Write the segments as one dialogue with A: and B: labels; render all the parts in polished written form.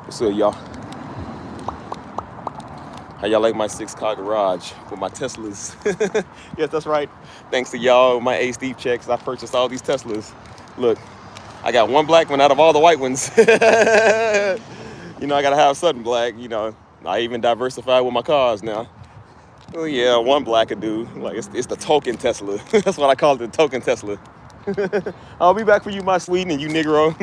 A: What's up, y'all? How y'all like my 6-car garage with my Teslas? Yes, that's right. Thanks to y'all, my A Steve checks, I purchased all these Teslas. Look, I got one black one out of all the white ones. You know, I gotta have something black. You know, I even diversified with my cars now. Oh yeah, one black could do. Like it's the token Tesla. That's what I call it, the token Tesla. I'll be back for you, my sweet, and you Negro.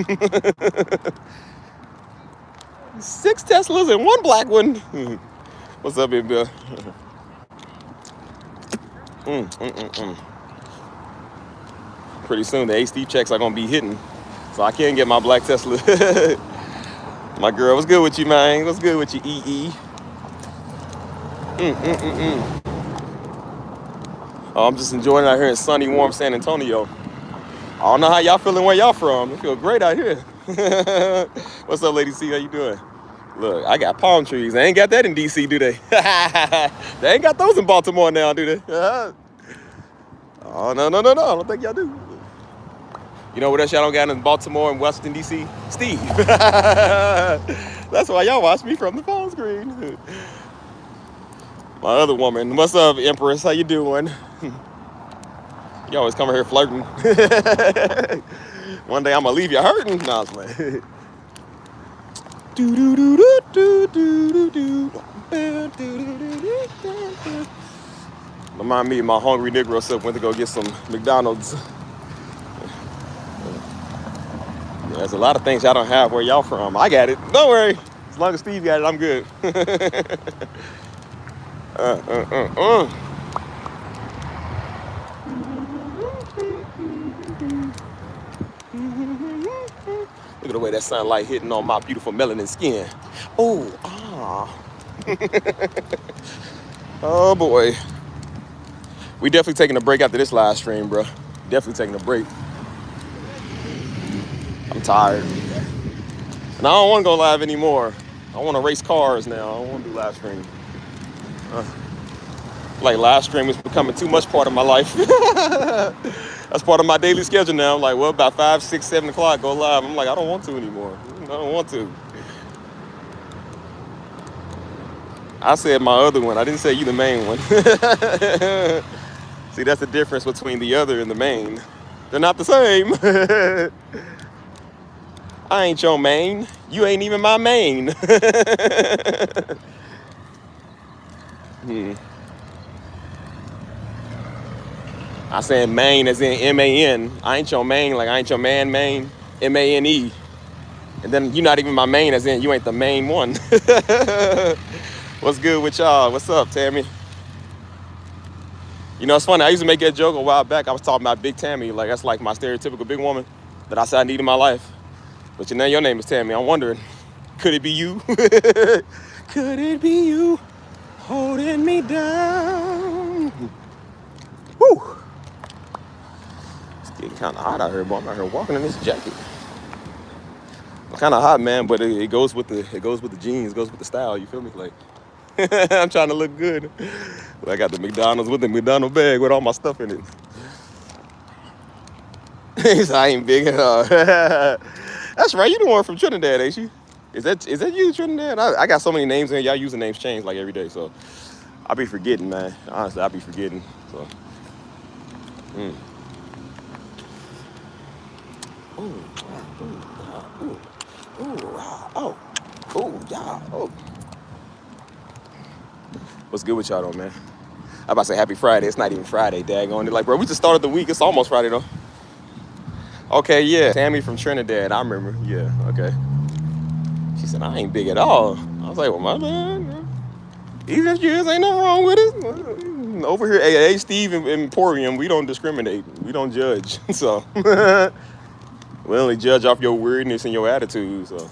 A: 6 Teslas and one black one. What's up, big Bill? Pretty soon the HD checks are gonna be hitting, so I can't get my black Tesla. My girl, what's good with you, man? What's good with you, EE? Oh, I'm just enjoying it out here in sunny, warm San Antonio. I don't know how y'all feeling where y'all from. It feel great out here. What's up, Lady C? How you doing? Look, I got palm trees. They ain't got that in DC, do they? They ain't got those in Baltimore now, do they? Oh, no. I don't think y'all do. You know what else y'all don't got in Baltimore and Washington, D.C.? Steve. That's why y'all watch me from the phone screen. My other woman. What's up, Empress? How you doing? You always come here flirting. One day I'm going to leave you hurting. No, I was like... Remind me, my hungry Negro self went to go get some McDonald's. Yeah, there's a lot of things y'all don't have where y'all from. I got it. Don't worry. As long as Steve got it, I'm good. Look at the way that sunlight hitting on my beautiful melanin skin. Oh, Oh boy. We definitely taking a break after this live stream, bro. Definitely taking a break. I'm tired. And I don't want to go live anymore. I want to race cars now. I don't want to do live stream. Like live stream is becoming too much part of my life. That's part of my daily schedule now. I'm like, well, about 5, 6, 7 o'clock, go live. I'm like, I don't want to anymore. I don't want to. I said my other one. I didn't say you the main one. See, that's the difference between the other and the main. They're not the same. I ain't your main. You ain't even my main. I said main as in M-A-N. I ain't your main, like I ain't your main. M-A-N-E. And then you're not even my main as in you ain't the main one. What's good with y'all? What's up, Tammy? You know, it's funny. I used to make that joke a while back. I was talking about Big Tammy. Like, that's like my stereotypical big woman that I said I need in my life. But you know, your name is Tammy. I'm wondering, could it be you? Could it be you holding me down? Woo! It's getting kind of hot out here, boy. I'm out here walking in this jacket. Kind of hot, man, but it goes with the jeans, goes with the style. You feel me? Like, I'm trying to look good. But I got the McDonald's with the McDonald's bag with all my stuff in it. He said, I ain't big at all. That's right. You the one from Trinidad, ain't you? Is that you, Trinidad? I got so many names in. Y'all using names change like every day, so I be forgetting, man. Honestly, I be forgetting. So, mm. Ooh, ooh, oh, yeah, oh. What's good with y'all though, man? I'm about to say happy Friday. It's not even Friday, daggone it. Like, bro, we just started the week. It's almost Friday though. Okay, yeah. Tammy from Trinidad. I remember. Yeah, okay. She said, I ain't big at all. I was like, well, my man. Even if yours ain't nothing wrong with it. Over here, hey, Steve and Emporium, we don't discriminate. We don't judge. So, we only judge off your weirdness and your attitude. So,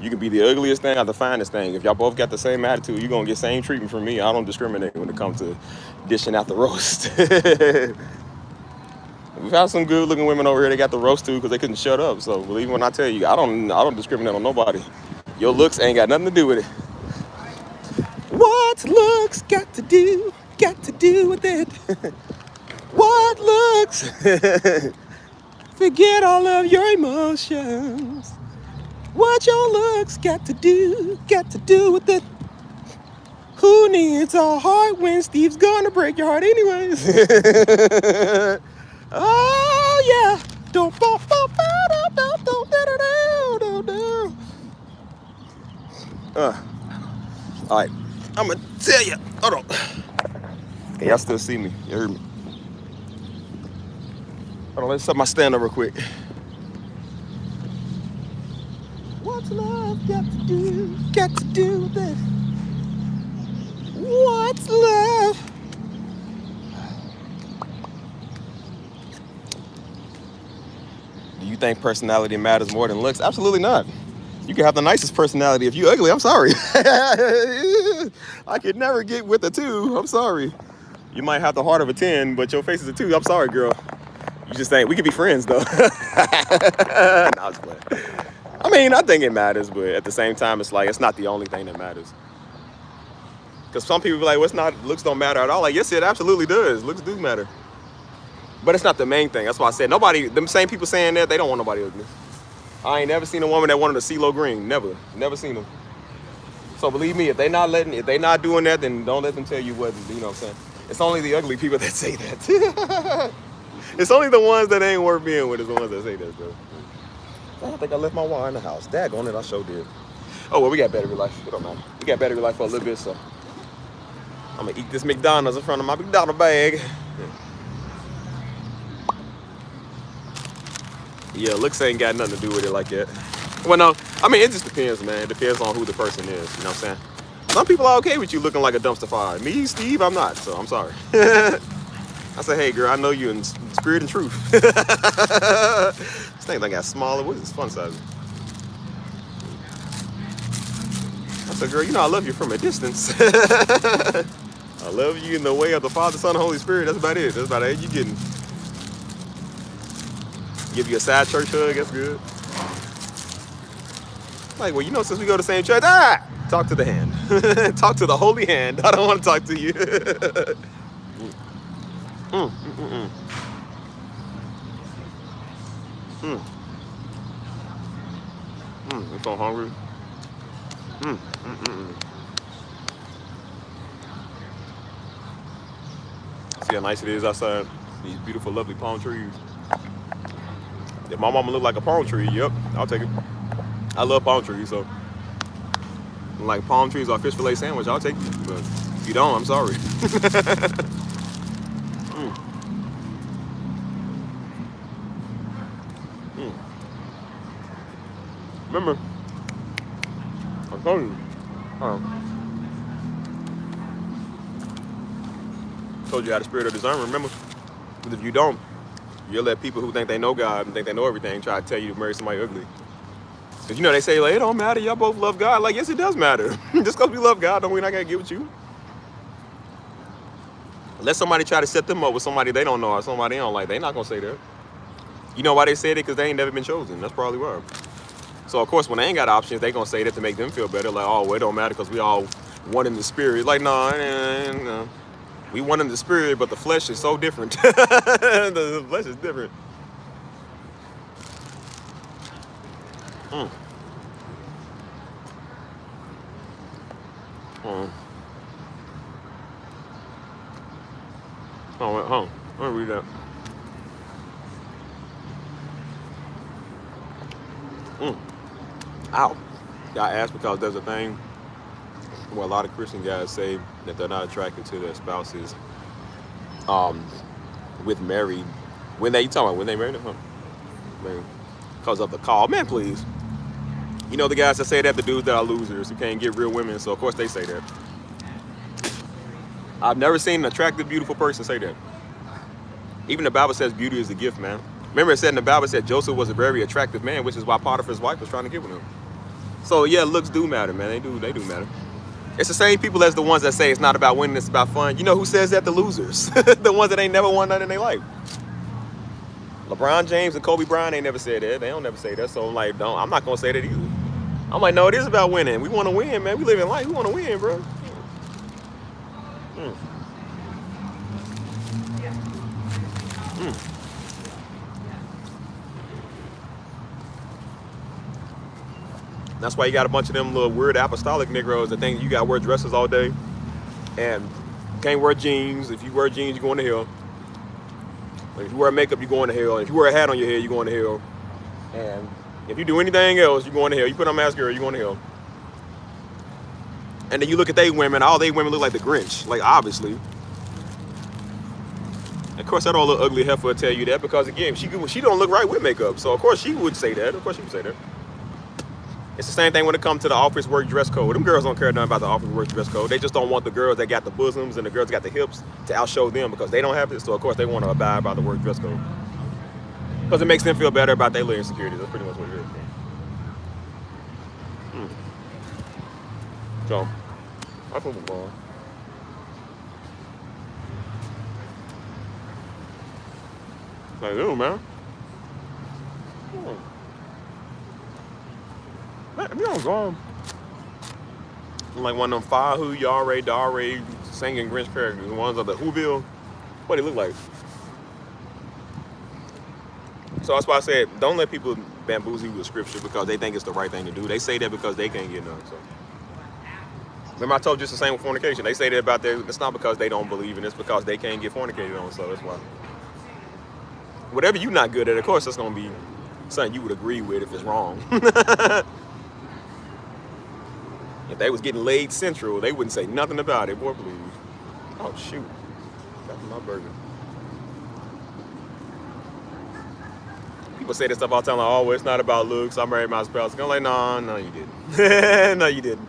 A: you can be the ugliest thing or the finest thing. If y'all both got the same attitude, you're going to get same treatment from me. I don't discriminate when it comes to dishing out the roast. We've had some good looking women over here. They got the roast too because they couldn't shut up. So believe me when I tell you, I don't discriminate on nobody. Your looks ain't got nothing to do with it. What looks got to do with it? What looks? Forget all of your emotions. What your looks got to do with it? Who needs a heart when Steve's gonna break your heart anyways? Oh yeah. Don't. All right. I'm gonna tell you. Hold on. Can y'all still see me? You heard me? Hold on. Let's set my stand up real quick. What's love got to do with it? What's love? Do you think personality matters more than looks? Absolutely not. You can have the nicest personality. If you ugly, I'm sorry. I could never get with a 2. I'm sorry. You might have the heart of a 10, but your face is a 2. I'm sorry, girl. You just think we could be friends, though. No, I was playing. I mean, I think it matters, but at the same time, it's like it's not the only thing that matters. Because some people be like, well, it's not, looks don't matter at all. Like, yes, it absolutely does. Looks do matter. But it's not the main thing. That's why I said nobody, them same people saying that, they don't want nobody ugly. I ain't never seen a woman that wanted a CeeLo Green. Never seen them. So believe me, if they not doing that, then don't let them tell you what, you know what I'm saying? It's only the ugly people that say that. It's only the ones that ain't worth being with is the ones that say that, bro. I think I left my wire in the house. Daggone it, I sure did. Oh, well, we got battery life. It don't matter. We got battery life for a little bit, so I'm gonna eat this McDonald's in front of my McDonald's bag. Yeah, looks ain't got nothing to do with it like that. Well, no, I mean, it just depends, man. It depends on who the person is, you know what I'm saying? Some people are okay with you looking like a dumpster fire. Me, Steve, I'm not, so I'm sorry. I said, hey, girl, I know you in spirit and truth. This thing got smaller. What is this fun size? I said, girl, you know I love you from a distance. I love you in the way of the Father, Son, and Holy Spirit. That's about it. That's about it. You getting. Give you a side church hug. That's good. Like, well, you know, since we go to the same church, talk to the hand. Talk to the holy hand. I don't want to talk to you. I'm so hungry. See how nice it is outside? These beautiful, lovely palm trees. If my mama looked like a palm tree, yep, I'll take it. I love palm trees, so like palm trees or fish fillet sandwich, I'll take it. But if you don't, I'm sorry. Remember, I told you. Told you how the spirit of discernment, remember? Because if you don't, you'll let people who think they know God and think they know everything try to tell you to marry somebody ugly. Because you know, they say, like, it don't matter, y'all both love God. Like, yes, it does matter. Just because we love God don't mean I gotta get with you. Let somebody try to set them up with somebody they don't know or somebody they don't like. They not gonna say that. You know why they said it? Because they ain't never been chosen. That's probably why. So, of course, when they ain't got options, they gonna say that to make them feel better. Like, oh, well, it don't matter because we all one in the spirit. Like, no. We one in the spirit, but the flesh is so different. The flesh is different. Mm. Mm. Oh, wait, hold on. Let me read that. Mm. Ow. I asked because there's a thing where a lot of Christian guys say that they're not attracted to their spouses um, with married. When they, you talking about when they married? Huh? Because of the call. Man, please. You know the guys that say that, the dudes that are losers who can't get real women, so of course they say that. I've never seen an attractive, beautiful person say that. Even the Bible says beauty is a gift, man. Remember it said in the Bible said Joseph was a very attractive man, which is why Potiphar's wife was trying to get with him. So yeah, looks do matter, man. They do matter. It's the same people as the ones that say it's not about winning, it's about fun. You know who says that? The losers. The ones that ain't never won nothing in their life. LeBron James and Kobe Bryant ain't never said that. They don't never say that. So I'm like, I'm not gonna say that either. I'm like, no, it is about winning. We want to win, man. We live in life. We want to win, bro. Mm. Mm. That's why you got a bunch of them little weird apostolic Negroes that think you got to wear dresses all day and can't wear jeans. If you wear jeans, you're going to hell. If you wear makeup, you're going to hell. And if you wear a hat on your head, you're going to hell. And if you do anything else, you're going to hell. You put on mascara, you're going to hell. And then you look at they women, all they women look like the Grinch, like obviously. Of course, that old little ugly heifer will tell you that because again, she don't look right with makeup. So of course she would say that. Of course she would say that. It's the same thing when it comes to the office work dress code. Them girls don't care nothing about the office work dress code. They just don't want the girls that got the bosoms and the girls that got the hips to outshow them because they don't have it. So of course they want to abide by the work dress code because it makes them feel better about their little insecurities. That's pretty much what it is. So I feel the ball. Like, ew, man. Man, you don't go like one of them Fahu, Yare, Dare, singing Grinch characters, the ones of the Whoville. What they look like. So that's why I said, don't let people bamboozle you with scripture because they think it's the right thing to do. They say that because they can't get none. So remember I told you it's the same with fornication. They say that about their, it's not because they don't believe in it, it's because they can't get fornicated on. So that's why. Whatever you're not good at, of course, that's going to be something you would agree with if it's wrong. If they was getting laid central, they wouldn't say nothing about it. Boy, please. Oh, shoot. That's my burger. People say this stuff all the time, like, oh, well, it's not about looks. I married my spouse. I'm like, no, you didn't. No, you didn't.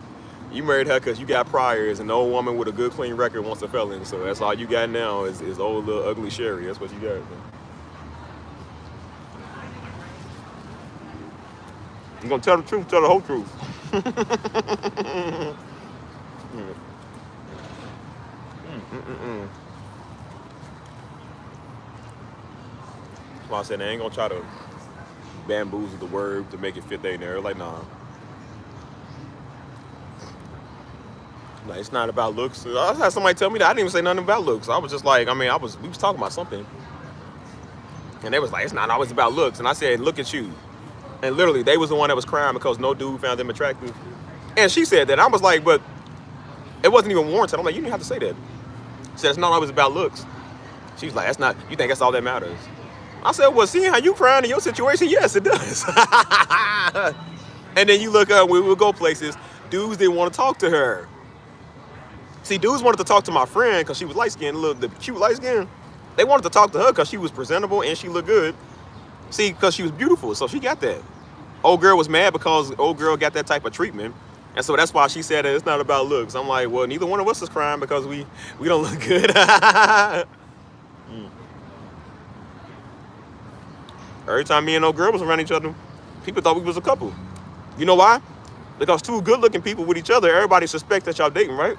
A: You married her because you got priors, and the old woman with a good, clean record wants a felon. So that's all you got now is old little ugly Sherry. That's what you got. Man. I'm going to tell the truth, tell the whole truth. Well, I said they ain't gonna try to bamboozle the word to make it fit there. They're like, nah. Like, it's not about looks. I had somebody tell me that I didn't even say nothing about looks. I was just like, I mean, we was talking about something, and they was like, it's not always about looks. And I said, look at you. And literally, they was the one that was crying because no dude found them attractive. And she said that. I was like, but it wasn't even warranted. I'm like, you didn't have to say that. She said, it's not always about looks. She was like, that's not, you think that's all that matters? I said, well, seeing how you crying in your situation, yes, it does. And then you look up, we would go places, dudes didn't want to talk to her. See, dudes wanted to talk to my friend because she was light-skinned, the cute light-skinned. They wanted to talk to her because she was presentable and she looked good. See, because she was beautiful, so she got that. Old girl was mad because old girl got that type of treatment. And so that's why she said that it's not about looks. I'm like, well, neither one of us is crying because we don't look good. Every time me and old girl was around each other, people thought we was a couple. You know why? Because two good-looking people with each other, everybody suspects that y'all dating, right?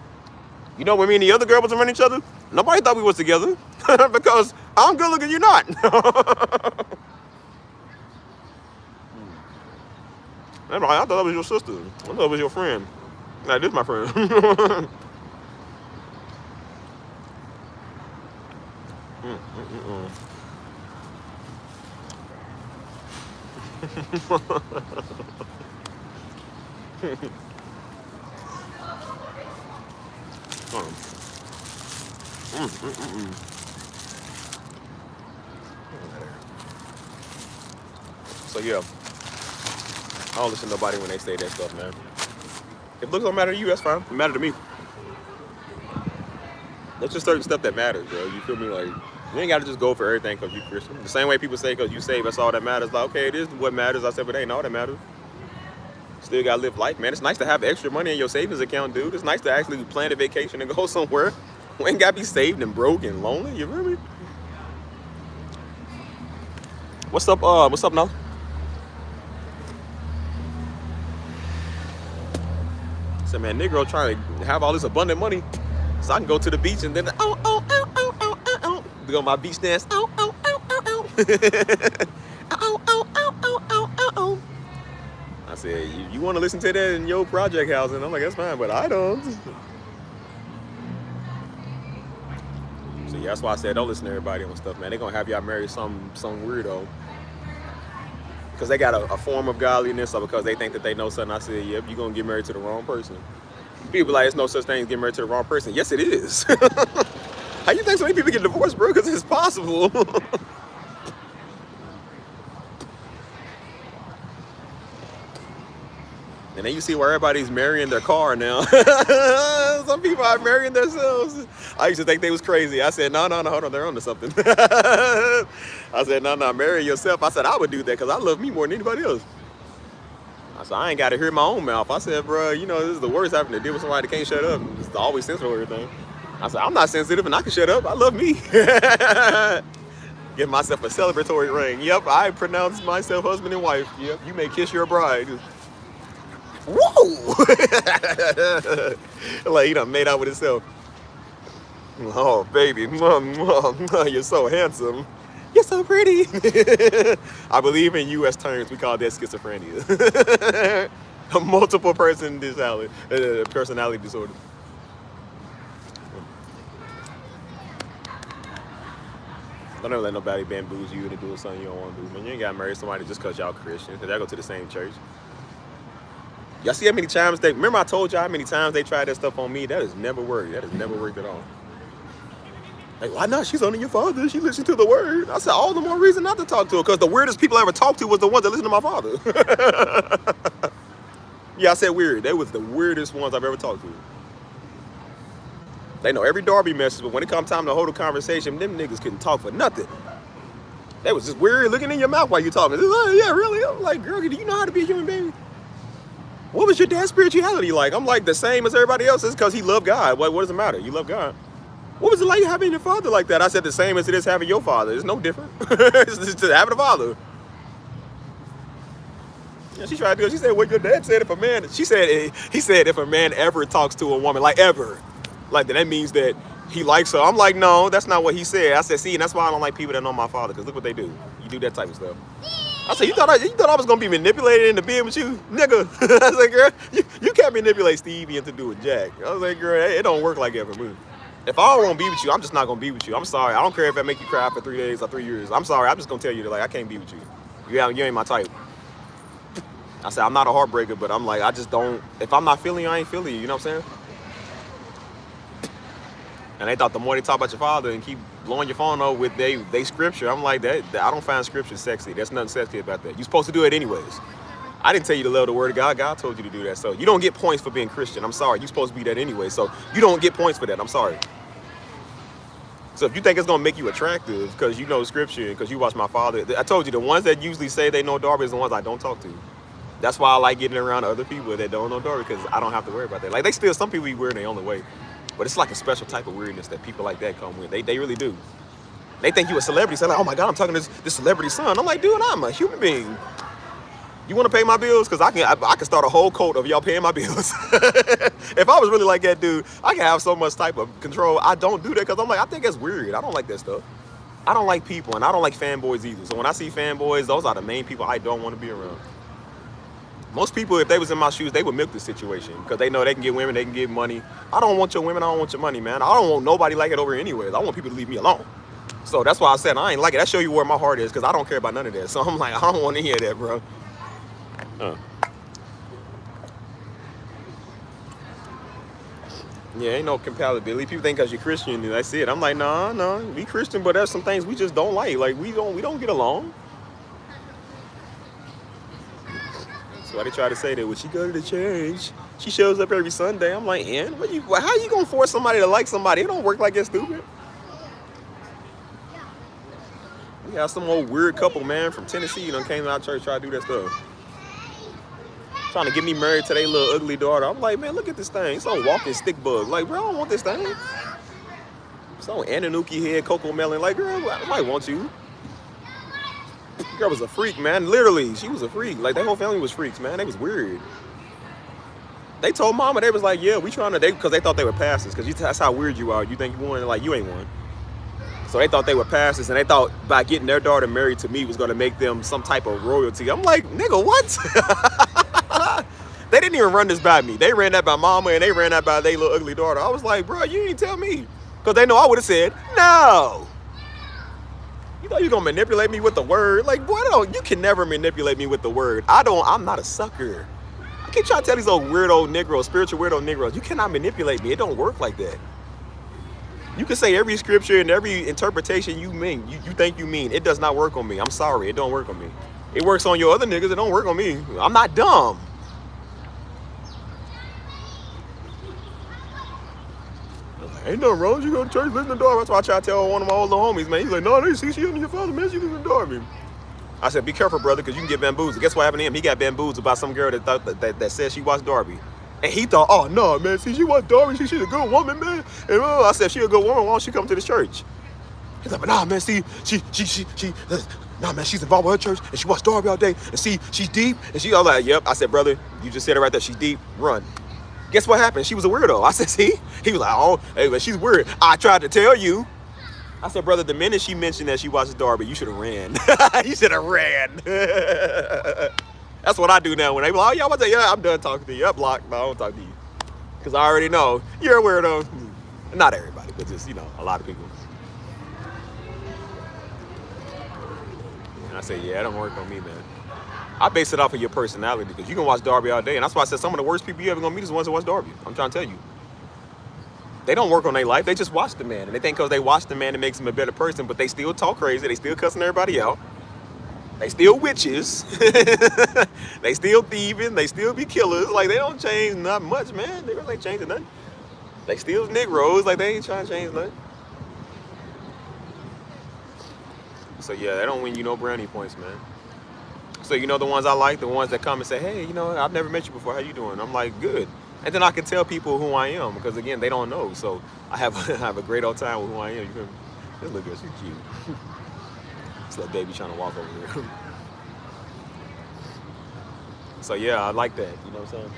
A: You know, when me and the other girl was around each other, nobody thought we was together because I'm good-looking, you're not. I thought that was your sister. I thought it was your friend. Nah, this is my friend. Mm, mm, mm, mm. So yeah, I don't listen to nobody when they say that stuff, man. If looks don't matter to you, that's fine. It matter to me. There's just certain stuff that matters, bro. You feel me? Like, you ain't gotta just go for everything because you Christian. The same way people say because you saved, that's all that matters. Like, okay, it is what matters. I said, but it ain't all that matters. Still gotta live life, man. It's nice to have extra money in your savings account, dude. It's nice to actually plan a vacation and go somewhere. We ain't gotta be saved and broke and lonely. You feel me? What's up? What's up now? I said, man, Negro trying to have all this abundant money so I can go to the beach and then go my beach dance. I said, you want to listen to that in your project house? And I'm like, that's fine, but I don't. So yeah, that's why I said don't listen to everybody on stuff, man. They're gonna have y'all marry some weirdo because they got a form of godliness, or because they think that they know something. I said, yep, you're gonna get married to the wrong person. People like, there's no such thing as getting married to the wrong person. Yes, it is. How you think so many people get divorced, bro? Because it's possible. And then you see where everybody's marrying their car now. Some people are marrying themselves. I used to think they was crazy. I said, no, hold on, they're onto something. I said, no, marry yourself. I said, I would do that because I love me more than anybody else. I said, I ain't got to hear my own mouth. I said, bro, you know, this is the worst having to deal with somebody that can't shut up. It's always sensitive or everything. I said, I'm not sensitive and I can shut up. I love me. Give myself a celebratory ring. Yep, I pronounce myself husband and wife. Yep, you may kiss your bride. Whoa! Like he done made out with himself. Oh, baby. You're so handsome. You're so pretty. I believe in U.S. terms, we call that schizophrenia. A multiple personality disorder. Don't ever let nobody bamboozle you into doing something you don't want to do, man. You ain't got to marry somebody just because y'all Christian. Because y'all go to the same church. Y'all see how many times remember I told y'all how many times they tried that stuff on me? That has never worked. That has never worked at all. Like, why not? She's only your father. She listens to the word. I said, all the more reason not to talk to her, because the weirdest people I ever talked to was the ones that listen to my father. Yeah, I said weird. They was the weirdest ones I've ever talked to. They know every Darby message, but when it comes time to hold a conversation, them niggas couldn't talk for nothing. They was just weird looking in your mouth while you talking. Like, yeah, really? I'm like, girl, do you know how to be a human being? What was your dad's spirituality like? I'm like, the same as everybody else's, because he loved God. What does it matter? You love God. What was it like having your father like that? I said the same as it is having your father. It's no different. It's just having a father. Yeah, she tried to go. She said, what your dad said if a man, he said if a man ever talks to a woman, like ever, like that means that he likes her. I'm like, no, that's not what he said. I said, see, and that's why I don't like people that know my father, because look what they do. You do that type of stuff. I said, you thought I was gonna be manipulated into being with you, nigga? I was like, girl, you can't manipulate Stevie into doing Jack. I was like, girl, it don't work like that for me. If I don't want to be with you, I'm just not gonna be with you. I'm sorry. I don't care if I make you cry for 3 days or 3 years. I'm sorry. I'm just gonna tell you that, like, I can't be with you. You ain't my type. I said, I'm not a heartbreaker, but I'm like, I just don't. If I'm not feeling you, I ain't feeling you. You know what I'm saying? And they thought the more they talk about your father and keep blowing your phone over with they scripture, I'm like, that I don't find scripture sexy. There's nothing sexy about that. You're supposed to do it anyways. I didn't tell you to love the word of God. God told you to do that. So you don't get points for being Christian. I'm sorry. You're supposed to be that anyway. So you don't get points for that. I'm sorry. So if you think it's going to make you attractive because you know scripture and because you watch my father, I told you the ones that usually say they know Darby is the ones I don't talk to. That's why I like getting around other people that don't know Darby, because I don't have to worry about that. Like, some people be weird in their own way. But it's like a special type of weirdness that people like that come with. They really do. They think you a celebrity. So like, oh my God, I'm talking to this celebrity son. I'm like, dude, I'm a human being. You want to pay my bills? Because I can start a whole cult of y'all paying my bills. If I was really like that dude, I can have so much type of control. I don't do that because I'm like, I think that's weird. I don't like that stuff. I don't like people, and I don't like fanboys either. So when I see fanboys, those are the main people I don't want to be around. Most people, if they was in my shoes, they would milk the situation because they know they can get women, they can get money. I don't want your women, I don't want your money, man. I don't want nobody like it over anyways. I want people to leave me alone. So that's why I said I ain't like it. That show you where my heart is, because I don't care about none of that. So I'm like, I don't want to hear that, bro. Yeah, ain't no compatibility. People think because you're Christian, that's it. I'm like, nah, we Christian, but there's some things we just don't like. Like we don't get along. So why they try to say that when she go to the church, she shows up every Sunday. I'm like, and how you gonna force somebody to like somebody? It don't work like that, stupid. We have some old weird couple, man, from Tennessee, came out church, try to do that stuff. Trying to get me married to their little ugly daughter. I'm like, man, look at this thing. It's on walking stick bug. Like, bro, I don't want this thing. It's on Ananuki head, Coco Melon. Like, girl, I might want you. Girl was a freak, man. Literally, she was a freak. Like, their whole family was freaks, man. They was weird. They told mama, they was like, yeah, we trying to, because they thought they were pastors, because that's how weird you are. You think you one, like, you ain't one. So they thought they were pastors, and they thought by getting their daughter married to me was going to make them some type of royalty. I'm like, nigga, what? They didn't even run this by me. They ran that by mama, and they ran that by their little ugly daughter. I was like, bro, you didn't tell me. Because they know I would have said, no. You thought you going to manipulate me with the word? Like, boy, you can never manipulate me with the word. I'm not a sucker. I keep trying to tell these old weirdo Negroes, spiritual weirdo Negroes, you cannot manipulate me. It don't work like that. You can say every scripture and every interpretation you think you mean. It does not work on me. I'm sorry. It don't work on me. It works on your other niggas. It don't work on me. I'm not dumb. Ain't nothing wrong. You go to church, listen to Darby. That's why I try to tell one of my older homies, man. He's like, no, they see she under your father, man. She listen to Darby. I said, be careful, brother, because you can get bamboozled. Guess what happened to him? He got bamboozled by some girl that thought that said she watched Darby. And he thought, oh, no, man, see, she watched Darby. She's a good woman, man. And I said, if she a good woman, why don't she come to this church? He's like, but nah, man, see, nah, man, she's involved with her church, and she watched Darby all day. And see, she's deep. And I was like, yep. I said, brother, you just said it right there. She's deep. Run. Guess what happened? She was a weirdo. I said, see? He was like, oh, hey, but she's weird. I tried to tell you. I said, brother, the minute she mentioned that she watches Darby, you should have ran. You should have ran. That's what I do now. When they be like, oh, yeah, yeah, I'm done talking to you. I'm blocked, but I don't talk to you. Because I already know you're a weirdo. Not everybody, but just, a lot of people. And I say, yeah, it don't work on me, man. I base it off of your personality, because you can watch Darby all day. And that's why I said some of the worst people you ever gonna meet is the ones that watch Darby. I'm trying to tell you. They don't work on their life. They just watch the man. And they think because they watch the man, it makes them a better person. But they still talk crazy. They still cussing everybody out. They still witches. They still thieving. They still be killers. Like, they don't change not much, man. They really ain't changing nothing. They still Negroes. Like, they ain't trying to change nothing. So, yeah, they don't win you no brownie points, man. So, the ones I like, the ones that come and say, hey, I've never met you before. How you doing? I'm like, good. And then I can tell people who I am, because, again, they don't know. So I have a great old time with who I am. You can, this little girl, she's cute. This little baby trying to walk over here. So, yeah, I like that. You know what I'm saying?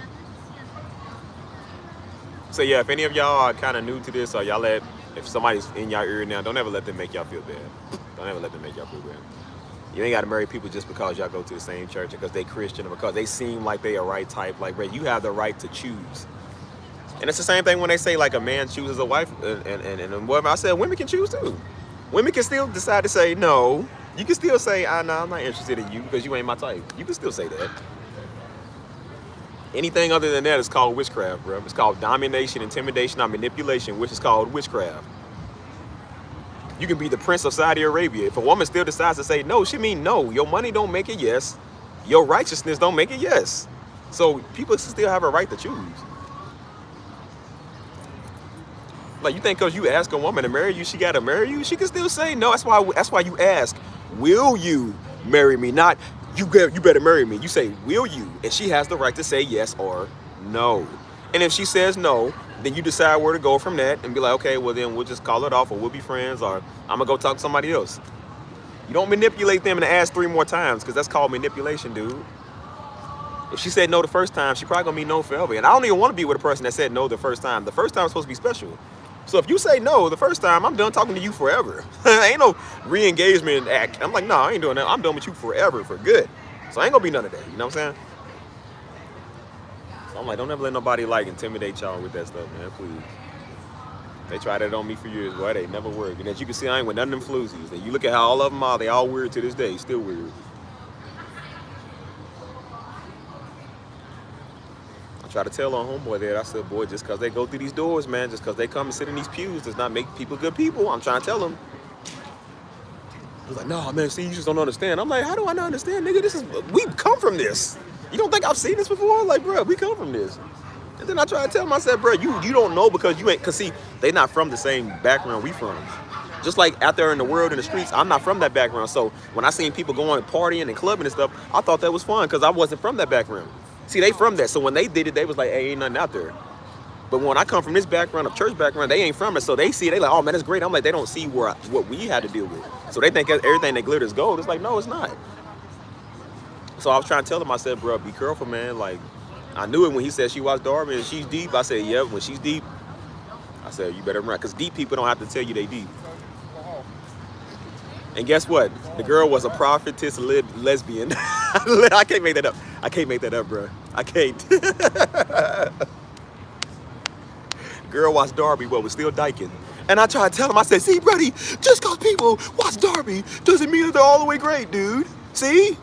A: So, yeah, if any of y'all are kind of new to this, or if somebody's in y'all ear now, don't ever let them make y'all feel bad. Don't ever let them make y'all feel bad. You ain't got to marry people just because y'all go to the same church, or because they Christian, or because they seem like they a right type. Like, bro, you have the right to choose. And it's the same thing when they say, like, a man chooses a wife and whatever. I said, women can choose too. Women can still decide to say no. You can still say, no, I'm not interested in you because you ain't my type. You can still say that. Anything other than that is called witchcraft, bro. It's called domination, intimidation, or manipulation, which is called witchcraft. You can be the prince of Saudi Arabia. If a woman still decides to say no, she mean no. Your money don't make it yes. Your righteousness don't make it yes. So people still have a right to choose. Like, you think because you ask a woman to marry you, she got to marry you? She can still say no. That's why you ask, will you marry me? Not, you better marry me. You say, will you? And she has the right to say yes or no. And if she says no, then you decide where to go from that and be like, okay, well, then we'll just call it off, or we'll be friends, or I'm going to go talk to somebody else. You don't manipulate them and ask 3 more times, because that's called manipulation, dude. If she said no the first time, she probably going to be no forever. And I don't even want to be with a person that said no the first time. The first time is supposed to be special. So if you say no the first time, I'm done talking to you forever. Ain't no re-engagement act. I'm like, no, I ain't doing that. I'm done with you forever, for good. So ain't going to be none of that. You know what I'm saying? I'm like, don't ever let nobody, like, intimidate y'all with that stuff, man, please. They tried that on me for years, boy. They never worked. And as you can see, I ain't with none of them floozies. And you look at how all of them are, they all weird to this day. Still weird. I try to tell on homeboy there. I said, boy, just because they go through these doors, man, just because they come and sit in these pews does not make people good people. I'm trying to tell them. He was like, no, man, see, you just don't understand. I'm like, how do I not understand, nigga? We come from this. You don't think I've seen this before? Like, bro, we come from this. And then I try to tell him, I said, bro, you don't know because you ain't, because see, they not from the same background we from. Just like out there in the world, in the streets, I'm not from that background. So when I seen people going partying and clubbing and stuff, I thought that was fun because I wasn't from that background. See, they from that. So when they did it, they was like, hey, ain't nothing out there. But when I come from this background, of church background, they ain't from it. So they see it, they like, oh man, that's great. I'm like, they don't see what we had to deal with. So they think everything that glitters gold. It's like, no, it's not. So I was trying to tell them, I said, bro, be careful, man. Like, I knew it when he said she watched Darby and she's deep. I said, yeah, when she's deep, I said, you better run. Because deep people don't have to tell you they deep. And guess what? The girl was a prophetess lesbian. I can't make that up. I can't make that up, bro. I can't. Girl watched Darby, but was still dyking. And I tried to tell him, I said, see, buddy, just because people watch Darby doesn't mean that they're all the way great, dude. See?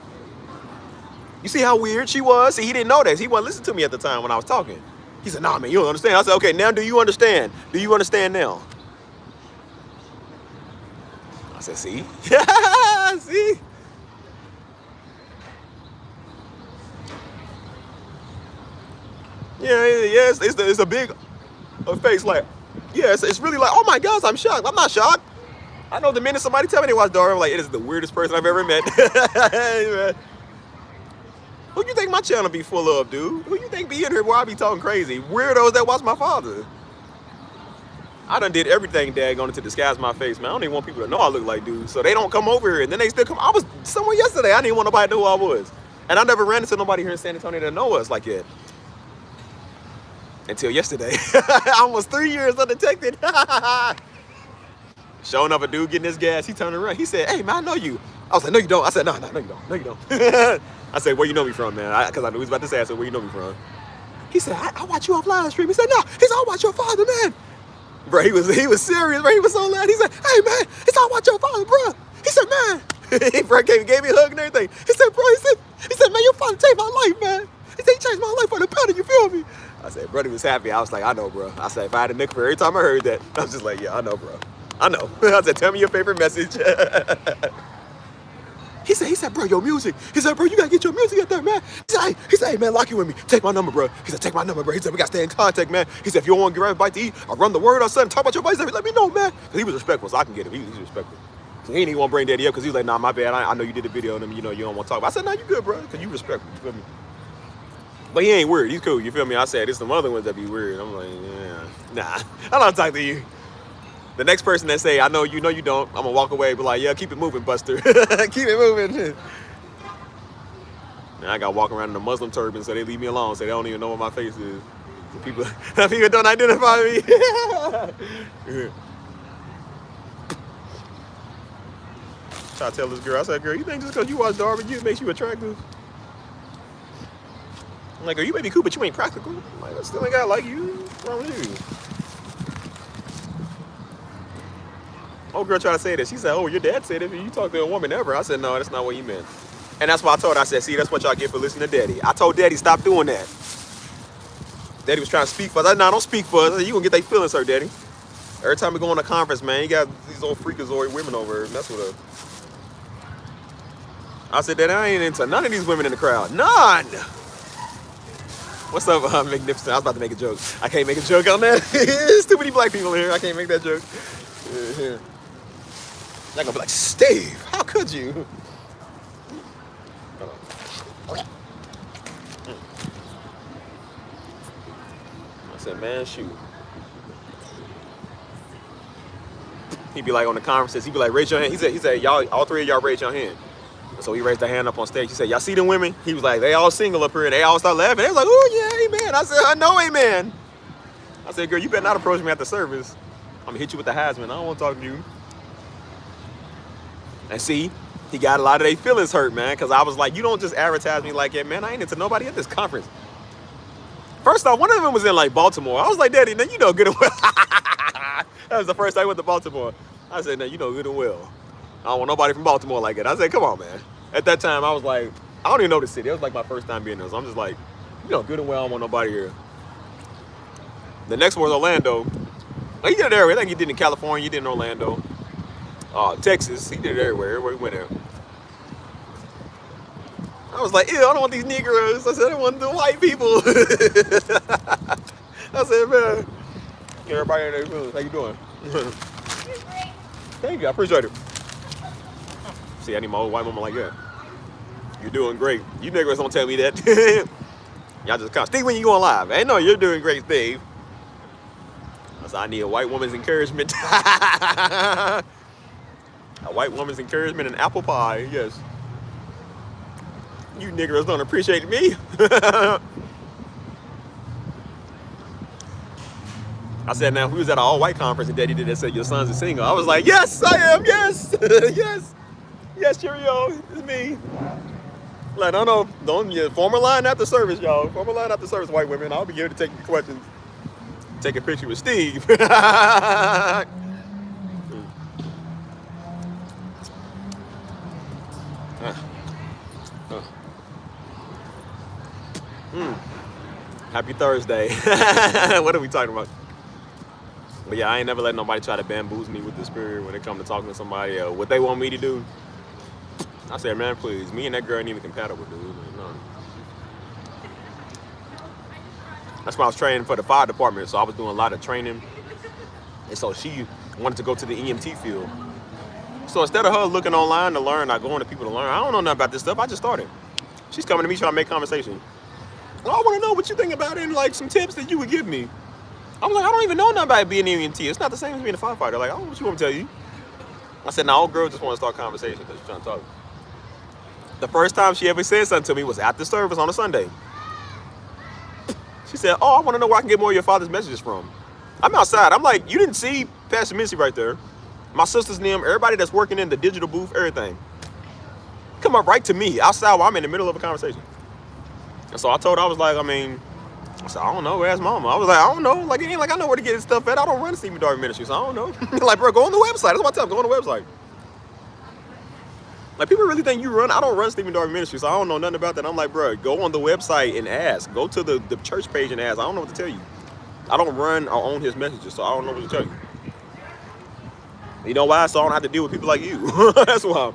A: You see how weird she was? See, he didn't know this. He wasn't listening to me at the time when I was talking. He said, nah, man, you don't understand. I said, okay, now do you understand? Do you understand now? I said, see? See? Yeah, it's a big face like, yeah, it's really like, oh my gosh, I'm shocked. I'm not shocked. I know the minute somebody tell me they watch Darby, I'm like, it is the weirdest person I've ever met. Who you think my channel be full of, dude? Who you think be in here where I be talking crazy? Weirdos that watch my father. I done did everything daggone to disguise my face, man. I don't even want people to know I look like dude. So they don't come over here and then they still come. I was somewhere yesterday. I didn't want nobody to know who I was. And I never ran into nobody here in San Antonio that know us like that. Until yesterday. Almost 3 years undetected. Showing up a dude getting his gas. He turned around. He said, hey, man, I know you. I was like, no, you don't. I said, no, you don't. No, you don't. I said, where you know me from, man? Because I knew he was about to say, I said, where you know me from? He said, I watch you off live stream. He said, no. He said, I watch your father, man. Bro, he was serious, bro. He was so loud. He said, hey, man, he said, I watch your father, bro. He said, man. He gave me a hug and everything. He said, bro, he said, man, your father changed my life, man. He said, he changed my life for the better, you feel me? I said, brother was happy. I was like, I know, bro. I said, if I had a nickel for every time I heard that, I was just like, yeah, I know, bro. I know. I said, tell me your favorite message. He said, bro, your music. He said, bro, you gotta get your music out there, man. He said, hey, man, lock in with me. Take my number, bro. He said, take my number, bro. He said, we gotta stay in contact, man. He said, if you don't want to get right bite to eat, I'll run the word or something. Talk about your buddies, let me know, man. Because he was respectful, so I can get him. He's respectful. So he didn't even want to bring Daddy up because he was like, nah, my bad. I know you did the video on him. You know, you don't want to talk about it. I said, nah, you good, bro, because you respectful. You feel me? But he ain't weird. He's cool. You feel me? I said, it's some other ones that be weird. I'm like, yeah, nah. I don't talk to you. The next person that say, I know you don't, I'm gonna walk away and be like, yeah, keep it moving, Buster. Keep it moving. And I got to walk around in a Muslim turban so they leave me alone, so they don't even know what my face is. So people don't identify me. Try to tell this girl, I said, girl, you think just because you watch Darby, it makes you attractive? I'm like, girl, you may be cool, but you ain't practical. I'm like, I still ain't got like you. What's wrong with you? Old girl tried to say that. She said, oh, your dad said if you talk to a woman ever. I said, no, that's not what he meant. And that's why I told her, I said, see, that's what y'all get for listening to Daddy. I told Daddy, stop doing that. Daddy was trying to speak for us. I said, no, don't speak for us. I said, you gonna get their feelings hurt, Daddy. Every time we go on a conference, man, you got these old freakazoid women over here. Mess with her. I said, Daddy, I ain't into none of these women in the crowd. None! What's up, Magnificent? I was about to make a joke. I can't make a joke on that. There's too many black people here. I can't make that joke. They're gonna be like, Steve, how could you? I said, man, shoot. He'd be like on the conferences, he'd be like, raise your hand. He said, y'all, all three of y'all raise your hand. So he raised their hand up on stage. He said, y'all see them women? He was like, they all single up here, and they all start laughing. They was like, oh yeah, amen. I said, I know, amen. I said, girl, you better not approach me at the service. I'm gonna hit you with the Heisman. I don't want to talk to you. And see, he got a lot of their feelings hurt, man, because I was like, you don't just advertise me like that, man. I ain't into nobody at this conference. First off, one of them was in like Baltimore. I was like, Daddy, now you know good and well. That was the first time I went to Baltimore. I said, now you know good and well, I don't want nobody from Baltimore like that. I said, come on, man. At that time, I was like, I don't even know the city. It was like my first time being there. So I'm just like, you know good and well I don't want nobody here. The next one was Orlando. He did it everywhere. I think he did it in California. He did it in Orlando. Texas. He did it everywhere. Everywhere he went there. I was like, ew, I don't want these Negroes. I said, I want the white people. I said, man, get everybody in there. How you doing? Thank you. I appreciate it. See, I need my old white mama like that. You're doing great. You Negroes don't tell me that. Y'all just come. Steve, when you going live? I know you're doing great, Steve. I said, I need a white woman's encouragement. A white woman's encouragement and apple pie, yes. You Negroes don't appreciate me. I said, now, if we was at an all-white conference and Daddy did that, said, your son's a single. I was like, yes, I am, yes. Yes. Yes, cheerio, it's me. Like, don't form a line after service, y'all. Form a line after service, white women. I'll be here to take your questions. Take a picture with Steve. Happy Thursday. What are we talking about? But yeah, I ain't never let nobody try to bamboozle me with the spirit when it comes to talking to somebody. What they want me to do. I said, man, please, me and that girl ain't even compatible, dude. No. That's why I was training for the fire department, so I was doing a lot of training. And so she wanted to go to the EMT field. So instead of her looking online to learn, or going to people to learn, I don't know nothing about this stuff. I just started. She's coming to me trying to make conversation. Well, I want to know what you think about it and like some tips that you would give me. I'm like, I don't even know nothing about being an EMT. It's not the same as being a firefighter. Like, I don't know what you want me to tell you. I said, now, old girl just want to start conversation because she's trying to talk. The first time she ever said something to me was at the service on a Sunday. She said, oh, I want to know where I can get more of your father's messages from. I'm outside. I'm like, you didn't see Pastor Missy right there. My sisters and them, everybody that's working in the digital booth, everything. Come up right to me outside while I'm in the middle of a conversation. And so I told her, I was like, I said, I don't know, where's mama? I was like, I don't know. Like, it ain't like I know where to get this stuff at. I don't run Stephen Darby Ministries, so I don't know. Like, bro, go on the website. That's what I tell them, go on the website. Like, people really think you run. I don't run Stephen Darby Ministries, so I don't know nothing about that. I'm like, bro, go on the website and ask. Go to the church page and ask. I don't know what to tell you. I don't run or own his messages, so I don't know what to tell you. You know why? So I don't have to deal with people like you. That's why.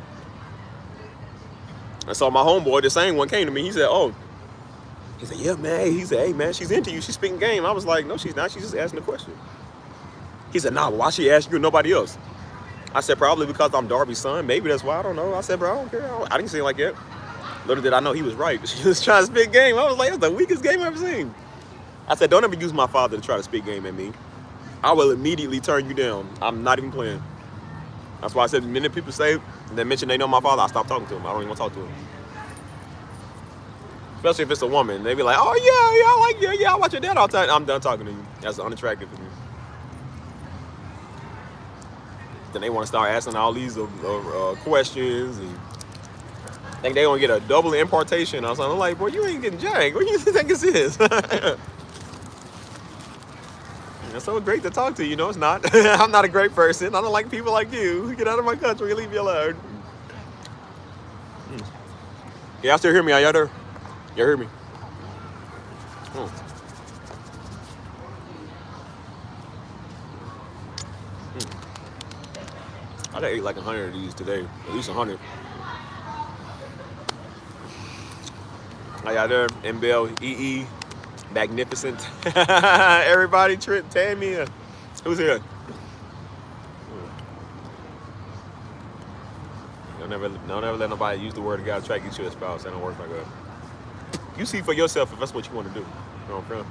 A: And so my homeboy, the same one, came to me. He said, oh. He said, yeah, man. He said, hey, man, she's into you. She's speaking game. I was like, no, she's not. She's just asking a question. He said, nah, but why she ask you and nobody else? I said, probably because I'm Darby's son. Maybe that's why. I don't know. I said, bro, I don't care. I didn't say it like that. Little did I know he was right. She was trying to spit game. I was like, that's the weakest game I've ever seen. I said, don't ever use my father to try to spit game at me. I will immediately turn you down. I'm not even playing. That's why I said, the minute people say, they mention they know my father, I stop talking to him. I don't even want to talk to him. Especially if it's a woman. They be like, oh, yeah, I like you. Yeah, I watch your dad all the time. I'm done talking to you. That's unattractive to me. Then they want to start asking all these questions. And think they going to get a double impartation or something. I'm like, boy, you ain't getting jacked. What do you think this is? It's so great to talk to you. No, it's not. I'm not a great person. I don't like people like you. Get out of my country and leave me alone. Yeah, y'all still hear me? Y'all there? Y'all hear me? I gotta eat like 100 of these today. At least 100. How y'all there? MBL, EE, Magnificent. Everybody, Trent, Tammy. Who's here? Don't ever let nobody use the word of God to track you to a spouse. That don't work like that. You see for yourself if that's what you want to do. You know what I'm saying?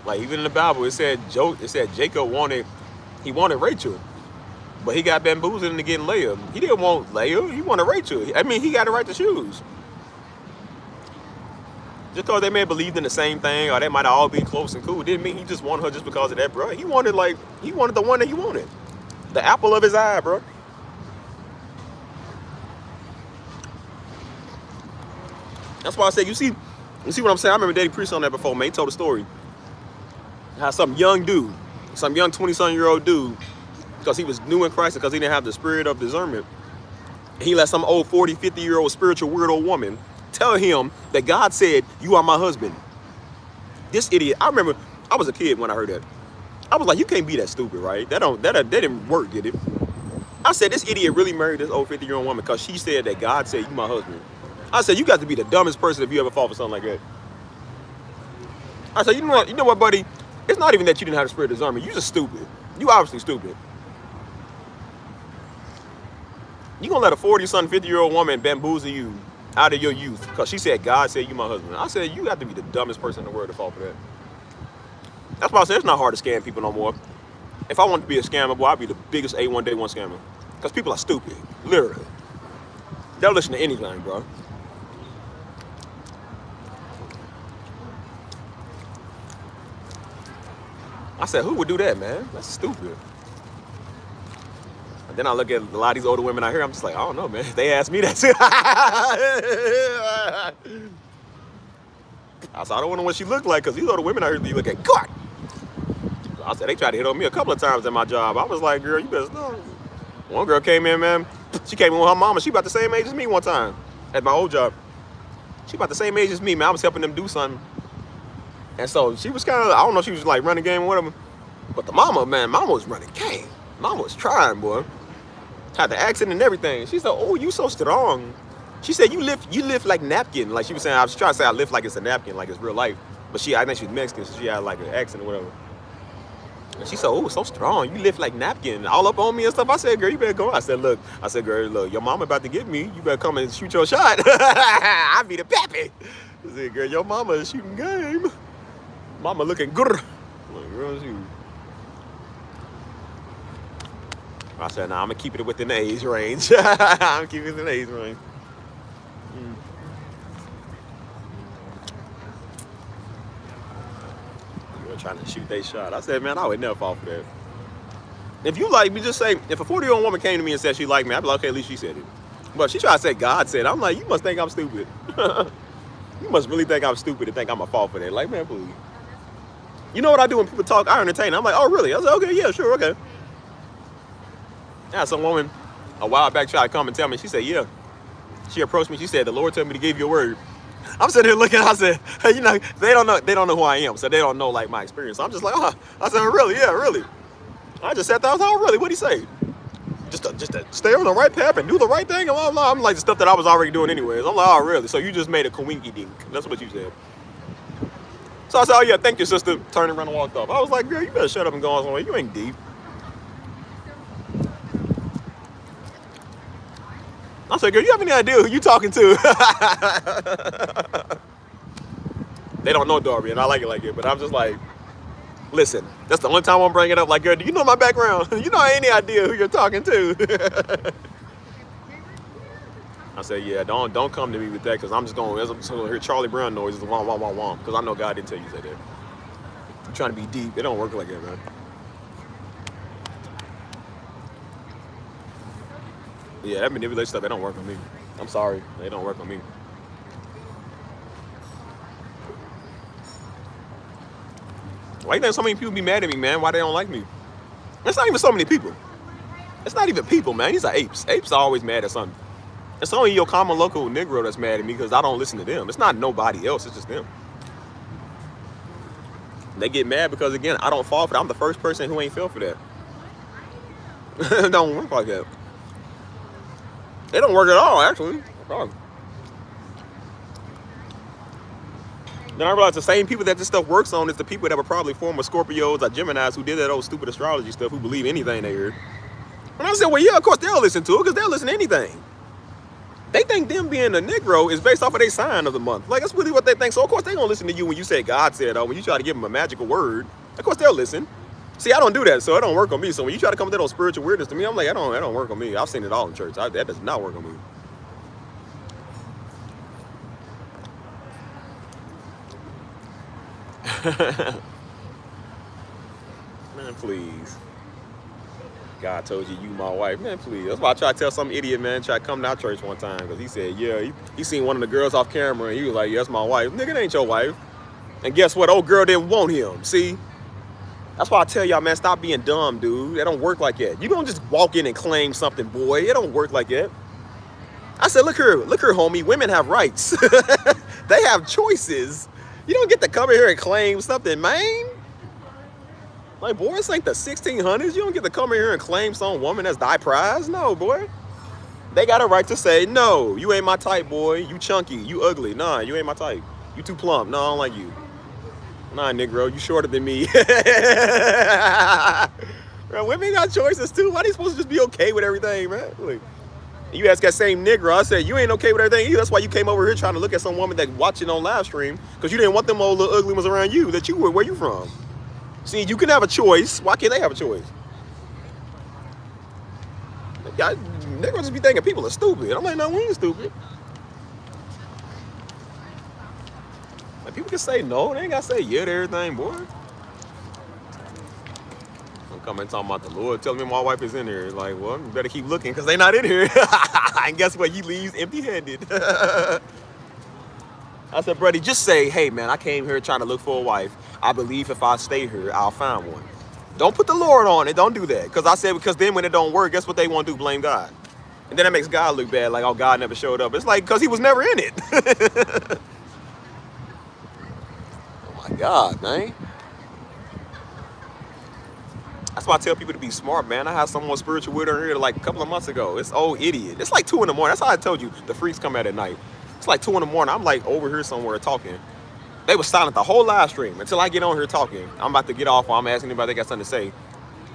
A: Like, even in the Bible, it said Jacob wanted Rachel, but he got bamboozled into getting Leah. He didn't want Leah. He wanted Rachel. I mean, he got the right to choose. Just because they may have believed in the same thing, or they might all be close and cool, didn't mean he just wanted her just because of that, bro. He wanted the one that he wanted, the apple of his eye, bro. That's why I said, you see what I'm saying? I remember Daddy preached on that before, man. He told a story. How some young dude, some young 20-something-year-old dude, because he was new in Christ, because he didn't have the spirit of discernment, he let some old 40, 50-year-old spiritual weirdo woman tell him that God said, "You are my husband." This idiot, I remember, I was a kid when I heard that. I was like, you can't be that stupid, right? That didn't work, did it? I said, this idiot really married this old 50-year-old woman because she said that God said, "You my husband." I said, you got to be the dumbest person if you ever fall for something like that. I said, you know what, buddy? It's not even that you didn't have the spirit of discernment. You just stupid. You obviously stupid. You gonna let a 40-something, 50-year-old woman bamboozle you out of your youth because she said, "God said you my husband." I said, you got to be the dumbest person in the world to fall for that. That's why I said it's not hard to scam people no more. If I wanted to be a scammer, boy, I'd be the biggest A1 Day 1 scammer. Because people are stupid, literally. They'll listen to anything, bro. I said, who would do that, man? That's stupid. And then I look at a lot of these older women out here, I'm just like, I don't know, man. They asked me that too. I said, I don't want to know what she looked like, because these older women out here, you look at God. I said, they tried to hit on me a couple of times at my job. I was like, girl, you better know. One girl came in, man. She came in with her mama. She about the same age as me one time at my old job. She about the same age as me, man. I was helping them do something. And so she was kind of, I don't know if she was like running game or whatever. But the mama, man, mama was running game. Mama was trying, boy. Had the accent and everything. She said, "Oh, you so strong." She said, you lift like napkin. Like she was saying, I was trying to say I lift like it's a napkin, like it's real life. But I think she was Mexican, so she had like an accent or whatever. And she said, "Oh, so strong. You lift like napkin." All up on me and stuff. I said, "Girl, you better go." I said, "Girl, look, your mama about to get me. You better come and shoot your shot." I be the pappy. I said, "Girl, your mama is shooting game. Mama looking good." Like, girl, shoot. I said, "Nah, I'm gonna keep it within the age range." I'm keeping it within the age range. Trying to shoot they shot. I said, man, I would never fall for that. If you like me, just say, if a 40-year-old woman came to me and said she liked me, I'd be like, okay, at least she said it. But she tried to say God said it. I'm like, you must think I'm stupid. You must really think I'm stupid to think I'm gonna fall for that. Like, man, please. You know what I do when people talk? I entertain. I'm like, oh, really? I was like, okay, yeah, sure, okay. I had some woman a while back try to come and tell me. She said, yeah. She approached me. She said, the Lord told me to give you a word. I'm sitting here looking. I said, hey, you know, they don't know who I am, so they don't know like my experience. So I'm just like, oh. I said, really? Yeah, really. I just sat there. I was like, oh, really? What'd he say? Just to stay on the right path and do the right thing. And I'm like the stuff that I was already doing anyways. I'm like, oh, really? So you just made a coinky dink. That's what you said. So I said, oh yeah, thank you, sister. Turned around and walked off. I was like, girl, you better shut up and go on somewhere. You ain't deep. I said, girl, you have any idea who you talking to? They don't know Darby, and I like it like it, but I'm just like, listen, that's the only time I'm bringing it up. Like, girl, do you know my background? You know any idea who you're talking to? I said, yeah, don't come to me with that, because I'm just going to hear Charlie Brown noises, wah, wah, wah, wah, because I know God didn't tell you to say that. I'm trying to be deep. It don't work like that, man. Yeah, that manipulation stuff, they don't work on me. I'm sorry. They don't work on me. Why you think so many people be mad at me, man? Why they don't like me? It's not even so many people. It's not even people, man. These are apes. Apes are always mad at something. It's only your common local Negro that's mad at me because I don't listen to them. It's not nobody else. It's just them. They get mad because, again, I don't fall for that. I'm the first person who ain't fell for that. It don't work like that. They don't work at all, actually. Then I realized the same people that this stuff works on is the people that were probably former Scorpios or Geminis who did that old stupid astrology stuff, who believe anything they heard. And I said, well, yeah, of course they'll listen to it, because they'll listen to anything. They think them being a Negro is based off of their sign of the month. Like, that's really what they think. So, of course, they're going to listen to you when you say God said, or when you try to give them a magical word. Of course, they'll listen. See, I don't do that, so it don't work on me. So when you try to come with that old spiritual weirdness to me, I'm like, that don't work on me. I've seen it all in church. That does not work on me. Man, please. God told you my wife. Man, please. That's why I tried to tell some idiot, man, try to come to our church one time, because he said, yeah, he seen one of the girls off camera, and he was like, yeah, that's my wife. Nigga, that ain't your wife. And guess what? Old girl didn't want him. See? That's why I tell y'all, man, stop being dumb, dude. It don't work like that. You don't just walk in and claim something, boy. It don't work like that. I said, look here, homie. Women have rights. They have choices. You don't get to come in here and claim something, man. Like, boy, this ain't the 1600s. You don't get to come in here and claim some woman that's thy prize. No, boy. They got a right to say, no, you ain't my type, boy. You chunky. You ugly. Nah, you ain't my type. You too plump. No, I don't like you. Nah, Negro, you shorter than me. Bro, women got choices, too. Why they supposed to just be okay with everything, man? Like, you ask that same Negro, I said, you ain't okay with everything either. That's why you came over here trying to look at some woman that watching on live stream, because you didn't want them old little ugly ones around you that you were. Where you from? See, you can have a choice. Why can't they have a choice? Y'all Negros just be thinking people are stupid. I'm like, no, we ain't stupid. Like, people can say no. They ain't got to say yeah to everything, boy. I'm coming talking about the Lord telling me my wife is in here. Like, well, you better keep looking because they not in here. And guess what? He leaves empty-handed. I said, buddy, just say, hey, man, I came here trying to look for a wife. I believe if I stay here, I'll find one. Don't put the Lord on it. Don't do that. Because I said, because then when it don't work, guess what they want to do? Blame God. And then that makes God look bad, like, oh, God never showed up. It's like, because he was never in it. Oh, my God, man. That's why I tell people to be smart, man. I had someone spiritual with her here like a couple of months ago. It's old idiot. It's like 2 in the morning. That's how I told you the freaks come at night. It's like 2 in the morning. I'm like over here somewhere talking. They were silent the whole live stream until I get on here talking. I'm about to get off. I'm asking anybody they got something to say.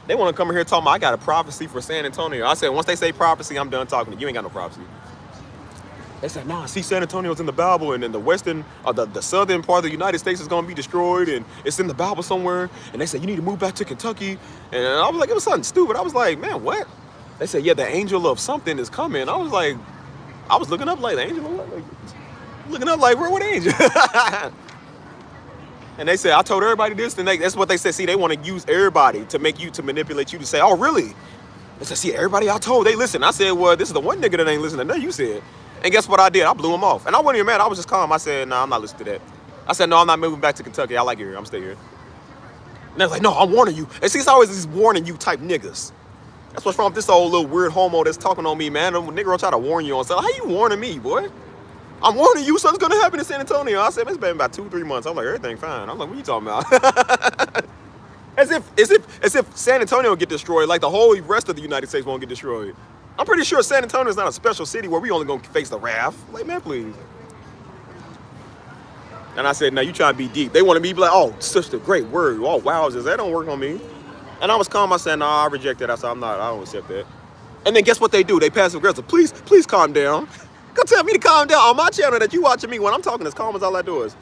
A: They want to come in here talking about I got a prophecy for San Antonio. I said, once they say prophecy, I'm done talking to you. You ain't got no prophecy. They said, nah, see, San Antonio's in the Bible, and then the western, the southern part of the United States is going to be destroyed, and it's in the Bible somewhere. And they said, you need to move back to Kentucky. And I was like, it was something stupid. I was like, man, what? They said, yeah, the angel of something is coming. I was like, I was looking up like, the angel of what? Like, looking up like, where what angel? And they said, I told everybody this, and that's what they said. See, they want to use everybody to make you, to manipulate you to say, oh, really? They said, see, everybody I told, they listen. I said, well, this is the one nigga that ain't listening to nothing you said. And guess what I did? I blew him off. And I wasn't even mad. I was just calm. I said, nah, I'm not listening to that. I said, no, I'm not moving back to Kentucky. I like it here. I'm staying here. And they was like, no, I'm warning you. And see, it's always these warning you type niggas. That's what's wrong with this old little weird homo that's talking on me, man. A nigga will try to warn you on something. How you warning me, boy? I'm warning you something's going to happen in San Antonio. I said, it's been about 2-3 months. I'm like, everything fine. I'm like, what you talking about? As if San Antonio will get destroyed, like the whole rest of the United States won't get destroyed. I'm pretty sure San Antonio is not a special city where we only gonna face the wrath. Like, man, please. And I said, now you trying to be deep. They want to be like, oh, such a great word. Oh, wowzers, that don't work on me. And I was calm. I said, no, I reject it. I said, I don't accept that. And then guess what they do? They passive aggressive. Please calm down. Go tell me to calm down on my channel that you watching me when I'm talking as calm as all I do is.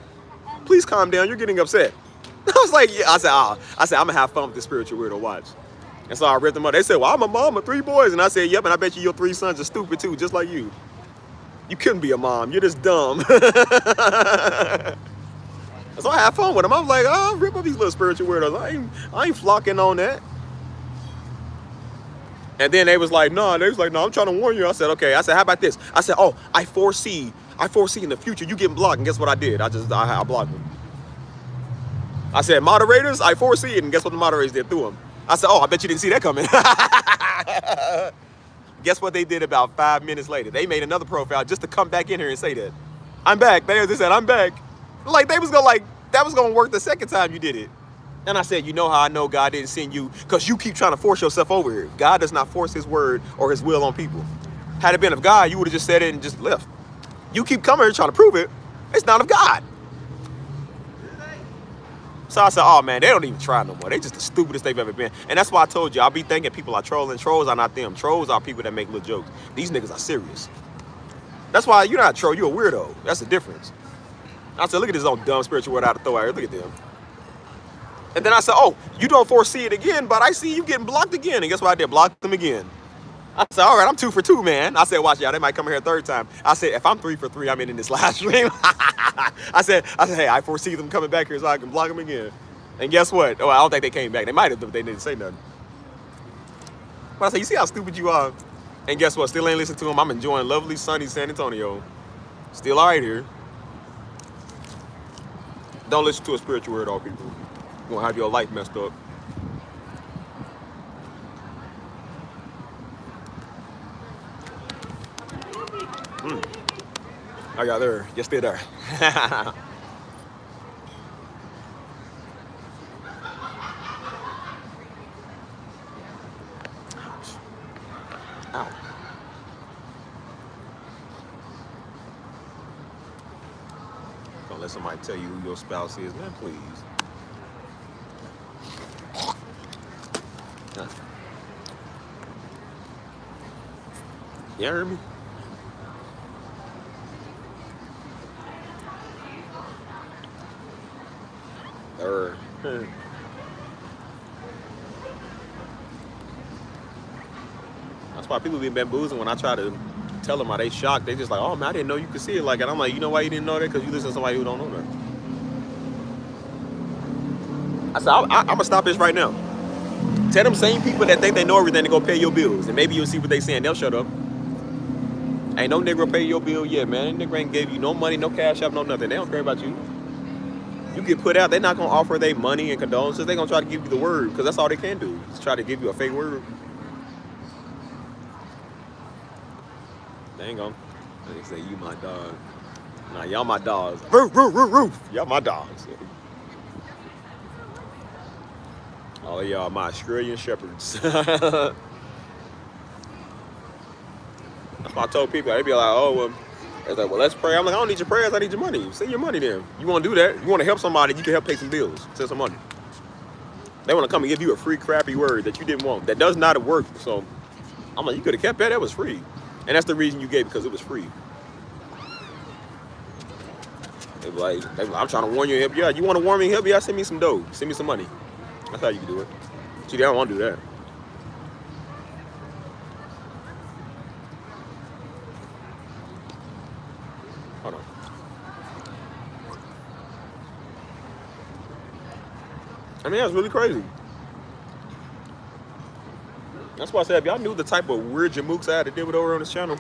A: Please calm down. You're getting upset. I was like, yeah. I said, I'm gonna have fun with this spiritual weirdo watch. And so I ripped them up. They said, well, I'm a mom of 3 boys. And I said, yep, and I bet you your 3 sons are stupid too, just like you. You couldn't be a mom. You're just dumb. So I had fun with them. I was like, oh, rip up these little spiritual weirdos. I ain't flocking on that. And then they was like, no, I'm trying to warn you. I said, okay. I said, how about this? I said, oh, I foresee in the future you getting blocked. And guess what I did? I blocked them. I said, moderators, I foresee it. And guess what the moderators did through them? I said, oh, I bet you didn't see that coming. Guess what they did about 5 minutes later? They made another profile just to come back in here and say that. I'm back. They said, I'm back. Like, that was going to work the second time you did it. And I said, you know how I know God didn't send you? Because you keep trying to force yourself over here. God does not force his word or his will on people. Had it been of God, you would have just said it and just left. You keep coming here trying to prove it. It's not of God. So I said, oh, man, they don't even try no more. They just the stupidest they've ever been. And that's why I told you, I'll be thinking people are trolling. Trolls are not them. Trolls are people that make little jokes. These niggas are serious. That's why you're not a troll. You're a weirdo. That's the difference. I said, look at this old dumb spiritual word out of throw out here. Look at them. And then I said, oh, you don't foresee it again, but I see you getting blocked again. And guess what I did? Blocked them again. I said, all right, I'm 2 for 2, man. I said, watch out, they might come here a third time. I said, if I'm 3 for 3, I'm in this live stream. I said, hey, I foresee them coming back here so I can block them again. And guess what? Oh, I don't think they came back. They might have, but they didn't say nothing. But I said, you see how stupid you are? And guess what? Still ain't listening to them. I'm enjoying lovely, sunny San Antonio. Still all right here. Don't listen to a spiritual word, all people. You're going to have your life messed up. Oh, yeah, there. You're still there. Ow. Don't let somebody tell you who your spouse is, man, please. Huh. You heard me? Or that's why people be bamboozled when I try to tell them how they shocked. They just like, oh man, I didn't know you could see it like that. I'm like, you know why you didn't know that? Because you listen to somebody who don't know that. I said, I'm gonna stop this right now. Tell them same people that think they know everything to go pay your bills, and maybe you'll see what they saying. They'll shut up. Ain't no nigga pay your bill yet, man. That nigga ain't gave you no money, no cash up, no nothing. They don't care about you. You get put out, they're not gonna offer their money and condolences. They're gonna try to give you the word, because that's all they can do. Just try to give you a fake word. They ain't gonna. They say you my dog. Nah, y'all my dogs. Roof, roof, roof, roof. Y'all my dogs. All of y'all my Australian shepherds. That's why I told people, they be like, oh, well, it's like, well, let's pray. I'm like, I don't need your prayers, I need your money. Send your money then. You want to do that? You want to help somebody, you can help pay some bills. Send some money. They want to come and give you a free crappy word that you didn't want, that does not work. So I'm like, you could have kept that, that was free. And that's the reason you gave, because it was free. They be like, I'm trying to warn you and help you out. You want to warn me and help you out? Send me some dough. Send me some money. That's how you can do it. See, they don't want to do that. Hold on. I mean, that's really crazy. That's why I said, if y'all knew the type of weird jamooks I had to deal with over on this channel,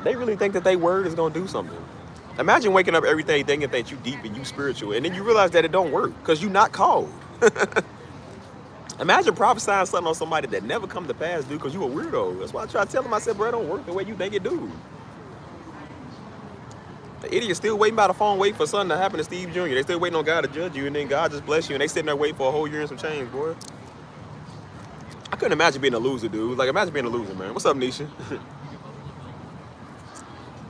A: they really think that they word is going to do something. Imagine waking up every day thinking that you deep and you spiritual, and then you realize that it don't work because you not called. Imagine prophesying something on somebody that never come to pass, dude, because you a weirdo. That's why I try to tell them, I said, bro, it don't work the way you think it do. The idiot's still waiting by the phone, waiting for something to happen to Steve Jr. They still waiting on God to judge you, and then God just bless you, and they sitting there waiting for a whole year and some change, boy. I couldn't imagine being a loser, dude. Like, imagine being a loser, man. What's up, Nisha?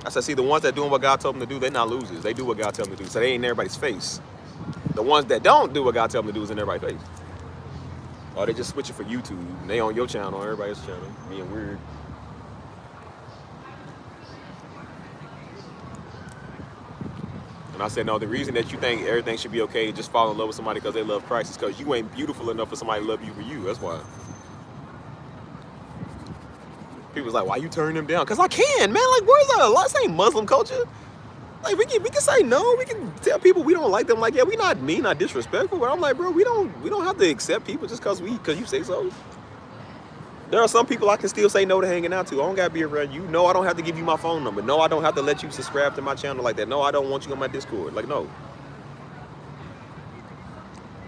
A: I said, see, the ones that doing what God told them to do, they're not losers. They do what God told them to do, so they ain't in everybody's face. The ones that don't do what God told them to do is in everybody's face. Or they just switching for YouTube. And they on your channel, everybody's channel, being weird. And I said, no, the reason that you think everything should be okay, just fall in love with somebody because they love Christ, is because you ain't beautiful enough for somebody to love you for you. That's why. People's like, why you turn them down? Because I can, man. Like, where's that? This ain't Muslim culture. Like, we can say no. We can tell people we don't like them. Like, yeah, we not mean, not disrespectful. But I'm like, bro, we don't have to accept people just because you say so. There are some people I can still say no to hanging out to. I don't gotta be around you. No, I don't have to give you my phone number. No, I don't have to let you subscribe to my channel like that. No, I don't want you on my Discord. Like, no.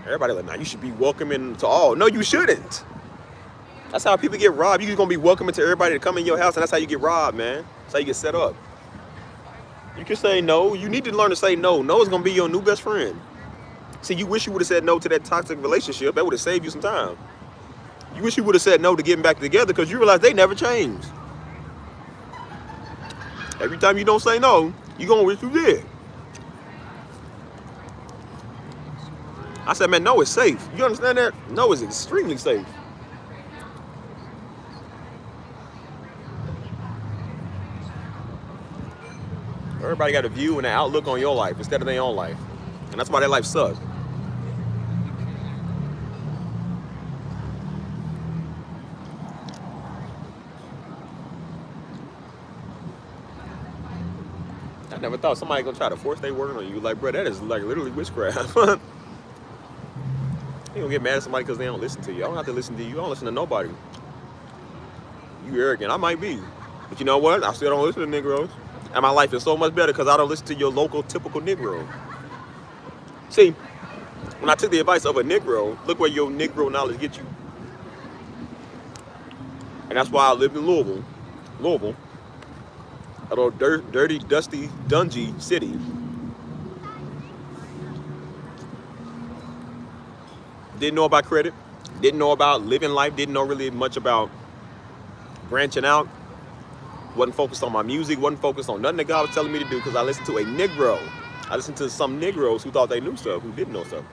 A: Everybody like, nah, you should be welcoming to all. No, you shouldn't. That's how people get robbed. You're gonna be welcoming to everybody to come in your house, and that's how you get robbed, man. That's how you get set up. You can say no. You need to learn to say no. No is gonna be your new best friend. See, you wish you would have said no to that toxic relationship. That would have saved you some time. You wish you would have said no to getting back together because you realize they never changed. Every time you don't say no, you're gonna wish you did. I said, man, no is safe. You understand that? No is extremely safe. Everybody got a view and an outlook on your life instead of their own life. And that's why their life sucks. I never thought somebody gonna try to force their word on you. Like, bro, that is like literally witchcraft. You gonna get mad at somebody because they don't listen to you. I don't have to listen to you. I don't listen to nobody. You arrogant. I might be. But you know what? I still don't listen to Negroes. And my life is so much better because I don't listen to your local typical Negro. See, when I took the advice of a Negro, look where your Negro knowledge gets you. And that's why I lived in Louisville. a little dirty, dusty, dungy city. Didn't know about credit. Didn't know about living life. Didn't know really much about branching out. Wasn't focused on my music. Wasn't focused on nothing that God was telling me to do because I listened to a Negro. I listened to some Negroes who thought they knew stuff, who didn't know stuff.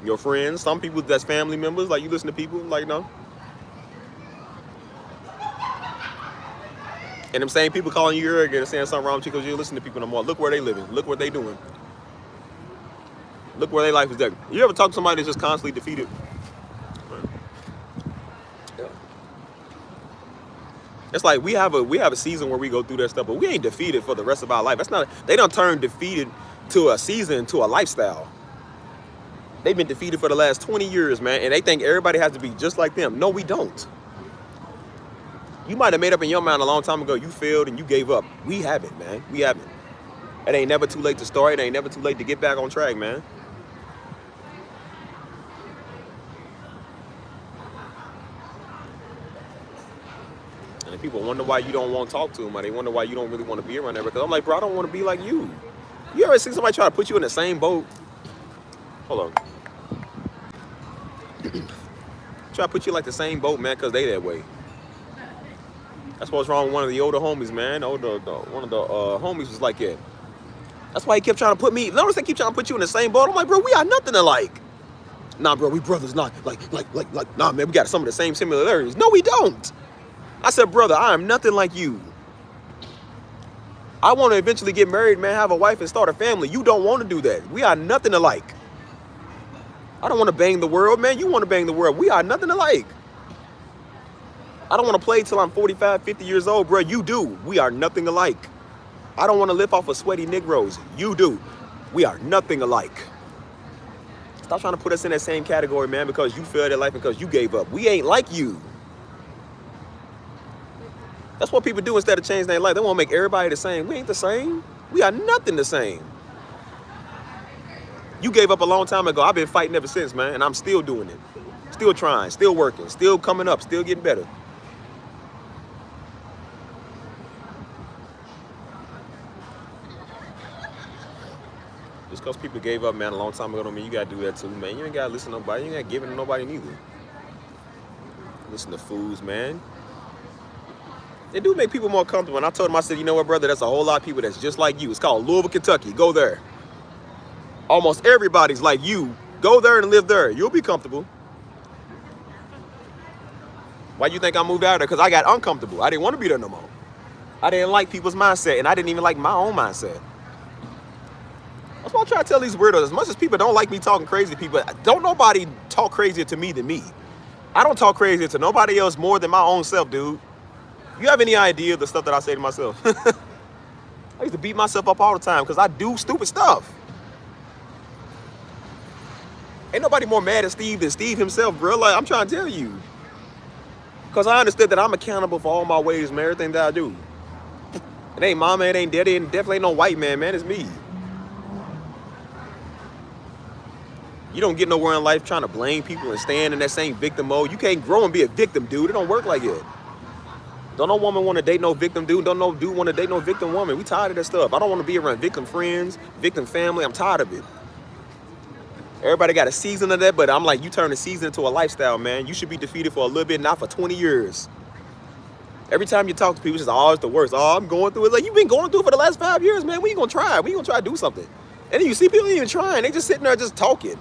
A: Your friends, some people that's family members, like you listen to people, like, no. And them same people calling you arrogant and saying something wrong with you because you listen to people no more. Look where they living. Look what they doing. Look where their life is going. You ever talk to somebody that's just constantly defeated? Yeah. It's like we have a season where we go through that stuff, but we ain't defeated for the rest of our life. That's not. They don't turn defeated to a season, to a lifestyle. They've been defeated for the last 20 years, man, and they think everybody has to be just like them. No, we don't. You might have made up in your mind a long time ago you failed and you gave up. We haven't, man. We haven't. It ain't never too late to start. It ain't never too late to get back on track, man. And people wonder why you don't want to talk to them, or they wonder why you don't really want to be around there. Because I'm like, bro, I don't want to be like you. You ever see somebody try to put you in the same boat? Hold on. Try to put you like the same boat, man, because they that way. That's what's wrong with one of the older homies, man. One of the homies was like that. That's why he kept trying to put me. Notice they keep trying to put you in the same boat. I'm like, bro, we are nothing alike. Nah, bro, we brothers. Not like. Nah, man, we got some of the same similarities. No, we don't. I said, brother, I am nothing like you. I want to eventually get married, man, have a wife and start a family. You don't want to do that. We are nothing alike. I don't want to bang the world, man. You want to bang the world. We are nothing alike. I don't want to play till I'm 45, 50 years old, bro. You do. We are nothing alike. I don't want to live off of sweaty Negroes. You do. We are nothing alike. Stop trying to put us in that same category, man, because you failed at life and because you gave up. We ain't like you. That's what people do instead of changing their life. They want to make everybody the same. We ain't the same. We are nothing the same. You gave up a long time ago. I've been fighting ever since, man, and I'm still doing it. Still trying, still working, still coming up, still getting better. Just because people gave up, man, a long time ago don't mean you got to do that too, man. You ain't got to listen to nobody. You ain't got to give it to nobody neither. Listen to fools, man. They do make people more comfortable. And I told him, I said, you know what, brother, that's a whole lot of people that's just like you. It's called Louisville, Kentucky. Go there. Almost everybody's like you. Go there and live there. You'll be comfortable. Why you think I moved out there? Because I got uncomfortable. I didn't want to be there no more. I didn't like people's mindset, and I didn't even like my own mindset. That's why I try to tell these weirdos, as much as people don't like me talking crazy to people, don't nobody talk crazier to me than me. I don't talk crazier to nobody else more than my own self, dude. You have any idea of the stuff that I say to myself? I used to beat myself up all the time because I do stupid stuff. Ain't nobody more mad at Steve than Steve himself, bro. Like, I'm trying to tell you. Because I understood that I'm accountable for all my ways, man, everything that I do. It ain't mama, it ain't daddy, and definitely ain't no white man, man. It's me. You don't get nowhere in life trying to blame people and stand in that same victim mode. You can't grow and be a victim, dude. It don't work like that. Don't no woman want to date no victim dude. Don't no dude want to date no victim woman. We tired of that stuff. I don't want to be around victim friends, victim family. I'm tired of it. Everybody got a season of that, but I'm like, you turn the season into a lifestyle, man. You should be defeated for a little bit, not for 20 years. Every time you talk to people, it's just, oh, it's the worst. Oh, I'm going through it. Like, you've been going through it for the last 5 years, man. When you gonna try? When you gonna try to do something? And then you see people ain't even trying. They just sitting there just talking.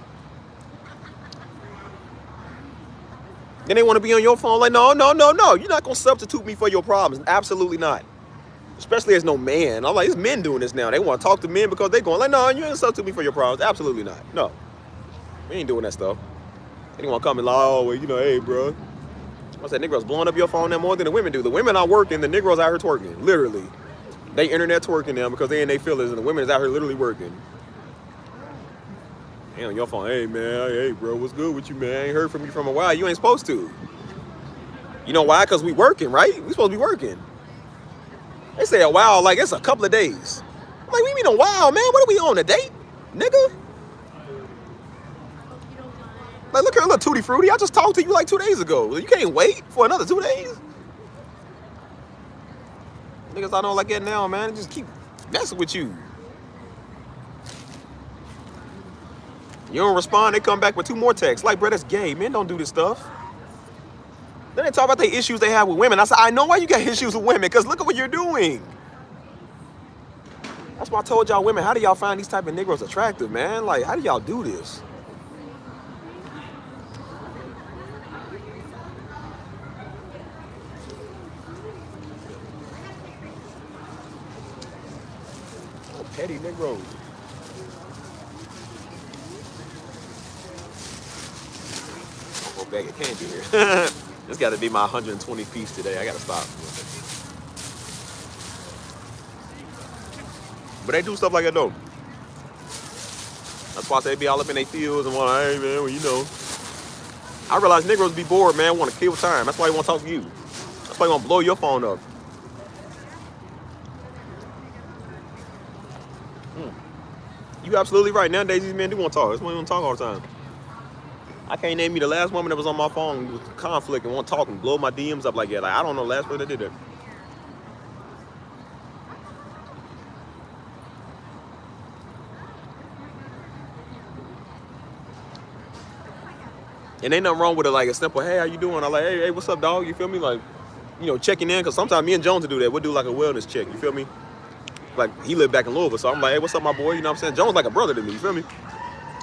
A: Then they want to be on your phone like, no. You're not going to substitute me for your problems. Absolutely not. Especially as no man. I'm like, it's men doing this now. They want to talk to men because they going like, no, you ain't substitute me for your problems. Absolutely not. No. We ain't doing that stuff. They want to come and like, oh, well, you know, hey, bro. I said, Negroes blowing up your phone now more than the women do. The women are working. The Negroes out here twerking. Literally. They internet twerking now because they in their feelings and the women is out here literally working. Hey, on your phone, hey man, hey bro, what's good with you, man? I ain't heard from you from a while. You ain't supposed to. You know why? Because we working, right? We supposed to be working. They say a while, like it's a couple of days. I'm like, we mean a while, man? What are we on, a date? Nigga? Like, look here, little Tutti Frutti. I just talked to you like 2 days ago. You can't wait for another 2 days? Niggas I know like that now, man. Just keep messing with you. You don't respond, they come back with 2 more texts. Like, bro, that's gay. Men don't do this stuff. Then they talk about the issues they have with women. I said, I know why you got issues with women, because look at what you're doing. That's why I told y'all women, how do y'all find these type of Negroes attractive, man? Like, how do y'all do this? Oh, petty Negroes. I'll go bag of candy here. This got to be my 120 piece today. I got to stop. But they do stuff like that, though. That's why they be all up in their fields and want, hey, man, well, you know. I realize Negroes be bored, man, want to kill time. That's why they want to talk to you. That's why they want to blow your phone up. You absolutely right. Nowadays, these men do want to talk. That's why they want to talk all the time. I can't name me the last woman that was on my phone with conflict and want to talk and blow my DMs up like that. Like, I don't know the last person that did that. And ain't nothing wrong with it, like a simple, hey, how you doing? I'm like, hey, what's up, dog? You feel me? Like, you know, checking in, because sometimes me and Jones will do that. We'll do like a wellness check, you feel me? Like, he lived back in Louisville, so I'm like, hey, what's up, my boy? You know what I'm saying? Jones like a brother to me, you feel me?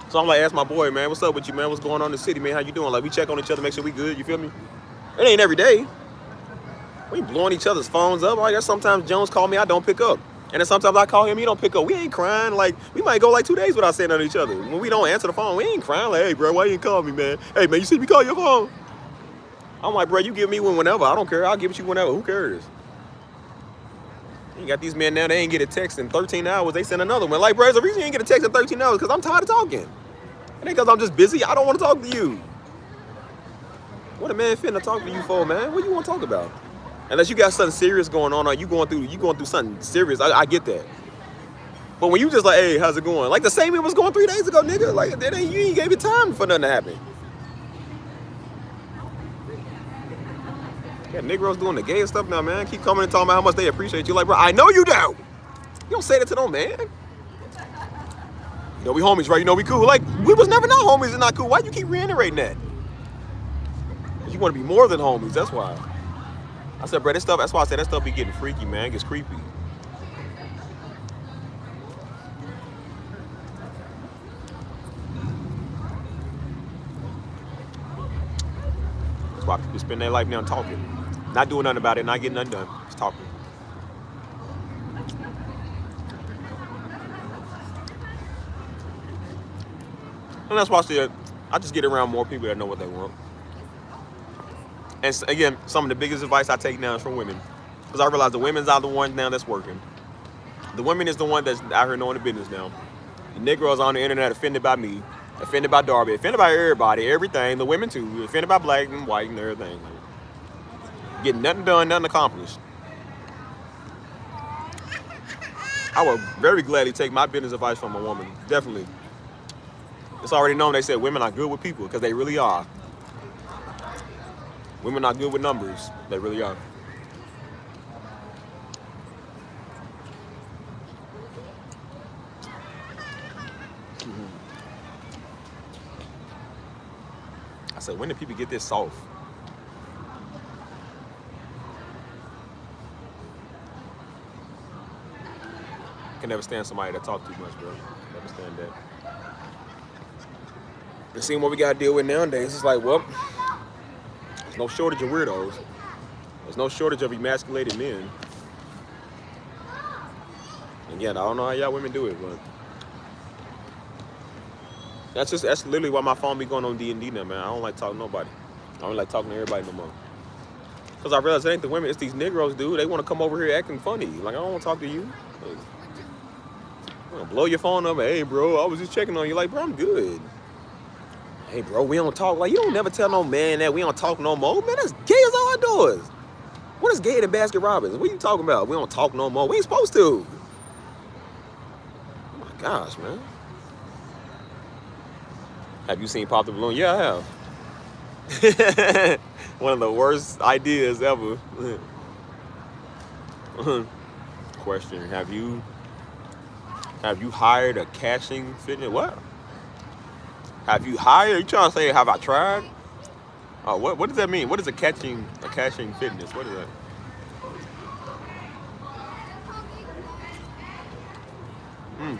A: So I'm like, ask my boy, man, what's up with you, man? What's going on in the city, man? How you doing? Like, we check on each other, make sure we good, you feel me? It ain't every day. We blowing each other's phones up. Like, there's sometimes Jones call me, I don't pick up. And then sometimes I call him, he don't pick up. We ain't crying. Like, we might go like 2 days without saying nothing to each other. When we don't answer the phone, we ain't crying. Like, hey, bro, why you ain't call me, man? Hey, man, you see me call your phone? I'm like, bro, you give me one whenever. I don't care. I'll give it you whenever. Who cares? You got these men now, they ain't get a text in 13 hours. They send another one. Like, bro, there's a reason you ain't get a text in 13 hours, because I'm tired of talking. It ain't because I'm just busy. I don't want to talk to you. What a man finna talk to you for, man? What you want to talk about? Unless you got something serious going on, or you going through something serious. I get that. But when you just like, hey, how's it going? Like the same it was going 3 days ago, nigga. Like, you ain't gave it time for nothing to happen. Yeah, Negroes doing the gay stuff now, man. Keep coming and talking about how much they appreciate you. Like, bro, I know you do. You don't say that to no man. You know we homies, right? You know we cool. Like, we was never not homies and not cool. Why you keep reiterating that? You want to be more than homies, that's why. I said, bro, that's why I said that stuff be getting freaky, man. It gets creepy. That's why people spend their life now talking. Not doing nothing about it, not getting nothing done. Just talking. And that's why I just get around more people that know what they want. And again, some of the biggest advice I take now is from women. Because I realize the women's are the ones now that's working. The women is the one that's out here knowing the business now. The Negroes on the internet offended by me, offended by Darby, offended by everybody, everything, the women too, offended by black and white and everything. Getting nothing done, nothing accomplished. I would very gladly take my business advice from a woman, definitely. It's already known, they said women are good with people, because they really are. Women are good with numbers, they really are. I said, when do people get this soft? I can never stand somebody that talk too much, bro. Never stand that. And seeing what we gotta deal with nowadays, it's like, well, there's no shortage of weirdos. There's no shortage of emasculated men. Again, I don't know how y'all women do it, but that's literally why my phone be going on D&D now, man. I don't like talking to nobody. I don't like talking to everybody no more. Because I realize it ain't the women, it's these Negroes, dude. They want to come over here acting funny. Like, I don't want to talk to you. Like, I'm gonna blow your phone up. Hey, bro, I was just checking on you. Like, bro, I'm good. Hey, bro, we don't talk. Like, you don't never tell no man that we don't talk no more. Man, that's gay as all outdoors. What is gay than Baskin Robbins? What are you talking about? We don't talk no more. We ain't supposed to. Oh, my gosh, man. Have you seen Pop the Balloon? Yeah, I have. One of the worst ideas ever. question. Have you hired a cashing fitness? What? Have you hired? You trying to say have I tried? Oh, what does that mean? What is a cashing fitness? What is that? Mm,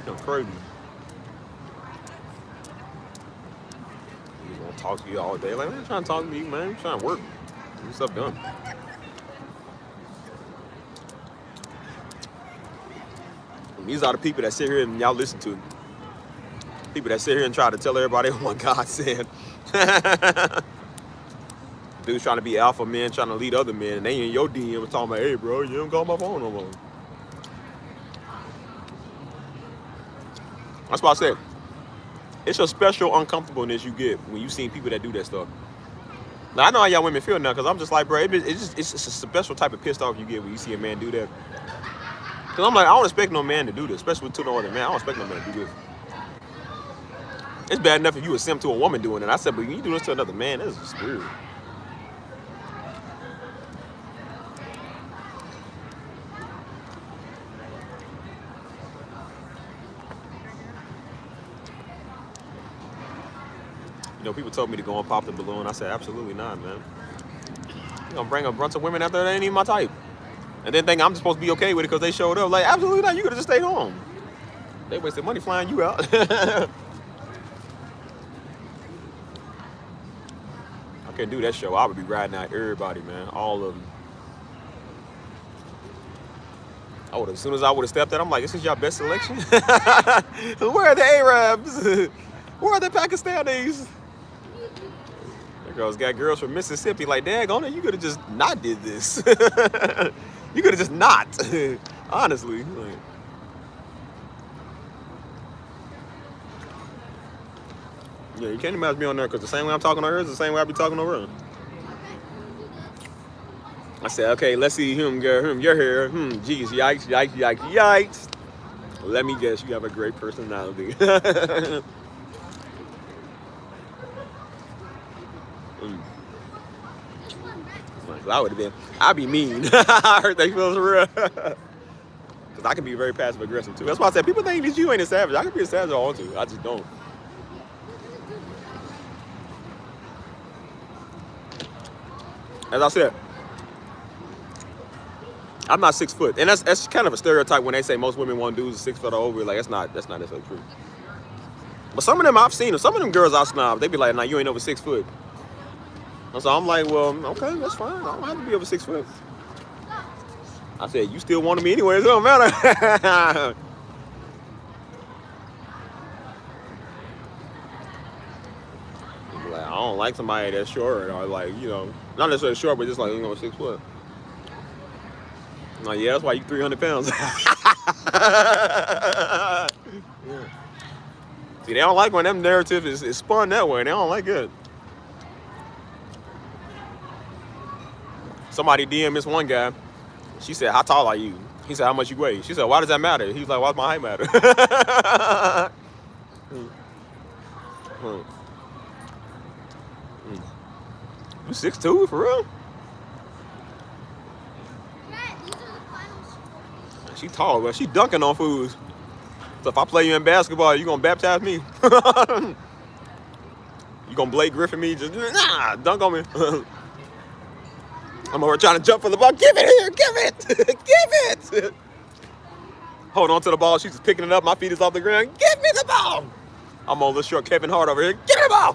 A: you're crazy. He's gonna talk to you all day. Like, man, I'm trying to talk to you, man. I'm trying to work. Get stuff done. And these are the people that sit here and y'all listen to. People that sit here and try to tell everybody what God said. Dudes trying to be alpha men, trying to lead other men, and they in your DM talking about, hey, bro, you don't call my phone no more. That's why I said, it's a special uncomfortableness you get when you see people that do that stuff. Now, I know how y'all women feel now, because I'm just like, bro, it's a special type of pissed off you get when you see a man do that. Because I'm like, I don't expect no man to do this, especially to no other man. I don't expect no man to do this. It's bad enough if you a simp to a woman doing it. I said, but when you do this to another man, that's just weird. You know, people told me to go and pop the balloon. I said, absolutely not, man. You're gonna bring a bunch of women out there that ain't even my type. And then think I'm just supposed to be okay with it because they showed up. Like, absolutely not. You could have just stayed home. They wasted money flying you out. I couldn't do that show. I would be riding out everybody, man. All of them. As soon as I would have stepped out, I'm like, this is your best selection? Where are the Arabs? Where are the Pakistanis? That girl's got girls from Mississippi. Like, daggone it, you could have just not did this. You could have just not. Honestly. Like, yeah, you can't imagine me on there because the same way I'm talking to her is the same way I be talking to her. I said, okay, let's see him, girl, your hair. Geez, yikes, yikes, yikes, yikes. Let me guess, you have a great personality. I would have been, I'd be mean. I heard they feel real. Because I can be very passive aggressive too. That's why I said, people think that you ain't a savage. I can be a savage if I want to. I just don't. As I said, I'm not 6 foot. And that's kind of a stereotype when they say most women want dudes 6 foot or over. Like, that's not necessarily true. But some of them I've seen, some of them girls I snob, they be like, nah, you ain't over 6 foot. And so I'm like, well, okay, that's fine. I don't have to be over 6 foot. I said, you still wanted me anyway, it don't matter. Like, I don't like somebody that's short or like, you know, not necessarily short, but just like, 6 foot. I'm like, yeah, that's why you 300 pounds. Yeah. See, they don't like when them narrative is spun that way. They don't like it. Somebody DM this one guy. She said, how tall are you? He said, how much you weigh? She said, why does that matter? He was like, why does my height matter? You 6'2", for real? She tall, but she dunking on fools. So if I play you in basketball, you gonna baptize me? You gonna Blake Griffin me? Just dunk on me. I'm over trying to jump for the ball. Give it here, give it, give it. Hold on to the ball. She's just picking it up. My feet is off the ground. Give me the ball. I'm on little short Kevin Hart over here. Give me the ball.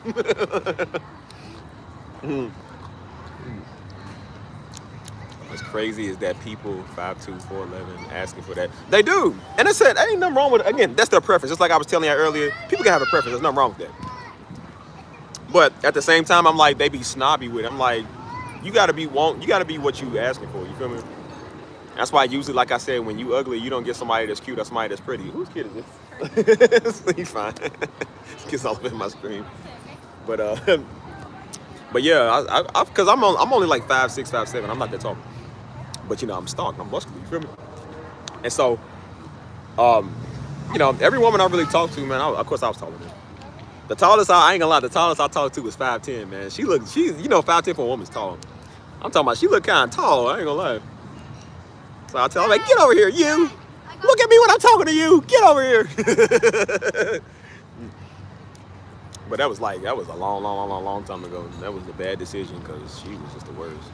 A: What's crazy is that people 5'2", 4'11" asking for that. They do. And I said, ain't nothing wrong with it. Again, that's their preference. Just like I was telling you earlier, people can have a preference. There's nothing wrong with that. But at the same time, I'm like, they be snobby with it. I'm like, you gotta be what you asking for. You feel me? That's why usually, like I said, when you ugly, you don't get somebody that's cute or somebody that's pretty. Whose kid is this? He's fine. Gets all up in my screen. But yeah, because I'm only like 5'6", 5'7". I'm not that tall. But, you know, I'm stalked. I'm muscular. You feel me? And so, you know, every woman I really talk to, man, of course I was taller than her. The tallest I ain't gonna lie, the tallest I talked to was 5'10", man. She 5'10" for a woman's tall. I'm talking about she look kind of tall, I ain't gonna lie. So I tell her, like, get over here, you. Look at me when I'm talking to you. Get over here. But that was a long time ago. That was a bad decision because she was just the worst.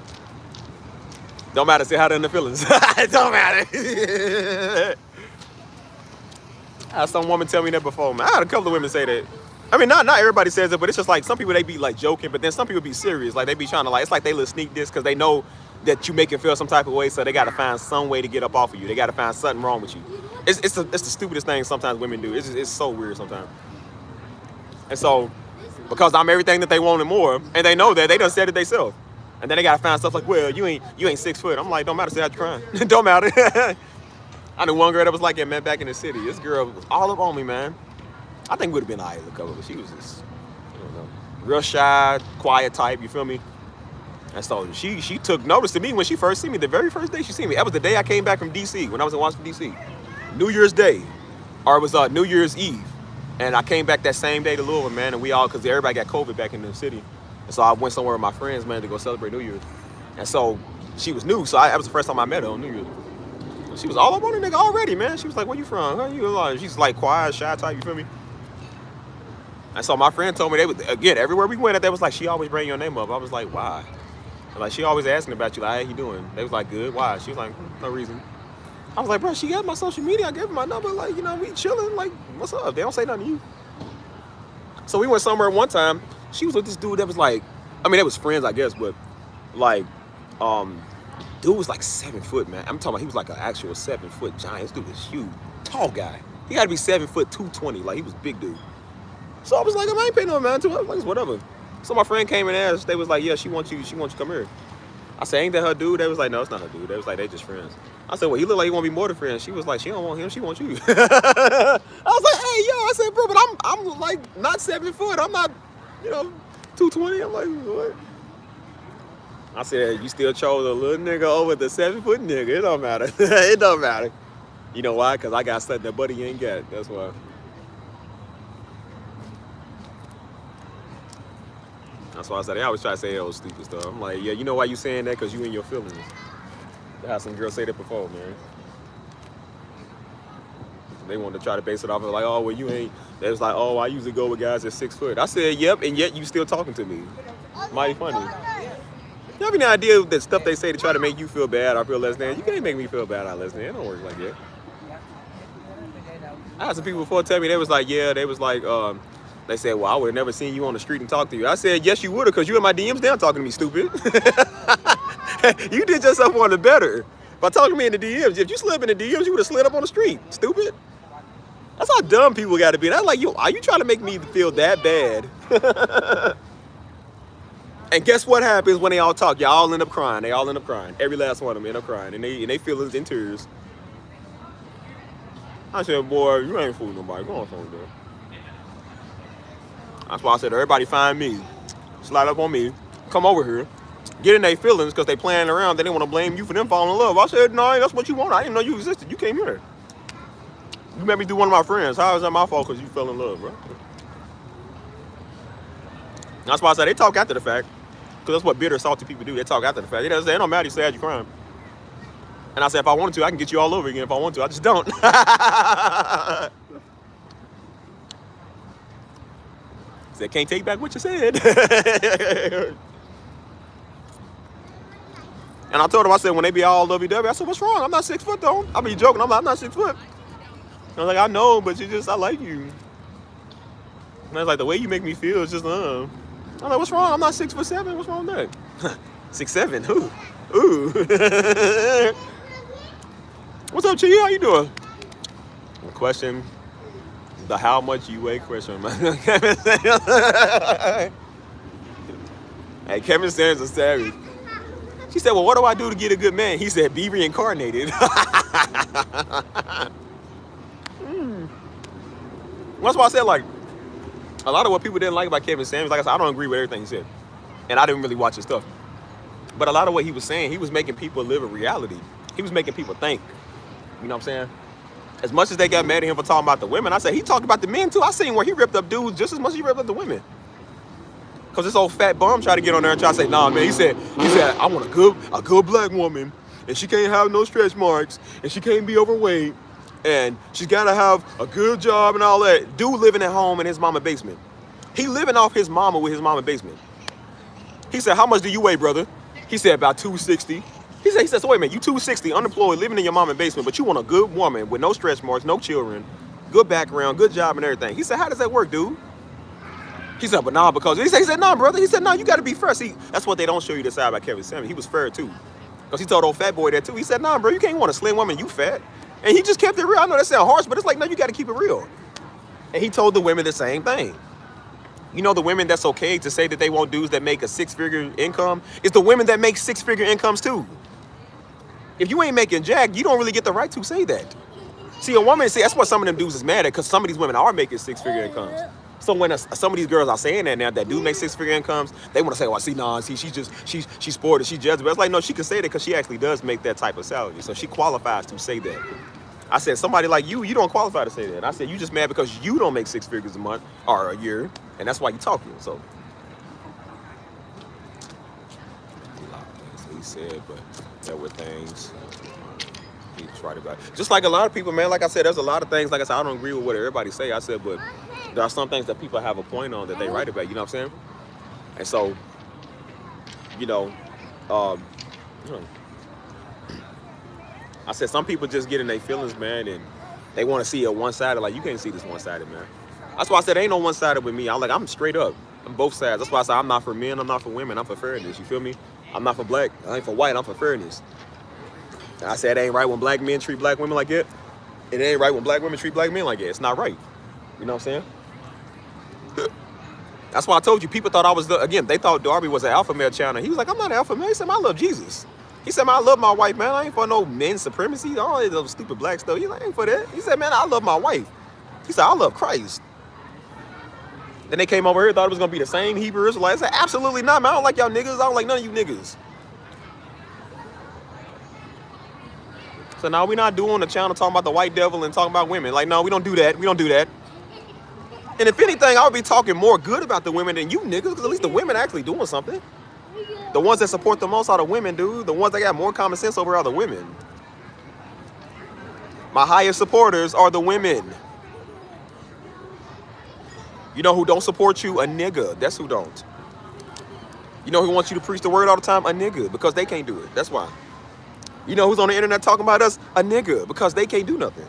A: Don't matter, say how they're in the feelings. It don't matter. I had some woman tell me that before, man. I had a couple of women say that. I mean, not everybody says it, but it's just like some people, they be like joking, but then some people be serious. Like they be trying to like, it's like they little sneak this because they know that you make it feel some type of way, so they got to find some way to get up off of you. They got to find something wrong with you. It's the stupidest thing sometimes women do. It's so weird sometimes. And so, because I'm everything that they want and more, and they know that, they done said it themselves. And then they got to find stuff like, well, you ain't 6 foot. I'm like, don't matter, say how you crying. Don't matter. I knew one girl that was like that, man, back in the city. This girl was all up on me, man. I think would have been all right to cover, but she was just, I don't know, real shy, quiet type, you feel me? And so she took notice to me when she first seen me, the very first day she seen me. That was the day I came back from D.C., when I was in Washington, D.C. New Year's Day, or it was New Year's Eve. And I came back that same day to Louisville, man, and we all, because everybody got COVID back in the city. And so I went somewhere with my friends, man, to go celebrate New Year's. And so she was new, so that was the first time I met her on New Year's. She was all up on the nigga already, man. She was like, where you from? How you like? She's like quiet, shy type, you feel me? And so my friend told me, again, everywhere we went, they was like, she always bring your name up. I was like, why? And like, she always asking about you, like, how you doing? They was like, good, why? She was like, no reason. I was like, bro, she got my social media. I gave her my number, like, you know, we chilling, like, what's up? They don't say nothing to you. So we went somewhere one time. She was with this dude that was like, I mean, they was friends, I guess, but like, dude was like 7 foot, man. I'm talking about he was like an actual 7 foot giant. This dude was huge, tall guy. He got to be 7 foot 220, like he was a big dude. So I was like, I ain't paying no man to her. Like, it's whatever. So my friend came and asked. They was like, yeah, she wants you to come here. I said, ain't that her dude? They was like, no, it's not her dude. They was like, they just friends. I said, well, he look like he want to be more than friends. She was like, she don't want him, she wants you. I was like, hey, yo, I said, bro, but I'm like not 7 foot. I'm not, 220. I'm like, what? I said, you still chose a little nigga over the 7 foot nigga. It don't matter. It don't matter. You know why? Because I got something that buddy ain't got. That's why. That's why I said, they always try to say that was stupid stuff. I'm like, yeah, you know why you saying that? Because you in your feelings. I had some girls say that before, man. They wanted to try to base it off of like, oh, well, you ain't. They was like, oh, I usually go with guys at 6 foot. I said, yep, and yet you still talking to me. Mighty funny. You have any idea of the stuff they say to try to make you feel bad or feel less than? You can't make me feel bad or less than. It don't work like that. I had some people before tell me, they was like, yeah, they was like, they said, well, I would have never seen you on the street and talk to you. I said, yes, you would have, because you in my DMs down talking to me, stupid. You did yourself on the better by talking to me in the DMs. If you slid up in the DMs, you would have slid up on the street, stupid. That's how dumb people got to be. That's like, yo, are you trying to make me feel that bad? And guess what happens when they all talk? Y'all all end up crying. They all end up crying. Every last one of them end up crying. And they feelings in tears. I said, boy, you ain't fooling nobody. Go on phone, there. That's why I said, everybody find me. Slide up on me. Come over here. Get in their feelings because they playing around. They didn't want to blame you for them falling in love. I said, no, that's what you want. I didn't know you existed. You came here. You made me do one of my friends. How is that my fault because you fell in love, bro? That's why I said they talk after the fact. Because that's what bitter, salty people do. They talk after the fact. They don't say, it don't matter. You say you're crying. And I said, if I wanted to, I can get you all over again if I want to. I just don't. Said, can't take back what you said. And I told him, I said, when they be all lovey-dovey, I said, what's wrong? I'm not 6 foot, though. I be joking. I'm not 6 foot. I was like, I know, but I like you. And I was like, the way you make me feel is just, I'm like, what's wrong? I'm not 6'7". What's wrong with that? 6'7". Who? Ooh. What's up, Chi? How you doing? Question. The how much you weigh question. Hey, Kevin Sanders is savage. She said, well, what do I do to get a good man? He said, be reincarnated. That's why I said, like, a lot of what people didn't like about Kevin Sanders, like I said, I don't agree with everything he said. And I didn't really watch his stuff. But a lot of what he was saying, he was making people live a reality. He was making people think. You know what I'm saying? As much as they got mad at him for talking about the women, I said he talked about the men too. I seen where he ripped up dudes just as much as he ripped up the women. Cause this old fat bum tried to get on there and try to say, nah, man. He said, I want a good black woman, and she can't have no stretch marks, and she can't be overweight, and she's gotta have a good job and all that. Dude living at home in his mama basement. He living off his mama with his mama basement. He said, how much do you weigh, brother? He said, about 260. He said, so wait a minute, you 260, unemployed, living in your mama basement, but you want a good woman with no stretch marks, no children, good background, good job and everything. He said, how does that work, dude? He said, but nah, because he said, nah, brother. He said, nah, you got to be fair. See, that's what they don't show you the side about Kevin Samuels. He was fair too, because he told old fat boy that too. He said, nah, bro, you can't want a slim woman, you fat. And he just kept it real. I know that sounds harsh, but it's like, no, you got to keep it real. And he told the women the same thing. You know, the women that's okay to say that they want dudes that make a six-figure income, it's the women that make six-figure incomes too. If you ain't making jack, you don't really get the right to say that. See, a woman, see, that's what some of them dudes is mad at, because some of these women are making six-figure incomes. So when some of these girls are saying that now, that do make six-figure incomes, they want to say, well, see, nah, see, she's sporty, she judges. But it's like, no, she can say that because she actually does make that type of salary. So she qualifies to say that. I said, somebody like you don't qualify to say that. I said, you just mad because you don't make six figures a month or a year, and that's why you talking. So he said, but there were things he was right about. Just like a lot of people, man, like I said, there's a lot of things, like I said, I don't agree with what everybody say. I said, but there are some things that people have a point on that they write about, you know what I'm saying? And so, I said some people just get in their feelings, man, and they want to see it one-sided. Like, you can't see this one-sided, man. That's why I said ain't no one-sided with me. I'm straight up. I'm both sides. That's why I said I'm not for men, I'm not for women, I'm for fairness. You feel me? I'm not for black, I ain't for white, I'm for fairness. And I said it ain't right when black men treat black women like that. It ain't right when black women treat black men like that. It's not right. You know what I'm saying? That's why I told you, people thought I was, they thought Darby was an alpha male channel. He was like, I'm not an alpha male. He said, I love Jesus. He said, man, I love my wife, man. I ain't for no men's supremacy. All that little stupid black stuff. He's like, I ain't for that. He said, man, I love my wife. He said, I love Christ. Then they came over here, thought it was going to be the same Hebrew Israelites. I said, absolutely not, man. I don't like y'all niggas. I don't like none of you niggas. So now we're not doing the channel talking about the white devil and talking about women. Like, no, we don't do that. We don't do that. And if anything, I would be talking more good about the women than you niggas, because at least the women are actually doing something. The ones that support the most are the women, dude. The ones that got more common sense over are the women. My highest supporters are the women. You know who don't support you? A nigga. That's who don't. You know who wants you to preach the word all the time? A nigga, because they can't do it. That's why. You know who's on the internet talking about us? A nigga, because they can't do nothing.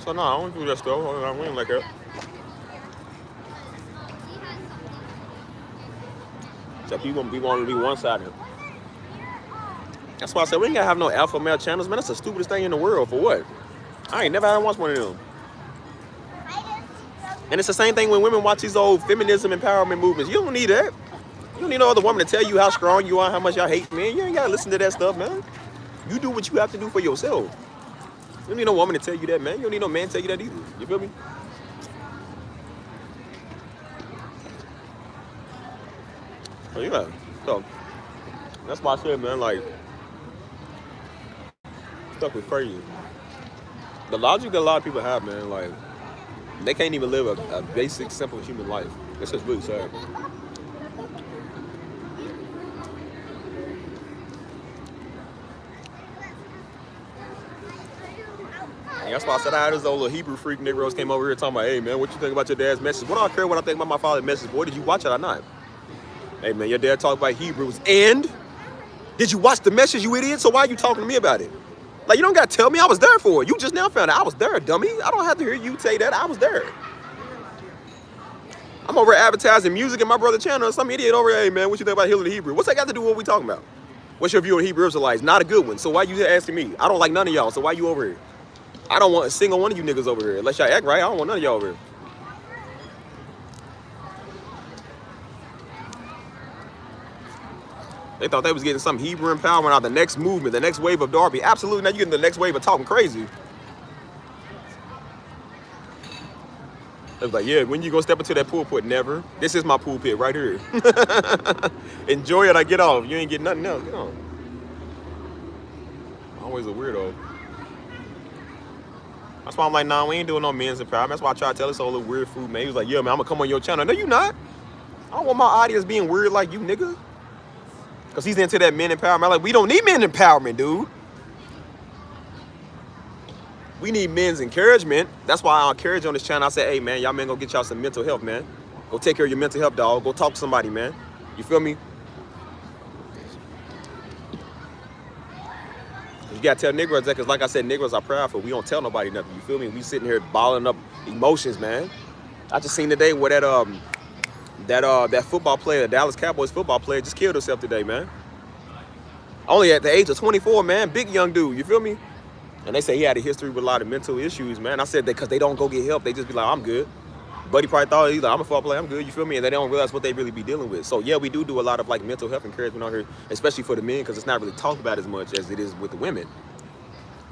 A: So no, I don't do that stuff. I win like that. So people be wanting to be one-sided. That's why I said we ain't gotta have no alpha male channels, man. That's the stupidest thing in the world. For what? I ain't never had to watch one of them. And it's the same thing when women watch these old feminism empowerment movements. You don't need that. You don't need no other woman to tell you how strong you are, how much y'all hate men. You ain't gotta listen to that stuff, man. You do what you have to do for yourself. You don't need no woman to tell you that, man. You don't need no man to tell you that either. You feel me? So yeah. So that's why I said, man, like, stuff is crazy. The logic that a lot of people have, man, like, they can't even live a basic, simple human life. It's just really sad. And that's why I said I had this old little Hebrew freak Negroes came over here talking about, hey, man, what you think about your dad's message? What do I care what I think about my father's message? Boy, did you watch it or not? Hey, man, your dad talked about Hebrews. And? Did you watch the message, you idiot? So why are you talking to me about it? Like, you don't got to tell me I was there for it. You just now found out I was there, dummy. I don't have to hear you say that. I was there. I'm over advertising music in my brother's channel and some idiot over here, hey, man, what you think about Hillary the Hebrew? What's that got to do with what we talking about? What's your view on Hebrew Israelites? Not a good one. So why you asking me? I don't like none of y'all, so why you over here? I don't want a single one of you niggas over here. Unless y'all act right, I don't want none of y'all over here. They thought they was getting some Hebrew empowerment out of the next movement, the next wave of Darby. Absolutely not. You getting the next wave of talking crazy. I was like, yeah, when you gonna step into that pulpit? Never. This is my pulpit right here. Enjoy it, I get off. You ain't getting nothing else. Get on. Always a weirdo. That's why I'm like, nah, we ain't doing no men's empowerment. That's why I try to tell this whole little weird food, man. He was like, yeah, man, I'm gonna come on your channel. No, you not. I don't want my audience being weird like you, nigga. Because he's into that men empowerment. I'm like, we don't need men empowerment, dude. We need men's encouragement. That's why I encourage you on this channel. I say, hey, man, y'all men go get y'all some mental health, man. Go take care of your mental health, dog. Go talk to somebody, man. You feel me? You gotta tell Negroes that, because like I said, Negroes are proudful. We don't tell nobody nothing. You feel me? We sitting here balling up emotions, man. I just seen today where that football player, Dallas Cowboys football player, just killed herself today, man. Only at the age of 24, man. Big young dude. You feel me? And they say he had a history with a lot of mental issues, man. I said that because they don't go get help. They just be like, I'm good. Buddy probably thought, he's like, I'm a football player, I'm good, you feel me? And they don't realize what they really be dealing with. So yeah, we do a lot of like mental health encouragement on here, especially for the men, because it's not really talked about as much as it is with the women.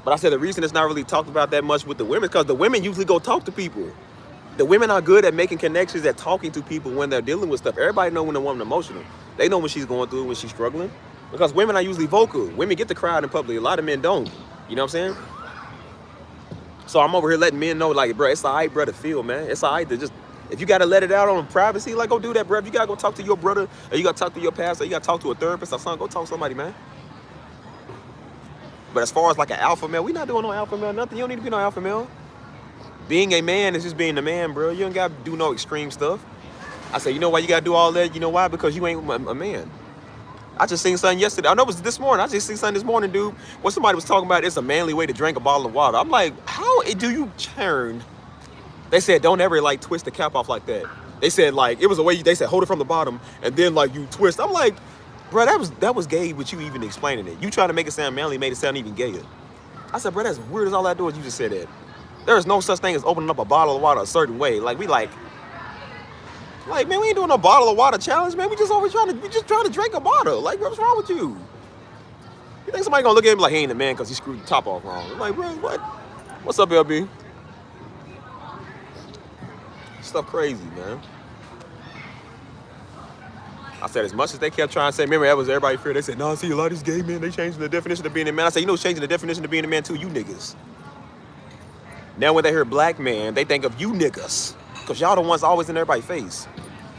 A: But I said the reason it's not really talked about that much with the women is because the women usually go talk to people. The women are good at making connections, at talking to people when they're dealing with stuff. Everybody know when a woman emotional. They know when she's going through it, when she's struggling. Because women are usually vocal. Women get to cry out in public. A lot of men don't. You know what I'm saying? So I'm over here letting men know, like, bro, it's all right, bro, to feel, man. It's all right to just, if you got to let it out on privacy, like, go do that, bro. If you got to go talk to your brother, or you got to talk to your pastor, or you got to talk to a therapist or something, go talk to somebody, man. But as far as like an alpha male, we not doing no alpha male, nothing. You don't need to be no alpha male. Being a man is just being a man, bro. You don't got to do no extreme stuff. I say, you know why you got to do all that? You know why? Because you ain't a man. I just seen something yesterday. I know it was this morning. I just seen something this morning, dude, where somebody was talking about it's a manly way to drink a bottle of water. I'm like, how do you turn? They said, don't ever like twist the cap off like that. They said like, it was a way, they said, hold it from the bottom and then like you twist. I'm like, bro, that was gay with you even explaining it. You trying to make it sound manly, made it sound even gayer. I said, bro, that's weird as all that doing. You just said that. There is no such thing as opening up a bottle of water a certain way. Like, we like, man, we ain't doing no bottle of water challenge, man. We just trying to drink a bottle. Like, what's wrong with you? You think somebody gonna look at him like he ain't a man because he screwed the top off wrong? I'm like, bro, what? What's up, LB? Stuff crazy, man. I said, as much as they kept trying to say, remember, that was everybody fear. They said, no, see, a lot of these gay men, they changing the definition of being a man. I said, you know who's changing the definition of being a man too? You niggas. Now when they hear black man, they think of you niggas. Because y'all the ones always in everybody's face.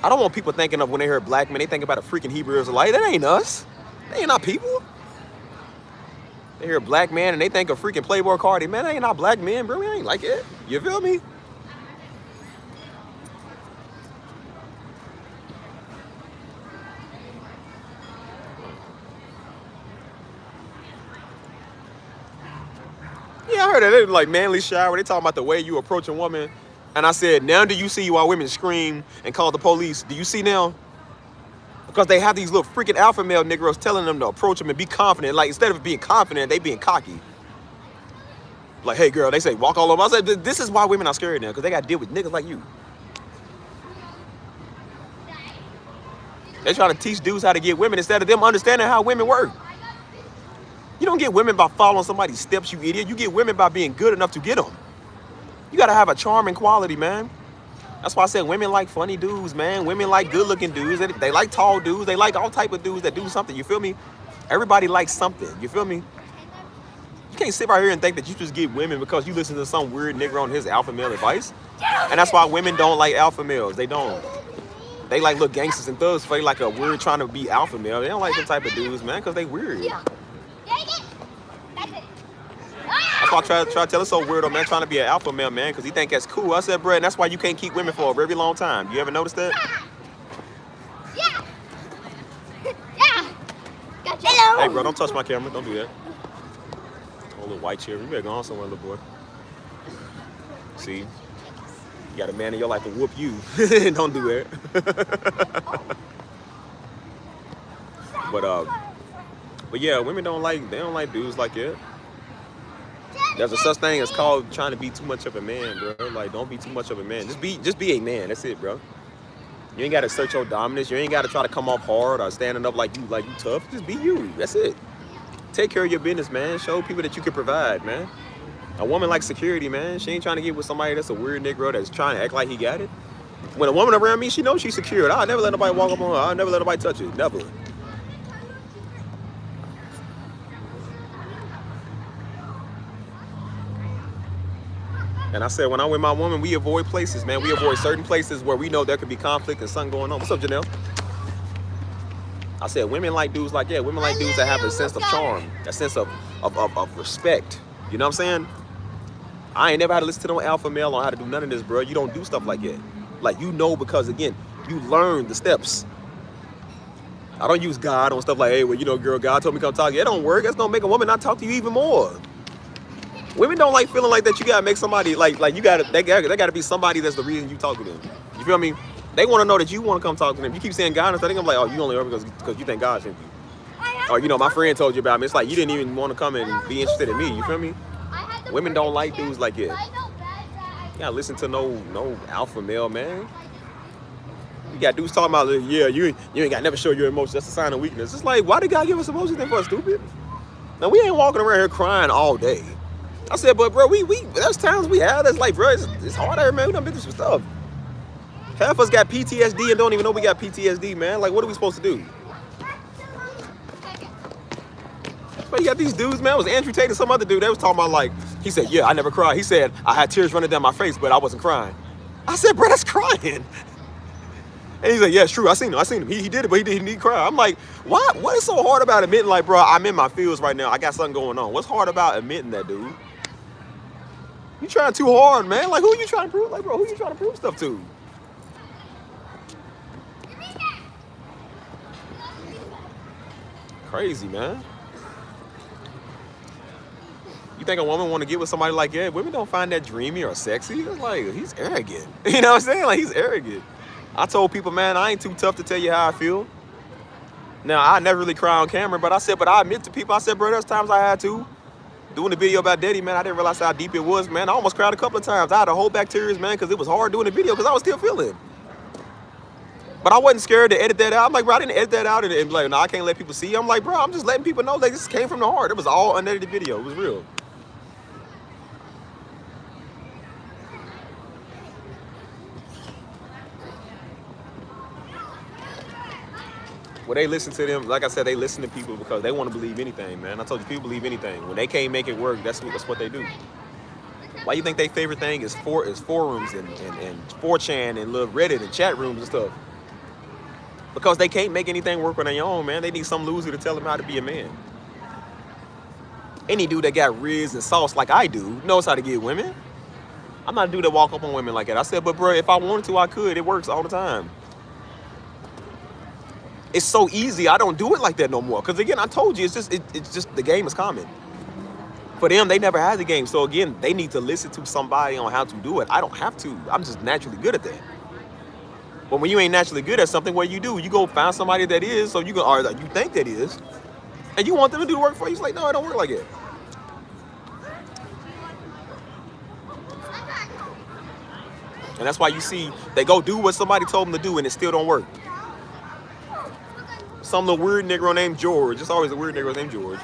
A: I don't want people thinking of when they hear black men, they think about a freaking Hebrew Israelite. That ain't us. That ain't our people. They hear black man and they think of freaking Playboy Cardi. Man, that ain't our black men, bro. We ain't like it. You feel me? Yeah, I heard that. They like manly shower. They talking about the way you approach a woman. And I said, now do you see why women scream and call the police? Do you see now? Because they have these little freaking alpha male Negroes telling them to approach them and be confident. Like, instead of being confident, they being cocky. Like, hey, girl, they say, walk all over. I said, this is why women are scared now, because they got to deal with niggas like you. They trying to teach dudes how to get women instead of them understanding how women work. You don't get women by following somebody's steps, you idiot. You get women by being good enough to get them. You got to have a charming quality, man. That's why I said women like funny dudes, man. Women like good-looking dudes. They like tall dudes. They like all type of dudes that do something. You feel me? Everybody likes something. You feel me? You can't sit right here and think that you just get women because you listen to some weird nigga on his alpha male advice. And that's why women don't like alpha males. They don't. They like little gangsters and thugs. They like a weird trying to be alpha male. They don't like them type of dudes, man, because they weird. That's why I try to tell us so weirdo, man, trying to be an alpha male, man, because he think that's cool. I said, bro, and that's why you can't keep women for a very long time. You ever notice that?
B: Yeah. Yeah. Gotcha. Hello.
A: Hey, bro, don't touch my camera. Don't do that. Oh, little white chair. You better go on somewhere, little boy. See? You got a man in your life to whoop you. Don't do that. But yeah, women don't like dudes like that. There's a such thing as called trying to be too much of a man, bro. Like, don't be too much of a man. Just be a man. That's it, bro. You ain't got to assert your dominance. You ain't got to try to come off hard or standing up like you tough. Just be you. That's it. Take care of your business, man. Show people that you can provide, man. A woman likes security, man. She ain't trying to get with somebody that's a weird Negro that's trying to act like he got it. When a woman around me, she knows she's secured. I'll never let nobody walk up on her. I'll never let nobody touch it. Never. And I said, when I'm with my woman, we avoid places, man. We avoid certain places where we know there could be conflict and something going on. What's up, Janelle? I said, women like dudes like, yeah, women like dudes that have a sense of charm, a sense of respect. You know what I'm saying? I ain't never had to listen to no alpha male on how to do none of this, bro. You don't do stuff like that. Like, you know, because, again, you learn the steps. I don't use God on stuff like, hey, well, you know, girl, God told me to come talk to you. It don't work. That's going to make a woman not talk to you even more. Women don't like feeling like that you gotta make somebody like you gotta they gotta be somebody that's the reason you talk to them. You feel me? They want to know that you want to come talk to them. You keep saying God and stuff, I'm like, oh, you only are because you think God sent you. Or you know, my friend told you about me. It's like you didn't even want to come and be interested in me. You feel me? Women don't like dudes like that. You gotta listen to no alpha male, man. You got dudes talking about, yeah, you ain't got never show your emotions. That's a sign of weakness. It's like, why did God give us emotions then for stupid? Now we ain't walking around here crying all day. I said, but bro, we there's times we have that's like, bro, it's hard out here, man. We done been through some stuff. Half of us got PTSD and don't even know we got PTSD, man. Like, what are we supposed to do? But you got these dudes, man. It was Andrew Tate and some other dude. They was talking about, like, he said, yeah, I never cried. He said, I had tears running down my face, but I wasn't crying. I said, bro, that's crying. And he's like, yeah, it's true. I seen him. He did it, but he didn't cry. I'm like, what? What is so hard about admitting, like, bro, I'm in my feels right now. I got something going on. What's hard about admitting that, dude? You trying too hard, man. Like, who are you trying to prove? Like, bro, who are you trying to prove stuff to? Crazy, man. You think a woman want to get with somebody like that? Women don't find that dreamy or sexy. It's like, he's arrogant. You know what I'm saying? Like, he's arrogant. I told people, man, I ain't too tough to tell you how I feel. Now, I never really cry on camera, but I admit to people, I said, bro, there's times I had to. Doing the video about Daddy, man, I didn't realize how deep it was, man. I almost cried a couple of times. I had to hold back tears, man, because it was hard doing the video because I was still feeling. But I wasn't scared to edit that out. I'm like, bro, I didn't edit that out and be like, no, I can't let people see. I'm like, bro, I'm just letting people know like this came from the heart. It was all unedited video. It was real. Well, they listen to them. Like I said, they listen to people because they want to believe anything, man. I told you, people believe anything. When they can't make it work, that's what they do. Why you think their favorite thing is forums and 4chan and little Reddit and chat rooms and stuff? Because they can't make anything work on their own, man. They need some loser to tell them how to be a man. Any dude that got riz and sauce like I do knows how to get women. I'm not a dude that walk up on women like that. I said, but bro, if I wanted to, I could. It works all the time. It's so easy. I don't do it like that no more. Because again, I told you, it's just the game is common. For them, they never had the game. So again, they need to listen to somebody on how to do it. I don't have to. I'm just naturally good at that. But when you ain't naturally good at something, what you do? You go find somebody that is, so you go, or that you think that is, and you want them to do the work for you. It's like, no, it don't work like that. And that's why you see they go do what somebody told them to do, and it still don't work. Some little weird Negro named George. It's always a weird Negro named George.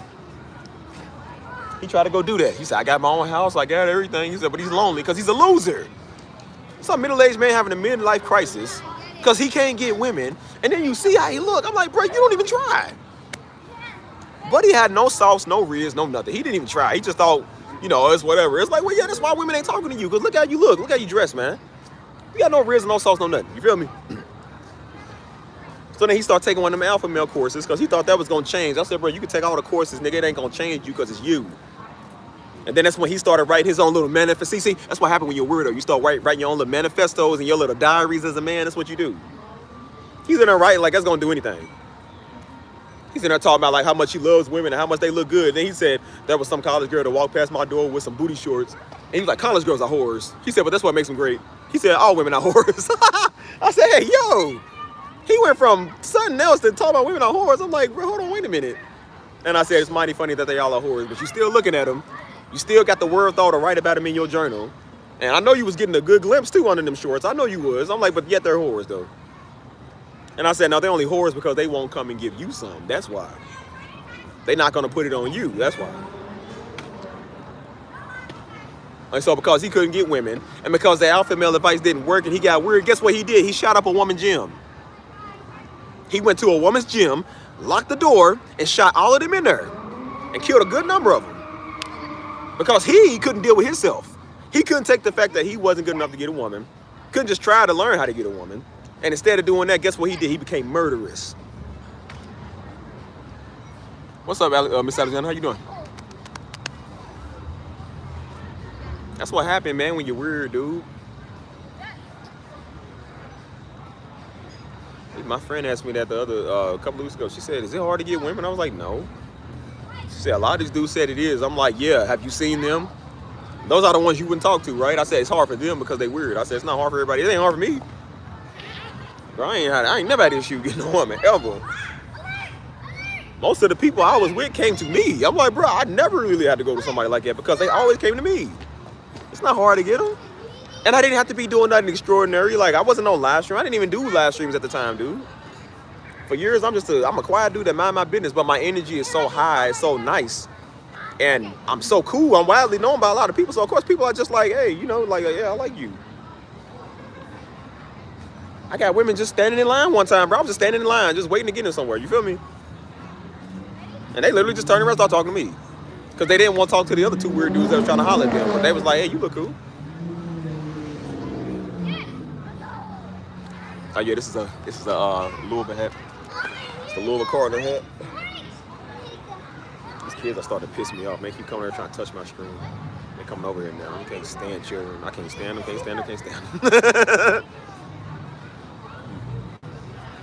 A: He tried to go do that. He said, I got my own house, I got everything. He said, but he's lonely because he's a loser. Some middle-aged man having a midlife crisis because he can't get women. And then you see how he look. I'm like, bro, you don't even try. But he had no sauce, no riz, no nothing. He didn't even try. He just thought, you know, it's whatever. It's like, well, yeah, that's why women ain't talking to you. Because look how you look. Look how you dress, man. You got no riz, no sauce, no nothing. You feel me? So then he started taking one of them alpha male courses because he thought that was going to change. I said, bro, you can take all the courses, nigga. It ain't going to change you because it's you. And then that's when he started writing his own little manifesto. See, that's what happened when you're a weirdo. You start writing your own little manifestos and your little diaries as a man. That's what you do. He's in there writing like that's going to do anything. He's in there talking about like how much he loves women and how much they look good. And then he said there was some college girl that walked past my door with some booty shorts. And he was like, college girls are whores. He said, but that's what makes them great. He said, all women are whores. I said, hey, yo. He went from something else to talking about women are whores. I'm like, bro, hold on, wait a minute. And I said, it's mighty funny that they all are whores, but you still looking at them. You still got the word thought to write about them in your journal. And I know you was getting a good glimpse too under them shorts. I know you was. I'm like, but yet they're whores though. And I said, no, they're only whores because they won't come and give you some. That's why. They're not going to put it on you. That's why. And so because he couldn't get women, and because the alpha male advice didn't work and he got weird, guess what he did? He shot up a woman's gym. He went to a woman's gym, locked the door, and shot all of them in there. And killed a good number of them. Because he couldn't deal with himself. He couldn't take the fact that he wasn't good enough to get a woman. Couldn't just try to learn how to get a woman. And instead of doing that, guess what he did? He became murderous. What's up, Miss Alexander? How you doing? That's what happened, man, when you're weird, dude. My friend asked me that the other a couple of weeks ago. She said, is it hard to get women? I was like, no. She said, a lot of these dudes said it is. I'm like, yeah, have you seen them? Those are the ones you wouldn't talk to, right? I said, it's hard for them because they weird. I said, it's not hard for everybody. It ain't hard for me. Bro, I ain't never had an issue getting a woman, ever. Most of the people I was with came to me. I'm like, bro, I never really had to go to somebody like that because they always came to me. It's not hard to get them. And I didn't have to be doing nothing extraordinary. Like, I wasn't on live stream. I didn't even do live streams at the time, dude. For years, I'm a quiet dude that mind my business, but my energy is so high, it's so nice. And I'm so cool. I'm widely known by a lot of people. So, of course, people are just like, hey, you know, like, yeah, I like you. I got women just standing in line one time, bro. I was just standing in line, just waiting to get in somewhere. You feel me? And they literally just turned around and started talking to me. Because they didn't want to talk to the other two weird dudes that was trying to holler at them. But they was like, hey, you look cool. Oh yeah, this is a Louisville hat. It's the Louisville Cardinal hat. These kids are starting to piss me off. Man, keep coming here trying to touch my screen. They're coming over here now. I can't stand children. I can't stand them. Can't stand them. Can't stand them.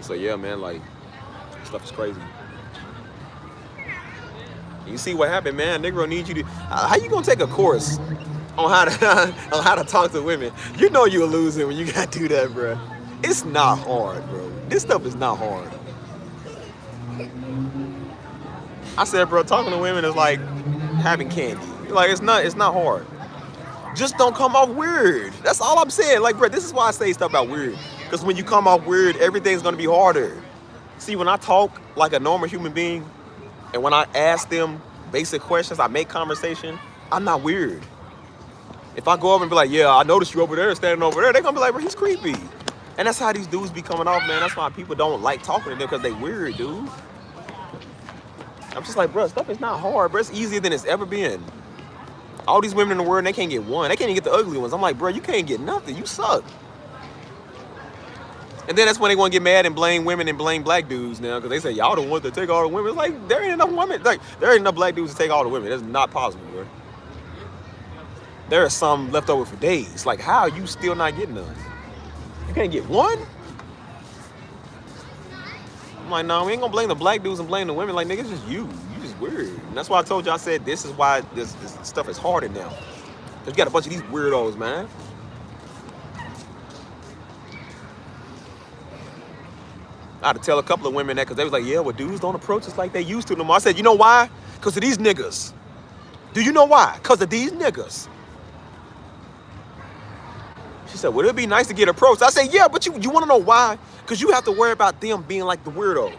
A: So yeah, man, like stuff is crazy. You see what happened, man? Negro needs you to. How you gonna take a course on how to talk to women? You know you're losing when you gotta do that, bro. It's not hard, bro. This stuff is not hard. I said, bro, talking to women is like having candy. Like, it's not hard. Just don't come off weird. That's all I'm saying. Like, bro, this is why I say stuff about weird. Because when you come off weird, everything's gonna be harder. See, when I talk like a normal human being, and when I ask them basic questions, I make conversation, I'm not weird. If I go up and be like, yeah, I noticed you over there, standing over there, they're gonna be like, bro, he's creepy. And that's how these dudes be coming off, man. That's why people don't like talking to them, because they weird, dude. I'm just like, bro, stuff is not hard, bro. It's easier than it's ever been. All these women in the world, they can't get one. They can't even get the ugly ones. I'm like, bro, you can't get nothing. You suck. And then that's when they want to get mad and blame women and blame black dudes now, because they say, y'all the ones that take all the women. It's like, there ain't enough women. Like, there ain't enough black dudes to take all the women. That's not possible, bro. There are some left over for days. Like, how are you still not getting none? You can't get one? I'm like, no, we ain't gonna blame the black dudes and blame the women. Like, nigga, it's just you. You just weird. And that's why I told you, I said, this is why this stuff is harder now. Because you got a bunch of these weirdos, man. I had to tell a couple of women that, because they was like, yeah, well, dudes don't approach us like they used to no more. I said, you know why? Because of these niggas. Do you know why? Because of these niggas. She said, well, it'd be nice to get approached. I said, yeah, but you want to know why? Because you have to worry about them being like the weirdo.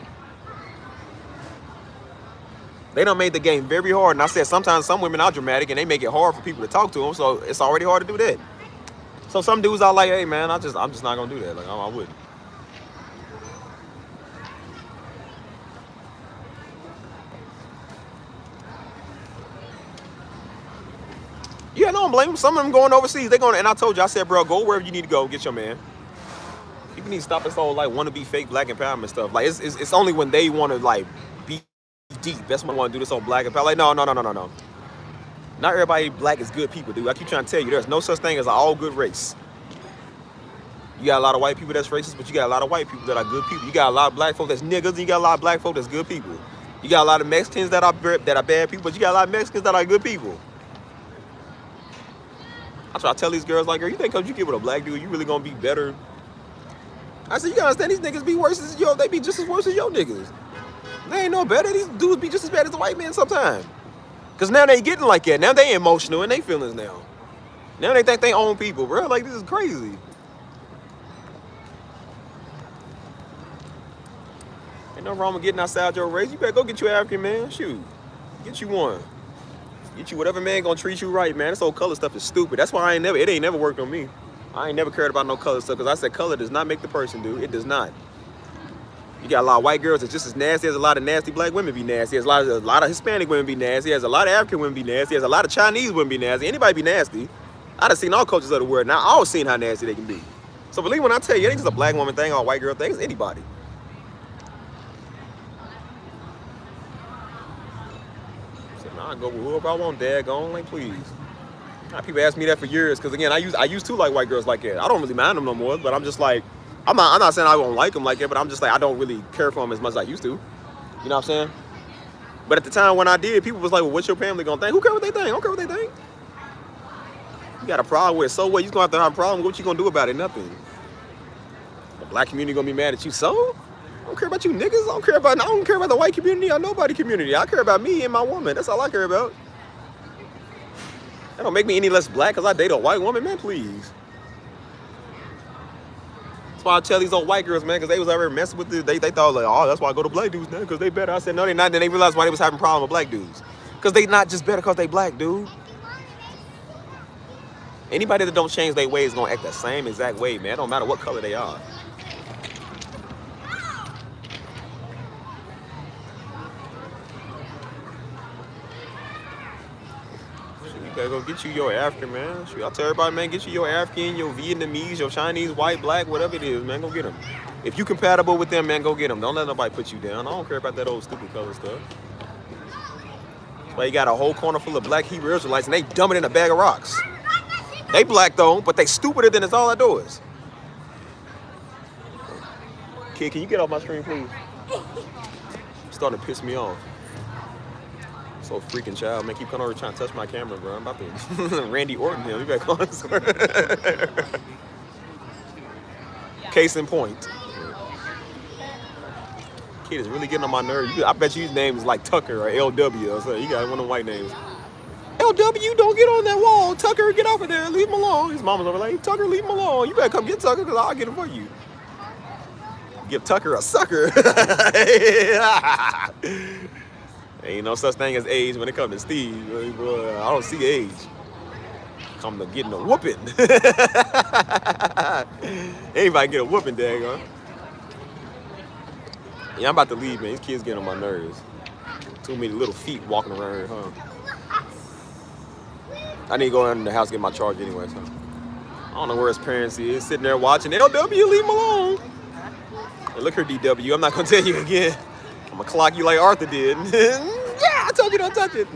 A: They done made the game very hard. And I said, sometimes some women are dramatic and they make it hard for people to talk to them. So it's already hard to do that. So some dudes are like, hey, man, I'm just not going to do that. Like, I wouldn't. Yeah, no, I don't blame them. Some of them going overseas. They going, and I told you, I said, bro, go wherever you need to go. Get your man. People need to stop this whole like want to be fake black empowerment stuff. Like it's only when they want to like be deep. That's when I want to do this whole black empowerment. Like no. Not everybody black is good people, dude. I keep trying to tell you, there's no such thing as an all good race. You got a lot of white people that's racist, but you got a lot of white people that are good people. You got a lot of black folks that's niggas, and you got a lot of black folks that's good people. You got a lot of Mexicans that are bad people, but you got a lot of Mexicans that are good people. I try to tell these girls, like, girl, you think because you get with a black dude, you really gonna be better? I said, you gotta understand, these niggas be worse as yo. They be just as worse as your niggas. They ain't no better. These dudes be just as bad as the white men sometimes. Because now they getting like that. Now they emotional in their feelings now. Now they think they own people, bro. Like, this is crazy. Ain't no wrong with getting outside your race. You better go get you an African man. Shoot. Get you one. Get you whatever man gonna treat you right, man. This whole color stuff is stupid. That's why it ain't never worked on me. I ain't never cared about no color stuff because I said color does not make the person, dude. It does not. You got a lot of white girls that's just as nasty as a lot of nasty black women be nasty. There's a lot of Hispanic women be nasty. There's a lot of African women be nasty. There's a lot of Chinese women be nasty. Anybody be nasty. I done seen all cultures of the world. Now I always seen how nasty they can be. So believe when I tell you, it ain't just a black woman thing or a white girl thing. It's anybody. So now I go with whoever I want, dad. Go on, like please. People ask me that for years because again, I used to like white girls like that. I don't really mind them no more, but I'm just like, I'm not saying I won't like them like that, but I'm just like I don't really care for them as much as I used to. You know what I'm saying? But at the time when I did, people was like, well, what's your family gonna think? Who care what they think? I don't care what they think. You got a problem with it, so what? You gonna have to have a problem. What you gonna do about it? Nothing. The black community gonna be mad at you, so? I don't care about you niggas. I don't care about the white community or nobody community. I care about me and my woman. That's all I care about. That don't make me any less black because I date a white woman, man, please. That's why I tell these old white girls, man, because they was ever messing with they thought like, oh, that's why I go to black dudes now, because they better. I said, no, they not. Then they realized why they was having a problem with black dudes. Because they not just better because they black, dude. Anybody that don't change their ways is going to act the same exact way, man. It don't matter what color they are. You better go get you your African, man. Shoot, I tell everybody, man, get you your African, your Vietnamese, your Chinese, white, black, whatever it is, man. Go get them. If you compatible with them, man, go get them. Don't let nobody put you down. I don't care about that old stupid color stuff. That's why you got a whole corner full of black Hebrew Israelites, and they dumb it in a bag of rocks. They black though, but they stupider than it's all outdoors. Kid, can you get off my screen, please? It's starting to piss me off. So freaking child, man, keep coming over trying to touch my camera, bro. I'm about to Randy Orton him. You better call him. Case in point. Kid is really getting on my nerves. I bet you his name is like Tucker or LW or something. You got one of them white names. LW, don't get on that wall. Tucker, get off of there. Leave him alone. His mama's over like, hey, Tucker, leave him alone. You better come get Tucker because I'll get him for you. Give Tucker a sucker. Ain't no such thing as age when it comes to Steve. Boy, I don't see age. Come to getting a whooping. Anybody get a whooping, daggone. Yeah, I'm about to leave, man. These kids getting on my nerves. Too many little feet walking around here, huh? I need to go in the house and get my charger anyway, so. I don't know where his parents is. Sitting there watching. LW, leave him alone. Hey, look here, DW. I'm not going to tell you again. I'm going to clock you like Arthur did. Yeah, I told you don't touch it.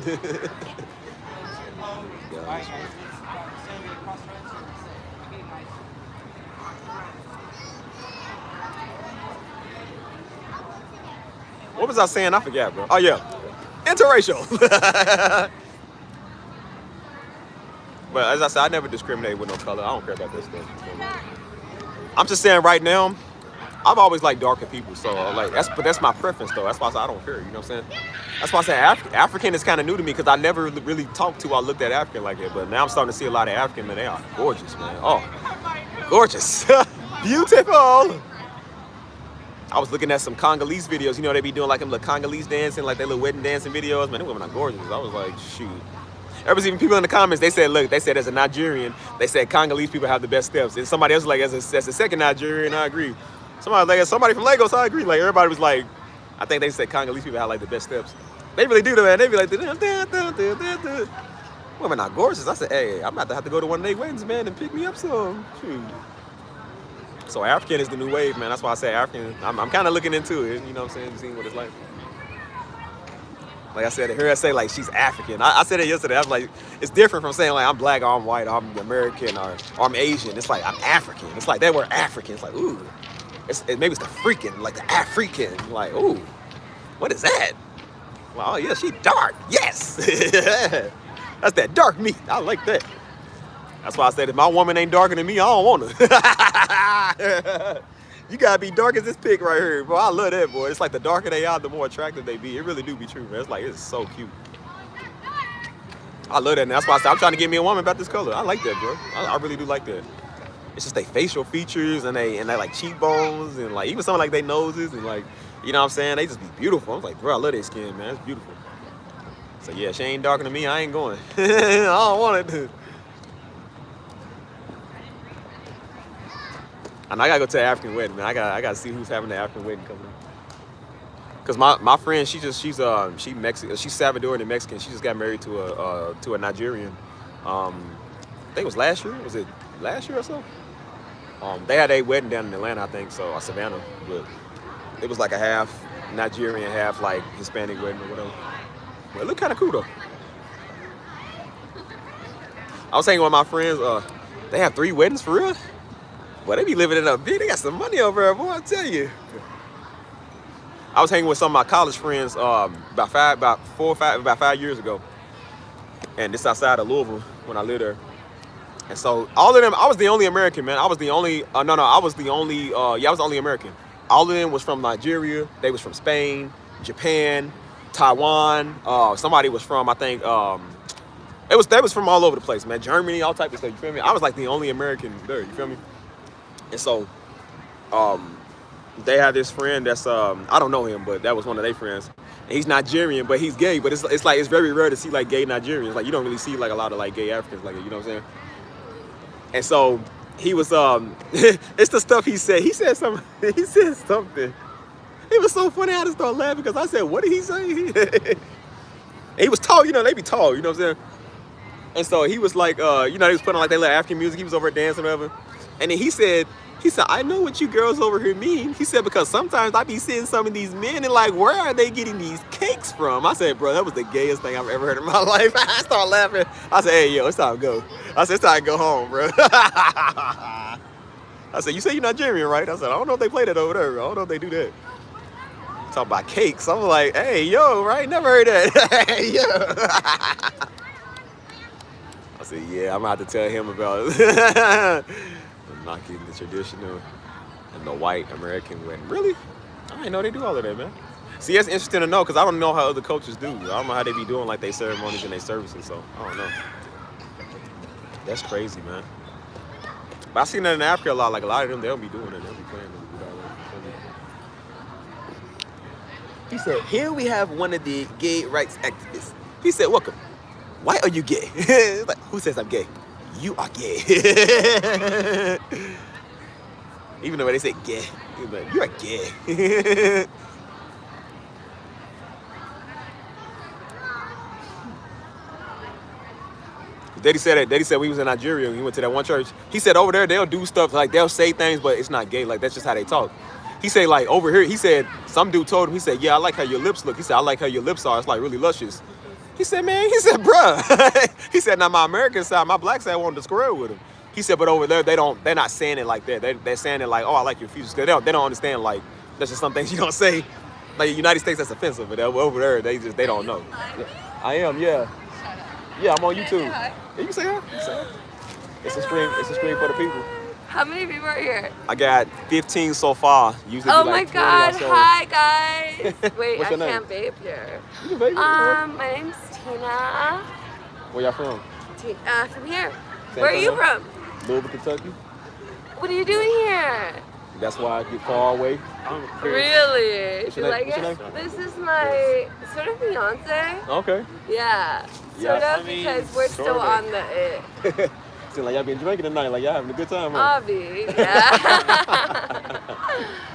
A: What was I saying? I forgot, bro. Oh, yeah. Interracial. But as I said, I never discriminate with no color. I don't care about this stuff. I'm just saying right now, I've always liked darker people. So like that's my preference though. That's why I say I don't care. You know what I'm saying? That's why I say African is kind of new to me because I never really talked to or looked at African like that. But now I'm starting to see a lot of African men. They are gorgeous, man. Oh, gorgeous. Beautiful. I was looking at some Congolese videos. You know, they be doing like them little Congolese dancing, like their little wedding dancing videos. Man, them women are gorgeous. I was like, shoot. Ever seen people in the comments, they said, look, they said as a Nigerian, they said Congolese people have the best steps. And somebody else was like, as a second Nigerian, I agree. Somebody from Lagos, I agree. Like everybody was like, I think they said Congolese people have like the best steps. They really do, man. They be like, women are gorgeous. I said, hey, I'm about to have to go to one of their weddings, man, and pick me up some. Shoot. So African is the new wave, man. That's why I say African. I'm kind of looking into it. You know what I'm saying? Seeing what it's like. Like I said, here I say like she's African. I said it yesterday. I was like, it's different from saying like I'm black or I'm white or I'm American or I'm Asian. It's like I'm African. It's like that word African. It's like, ooh. Maybe it's the freaking, like the African. Like, ooh, what is that? Well, oh yeah, she dark. Yes. That's that dark meat. I like that. That's why I said if my woman ain't darker than me, I don't want her. You gotta be dark as this pig right here, bro. I love that, boy. It's like the darker they are, the more attractive they be. It really do be true, man. It's like, it's so cute. I love that, and that's why I said I'm trying to get me a woman about this color. I like that, bro. I really do like that. It's just they facial features and they like cheekbones and like even some like their noses and like, you know what I'm saying? They just be beautiful. I'm like, bro, I love their skin, man. It's beautiful. So yeah, she ain't darker than me. I ain't going. I don't want it. And I gotta go to an African wedding, man. I gotta see who's having the African wedding coming up. Cause my friend, she's Mexican. She's Salvadorian and Mexican. She just got married to a Nigerian. I think it was last year. Was it last year or so? They had a wedding down in Atlanta, I think, so or Savannah, but it was like a half Nigerian, half like Hispanic wedding or whatever. Well, it looked kind of cool though. I was saying with my friends, they have 3 weddings for real. Boy, they be living it up big. They got some money over there, boy. I tell you. I was hanging with some of my college friends about 5 years ago, and this outside of Louisville when I lived there. And so all of them, I was the only American, man. I was the only I was the only American. All of them was from Nigeria. They was from Spain, Japan, Taiwan. Somebody was from, I think, they was from all over the place, man. Germany, all type of stuff. You feel me? I was like the only American there. You feel me? And so, they had this friend that's I don't know him, but that was one of their friends. And he's Nigerian, but he's gay. But it's like it's very rare to see like gay Nigerians. Like you don't really see like a lot of like gay Africans like, you know what I'm saying? And so he was it's the stuff he said. He said something. It was so funny. I had to start laughing because I said, what did he say? He was tall, you know, they be tall, you know what I'm saying? And so he was like, you know, they was putting on like their little African music. He was over there dancing or whatever. And then he said, I know what you girls over here mean. He said, because sometimes I be seeing some of these men and like, where are they getting these cakes from? I said, bro, that was the gayest thing I've ever heard in my life. I started laughing. I said, hey, yo, it's time to go. I said, it's time to go home, bro. I said, you say you're Nigerian, right? I said, I don't know if they play that over there. I don't know if they do that. Talk about cakes. I'm like, hey, yo, right? Never heard that. Hey, yo. I said, yeah, I'm about to tell him about it. Knocking the traditional and the white American wedding. Really? I didn't know they do all of that, man. See, that's interesting to know because I don't know how other cultures do. I don't know how they be doing like their ceremonies and their services, so I don't know. That's crazy, man. But I seen that in Africa a lot. Like a lot of them, they'll be doing it. They'll be playing it. He said, here we have one of the gay rights activists. He said, welcome. Why are you gay? Like, who says I'm gay? You are gay. Even though they say gay, like, you are gay. Daddy said we was in Nigeria and he went to that one church. He said over there they'll do stuff like they'll say things, but it's not gay. Like that's just how they talk. He said like over here, he said some dude told him, he said, yeah, I like how your lips look. He said, I like how your lips are. It's like really luscious. He said, man, he said, bruh. He said, now my American side, my black side wanted to square with him. He said, but over there, they're not saying it like that. They're saying it like, oh, I like your features. They don't understand, like, that's just some things you don't say. Like, the United States, that's offensive, but over there, they don't know. I am, yeah. Yeah, I'm on YouTube. Yeah, you can say hi. It's a stream for the people.
C: How many people are here?
A: I got 15 so far. Usually
C: oh
A: like
C: my god,
A: so.
C: Hi guys. Wait,
A: What's
C: I
A: your name?
C: can't vape here.
A: You can vape.
C: My name's Tina.
A: Where y'all from?
C: From here.
A: San
C: Where are you
A: Antonio?
C: from?
A: Louisville, Kentucky.
C: What are you doing here?
A: That's why I get far away.
C: Really?
A: What's
C: Do
A: your
C: you
A: name?
C: like
A: What's your
C: it?
A: name?
C: This is my sort of fiance.
A: Okay.
C: Yeah. Sort of because we're still on the it.
A: Seems like y'all been drinking tonight, like y'all having a good time, huh?
C: Obvi, yeah.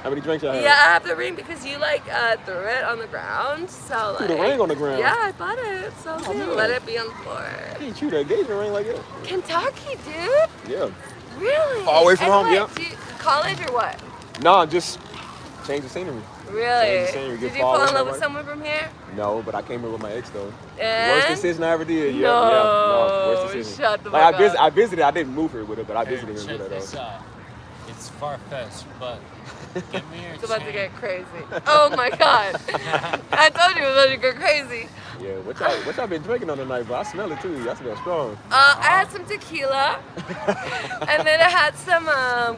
A: How many drinks y'all have?
C: Yeah, I have the ring because you like threw it on the ground. So
A: Threw
C: like,
A: the ring on the ground?
C: Yeah, I bought it. So
A: man.
C: let it be on the floor.
A: You ain't shoot an engagement ring like that.
C: Kentucky, dude.
A: Yeah.
C: Really?
A: Far away from home,
C: what,
A: yeah.
C: College or what?
A: No, just change the scenery.
C: Really?
A: Did
C: you fall in love with someone from here?
A: No, but I came here with my ex though.
C: And?
A: Worst decision I ever did.
C: No,
A: worst decision.
C: Shut the
A: like
C: fuck up.
A: I visited. I didn't move here with her, but I visited her
D: Check
A: with her
D: this
A: though.
D: out. It's far-fetched, but give me your
C: It's about to
D: chain.
C: get crazy. Oh my god. I told you it was about to get crazy.
A: Yeah, what y'all been drinking on tonight? But I smell it too. Y'all smell strong.
C: I had some tequila, and then I had some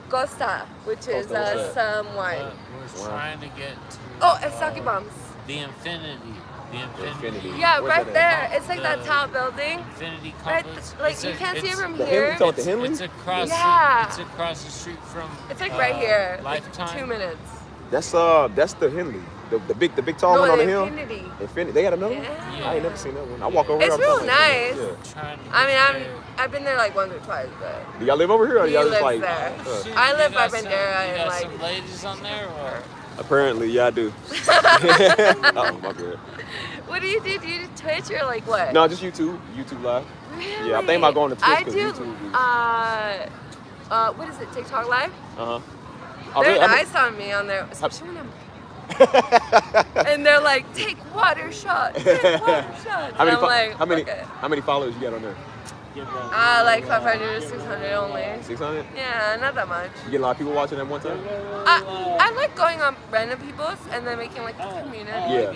C: Costa, which is
A: Costa, what's that?
C: some wine.
D: We're trying to get to
C: Oh, and sake bombs.
D: the infinity. The infinity.
C: Yeah,
A: Where's
C: right
A: that
C: there. It's like that tall building.
D: Infinity
C: Right,
D: complex.
C: like
D: It's
C: you
D: a-
C: can't see it
D: it's-
C: from
A: The
C: here.
A: Henley? So- the Henley?
D: It's across.
C: Yeah.
D: It's across the street from.
C: It's like right here, like
D: Lifetime.
C: 2 minutes.
A: That's the Henley, the big tall
C: No,
A: one on the
C: the
A: hill.
C: Infinity.
A: Infinity. They got another one.
C: Yeah.
A: I ain't never seen that one. I walk over
C: It's
A: here.
C: real
A: I'm
C: nice.
A: Yeah.
D: Trying to
C: I
D: get
C: mean,
D: there.
C: I've been there like once or twice, but
A: Do y'all live over here, or
C: he
A: y'all
C: lives
A: just like?
C: there.
D: Shit,
C: I
D: you
C: live by
D: got some-
C: Bandera
D: You
C: and
D: got
C: like.
D: some ladies on there, or
A: Apparently, yeah, I do. Oh my god.
C: What do you do? Do you do Twitch or like what?
A: No, just YouTube Live.
C: Really?
A: Yeah, I'm thinking about going to Twitch
C: I
A: 'cause
C: do.
A: YouTube is-
C: What is it? TikTok Live?
A: Oh,
C: They're
A: really? I mean-
C: nice on me on there, especially when I'm. And they're like, take water shots. Take water shots.
A: How many?
C: And I'm like, okay.
A: How many followers you got on there?
C: Like 500 to 600 only.
A: 600.
C: Yeah, not that much.
A: You get a lot of people watching at one time.
C: I like going on random people's and then making like a community.
A: Yeah.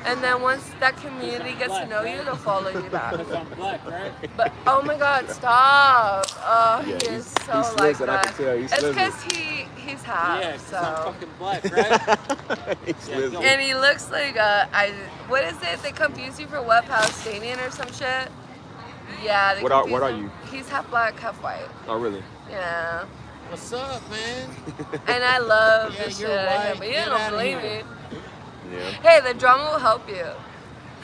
C: And then once that community gets to know you, they'll follow you back.
D: I'm black, right?
C: But oh my God, stop! Oh,
A: Yeah,
C: he is
A: he's
C: so
A: slizzing,
C: like
A: I
C: that.
A: can tell, he's
C: It's
A: slizzing.
C: because he's half.
D: Yeah, 'cause
C: so.
D: I'm fucking black, right?
A: He's
D: Yeah,
A: listening.
D: go.
C: And he looks like what is it? They confuse you for Web Palestinian or some shit. Yeah. They
A: What are
C: confuse him.
A: you?
C: He's half black, half white.
A: Oh really?
C: Yeah.
D: What's up, man?
C: And I love
D: Yeah,
C: the shit
D: you're
C: out of him,
D: white.
C: but you
D: Get
C: don't
D: outta
C: believe
D: here.
C: me.
A: Yeah.
C: Hey, the drama will help you.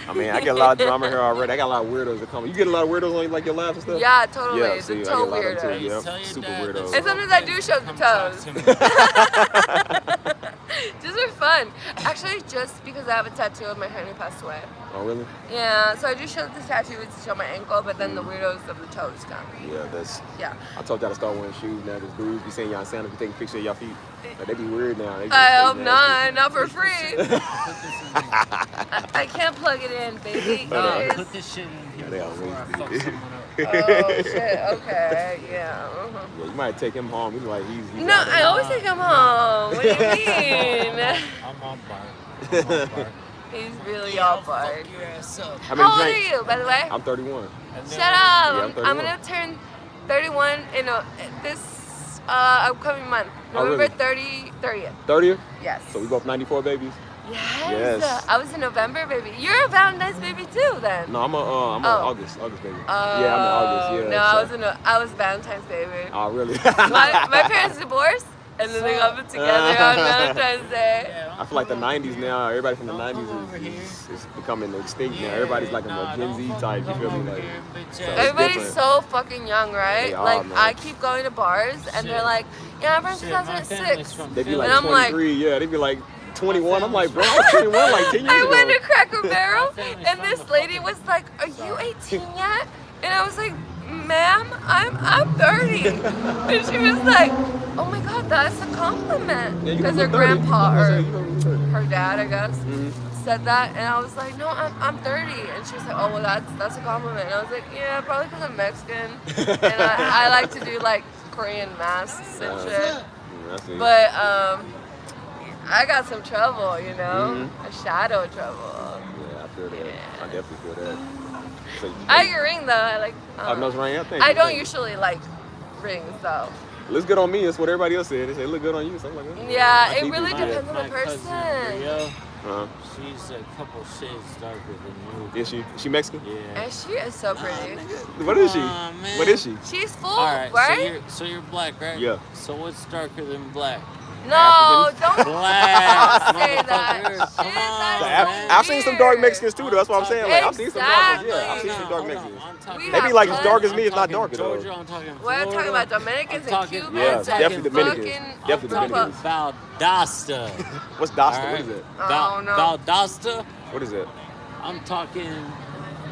A: I mean, I get a lot of drama here already. I got a lot of weirdos that come. You get a lot of weirdos on like your lives and stuff.
C: Yeah, totally.
A: Yeah,
C: It's
A: see,
C: a
A: I get a
C: toe
A: lot of them
C: weirdo.
A: too. Yeah,
D: Tell your
A: super
D: dad
A: weirdos.
D: that's
C: And sometimes I do show the
D: Come talk
C: toes.
D: to me.
C: Just for fun. Actually, just because I have a tattoo of my honey passed away.
A: Oh really?
C: Yeah, so I do show the tattoo to show my ankle, but then the weirdos of the toes come.
A: Yeah, that's.
C: Yeah.
A: I told y'all to start wearing shoes now. Cause dudes be saying y'all Santa be taking pictures of y'all feet. Like, they be weird now. They
C: I hope
A: they
C: not. Not for free. I can't plug it in, baby. It
D: Put
C: is-
D: this shit in here
A: they
D: before I
A: always
D: fuck
A: do.
D: someone up.
C: Oh shit. Okay. Yeah. Uh-huh.
A: Yeah, you might take him home. He's like he's
C: No,
A: out
C: I
A: there.
C: always take him home. What do you mean?
D: I'm on bar. I'm on bar.
C: He's really all barred.
D: Fuck your ass up.
A: How
C: How
A: many
C: old are
A: drinks?
C: you, by the way?
A: I'm 31.
D: And
C: Shut
D: then-
C: up!
A: I'm
C: I'm
A: 31.
C: gonna turn 31 in this upcoming month,
A: Oh,
C: November
A: really?
C: 30th.
A: 30th?
C: Yes.
A: So we both 94 babies?
C: Yes.
A: Yes.
C: I was in November, baby. You're a Valentine's baby too, then.
A: No, I'm a
C: Oh.
A: August baby. Yeah, I'm in August. Yeah.
C: No, I was Valentine's baby.
A: Oh, really?
C: my parents divorced, and then they got put together on Valentine's Day.
D: Yeah,
A: I feel like the 90s now, everybody from the
D: Don't come
A: 90s
D: over here.
A: is becoming extinct now.
D: Yeah,
A: Everybody's like a
D: nah,
A: Gen
D: don't
A: Z
D: fucking
A: type, you
D: come
A: feel me?
D: over
A: Like,
D: here, bitch
A: so
D: ass.
A: it's
C: Everybody's
A: different.
C: so fucking young, right?
A: They are,
C: Like
A: man.
C: I keep going to bars, and they're
D: Shit.
C: like, "Yeah, I'm from
D: Shit, my family's
C: 2006."
D: from
A: they be
D: Philly.
A: like
C: And I'm like-
A: 23, yeah, they be like 21. I'm like, bro, I was 21 like 10 years
C: I
A: ago.
C: went to Cracker Barrel,
D: My family's
C: and
D: from
C: this
D: the
C: lady
D: fucking
C: was like, "Are you 18 yet?" And I was like, "Ma'am, I'm 30." And she was like, "Oh my God, that's a compliment,"
A: Yeah, you
C: because
A: look
C: her
A: 30.
C: grandpa
A: I was
C: or
A: like, you look 30.
C: her dad, I guess,
A: Mhm.
C: said that, and I was like, "No, I'm 30," and she was like, "Oh well, that's a compliment." And I was like, "Yeah, probably because I'm Mexican, and I like to do like Korean masks and shit."
A: Yeah, that's it.
C: But I got some trouble, you know,
A: Mhm.
C: a shadow trouble.
A: Yeah, I feel that. I definitely feel that. So,
C: I like your ring though. I like.
A: I've nose ring. Yeah, thank
C: I
A: you,
C: don't
A: thank you.
C: usually like rings though.
A: Looks good on me. That's what everybody else said. They say look good on you. So I'm like,
C: Yeah,
A: I
C: it
A: keep
C: really
A: yeah.
C: depends on the
D: My cousin,
C: person.
D: Rio,
A: Uh-huh.
D: she's a couple shades darker than you.
A: Is she Mexican?
D: Yeah.
C: And she is so pretty.
A: What is she?
D: Aw, man.
A: What is she?
C: She's full,
D: All right,
C: right?
D: so you're black, right?
A: Yeah.
D: So what's darker than black?
C: No, don't
D: Black,
C: say that.
D: motherfucker. Come
C: Shit,
D: on,
A: So
C: that's
D: man.
A: I've seen some dark
C: weird.
A: Mexicans too, though. That's what I'm saying. Like I've seen some dark ones. Yeah, I've seen some
C: Exactly.
A: dark
D: Hold on,
A: Mexicans.
D: I'm talking
C: We
A: They be
C: have
A: like as
C: plenty.
A: dark as me, if
D: I'm
A: not
D: talking
A: darker though.
D: Georgia, I'm talking
C: We're talking
D: Florida.
C: about Dominicans
D: I'm talking-
C: and Cubans.
A: Yeah,
C: and
A: definitely Dominicans.
C: fucking-
A: Definitely
C: I'm
A: Dominicans.
D: Valdosta.
A: What's Dosta?
D: All
A: What
D: right?
A: is it?
C: Oh, no.
D: Valdosta.
A: What is it?
D: I'm talking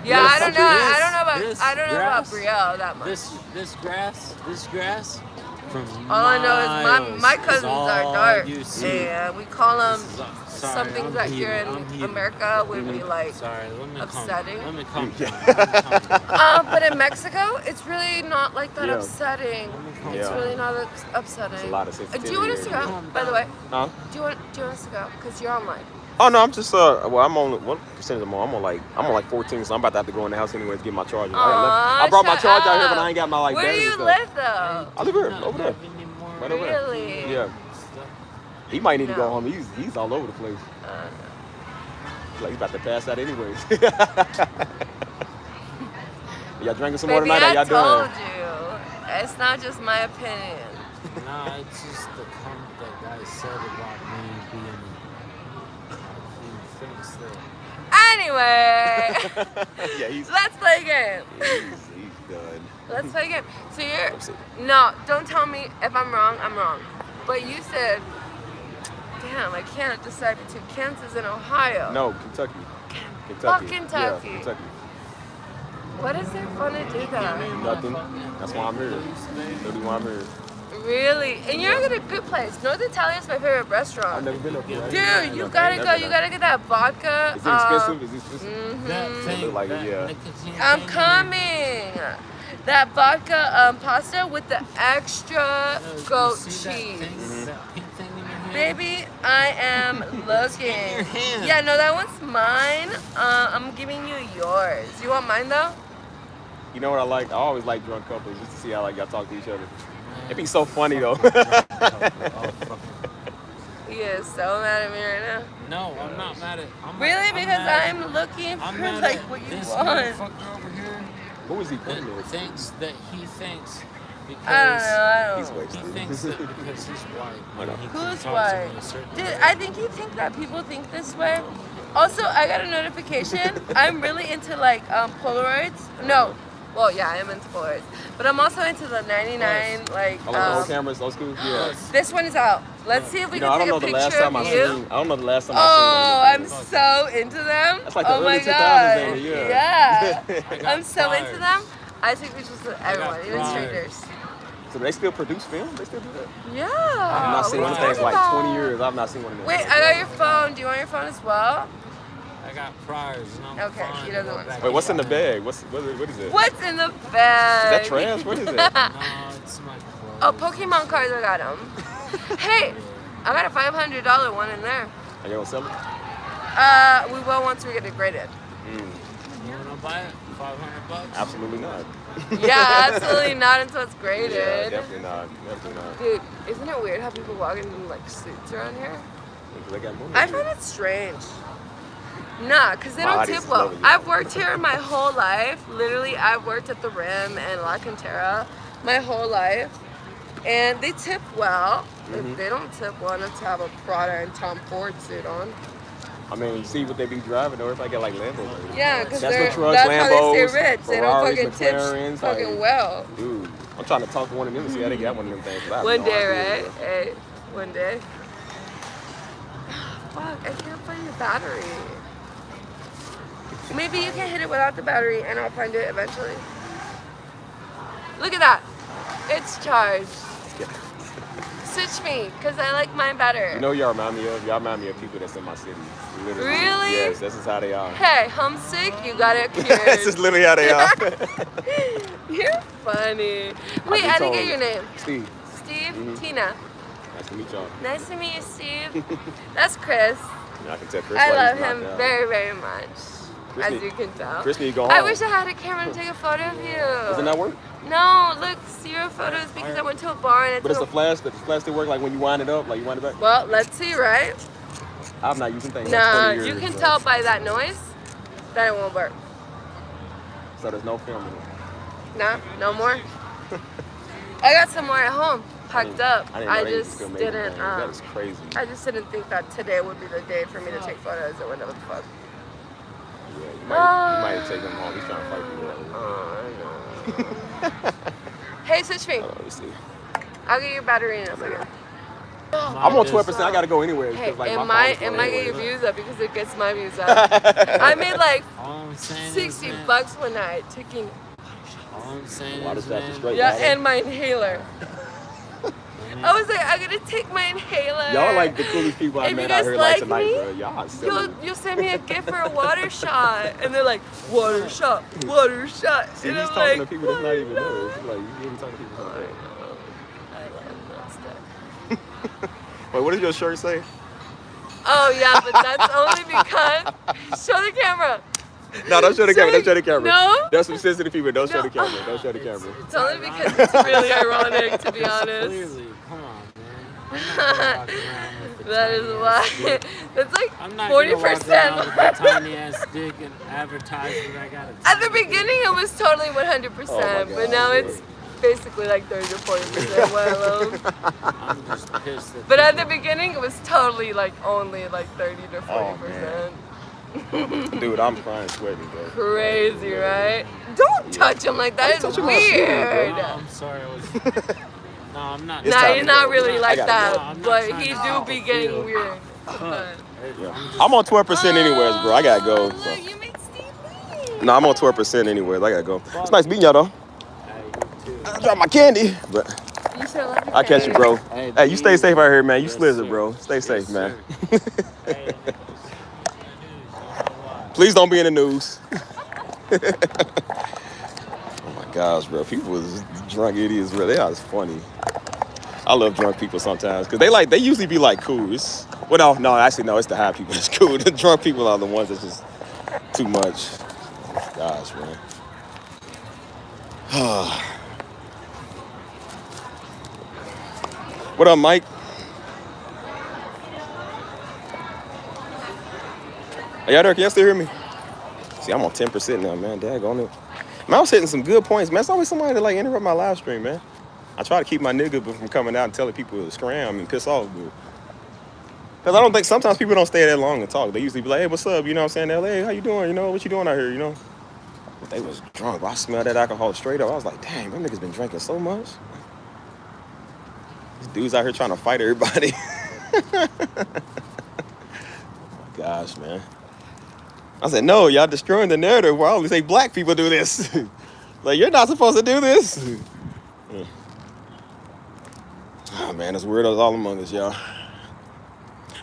C: Yeah, I don't know.
D: This-
C: I don't know about.
D: this
C: I don't know about
D: grass-
C: Brielle that much.
D: this grass from
C: All I know is my
D: miles
C: cousins
D: all
C: are dark,
D: you see.
C: and we call them
D: This is- sorry,
C: some things
D: I'm
C: that here
D: heated, I'm
C: in
D: heated.
C: America would be like.
D: Sorry, let me
C: upsetting.
D: Let me calm down. Let me calm down.
C: But in Mexico, it's really not like that
A: Yeah.
C: upsetting. It's
A: Yeah.
C: really not upsetting.
A: It's a lot of
C: Do
A: sensitivity
C: you want us to
A: there.
C: go? By the way,
A: Huh?
C: do you want us to go? Cause you're online.
A: Oh no, I'm just well, I'm on what percentage I'm on? I'm on like 14, so I'm about to have to go in the house anyway to get my charger. I brought my
C: shut
A: charger out here, but
C: up.
A: I ain't got my like
C: Where do
A: batteries
C: you
A: and stuff.
C: live though?
A: I live here,
D: Not
A: over there.
D: have any more
A: Right over there.
C: Really?
A: Yeah. He might need to go
C: No.
A: home. He's all over the place. Like he's about to pass out anyways. Y'all drinking some more
C: Baby,
A: tonight? Or
C: I
A: y'all
C: told
A: doing?
C: you. It's not just my opinion.
D: Nah, it's just the comment that guy said about me being. He thinks that.
C: Anyway,
A: Yeah, he's
C: let's play a game.
A: he's done.
C: Let's play a game. So you're
A: Let's see.
C: no. Don't tell me if I'm wrong. I'm wrong. But you said, damn, I can't decide between Kansas and Ohio.
A: No, Kentucky.
C: Fuck
A: Kentucky.
C: Kentucky.
A: Yeah, Kentucky.
C: What is there fun to do that?
A: Nothing. That's why I'm here. Literally why I'm here.
C: Really? And you're in a good place. North Italia is my favorite
A: I've
C: restaurant.
A: never been up there.
C: Dude, you gotta go. You gotta get that vodka.
A: Is it expensive? Is it expensive?
D: That thing.
A: look like it,
D: that
A: yeah.
D: nicotine
C: I'm
D: thing,
C: coming. That vodka pasta with the extra
D: you
C: goat
D: see that
C: cheese.
D: thing, that pink thing in your hand?
C: Baby, I am looking.
D: your hand.
C: Yeah, no, that one's mine. I'm giving you yours. You want mine though?
A: You know what I like? I always like drunk couples just to see how like y'all talk to each other. It'd be so funny though.
C: He is so mad at me right now.
D: No, I'm not mad at.
C: Really?
D: I'm
C: Because
D: mad
C: I'm looking
D: I'm
C: for
D: mad
C: like
D: at
C: what you
D: this
C: want.
D: motherfucker over here
A: Who is he pointing
D: that
A: at?
D: thinks that he thinks because
C: I don't know. I
A: He's
C: don't know.
A: wasted.
D: he thinks that because he's white,
A: I know.
D: he can
C: Who's
D: talk to me
C: white?
D: a certain
C: Dude,
D: way.
C: I think you think that people think this way. Also, I got a notification. I'm really into like Polaroids. No. Well, yeah, I am into Polaroids. But I'm also into the 99 like
A: I like the old cameras, old school. Yeah.
C: this one is out. Let's see if we
A: You know, I
C: can
A: don't
C: take
A: know
C: a
A: the last
C: picture
A: time
C: of
A: I
C: you.
A: seen. I don't know the last time
C: Oh,
A: I
C: I'm
A: seen one.
C: so into them.
A: That's like the
C: oh my
A: early 2000s,
C: god.
A: ain't it? Yeah.
C: Yeah. I'm so into them. I take pictures of everyone, even
D: flyers.
C: strangers.
A: So they still produce film? They still do that?
C: Yeah.
A: I've not seen
C: what
A: one of
C: are you
A: those things
C: talking
A: like
C: about?
A: 20 years. I've not seen one of them.
C: Wait, I got your phone. Do you want your phone as well?
D: I got priors and I'm
C: Okay,
D: fine
C: he
D: to
C: doesn't
D: go
C: want
D: back
C: to.
A: Wait, what's in the
D: inside.
A: bag? What is it?
C: What's in the bag?
A: Is that trash? What is it?
D: No, it's my clothes.
C: Oh, Pokemon cards. I got them. Hey, I got a $500 one in there.
A: Are you gonna sell it?
C: We will once we get it graded.
D: You wanna buy it? $500?
A: Absolutely not.
C: Yeah, absolutely not until it's
A: Yeah,
C: graded.
A: definitely not. Definitely not.
C: Dude, isn't it weird how people walk in like suits around here?
A: They got money.
C: I find it strange. Nah, because they don't
A: Body's
C: tip well.
A: loving you.
C: I've worked here my whole life. Literally, I've worked at the Rim and La Cantera my whole life. And they tip well. If they don't tip well enough to have a Prada and Tom Ford suit on.
A: I mean, see what they be driving, or if I get like Lambos.
C: Yeah, because
A: That's
C: they're
A: what trucks,
C: that's how they
A: Lambos,
C: stay rich. They don't
A: Ferraris,
C: fucking tip
A: McLarens,
C: fucking
A: like-
C: well.
A: Dude, I'm trying to talk to one of them to see how they got one of them things. 'cause I have
C: One
A: no
C: day,
A: idea,
C: right?
A: bro.
C: Hey, one day. Fuck, I can't find the battery. Maybe you can hit it without the battery and I'll find it eventually. Look at that. It's charged. Switch me, because I like mine better.
A: You know, y'all remind me of people that's in my city. Literally.
C: Really?
A: Yes, this is how they are.
C: Hey, homesick, you got it
A: This is
C: cured.
A: literally how they are.
C: You're funny. Wait,
A: be
C: I didn't
A: told.
C: get your name.
A: Steve,
C: Steve? Tina.
A: nice to meet y'all.
C: Nice to meet you, Steve. That's Chris.
A: I can tell Chris
C: I
A: like
C: love
A: he's
C: him
A: knocked out.
C: very, very much.
A: Chris
C: As
A: need-
C: you can tell.
A: Chris need to go
C: I
A: home.
C: wish I had a camera to take a photo of you.
A: Does it not work?
C: No, look, zero photos because I went to a bar and I
A: But it's
C: took
A: the flash. The flash still work like when you wind it up, like you wind it back.
C: Well, let's see, right?
A: I'm not using things. like
C: Nah,
A: 20 years,
C: you can
A: bro.
C: tell by that noise that it won't work.
A: So there's no film in it.
C: Nah, no more. I got some more at home, packed up.
A: I didn't know
C: I
A: they
C: just
A: still made
C: didn't.
A: them, man. That is crazy.
C: I just didn't think that today would be the day for me to take photos or whatever the fuck.
A: Yeah, you might have taken him home. He's trying to fight for you.
C: Oh, I know. Hey, switch me.
A: Let me see.
C: I'll get your battery in a second.
A: I'm on 12%. I gotta go anywhere.
C: Hey,
A: Because, like,
C: it
A: my
C: might
A: phone's
C: get
A: going
C: your
A: anywhere.
C: views up because it gets my views up. I made like
D: All I'm saying is,
C: 60
D: man,
C: bucks one night taking,
D: All I'm saying
A: Water
D: is,
A: statue
D: man,
A: straight.
C: yeah,
A: water.
C: and my inhaler. I was like, I'm gonna take my inhaler.
A: Y'all like the coolest people I
C: If
A: met
C: you
A: out
C: guys
A: here
C: like
A: like tonight,
C: me,
A: bro. Y'all silly.
C: You'll send me a gift for a water shot, and they're like, water shot, water shot,
A: See,
C: and
A: he's
C: I'm
A: talking
C: like,
A: to people that's not even
C: water
A: there.
C: shot.
A: It's like, you really talking to people
C: I
A: like
C: know. I love that stuff.
A: that. Wait, what does your shirt say?
C: Oh yeah, but that's only because. Show the camera.
A: No, don't show the camera. Don't show the camera.
C: No?
A: There's some sensitive people. Don't show
C: No.
A: the camera. Don't show the camera.
C: It's only because it's really ironic, to be honest.
D: Clearly, come on, man. I'm not gonna walk around with the
C: That is
D: tiny
C: why.
D: ass dick.
C: That's like
D: I'm not gonna walk around with
C: 40%.
D: the tiny ass dick and advertise that I got a
C: At the
D: tiny dick.
C: beginning, it was totally 100%,
A: Oh my
C: but now
A: God,
C: it's basically like 30 to 40% went alone.
D: I'm just pissed that
C: But at the beginning, it was totally like only like 30 to 40%.
A: Dude, I'm crying sweating, bro.
C: Crazy, right? Don't touch him like that. It's
A: touching my shoe,
C: weird.
D: No, I'm sorry. I was. No, I'm not.
A: It's
C: Nah,
A: time
C: you're
A: to
C: not
A: go.
C: really like
A: gotta
C: that,
A: go.
D: I'm not
C: but
D: trying
C: he
D: to
C: do
D: make
C: be
D: you
C: getting
D: feel-
C: weird.
A: I'm on 12% anyways, bro. I gotta go.
C: Look,
A: So.
C: you made Steve leave.
A: No, I'm on 12% anyways. I gotta go. It's nice meeting y'all though.
D: Hey, you too.
A: I dropped my candy, but
C: You should love your
A: I'll catch you, bro.
D: Hey,
A: Hey, you stay safe out here, man. You
D: Yes,
A: slizzard,
D: sir.
A: bro. Stay safe,
D: Yes,
A: man.
D: sir. Hey,
A: Please don't be in the news. Oh my gosh, bro. People is drunk idiots, bro. They are just funny. I love drunk people sometimes because they usually be like cool. It's, well, no, actually, no, it's the high people that's cool. The drunk people are the ones that's just too much. Gosh, man. What up, Mike? Are y'all there? Can y'all still hear me? See, I'm on 10% now, man. Daggone it. Man, I was hitting some good points, man. It's always somebody to like interrupt my live stream, man. I try to keep my nigga from coming out and telling people to scram and piss off, dude. Because I don't think sometimes people don't stay that long and talk. They usually be like, hey, what's up? You know what I'm saying? Hey, how you doing? You know, what you doing out here, you know? But they was drunk. Bro. I smelled that alcohol straight up. I was like, dang, them niggas been drinking so much. These dudes out here trying to fight everybody. Gosh, man. I said, no, y'all destroying the narrative where I only say black people do this. Like, you're not supposed to do this. Oh, man, there's weirdos all among us, y'all.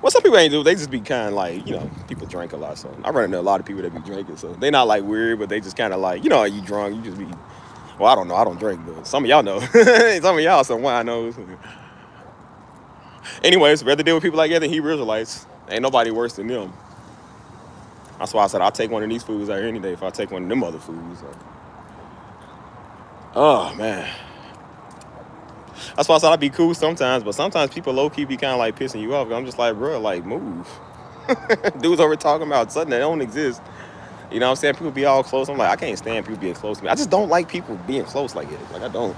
A: Well, some people ain't do. They just be kind of like, you know, people drink a lot. So I run into a lot of people that be drinking. So they not like weird, but they just kind of like, you know, you drunk, you just be, well, I don't know. I don't drink, but some of y'all know. Some of y'all some wine knows. Anyways, rather deal with people like that than Hebrew Israelites. Ain't nobody worse than them. That's why I said I'll take one of these foods out here any day if I take one of them other foods. Oh, man. That's why I said I'd be cool sometimes, but sometimes people low-key be kind of like pissing you off. I'm just like, bro, like, move. Dudes over talking about something that don't exist. You know what I'm saying? People be all close. I'm like, I can't stand people being close to me. I just don't like people being close like it. Like, I don't.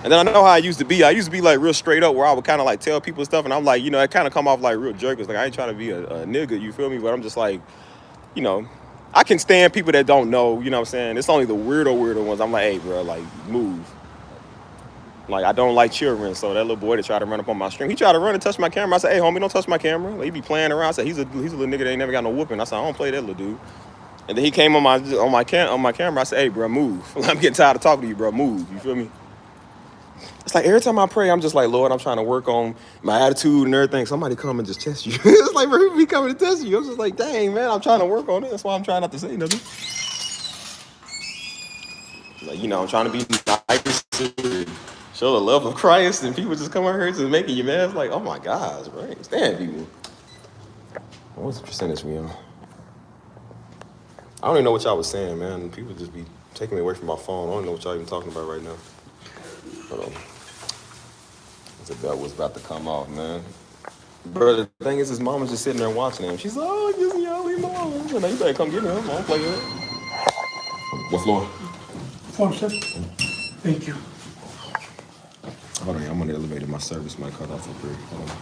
A: And then I know how I used to be. I used to be like real straight up where I would kind of like tell people stuff, and I'm like, you know, it kind of come off like real jerk. It's like, I ain't trying to be a nigga, you feel me? But I'm just like, you know, I can stand people that don't know, you know what I'm saying? It's only the weirdo ones. I'm like, hey, bro, like, move. Like, I don't like children, so that little boy that tried to run up on my stream, he tried to run and touch my camera. I said, hey, homie, don't touch my camera. Like, he be playing around. I said, he's a little nigga that ain't never got no whooping. I said, I don't play that little dude. And then he came on my camera. I said, hey, bro, move. I'm getting tired of talking to you, bro. Move. You feel me? It's like every time I pray, I'm just like, Lord, I'm trying to work on my attitude and everything. Somebody come and just test you. It's like, bro, people be coming to test you. I'm just like, dang, man, I'm trying to work on it. That's why I'm trying not to say nothing. Like, you know, I'm trying to be nice, show the love of Christ, and people just come out here just making you mad. It's like, oh my gosh, bro, I can't stand people. What's the percentage we on? I don't even know what y'all was saying, man. People just be taking me away from my phone. I don't know what y'all even talking about right now. Hold on. That was about to come off, man. Bro, the thing is, his mama's just sitting there watching him. She's like, oh, just y'all leave him alone. You better come get him. I don't play with it. What floor?
E: Floor, sir. Thank you.
A: Hold on, I'm on the elevator. My service might cut off up here. Hold on.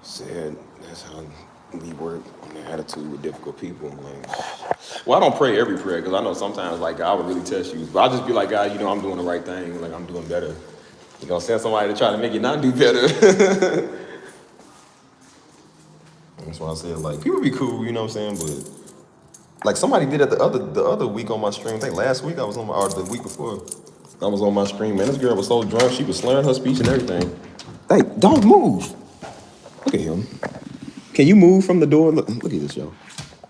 A: Said that's how we work on the attitude with difficult people. Like, well, I don't pray every prayer because I know sometimes like God would really test you, but I'll just be like, God, you know, I'm doing the right thing. Like, I'm doing better. You're gonna send somebody to try to make you not do better. That's why I said, like, people be cool, you know what I'm saying? But like somebody did it the other week on my stream. I think last week I was on my, or the week before, I was on my stream. Man, this girl was so drunk, she was slurring her speech and everything. Hey, don't move. Look at him. Can you move from the door? Look at this, y'all.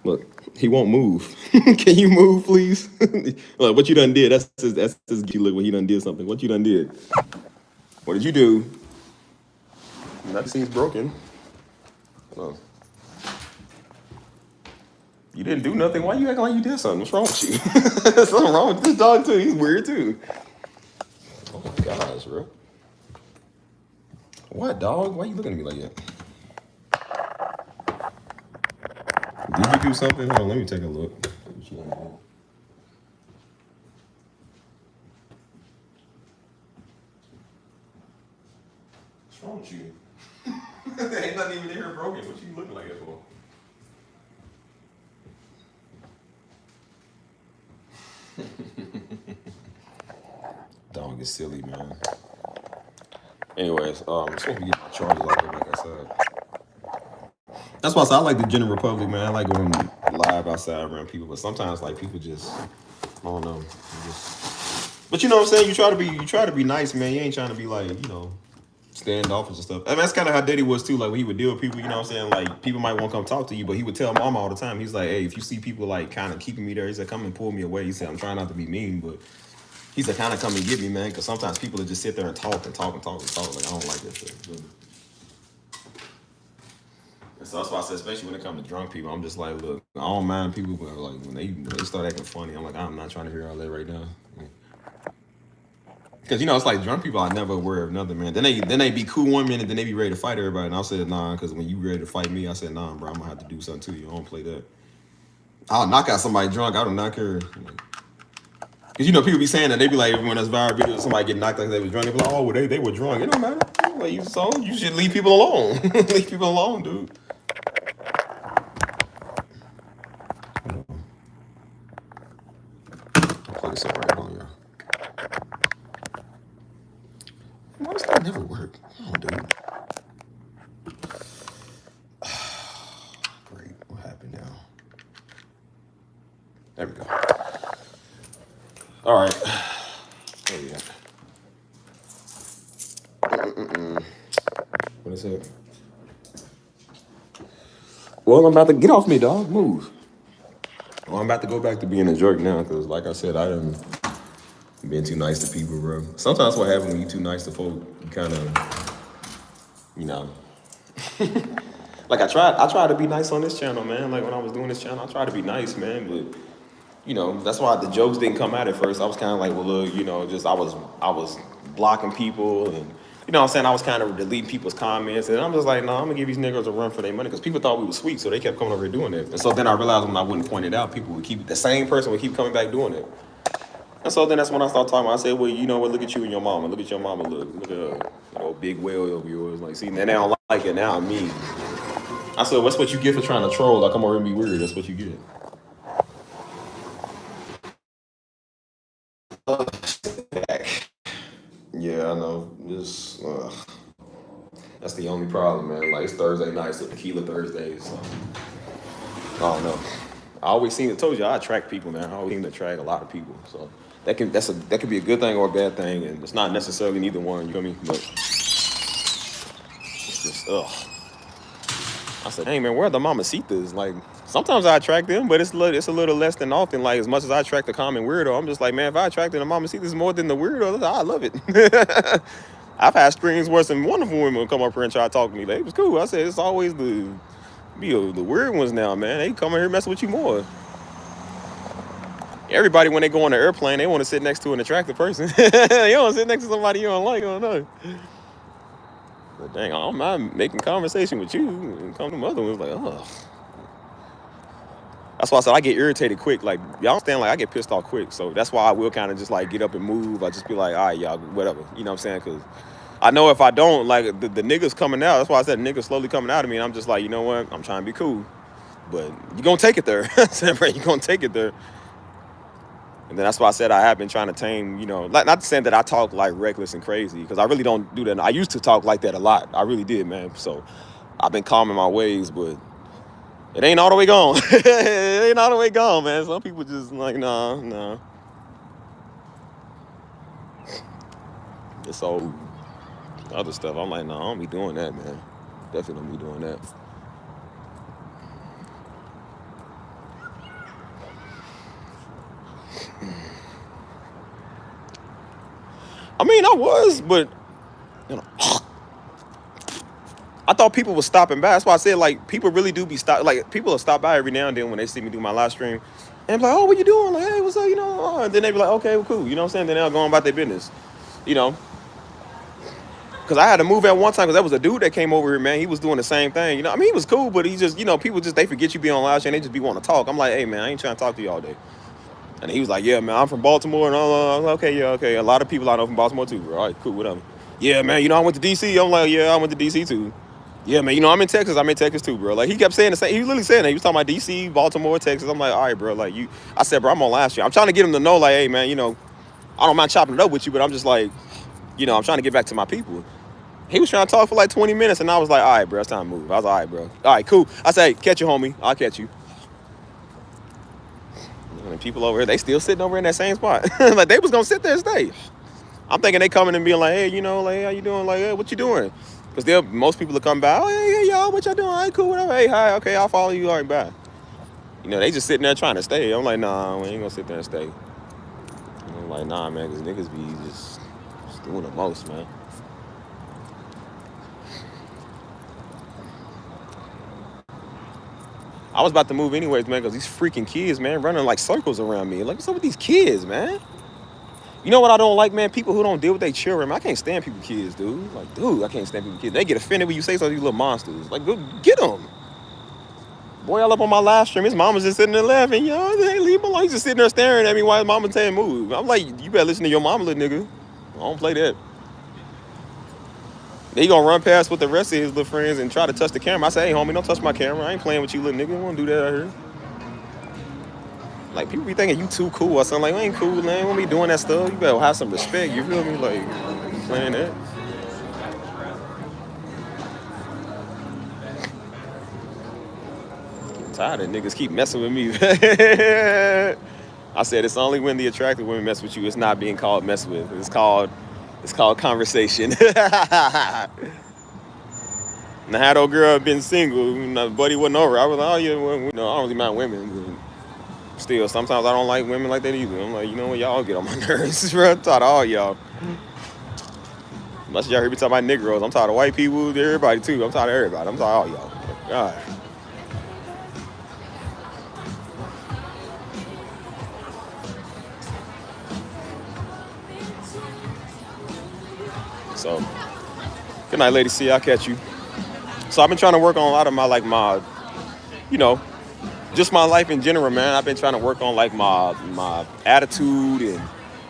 A: Look, he won't move. Can you move, please? Look, what you done did, that's his look when he done did something. What you done did? What did you do? That seems broken. Hold on. You didn't do nothing. Why you acting like you did something? What's wrong with you? Something wrong with this dog too. He's weird too. Oh my gosh, bro. What, dog? Why you looking at me like that? Did you do something? Hold on, let me take a look. What you gonna do? What's wrong with you? Ain't nothing even in here broken. What you looking like that for? Dog is silly, man. Anyways, I'm supposed to be getting my charges out there, like I said. That's why I said I like the general public, man. I like going live outside around people, but sometimes like people just, I don't know. But you know what I'm saying? You try to be nice, man. You ain't trying to be like, you know, standoffish and stuff. I mean, that's kind of how Daddy was too. Like when he would deal with people, you know what I'm saying? Like people might want to come talk to you, but he would tell Mama all the time. He's like, hey, if you see people like kind of keeping me there, he said, come and pull me away. He said, I'm trying not to be mean, but he said, kind of come and get me, man, because sometimes people will just sit there and talk and talk and talk and talk. Like I don't like that shit. And so that's why I said, especially when it comes to drunk people, I'm just like, look, I don't mind people, but like when they start acting funny, I'm like, I'm not trying to hear all that right now. Because you know it's like drunk people are never aware of nothing, man. Then they be cool 1 minute, then they be ready to fight everybody. And I said nah, because when you ready to fight me, I said nah, bro, I'm gonna have to do something to you. I don't play that. I'll knock out somebody drunk. I do not care. Because you know people be saying that they be like when that's viral video, somebody get knocked like they was drunk. They be like, oh, well, they were drunk. It don't matter. Like you should leave people alone. Leave people alone, dude. I'll plug this up right on y'all. Why does that never work? Oh, dude. Great. What happened now? There we go. All right. There we go. What is it? Well, I'm about to get off me, dog. Move. Well, I'm about to go back to being a jerk now because, like I said, I done been too nice to people, bro. Sometimes what happens when you too nice to folk, you kind of, you know. Like I tried to be nice on this channel, man. Like when I was doing this channel, I tried to be nice, man. But you know, that's why the jokes didn't come out at first. I was kind of like, well, look, you know, just I was blocking people and. You know what I'm saying? I was kind of deleting people's comments, and I'm just like, no, I'm gonna give these niggas a run for their money because people thought we were sweet, so they kept coming over here doing it. And so then I realized when I wouldn't point it out, people would the same person would keep coming back doing it. And so then that's when I started talking. I said, well, you know what? Look at you and your mama. Look at your mama. Look at her, you know, big whale of yours. Like, see, now they don't like it. Now I'm mean. I said, what's what you get for trying to troll? Like, I'm over here and be weird. That's what you get. Yeah, I know. Just that's the only problem, man. Like it's Thursday night, so Tequila Thursdays. So I don't know. I always seem to told you I attract people, man. I always seem to attract a lot of people. So that could be a good thing or a bad thing, and it's not necessarily neither one. You know what I mean? But it's just I said, hey man, where are the mamacitas? Like sometimes I attract them, but it's a little less than often. Like as much as I attract the common weirdo, I'm just like, man, if I attracted the mamacitas more than the weirdo, I love it. I've had strings worse than wonderful women come up here and try to talk to me. Like, it was cool. I said it's always the weird ones now, man. They come in here messing with you more. Everybody when they go on the airplane, they want to sit next to an attractive person. You don't want to sit next to somebody you don't like. I don't know. But dang, I'm not making conversation with you and come to the other ones like, oh. That's why I said I get irritated quick. Like, y'all understand, like, I get pissed off quick. So that's why I will kind of just, like, get up and move. I just be like, all right, y'all, whatever. You know what I'm saying? Because I know if I don't, like, the niggas coming out, that's why I said niggas slowly coming out of me. And I'm just like, you know what? I'm trying to be cool. But you're going to take it there. I said, bro, you're going to take it there. And then that's why I said I have been trying to tame, you know, not saying that I talk, like, reckless and crazy. Because I really don't do that. I used to talk like that a lot. I really did, man. So I've been calming my ways, but it ain't all the way gone. It ain't all the way gone, man. Some people just like, nah. It's all other stuff. I'm like, nah, I don't be doing that, man. Definitely don't be doing that. I mean, I was, but, you know, I thought people were stopping by. That's why I said, like, people really do be like, people will stop by every now and then when they see me do my live stream. And be like, oh, what you doing? Like, hey, what's up? You know, and then they be like, okay, well, cool. You know what I'm saying? Then they'll go on about their business. You know, Because I had to move at one time because there was a dude that came over here, man. He was doing the same thing. You know, I mean, he was cool, but he just, you know, people just, they forget you be on live and they just be wanting to talk. I'm like, hey, man, I ain't trying to talk to you all day. And he was like, yeah, man, I'm from Baltimore. And I'm like, okay, yeah, okay. A lot of people I know from Baltimore too, bro. All right, cool, whatever. Yeah, man, you know, I went to D.C. I'm like, yeah, I went to D.C. too. Yeah, man, you know, I'm in Texas too, bro. Like, he kept saying the same. He was literally saying that. He was talking about D.C., Baltimore, Texas. I'm like, all right, bro. Like, I said, bro, I'm on last year. I'm trying to get him to know, like, hey, man, you know, I don't mind chopping it up with you, but I'm just like, you know, I'm trying to get back to my people. He was trying to talk for like 20 minutes, and I was like, all right, bro, it's time to move. I was like, all right, bro. All right, cool. I say, hey, catch you, homie. I'll catch you. And people over here, they still sitting over in that same spot. Like, they was going to sit there and stay. I'm thinking they coming and being like, hey, you know, like, hey, how you doing? Like, hey, what you doing? Because most people will come by, oh, hey, y'all, what y'all doing? All right, cool, whatever. Hey, hi, okay, I'll follow you. All right, bye. You know, they just sitting there trying to stay. I'm like, nah, we ain't going to sit there and stay. And I'm like, nah, man, because niggas be just doing the most, man. I was about to move anyways, man, because these freaking kids, man, running like circles around me. Like, what's up with these kids, man? You know what I don't like, man? People who don't deal with their children, man. I can't stand people kids, dude. Like, dude, I can't stand people kids. They get offended when you say some of these little monsters. Like, go get them. Boy, all up on my live stream. His mama's just sitting there laughing. Yo, hey, leave him alone. He's just sitting there staring at me while his mama saying move. I'm like, you better listen to your mama, little nigga. I don't play that. He gonna run past with the rest of his little friends and try to touch the camera. I say, hey, homie, don't touch my camera. I ain't playing with you, little nigga. I won't do that out here. Like, people be thinking you too cool or something. Like, we ain't cool, man. We won't be doing that stuff. You better have some respect. You feel me? Like, you playing that. I'm tired of niggas keep messing with me. I said, it's only when the attractive women mess with you. It's not being called mess with. It's called conversation. Now, had old girl been single, my buddy wasn't over, I was like, oh yeah, well, you know, I don't really mind women, but still, sometimes I don't like women like that either. I'm like, you know what, y'all get on my nerves, bro. I'm tired of all y'all. Unless y'all hear me talking about Negroes, I'm tired of white people, everybody too. I'm tired of everybody. I'm tired of all y'all. God. So, good night, lady C. I'll catch you. So I've been trying to work on a lot of my, you know, just my life in general, man. I've been trying to work on like my attitude and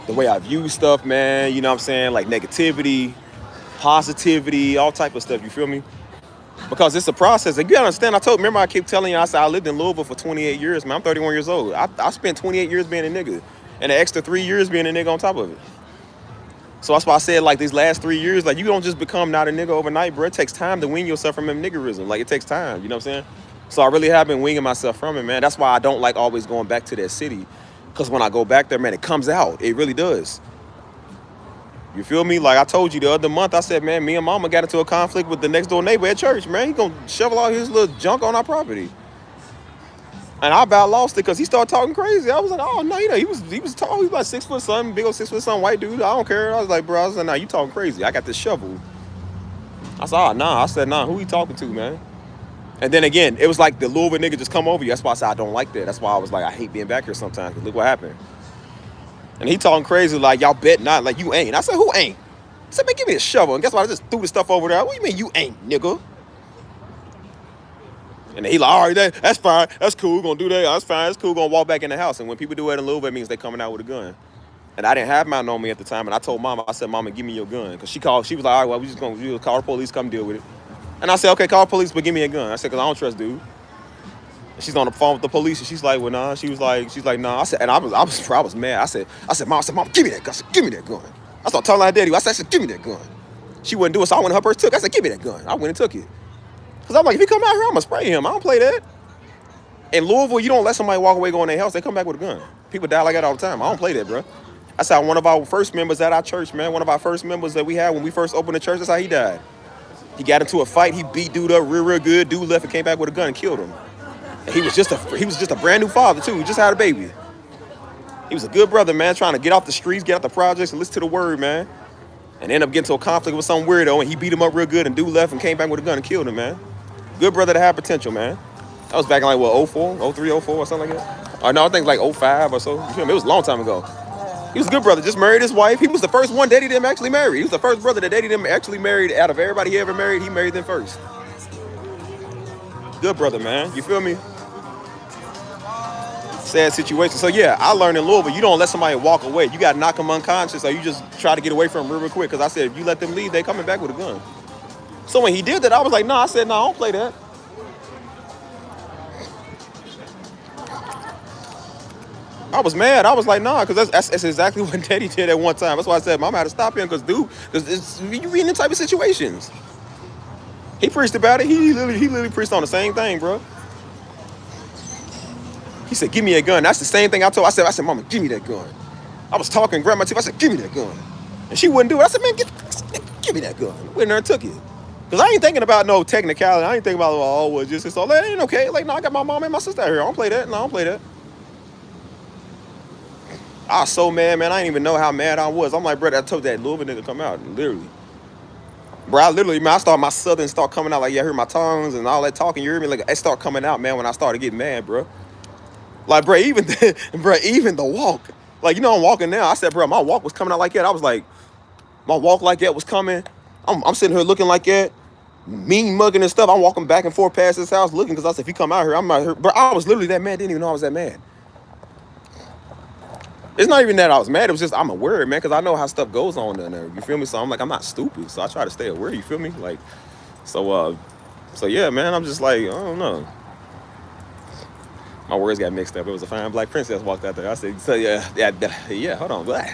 A: the way I view stuff, man. You know what I'm saying? Like negativity, positivity, all type of stuff. You feel me? Because it's a process. And you gotta understand, remember I keep telling you, I said I lived in Louisville for 28 years, man. I'm 31 years old. I spent 28 years being a nigga and an extra 3 years being a nigga on top of it. So that's why I said, like, these last 3 years, like, you don't just become not a nigga overnight, bro. It takes time to wean yourself from them niggerism. Like, it takes time, you know what I'm saying? So I really have been winging myself from it, man. That's why I don't like always going back to that city. Because when I go back there, man, it comes out. It really does. You feel me? Like I told you the other month, I said, man, me and mama got into a conflict with the next door neighbor at church, man. He gonna shovel all his little junk on our property. And I about lost it because he started talking crazy. I was like, oh, no, you know, he was tall. He was like 6 foot something, big old 6 foot something, white dude. I don't care. I was like, bro, nah, you talking crazy. I got this shovel. I said, oh, nah. I said, nah, who he talking to, man? And then again, it was like the Louisville nigga just come over you. That's why I said I don't like that. That's why I was like, I hate being back here sometimes. Look what happened. And he talking crazy like, y'all bet not, like you ain't. I said, who ain't? I said, man, give me a shovel. And guess what? I just threw the stuff over there. What do you mean you ain't, nigga? And then he like, all right, that's fine. That's cool. We're going to do that. That's fine. That's cool. We're going to walk back in the house. And when people do that in Louisville, it means they coming out with a gun. And I didn't have mine on me at the time. And I told mama, I said, mama, give me your gun. Because she was like, all right, well, we just going to call the police, come deal with it. And I said, okay, call the police, but give me a gun. I said, because I don't trust dude. And she's on the phone with the police. And she's like, well, nah. She's like, nah. I said, and I was mad. I said, mom, give me that gun. I said, give me that gun. I started telling her daddy. I said, give me that gun. She wouldn't do it, so I went in her purse, took it. I said, give me that gun. I went and took it. Because I'm like, if he come out here, I'm going to spray him. I don't play that. In Louisville, you don't let somebody walk away, go in their house. They come back with a gun. People die like that all the time. I don't play that, bro. That's how one of our first members at our church, man, one of our first members that we had when we first opened the church, that's how he died. He got into a fight. He beat dude up real good. Dude left and came back with a gun and killed him. And he was just a brand new father, too. He just had a baby. He was a good brother, man, trying to get off the streets, get out the projects, and listen to the word, man. And ended up getting into a conflict with some weirdo, and he beat him up real good, and dude left and came back with a gun and killed him, man. Good brother that had potential, man. That was back in like, what, 04, 03, 04 or something like that? Or no, I think like 05 or so. You feel me? It was a long time ago. He was a good brother. Just married his wife. He was the first one Daddy them actually married. He was the first brother that Daddy them actually married. Out of everybody he ever married, he married them first. Good brother, man. You feel me? Sad situation. So yeah, I learned in Louisville, you don't let somebody walk away. You got to knock them unconscious, or you just try to get away from them real quick. Because I said, if you let them leave, they coming back with a gun. So when he did that, I was like, no. I said, no, I don't play that. I was mad. I was like, nah, because that's exactly what Daddy did at one time. That's why I said, Mama had to stop him, because dude, you be in them type of situations. He preached about it. He literally preached on the same thing, bro. He said, give me a gun. That's the same thing I told. I said, Mama, give me that gun. I was talking, grabbed my teeth. I said, give me that gun. And she wouldn't do it. I said, man, give me that gun. Went in there and took it. Because I ain't thinking about no technicality. I ain't thinking about, oh, well, just it's all that ain't okay. Like, no, I got my mom and my sister out here. I don't play that. No, I don't play that. I was so mad, man. I didn't even know how mad I was. I'm like, bro, I told that Louisville nigga come out. Literally. Bro, I started my southern start coming out. Like, yeah, I heard my tongues and all that talking. You hear me? Like, it started coming out, man, when I started getting mad, bro. Like, bro, even the walk. Like, you know, I'm walking now. I said, bro, my walk was coming out like that. I was like, my walk like that was coming. I'm sitting here looking like that, mean mugging and stuff. I'm walking back and forth past this house looking, because I said, if you come out here, I'm out here. Bro, I was literally that mad. Didn't even know I was that mad. It's not even that I was mad. It was just I'm aware, man, because I know how stuff goes on down there. You feel me? So I'm like, I'm not stupid. So I try to stay aware. You feel me? Like, so yeah, man. I'm just like, I don't know. My words got mixed up. It was a fine black princess walked out there. I said, so yeah, hold on, blah.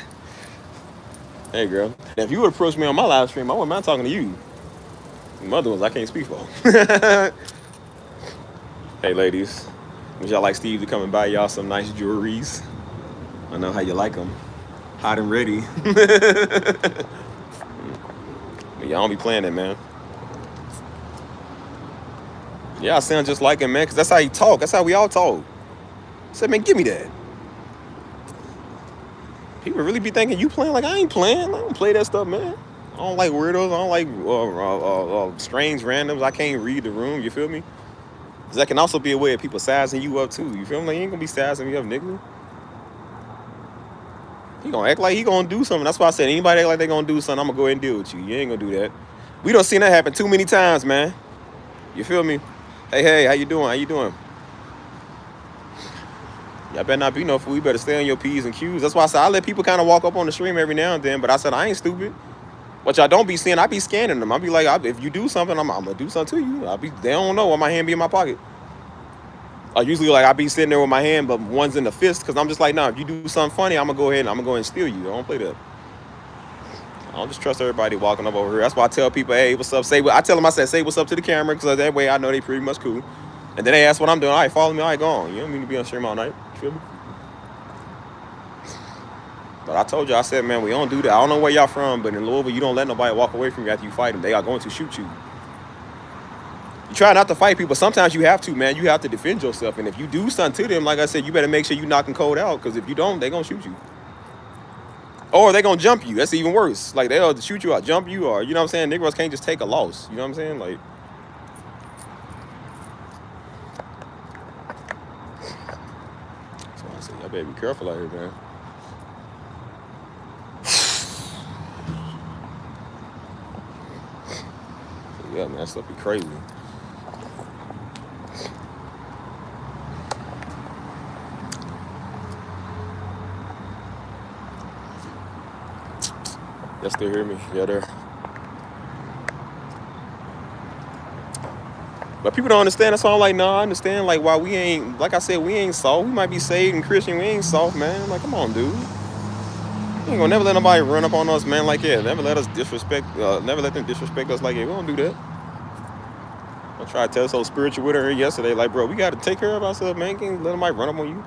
A: Hey, girl. Now, if you would approach me on my live stream, I wouldn't mind talking to you. Mother ones I can't speak for. Hey, ladies. Would y'all like Steve to come and buy y'all some nice jewelries? I know how you like them. Hot and ready. Y'all don't be playing it, man. Yeah, I sound just like him, man, because that's how he talk. That's how we all talk. I said, man, give me that. People really be thinking you playing. Like, I ain't playing. I don't play that stuff, man. I don't like weirdos. I don't like strange randoms. I can't read the room, you feel me? Because that can also be a way of people sizing you up, too. You feel me? Like, you ain't going to be sizing me up, nigga. He going to act like he going to do something. That's why I said, anybody act like they going to do something, I'm going to go ahead and deal with you. You ain't going to do that. We done seen that happen too many times, man. You feel me? Hey, how you doing? How you doing? Y'all better not be no fool. You better stay on your P's and Q's. That's why I said I let people kind of walk up on the stream every now and then. But I said I ain't stupid. What y'all don't be seeing, I be scanning them. I be like, if you do something, I'm going to do something to you. They don't know why my hand be in my pocket. I usually, like, I be sitting there with my hand, but one's in the fist. Because I'm just like, nah, if you do something funny, I'm going to go ahead and steal you. I don't play that. I don't just trust everybody walking up over here. That's why I tell people, hey, what's up? I tell them, I said, say what's up to the camera, because that way I know they pretty much cool. And then they ask what I'm doing. All right, follow me. All right, go on. You don't mean to be on stream all night. You feel me? But I told you, I said, man, we don't do that. I don't know where y'all from, but in Louisville, you don't let nobody walk away from you after you fight them. They are going to shoot you. You try not to fight people. Sometimes you have to, man. You have to defend yourself. And if you do something to them, like I said, you better make sure you knocking code out, because if you don't, they're going to shoot you. Or they're going to jump you. That's even worse. Like, they'll shoot you or jump you, or, you know what I'm saying? Niggas can't just take a loss. You know what I'm saying? Like, that's why I say, y'all better be careful out here, man. Yeah, man, that stuff be crazy. Y'all still hear me? Yeah, there. But people don't understand. That's why I'm like, no, I understand. Like, why we ain't, like I said, we ain't soft. We might be saved and Christian. We ain't soft, man. I'm like, come on, dude. You ain't gonna never let nobody run up on us, man, like that. Never let them disrespect us like that. We don't do that. I tried to tell us so spiritual with her yesterday. Like, bro, we got to take care of ourselves, man. Can't let nobody run up on you.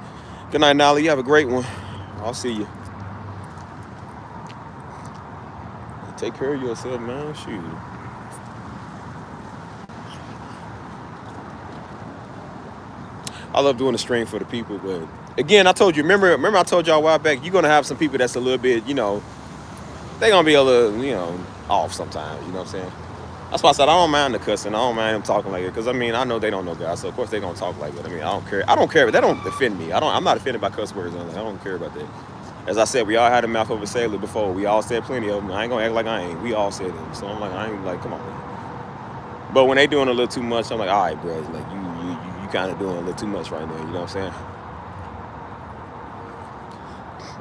A: Good night, Nolly. You have a great one. I'll see you. Take care of yourself, man. Shoot. I love doing the stream for the people, but again, I told you, remember I told y'all a while back, you're gonna have some people that's a little bit, you know, they gonna be a little, you know, off sometimes, you know what I'm saying? That's why I said I don't mind the cussing, I don't mind them talking like it, because I mean, I know they don't know God, so of course they gonna talk like it. I mean, I don't care, but that don't offend me. I'm not offended by cuss words, I don't care about that. As I said, we all had a mouth of a sailor before. We all said plenty of them. I ain't gonna act like I ain't. We all said it. So I'm like, I ain't like, come on, man. But when they doing a little too much, I'm like, all right, bro. Like you kind of doing a little too much right now. You know what I'm saying?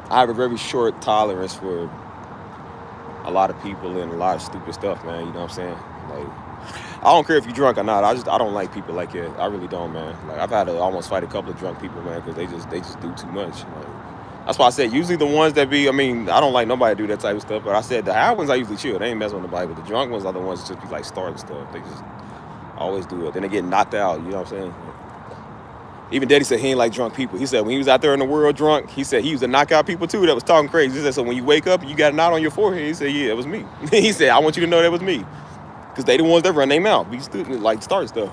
A: I have a very short tolerance for a lot of people and a lot of stupid stuff, man. You know what I'm saying? Like, I don't care if you're drunk or not. I don't like people like that. I really don't, man. Like, I've had to almost fight a couple of drunk people, man, because they just do too much. Like, that's why I said usually the ones that be, I mean, I don't like nobody do that type of stuff, but I said the high ones I usually chill. They ain't messing with nobody, but the drunk ones are the ones that just be like starting stuff. They just always do it. Then they get knocked out, you know what I'm saying? Even Daddy said he ain't like drunk people. He said when he was out there in the world drunk, he said he used to knock out people too that was talking crazy. He said, so when you wake up and you got a knot on your forehead, he said, yeah, it was me. He said, I want you to know that was me. Because they the ones that run their mouth. We stood like start stuff.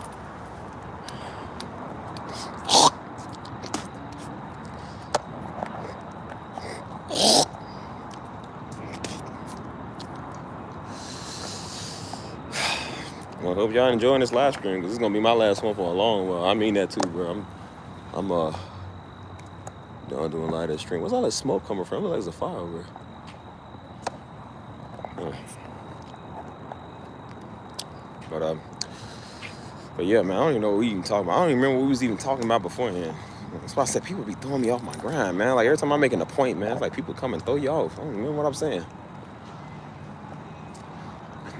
A: Well, I hope y'all enjoying this live stream because it's gonna be my last one for a long while. I mean that too, bro. I'm done doing a lot of that stream. What's all that smoke coming from? It looks like there's a fire over there. But yeah, man, I don't even know what we even talking about. I don't even remember what we was even talking about beforehand. That's why I said people be throwing me off my grind, man. Like every time I'm making a point, man, it's like people come and throw you off. I don't remember what I'm saying.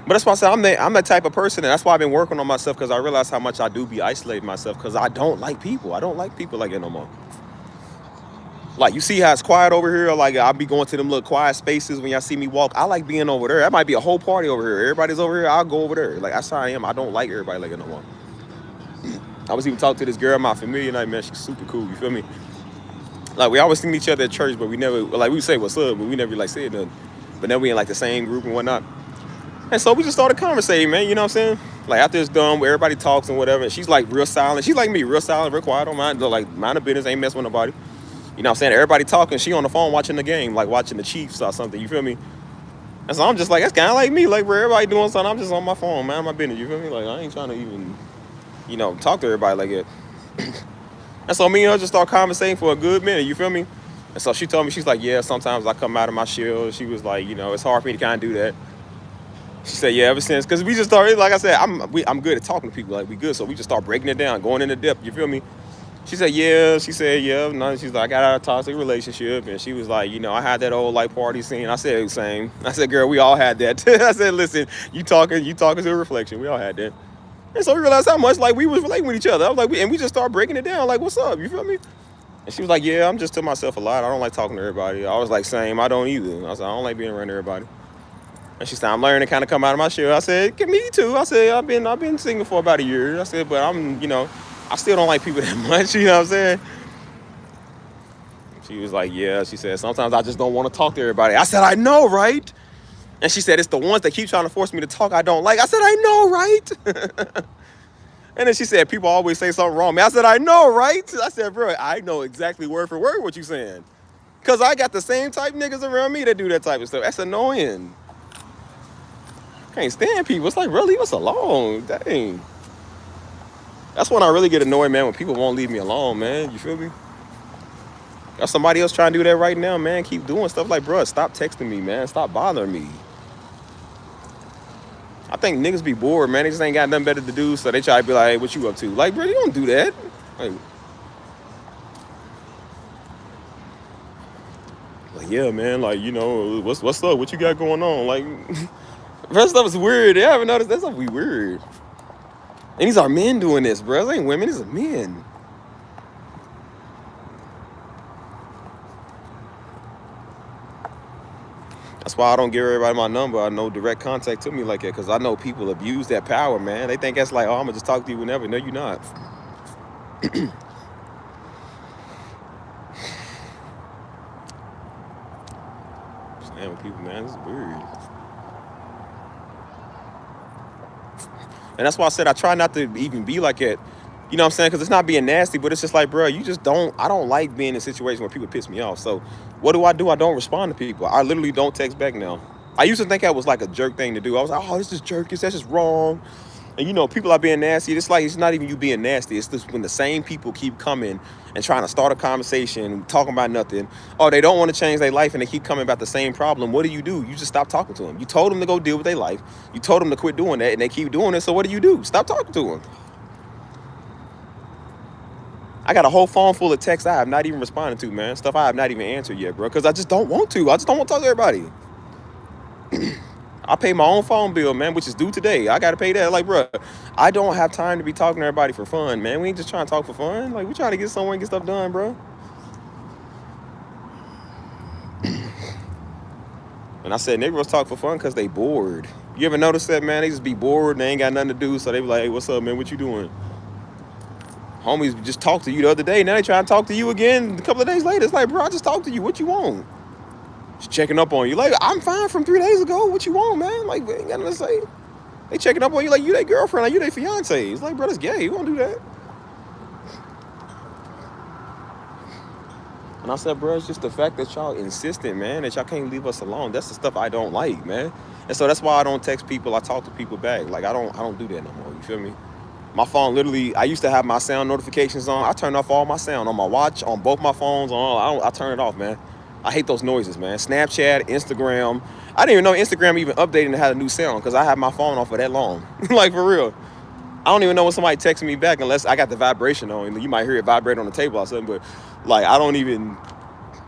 A: But that's why I said I'm that type of person, and that's why I've been working on myself because I realize how much I do be isolating myself because I don't like people. I don't like people like that no more. Like, you see how it's quiet over here? Like, I'll be going to them little quiet spaces when y'all see me walk. I like being over there. That might be a whole party over here. Everybody's over here. I'll go over there. Like, that's how I am. I don't like everybody like that no more. I was even talking to this girl, my familiar night, man. She's super cool. You feel me? Like, we always seen each other at church, but we never, like, we say what's up, but we never, like, said nothing. But then we in, like, the same group and whatnot. And so we just started conversating, man. You know what I'm saying? Like, after it's done, where everybody talks and whatever. And she's, like, real silent. She's like me, real silent, real quiet. I don't mind. Like, mind her business, ain't messing with nobody. You know what I'm saying? Everybody talking. She on the phone watching the game, like watching the Chiefs or something. You feel me? And so I'm just like, that's kind of like me. Like, where everybody doing something, I'm just on my phone, man. My business. You feel me? Like, I ain't trying to even, you know, talk to everybody like that. And so me and her just start conversating for a good minute. You feel me? And so she told me, she's like, yeah, sometimes I come out of my shell. She was like, you know, it's hard for me to kind of do that. She said, yeah, ever since, because we just started, like I said, I'm good at talking to people. Like, we good. So we just start breaking it down, going into depth. You feel me? She said, yeah. No, she's like, I got out of a toxic relationship. And she was like, you know, I had that old like party scene. I said, same. I said, girl, we all had that. I said, listen, you talking to a reflection. We all had that. And so we realized how much like we was relating with each other. I was like, and we just started breaking it down. Like, what's up? You feel me? And she was like, yeah, I'm just to myself a lot. I don't like talking to everybody. I was like, same. I don't either. And I said, I don't like being around everybody. And she said, I'm learning to kind of come out of my shell. I said, me too. I said, I've been single for about a year. I said, but I'm, you know, I still don't like people that much, you know what I'm saying? She was like, yeah. She said, sometimes I just don't want to talk to everybody. I said, I know, right? And she said, it's the ones that keep trying to force me to talk I don't like. I said, I know, right? And then she said, people always say something wrong. Man, I said, I know, right? I said, bro, I know exactly word for word what you saying. Because I got the same type niggas around me that do that type of stuff. That's annoying. Can't stand people. It's like, bro, leave us alone. Dang. That's when I really get annoyed, man, when people won't leave me alone, man. You feel me? There's somebody else trying to do that right now, man. Keep doing stuff like, bro, stop texting me, man. Stop bothering me. I think niggas be bored, man. They just ain't got nothing better to do, so they try to be like, hey, what you up to? Like, bro, you don't do that. Like, yeah, man, like, you know, what's up? What you got going on? Like, that stuff is weird. You haven't noticed that stuff be weird. And these are men doing this, bro. These ain't women, these are men. That's why I don't give everybody my number. I know direct contact to me like that because I know people abuse that power, man. They think that's like, oh, I'm going to just talk to you whenever. No, you're not. Damn, people, man, this is weird. And that's why I said I try not to even be like that. You know what I'm saying? Because it's not being nasty, but it's just like, bro, you just don't, I don't like being in a situation where people piss me off. So what do? I don't respond to people. I literally don't text back now. I used to think that was like a jerk thing to do. I was like, oh, this is jerkish. That's just wrong. And you know, people are being nasty. It's like, it's not even you being nasty. It's just when the same people keep coming and trying to start a conversation, talking about nothing. Or they don't want to change their life and they keep coming about the same problem. What do? You just stop talking to them. You told them to go deal with their life. You told them to quit doing that and they keep doing it. So what do? Stop talking to them. I got a whole phone full of texts I have not even responded to, man. Stuff I have not even answered yet, bro. Because I just don't want to. I just don't want to talk to everybody. I pay my own phone bill, man, which is due today. I got to pay that. Like, bro, I don't have time to be talking to everybody for fun, man. We ain't just trying to talk for fun. Like, we trying to get somewhere and get stuff done, bro. And I said Negroes talk for fun because they bored. You ever notice that, man? They just be bored and they ain't got nothing to do. So they be like, hey, what's up, man? What you doing? Homies just talked to you the other day. Now they trying to talk to you again a couple of days later. It's like, bro, I just talked to you. What you want? Just checking up on you. Like, I'm fine from 3 days ago. What you want, man? Like, we ain't got nothing to say. They checking up on you like you their girlfriend, like you their fiance. It's like, bro, that's gay. You won't do that. And I said, bro, it's just the fact that y'all insistent, man, that y'all can't leave us alone. That's the stuff I don't like, man. And so that's why I don't text people. I talk to people back. Like, I don't do that no more. You feel me? My phone literally, I used to have my sound notifications on. I turned off all my sound on my watch, on both my phones, I turn it off, man. I hate those noises, man. Snapchat, Instagram. I didn't even know Instagram even updated and had a new sound because I had my phone off for that long. Like, for real. I don't even know when somebody texts me back unless I got the vibration on. You might hear it vibrate on the table or something, but like, I don't even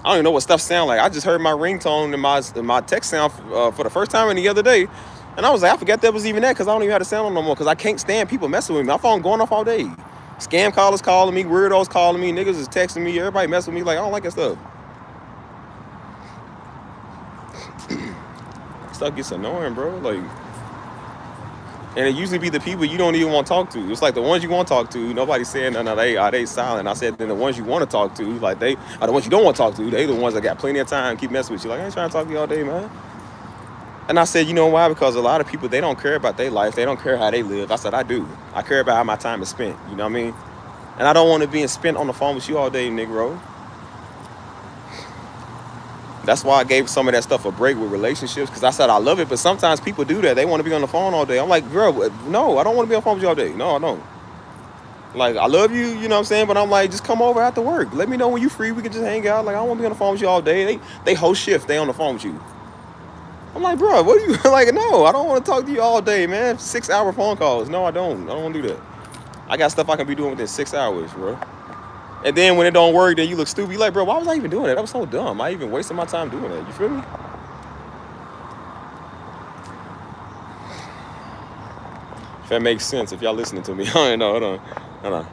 A: know what stuff sound like. I just heard my ringtone and my text sound for the first time the other day. And I was like, I forgot that was even that because I don't even have the sound on no more because I can't stand people messing with me. My phone going off all day. Scam callers calling me, weirdos calling me, niggas is texting me, everybody messing with me. Like, I don't like that stuff. Stuff gets annoying, bro. Like, and it usually be the people you don't even want to talk to. It's like the ones you want to talk to, nobody's saying nothing. They silent. I said then the ones you want to talk to, like they are the ones you don't want to talk to. They the ones that got plenty of time, keep messing with you. Like, I ain't trying to talk to you all day, man. And I said, you know why? Because a lot of people, they don't care about their life. They don't care how they live. I said, I do. I care about how my time is spent. You know what I mean? And I don't want to be spent on the phone with you all day, Negro. That's why I gave some of that stuff a break with relationships, because I said I love it, but sometimes people do that. They want to be on the phone all day. I'm like, girl, no, I don't want to be on the phone with you all day. No, I don't. Like, I love you, you know what I'm saying? But I'm like, just come over after work. Let me know when you free. We can just hang out. Like, I don't want to be on the phone with you all day. They whole shift, they on the phone with you. I'm like, bro, what are you, like, no, I don't want to talk to you all day, man. 6-hour phone calls. No, I don't want to do that. I got stuff I can be doing within 6 hours, bro. And then when it don't work, then you look stupid. You're like, bro, why was I even doing that? That was so dumb. I even wasted my time doing that. You feel me? If that makes sense, if y'all listening to me. I don't know. Hold on.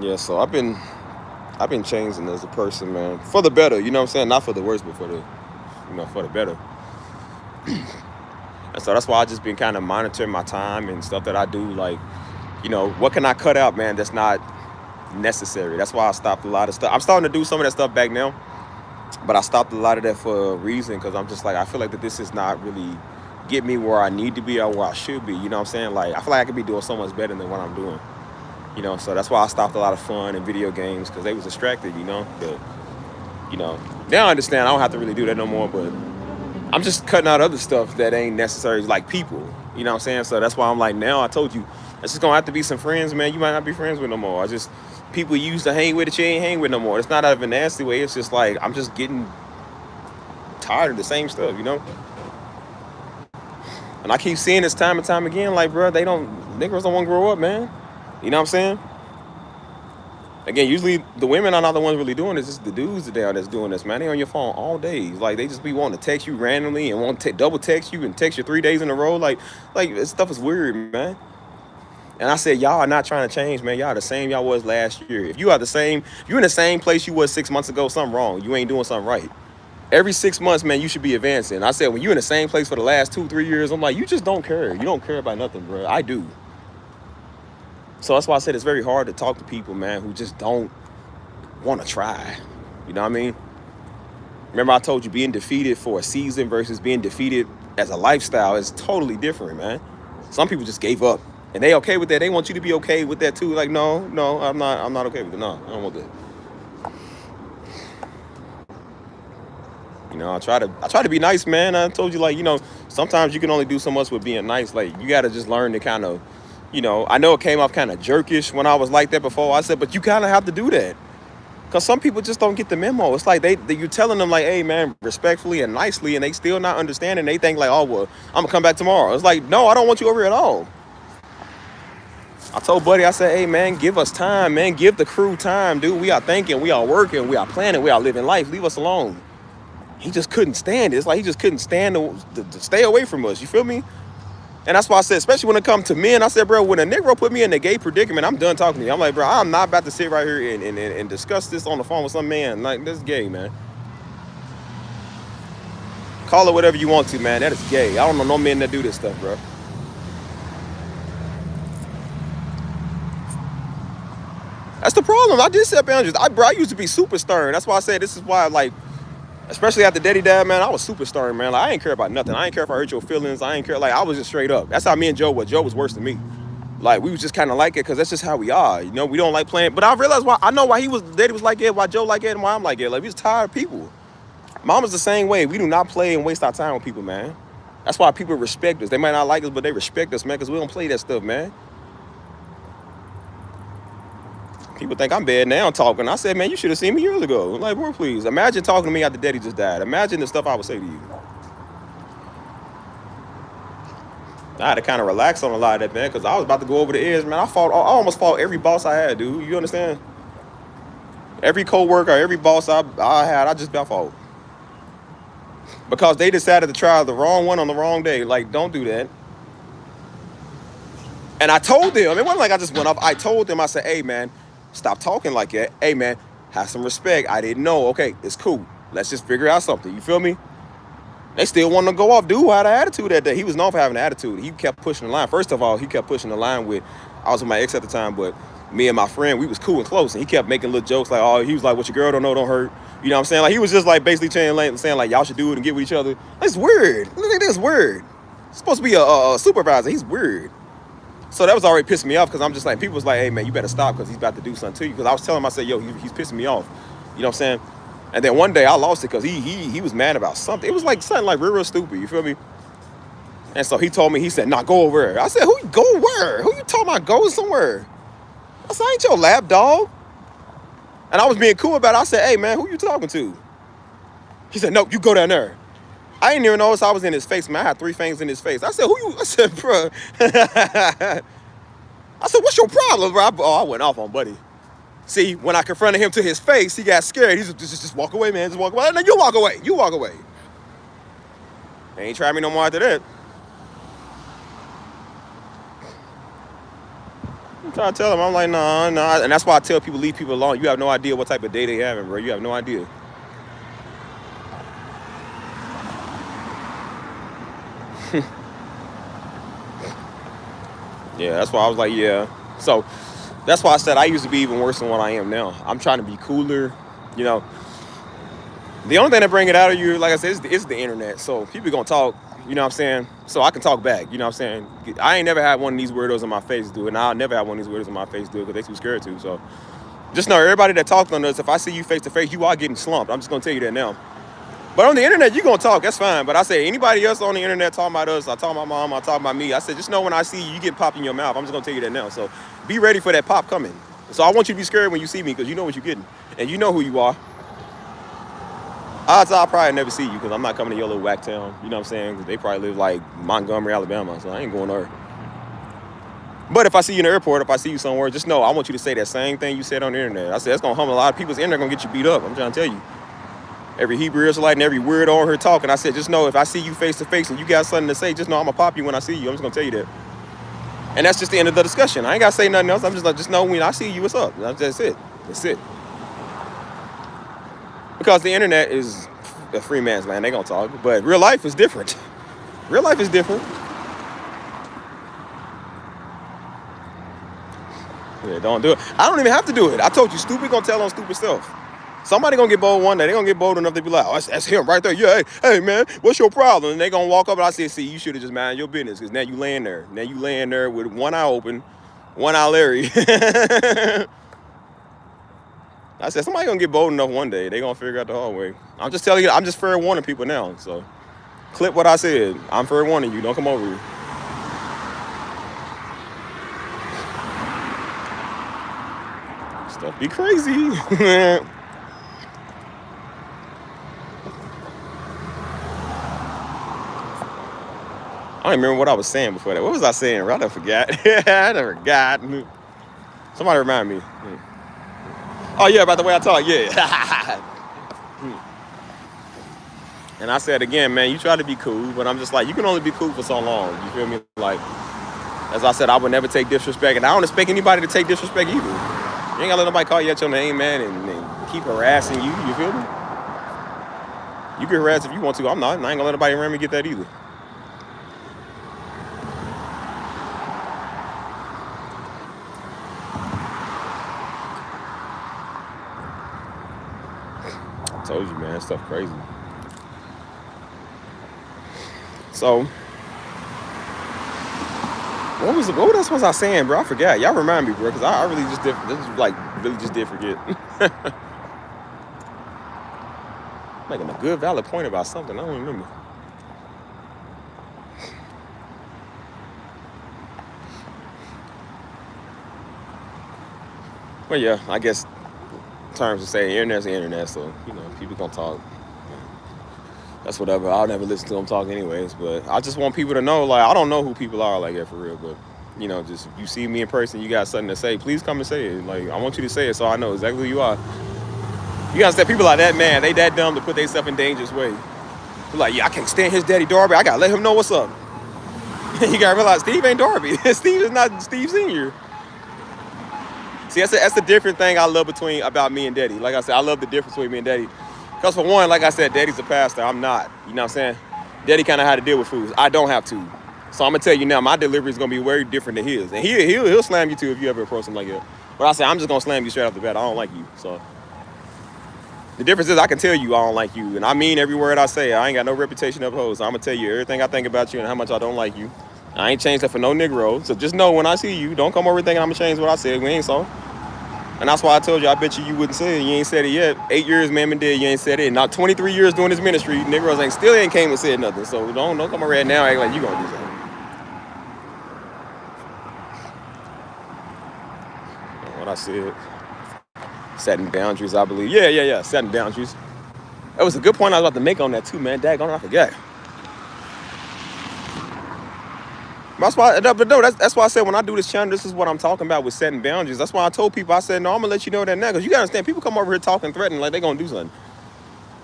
A: Yeah, so I've been changing as a person, man, for the better. You know what I'm saying? Not for the worse, but for the better. And so that's why I just been kind of monitoring my time and stuff that I do. Like, you know, what can I cut out, man, that's not necessary? That's why I stopped a lot of stuff. I'm starting to do some of that stuff back now, but I stopped a lot of that for a reason, because I'm just like, I feel like that this is not really get me where I need to be or where I should be. You know what I'm saying? Like, I feel like I could be doing so much better than what I'm doing. You know, so that's why I stopped a lot of fun and video games, because they was distracted, you know. But, you know, now I understand I don't have to really do that no more, but I'm just cutting out other stuff that ain't necessary, like people. You know what I'm saying? So that's why I'm like, now I told you, it's just going to have to be some friends, man, you might not be friends with no more. I just, people you used to hang with that you ain't hang with no more. It's not out of a nasty way. It's just like, I'm just getting tired of the same stuff, you know? And I keep seeing this time and time again, like, bro, niggas don't want to grow up, man. You know what I'm saying? Again, usually the women are not the ones really doing this. It's the dudes that's doing this, man. They on your phone all day. Like, they just be wanting to text you randomly and want to double text you and text you 3 days in a row. Like this stuff is weird, man. And I said, y'all are not trying to change, man. Y'all are the same y'all was last year. If you are the same, if you're in the same place you was 6 months ago, something wrong. You ain't doing something right. Every 6 months, man, you should be advancing. I said, when you're in the same place for the last 2-3 years, I'm like, you just don't care. You don't care about nothing, bro. I do. So that's why I said it's very hard to talk to people, man, who just don't want to try. You know what I mean? Remember I told you being defeated for a season versus being defeated as a lifestyle is totally different, man. Some people just gave up, and they okay with that. They want you to be okay with that too. Like, no, I'm not okay with it. No, I don't want that. You know, I try to be nice, man. I told you, like, you know, sometimes you can only do so much with being nice. Like, you got to just learn to kind of, you know, I know it came off kind of jerkish when I was like that before. I said, but you kind of have to do that. Because some people just don't get the memo. It's like you're telling them, like, hey, man, respectfully and nicely, and they still not understanding. They think, like, oh, well, I'm going to come back tomorrow. It's like, no, I don't want you over here at all. I told Buddy, I said, hey, man, give us time, man. Give the crew time, dude. We are thinking, we are working, we are planning, we are living life. Leave us alone. He just couldn't stand it. It's like he just couldn't stand to stay away from us. You feel me? And that's why I said, especially when it comes to men, I said, bro, when a Negro put me in a gay predicament, I'm done talking to you. I'm like, bro, I'm not about to sit right here and discuss this on the phone with some man. Like, that's gay, man. Call it whatever you want to, man. That is gay. I don't know no men that do this stuff, bro. That's the problem. I did set boundaries. I used to be super stern. That's why I said this is why, like, especially after Daddy died, man, I was super stern, man. Like, I didn't care about nothing. I didn't care if I hurt your feelings. I didn't care. Like, I was just straight up. That's how me and Joe was. Joe was worse than me. Like, we was just kind of like it because that's just how we are. You know, we don't like playing. But I realized why. I know why Daddy was like it, why Joe like it, and why I'm like it. Like, we was tired of people. Mama's the same way. We do not play and waste our time with people, man. That's why people respect us. They might not like us, but they respect us, man, because we don't play that stuff, man. People think I'm bad now talking. I said, man, you should have seen me years ago. Like, bro, please. Imagine talking to me after Daddy just died. Imagine the stuff I would say to you. I had to kind of relax on a lot of that, man, because I was about to go over the edge, man. I almost fought every boss I had, dude. You understand? Every co-worker, every boss I had, I just about fought. Because they decided to try the wrong one on the wrong day. Like, don't do that. And I told them, it wasn't like I just went off. I told them, I said, hey, man, stop talking like that. Hey, man, have some respect. I didn't know. Okay, it's cool. Let's just figure out something. You feel me? They still wanted to go off. Dude had an attitude that day. He was known for having an attitude. He kept pushing the line. First of all, he kept pushing the line with, I was with my ex at the time, but me and my friend, we was cool and close. And he kept making little jokes like, oh, he was like, what your girl don't know, don't hurt. You know what I'm saying? Like, he was just like basically saying like, y'all should do it and get with each other. That's weird. That's weird. He's supposed to be a supervisor. He's weird. So that was already pissing me off because I'm just like, people was like, hey, man, you better stop because he's about to do something to you. Because I was telling him, I said, yo, he's pissing me off. You know what I'm saying? And then one day I lost it because he was mad about something. It was like something like real stupid. You feel me? And so he told me, he said, nah, go over there. I said, go where? Who you talking about going somewhere? I said, I ain't your lap dog. And I was being cool about it. I said, hey, man, who you talking to? He said, no, you go down there. I didn't even notice I was in his face, man. I had 3 fingers in his face. I said, who you? I said, bro. I said, what's your problem, bro? I went off on Buddy. See, when I confronted him to his face, he got scared. He's just walk away, man. Just walk away. No, you walk away. You walk away. They ain't try me no more after that. I'm trying to tell him, I'm like, nah. And that's why I tell people, leave people alone. You have no idea what type of day they having, bro. You have no idea. Yeah, that's why I was like, yeah. So that's why I said I used to be even worse than what I am now. I'm trying to be cooler, you know. The only thing that bring it out of you, like I said, is the internet. So people gonna talk, you know what I'm saying? So I can talk back, you know what I'm saying? I ain't never had one of these weirdos in my face do it, and I'll never have one of these weirdos in my face do it because they too scared to. So just know, everybody that talks on us, if I see you face to face, you are getting slumped. I'm just gonna tell you that now. But on the internet, you're gonna talk, that's fine. But I say, anybody else on the internet talking about us, I talk about my mom, I talk about me. I said, just know when I see you, you get popped in your mouth. I'm just gonna tell you that now. So be ready for that pop coming. So I want you to be scared when you see me because you know what you're getting. And you know who you are. Odds are I'll probably never see you because I'm not coming to your little whack town. You know what I'm saying? Because they probably live like Montgomery, Alabama. So I ain't going there. But if I see you in the airport, if I see you somewhere, just know I want you to say that same thing you said on the internet. I said, that's gonna humble a lot of people's internet, gonna get you beat up. I'm trying to tell you. Every Hebrew Israelite and every weirdo on her talking. I said, just know if I see you face to face and you got something to say, just know I'm gonna pop you when I see you. I'm just gonna tell you that. And that's just the end of the discussion. I ain't gotta say nothing else. I'm just like, just know when I see you, what's up. That's it. That's it. Because the internet is a free man's land. They gonna talk. But real life is different. Real life is different. Yeah, don't do it. I don't even have to do it. I told you, stupid gonna tell on stupid stuff. Somebody gonna get bold one day. They gonna get bold enough to be like, oh, that's him right there. Yeah, hey man, what's your problem? And they gonna walk up and I say, see, you should have just minded your business because now you laying there. Now you laying there with one eye open, one eye Larry. I said, somebody gonna get bold enough one day. They gonna figure out the hard way. I'm just telling you, I'm just fair warning people now. So clip what I said. I'm fair warning you. Don't come over here. Stuff be crazy. I don't even remember what I was saying before that. What was I saying? I done forgot. I done forgot. Somebody remind me. Oh, yeah, about the way I talk. Yeah. And I said again, man, you try to be cool, but I'm just like, you can only be cool for so long. You feel me? Like, as I said, I would never take disrespect. And I don't expect anybody to take disrespect either. You ain't gotta let nobody call you at your name, man, and keep harassing you. You feel me? You can harass if you want to. I'm not. And I ain't gonna let nobody around me get that either. Told you, man, stuff crazy. So, what else was I saying, bro? I forgot. Y'all remind me, bro, because I really just did. This is like really just did forget. Making a good, valid point about something. I don't remember. But yeah, I guess. Terms of saying internet's the internet, so you know people gonna talk. That's whatever. I'll never listen to them talk anyways. But I just want people to know, like, I don't know who people are like that for real, but you know, just if you see me in person, you got something to say, please come and say it. Like, I want you to say it so I know exactly who you are. You gotta say people like that, man. They that dumb to put themselves in dangerous way. They're like, yeah, I can't stand his daddy Darby. I gotta let him know what's up. You gotta realize Steve ain't Darby. Steve is not Steve Senior. See, that's the different thing I love about me and Daddy. Like I said, I love the difference between me and Daddy. Because for one, like I said, Daddy's a pastor. I'm not. You know what I'm saying? Daddy kind of had to deal with fools. I don't have to. So I'm going to tell you now, my delivery is going to be very different than his. And he'll slam you too if you ever approach him like that. But I say, I'm just going to slam you straight off the bat. I don't like you. So the difference is I can tell you I don't like you. And I mean every word I say. I ain't got no reputation to uphold. So I'm going to tell you everything I think about you and how much I don't like you. I ain't changed that for no Negro. So just know when I see you, don't come over thinking I'm going to change what I said. We ain't so. And that's why I told you, I bet you wouldn't say it. You ain't said it yet. 8 years, man, and dead, you ain't said it. And now 23 years doing this ministry, Negroes still ain't came and said nothing. So don't come around now acting like you gonna do something. What I said. Setting boundaries, I believe. Yeah. Setting boundaries. That was a good point I was about to make on that too, man. Daggone, I forgot. That's why I said when I do this channel, this is what I'm talking about with setting boundaries. That's why I told people, I said, no, I'm going to let you know that now. Because you got to understand, people come over here talking, threatening like they going to do something.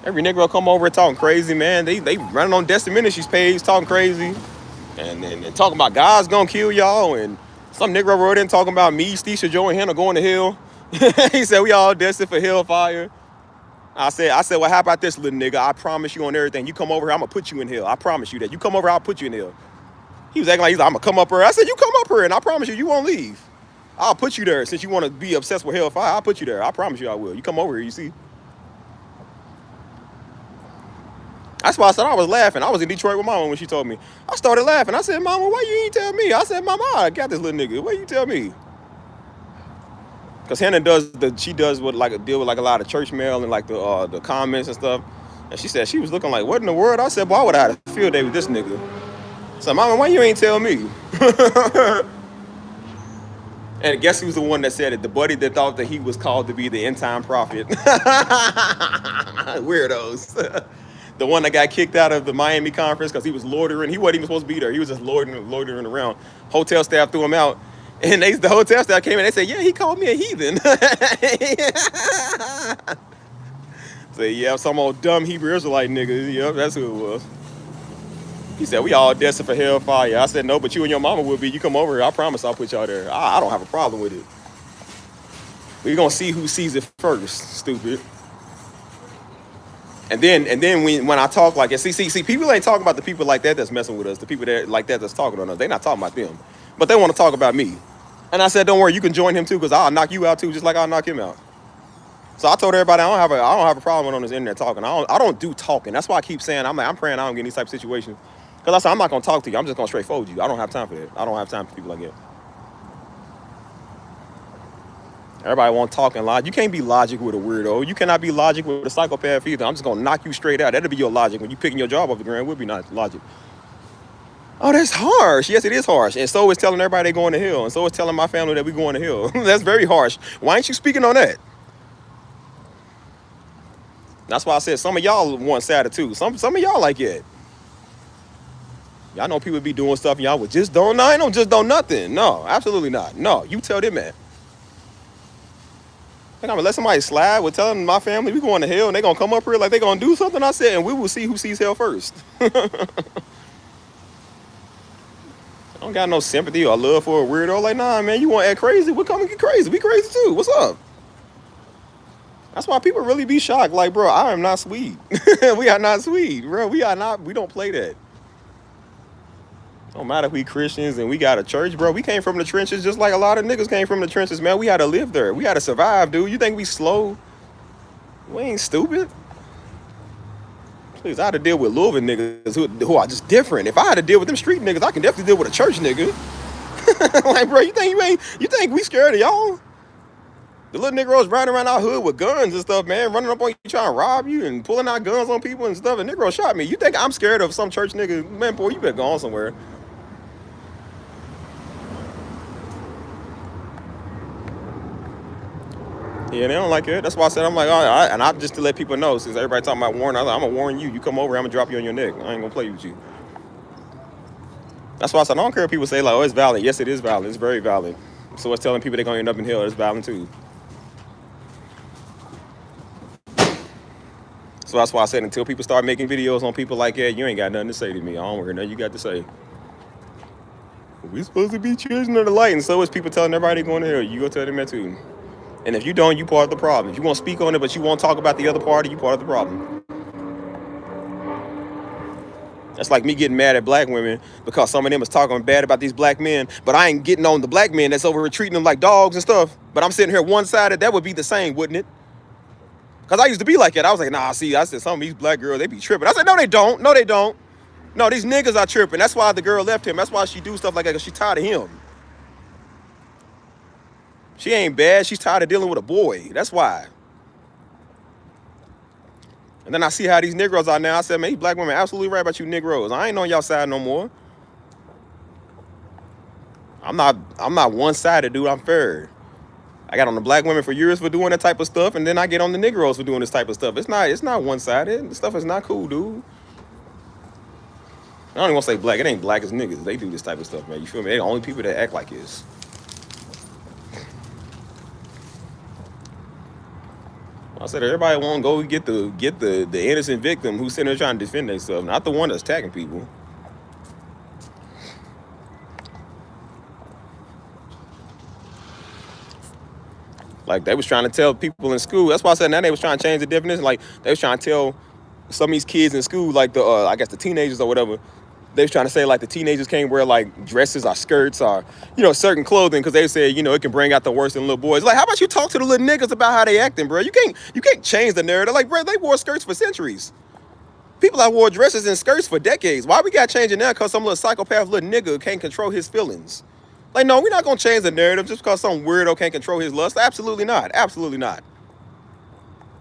A: Every Negro come over here talking crazy, man. They running on Destiny Ministries page talking crazy. And talking about God's going to kill y'all. And some Negro wrote in talking about me, Steisha, Joe, and Hannah going to hell. He said, we all destined for hellfire. I said, well, how about this, little nigga? I promise you on everything. You come over here, I'm going to put you in hell. I promise you that. You come over here, I'll put you in hell. He was acting like, I'm going to come up here. I said, you come up here, and I promise you won't leave. I'll put you there. Since you want to be obsessed with hellfire, I'll put you there. I promise you I will. You come over here, you see. That's why I said I was laughing. I was in Detroit with Mama when she told me. I started laughing. I said, Mama, why you ain't tell me? I said, Mama, I got this little nigga. Why you tell me? Because Hannah deal with a lot of church mail and like the comments and stuff. And she said she was looking like, what in the world? I said, boy, I would have had a field day with this nigga. So, Mama, why you ain't tell me? And guess who's the one that said it? The buddy that thought that he was called to be the end-time prophet. Weirdos. The one that got kicked out of the Miami conference because he was loitering. He wasn't even supposed to be there. He was just loitering around. Hotel staff threw him out. And the hotel staff came in and they said, yeah, he called me a heathen. So, yeah, some old dumb Hebrew Israelite nigga. Yep, that's who it was. He said, we all destined for hellfire. I said, no, but you and your mama will be. You come over here, I promise I'll put y'all there. I don't have a problem with it. We're going to see who sees it first, stupid. And then when I talk like that, see, people ain't talking about the people like that that's messing with us, the people that like that that's talking on us. They're not talking about them. But they want to talk about me. And I said, don't worry, you can join him too, because I'll knock you out too, just like I'll knock him out. So I told everybody I don't have a problem on this internet talking. I don't do talking. That's why I keep saying I'm praying I don't get in these type of situations. Because I said I'm not gonna talk to you. I'm just gonna straight forward you. I don't have time for that. I don't have time for people like that. Everybody want to talk and lie. You can't be logic with a weirdo. You cannot be logic with a psychopath either. I'm just gonna knock you straight out. That'll be your logic when you picking your job off the ground. It would be not logic. Oh, that's harsh. Yes, it is harsh. And so is telling everybody they're going to hell. And so is telling my family that we're going to hell. That's very harsh. Why ain't you speaking on that? That's why I said some of y'all one-sided too. Some of y'all like it. Y'all know people be doing stuff and y'all would just don't know. I don't just don't nothing. No, absolutely not. No, you tell them that. I think I'm gonna let somebody slide with telling my family we going to hell and they gonna come up here like they gonna do something. I said, and we will see who sees hell first. I don't got no sympathy or love for a weirdo. Like, nah, man, you want to act crazy? We'll come and get crazy. We crazy too. What's up? That's why people really be shocked. Like, bro, I am not sweet. We are not sweet, bro. We are not. We don't play that. Don't matter if we Christians and we got a church, bro. We came from the trenches just like a lot of niggas came from the trenches, man. We had to live there. We had to survive, dude. You think we slow? We ain't stupid. Please, I had to deal with Louisville niggas who are just different. If I had to deal with them street niggas, I can definitely deal with a church nigga. Like, bro, you think we scared of y'all? The little Negroes riding around our hood with guns and stuff, man, running up on you trying to rob you and pulling out guns on people and stuff. And Negro shot me. You think I'm scared of some church nigga? Man, boy, you better go on somewhere. Yeah, they don't like it. That's why I said I'm like, all right, and I just to let people know, since everybody talking about warning, I'm gonna warn you. You come over, I'm gonna drop you on your neck. I ain't gonna play with you. That's why I said I don't care if people say like, oh, it's valid. Yes, it is valid. It's very valid. So it's telling people they're gonna end up in hell. It's valid too. So that's why I said until people start making videos on people like that, you ain't got nothing to say to me. I don't hear nothing you got to say. We supposed to be children of the light, and so is people telling everybody going to hell. You go tell them that too. And if you don't, you part of the problem. If you won't speak on it, but you won't talk about the other party, you part of the problem. That's like me getting mad at black women because some of them is talking bad about these black men, but I ain't getting on the black men that's over here treating them like dogs and stuff. But I'm sitting here one-sided. That would be the same, wouldn't it? Because I used to be like that. I was like, nah, see, I said some of these black girls, they be tripping. I said, no, they don't. No, they don't. No, these niggas are tripping. That's why the girl left him. That's why she do stuff like that, because she tired of him. She ain't bad. She's tired of dealing with a boy. That's why. And then I see how these Negroes are now. I said, man, these black women absolutely right about you Negroes. I ain't on y'all side no more. I'm not one-sided, dude. I'm fair. I got on the black women for years for doing that type of stuff, and then I get on the Negroes for doing this type of stuff. It's not one-sided. This stuff is not cool, dude. I don't even want to say black. It ain't black as niggas. They do this type of stuff, man. You feel me? They're the only people that act like this. I said everybody want to go get the innocent victim who's sitting there trying to defend themselves, not the one that's attacking people. Like they was trying to tell people in school. That's why I said now they was trying to change the definition. Like they was trying to tell some of these kids in school, like the I guess the teenagers or whatever. They was trying to say like the teenagers can't wear like dresses or skirts or certain clothing because they said it can bring out the worst in little boys. Like how about you talk to the little niggas about how they acting, bro? You can't change the narrative. Like bro, they wore skirts for centuries. People that wore dresses and skirts for decades. Why we got changing now? Because some little psychopath little nigga can't control his feelings. Like no, we're not gonna change the narrative just because some weirdo can't control his lust. Absolutely not. Absolutely not.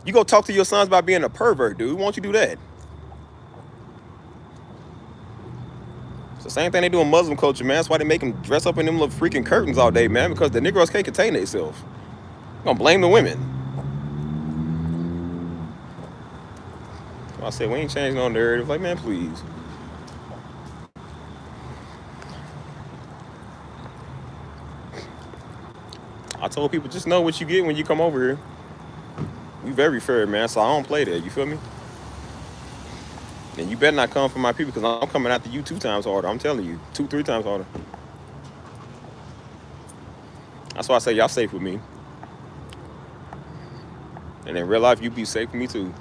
A: You go talk to your sons about being a pervert, dude. Why don't you do that? It's the same thing they do in Muslim culture, man. That's why they make them dress up in them little freaking curtains all day, man, because the Negroes can't contain themselves. I'm gonna blame the women. So I said, we ain't changing no narrative. Like, man, please. I told people, just know what you get when you come over here. We very fair, man, so I don't play that. You feel me? And you better not come for my people because I'm coming after you 2 times harder. I'm telling you, 2-3 times harder. That's why I say y'all safe with me. And in real life, you be safe with me too.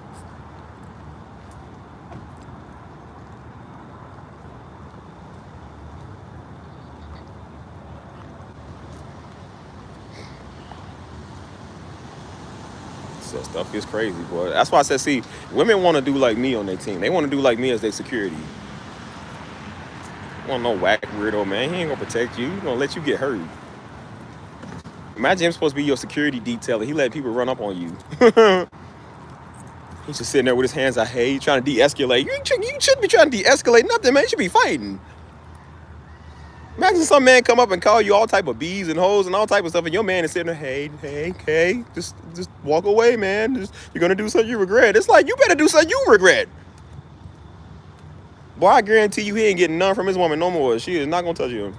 A: That stuff is crazy, boy. That's why I said, see, women want to do like me on their team. They want to do like me as their security. Want no whack weirdo, man. He ain't gonna protect you. He gonna let you get hurt. Imagine him supposed to be your security detailer. He let people run up on you. He's just sitting there with his hands out. Hey, trying to de-escalate. You shouldn't be trying to de-escalate nothing, man. You should be fighting. Imagine some man come up and call you all type of bees and hoes and all type of stuff, and your man is sitting there, hey, just walk away, man. You're gonna do something you regret. It's like, you better do something you regret. Boy, I guarantee you he ain't getting none from his woman no more. She is not gonna touch him.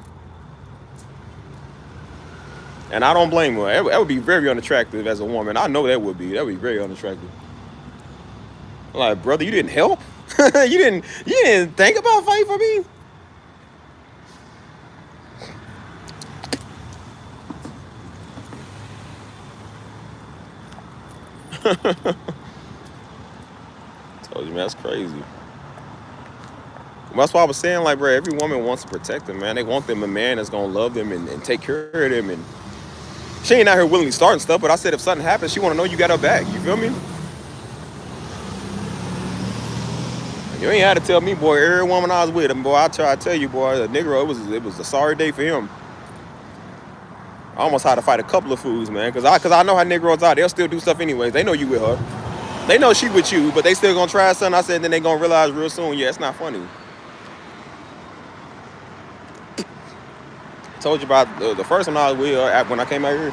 A: And I don't blame her. That would be very unattractive as a woman. I know that would be. That would be very unattractive. I'm like, brother, you didn't help? you didn't think about fighting for me? Told you, man, that's crazy. That's why I was saying, like, bro, every woman wants to protect them, man. They want them a man that's gonna love them and take care of them. And she ain't out here willingly starting stuff, but I said if something happens, she wanna know you got her back. You feel me? You ain't had to tell me, boy. Every woman I was with, boy, I try to tell you, boy, the nigga, it was a sorry day for him. I almost had to fight a couple of fools, man, cause I know how niggas are. They'll still do stuff anyways. They know you with her. They know she with you, but they still gonna try something. I said, then they gonna realize real soon, yeah, it's not funny. Told you about the first one I was with her when I came out here.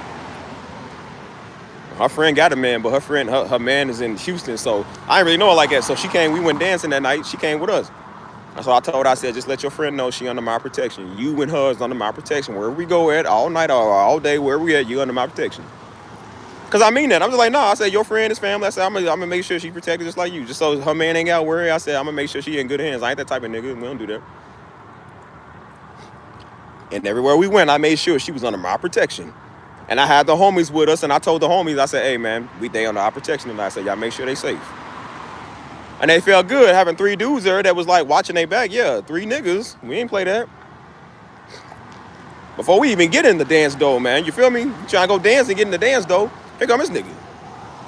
A: Her friend got a man, but her man is in Houston, so I didn't really know her like that. So she came, we went dancing that night. She came with us. That's what I told her. I said, just let your friend know she under my protection. You and her is under my protection. Wherever we go at, all night or all day, wherever we at, you under my protection. Cause I mean that. I'm just like, no. I said, your friend is family. I said, I'm gonna make sure she protected just like you. Just so her man ain't got to worry. I said, I'm gonna make sure she in good hands. I ain't that type of nigga. We don't do that. And everywhere we went, I made sure she was under my protection. And I had the homies with us, and I told the homies, I said, hey, man, they under our protection. And I said, y'all make sure they safe. And they felt good having 3 dudes there that was like watching their back. Yeah, 3 niggas. We ain't play that. Before we even get in the dance door, man, you feel me? You trying to go dance and get in the dance door, here come this nigga.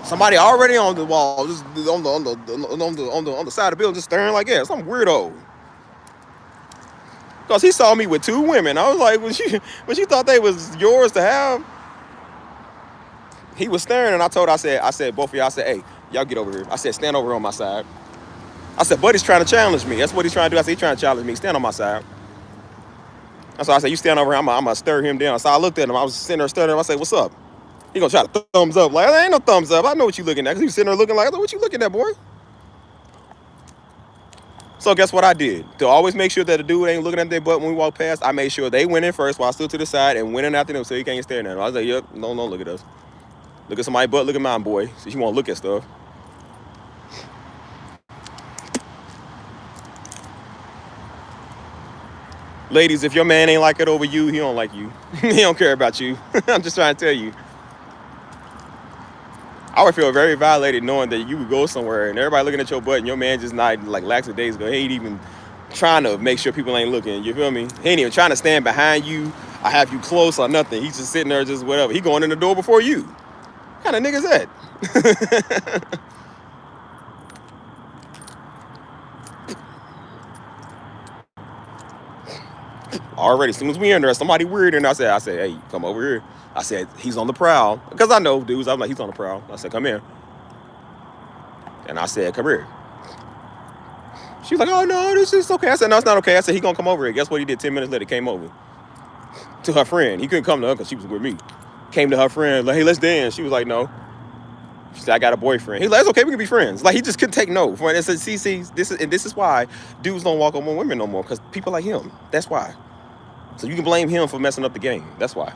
A: Somebody already on the wall, just on the side of the building, just staring like that. Some weirdo. Because he saw me with 2 women. I was like, when you thought they was yours to have? He was staring, and I said, both of y'all, I said, hey, y'all get over here. I said, stand over on my side. I said, buddy's trying to challenge me. That's what he's trying to do. I said, he's trying to challenge me. Stand on my side. That's why I said, you stand over here, I'm going to stir him down. So I looked at him. I was sitting there stirring him. I said, what's up? He going to try to thumbs up. Like, there ain't no thumbs up. I know what you looking at. Because he was sitting there looking like, what you looking at, boy? So guess what I did? To always make sure that the dude ain't looking at their butt when we walk past, I made sure they went in first while I stood to the side and went in after them so he can't stare at them. I was like, yep, no, look at us. Look at somebody's butt, look at mine, boy. So you want to look at stuff. Ladies, if your man ain't like it over you, he don't like you. He don't care about you. I'm just trying to tell you. I would feel very violated knowing that you would go somewhere and everybody looking at your butt and your man just not like lackadaisical. He ain't even trying to make sure people ain't looking. You feel me? He ain't even trying to stand behind you or have you close or nothing. He's just sitting there just whatever. He going in the door before you. What kind of nigga is that? Already, as soon as we in there, somebody weird, and I said, hey, come over here. I said, he's on the prowl. Because I know dudes, I'm like, he's on the prowl. I said, come here. And I said, come here. She was like, oh, no, this is okay. I said, no, it's not okay. I said, he gonna come over here. Guess what he did 10 minutes later? Came over to her friend. He couldn't come to her because she was with me. Came to her friend, like, hey, let's dance. She was like, no. She said, I got a boyfriend. He's like, it's okay, we can be friends. Like, he just couldn't take no. And said, see, this is why dudes don't walk on women no more, because people like him. That's why. So you can blame him for messing up the game. That's why.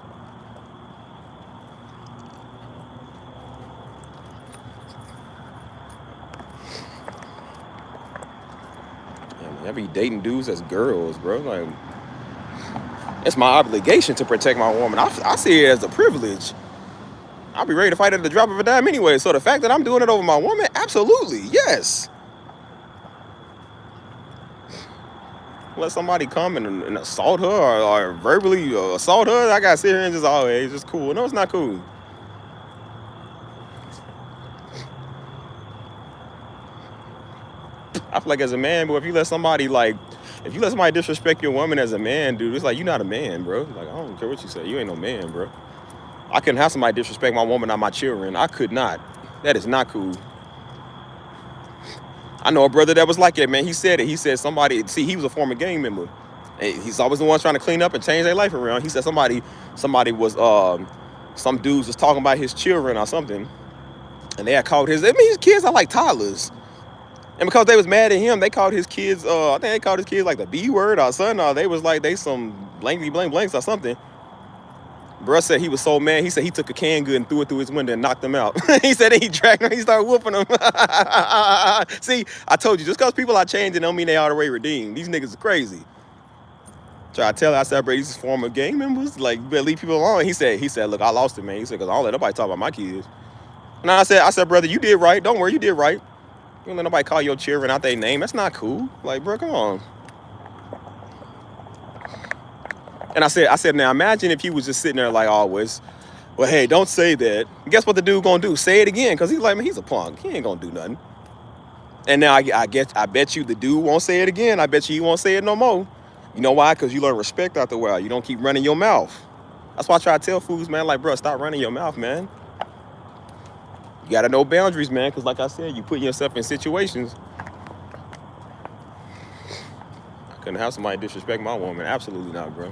A: Yeah, I be dating dudes as girls, bro. Like, it's my obligation to protect my woman. I see it as a privilege. I'll be ready to fight at the drop of a dime anyway. So the fact that I'm doing it over my woman, absolutely, yes. Let somebody come and assault her or verbally assault her, I gotta sit here and just, oh, hey, it's just cool. No, it's not cool. I feel like as a man, but if you let somebody disrespect your woman as a man, dude, it's like you're not a man, bro. Like I don't care what you say, you ain't no man, bro. I couldn't have somebody disrespect my woman or my children. I could not. That is not cool. I know a brother that was like that, man. He said it. He said somebody, see, he was a former gang member. And he's always the one trying to clean up and change their life around. He said somebody was, some dudes was talking about his children or something. And they had called his kids are like toddlers. And because they was mad at him, they called his kids, I think they called his kids like the B word or something. Or they was like, they some blankety blank blanks or something. Bruh said he was so mad. He said he took a canned good and threw it through his window and knocked them out. He said he dragged them. He started whooping them. See, I told you, just because people are changing don't mean they already redeemed. These niggas are crazy. Try to tell her, I said, bro, these former gang members, like, you better leave people alone. He said, look, I lost it, man. He said, because I don't let nobody talk about my kids. And I said, brother, you did right. Don't worry, you did right. You don't let nobody call your children out their name. That's not cool. Like, bro, come on. And I said, now imagine if he was just sitting there like always, well, hey, don't say that. Guess what the dude gonna do? Say it again, because he's like, man, he's a punk. He ain't gonna do nothing. And now I bet you the dude won't say it again. I bet you he won't say it no more. You know why? Because you learn respect after a while. You don't keep running your mouth. That's why I try to tell fools, man, like, bro, stop running your mouth, man. You gotta know boundaries, man, because like I said, you put yourself in situations. I couldn't have somebody disrespect my woman. Absolutely not, bro.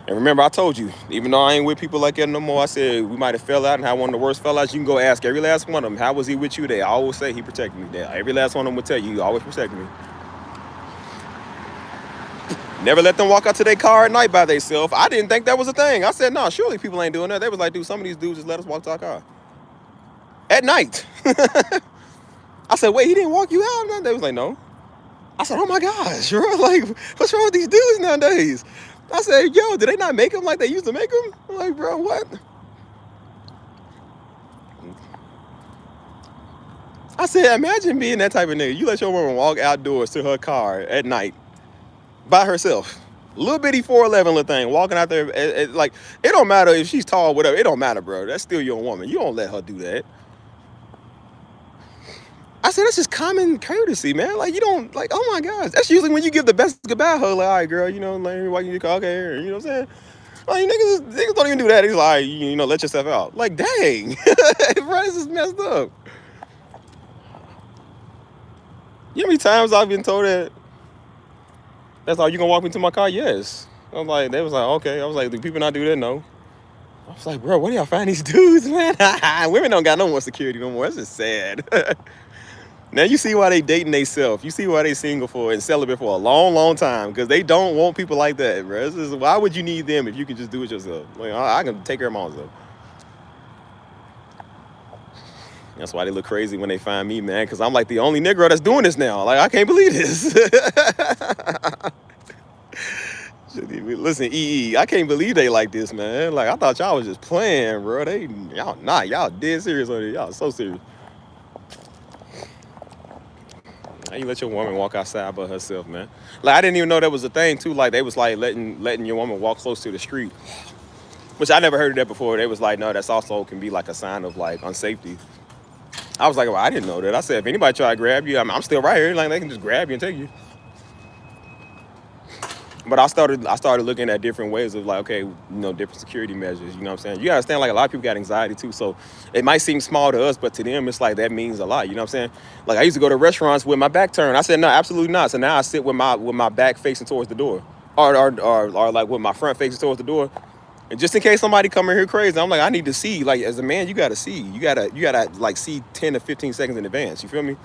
A: And remember, I told you, even though I ain't with people like that no more, I said we might have fell out and had one of the worst fell outs. You can go ask every last one of them, how was he with you? They always say he protected me. Every last one of them would tell you, he always protected me. Never let them walk out to their car at night by themselves. I didn't think that was a thing. I said, no, surely people ain't doing that. They was like, dude, some of these dudes just let us walk to our car. At night. I said, wait, he didn't walk you out? They was like, no. I said, oh my gosh, bro, like, what's wrong with these dudes nowadays? I said, yo, did they not make them like they used to make them? I'm like, bro, what? I said, imagine being that type of nigga. You let your woman walk outdoors to her car at night by herself. Little bitty 4'11" little thing walking out there. Like, it don't matter if she's tall or whatever. It don't matter, bro. That's still your woman. You don't let her do that. I said, that's just common courtesy, man. Like, you don't, like, oh my gosh. That's usually when you give the best goodbye hug, like, all right, girl, you know, like, walking your car, okay, you know what I'm saying? Like, niggas don't even do that. He's like, you know, let yourself out. Like, dang. Bro, this is messed up. You know how many times I've been told that? That's all, you gonna walk me to my car? Yes. I was like, they was like, okay. I was like, do people not do that? No. I was like, bro, where do y'all find these dudes, man? Women don't got no more security no more. That's just sad. Now you see why they dating theyself. You see why they single for and celibate for a long, long time. Because they don't want people like that, bro. This is, why would you need them if you can just do it yourself? Like, I can take care of myself. That's why they look crazy when they find me, man. Because I'm like the only Negro that's doing this now. Like, I can't believe this. Listen, EE, I can't believe they like this, man. Like, I thought y'all was just playing, bro. Y'all dead serious on it. Y'all so serious. How you let your woman walk outside by herself, man? Like, I didn't even know that was a thing, too. Like, they was, like, letting your woman walk close to the street. Which I never heard of that before. They was like, no, that's also can be, like, a sign of, like, unsafety. I was like, well, I didn't know that. I said, if anybody try to grab you, I'm still right here. Like, they can just grab you and take you. But I started looking at different ways of, like, okay, you know, different security measures. You know what I'm saying? You gotta understand, like, a lot of people got anxiety too. So it might seem small to us, but to them, it's like that means a lot. You know what I'm saying? Like, I used to go to restaurants with my back turned. I said, no, absolutely not. So now I sit with my back facing towards the door, or like with my front facing towards the door. And just in case somebody come in here crazy, I'm like, I need to see. Like, as a man, you gotta see. You gotta like see 10 to 15 seconds in advance. You feel me?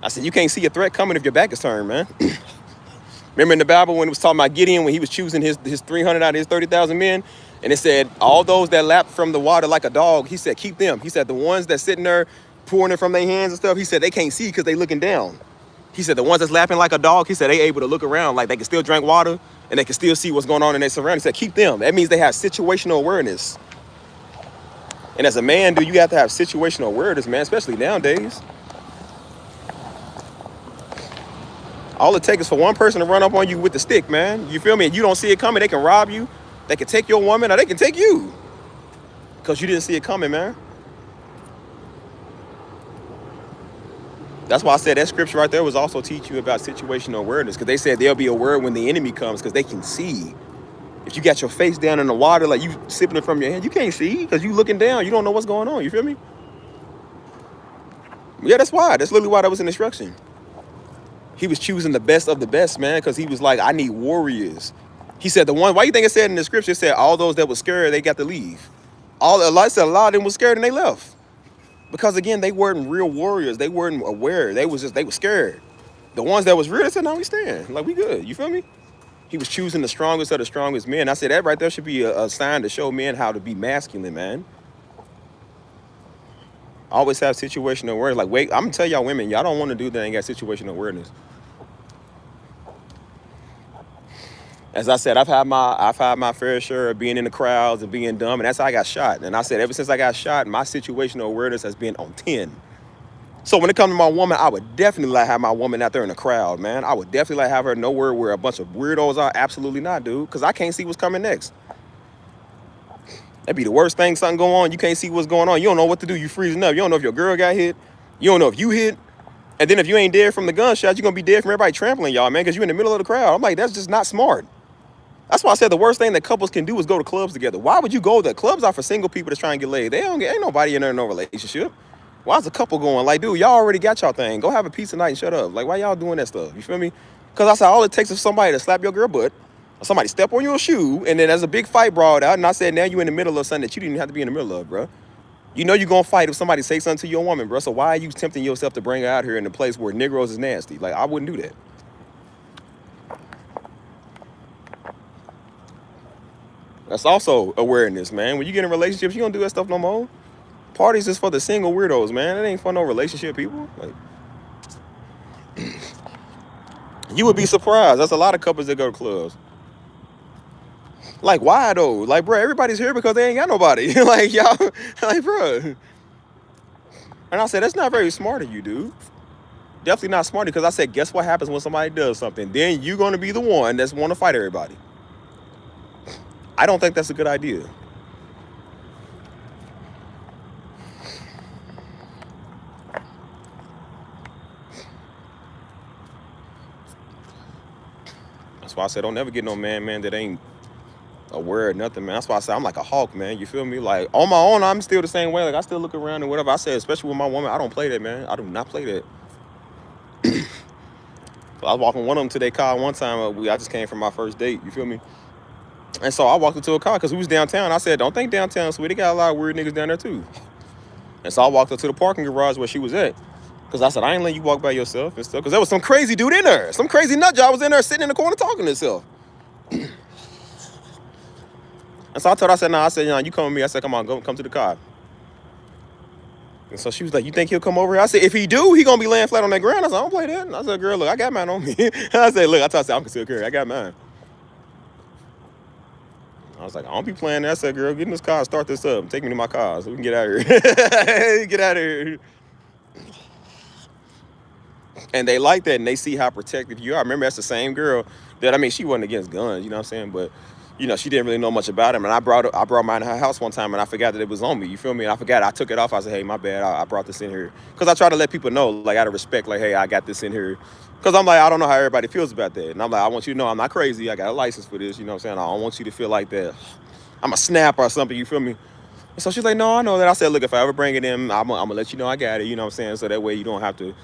A: I said, you can't see a threat coming if your back is turned, man. Remember in the Bible when it was talking about Gideon, when he was choosing his 300 out of his 30,000 men, and it said, all those that lapped from the water like a dog, he said, keep them. He said, the ones that sitting there pouring it from their hands and stuff, he said, they can't see because they looking down. He said, the ones that's lapping like a dog, he said, they able to look around, like they can still drink water and they can still see what's going on in their surroundings. He said, keep them. That means they have situational awareness. And as a man, dude, you have to have situational awareness, man, especially nowadays. All it takes is for one person to run up on you with the stick, man. You feel me? And you don't see it coming, they can rob you. They can take your woman or they can take you. Because you didn't see it coming, man. That's why I said that scripture right there was also teach you about situational awareness, because they said there'll be a word when the enemy comes, because they can see. If you got your face down in the water, like you sipping it from your hand, you can't see because you looking down. You don't know what's going on. You feel me? Yeah, that's why. That's literally why that was an instruction. He was choosing the best of the best, man, because he was like, I need warriors. He said the one, why you think it said in the scripture, it said all those that were scared, they got to leave. Allah said a lot of them were scared and they left. Because again, they weren't real warriors. They weren't aware. They were scared. The ones that was real, they said, no, we stand. Like, we good. You feel me? He was choosing the strongest of the strongest men. I said that right there should be a sign to show men how to be masculine, man. Always have situational awareness. Like, wait, I'm gonna tell y'all women, y'all don't want to do that and got situational awareness. As I said, I've had my fair share of being in the crowds and being dumb, and that's how I got shot. And I said, ever since I got shot, my situational awareness has been on 10. So when it comes to my woman, I would definitely like have my woman out there in the crowd, man. I would definitely like have her nowhere where a bunch of weirdos are. Absolutely not, dude, because I can't see what's coming next. That'd be the worst thing. Something go on, you can't see what's going on. You don't know what to do. You freezing up. You don't know if your girl got hit. You don't know if you hit. And then if you ain't dead from the gunshot, you're gonna be dead from everybody trampling y'all, man, because you're in the middle of the crowd. I'm like, that's just not smart. That's why I said the worst thing that couples can do is go to clubs together. Why would you go there? Clubs are for single people that's trying to get laid. Ain't nobody in there in no relationship. Why is a couple going like, dude, y'all already got y'all thing. Go have a pizza night and shut up. Like, why y'all doing that stuff? You feel me? Because I said all it takes is somebody to slap your girl butt, or somebody step on your shoe, and then there's a big fight brought out. And I said, now you in the middle of something that you didn't have to be in the middle of, bro. You know you're going to fight if somebody say something to your woman, bro. So why are you tempting yourself to bring her out here in a place where Negroes is nasty? Like, I wouldn't do that. That's also awareness, man. When you get in relationships, you don't do that stuff no more. Parties is for the single weirdos, man. It ain't for no relationship people. Like, you would be surprised. That's a lot of couples that go to clubs. Like, why though? Like, bro, everybody's here because they ain't got nobody. Like, y'all, like, bro. And I said, that's not very smart of you, dude. Definitely not smart, because I said, guess what happens when somebody does something? Then you're going to be the one that's want to fight everybody. I don't think that's a good idea. That's why I said, don't never get no man that ain't aware of nothing, man. That's why I said I'm like a hawk, man. You feel me? Like, on my own, I'm still the same way. Like, I still look around and whatever. I said, especially with my woman, I don't play that, man. I do not play that. I was walking one of them to their car one time. I just came from my first date. You feel me? And so I walked into a car because we was downtown. I said, don't think downtown, sweet. They got a lot of weird niggas down there too. And so I walked up to the parking garage where she was at. Because I said, I ain't letting you walk by yourself and stuff. Because there was some crazy dude in there. Some crazy nut job was in there sitting in the corner talking to himself. And so I told her, I said, nah, I said, you come with me. I said, come on, come to the car. And so she was like, you think he'll come over here? I said, if he do, he gonna be laying flat on that ground. I said, I don't play that. And I said, girl, look, I got mine on me. I said, look, I said, I'm concealed carry. I got mine. I was like, I don't be playing that. I said, girl, get in this car and start this up. Take me to my car so we can get out of here. Get out of here. And they like that, and they see how protective you are. I remember that's the same girl that, I mean, she wasn't against guns, you know what I'm saying? But, you know, she didn't really know much about him. And I brought mine to her house one time, and I forgot that it was on me, you feel me? And I forgot, I took it off. I said, hey, my bad, I brought this in here. Because I try to let people know, like, out of respect, like, hey, I got this in here. Because I'm like, I don't know how everybody feels about that. And I'm like, I want you to know I'm not crazy. I got a license for this, you know what I'm saying? I don't want you to feel like that I'm a snap or something, you feel me? And so she's like, no, I know that. I said, look, if I ever bring it in, I'm going to let you know I got it, you know what I'm saying? So that way you don't have to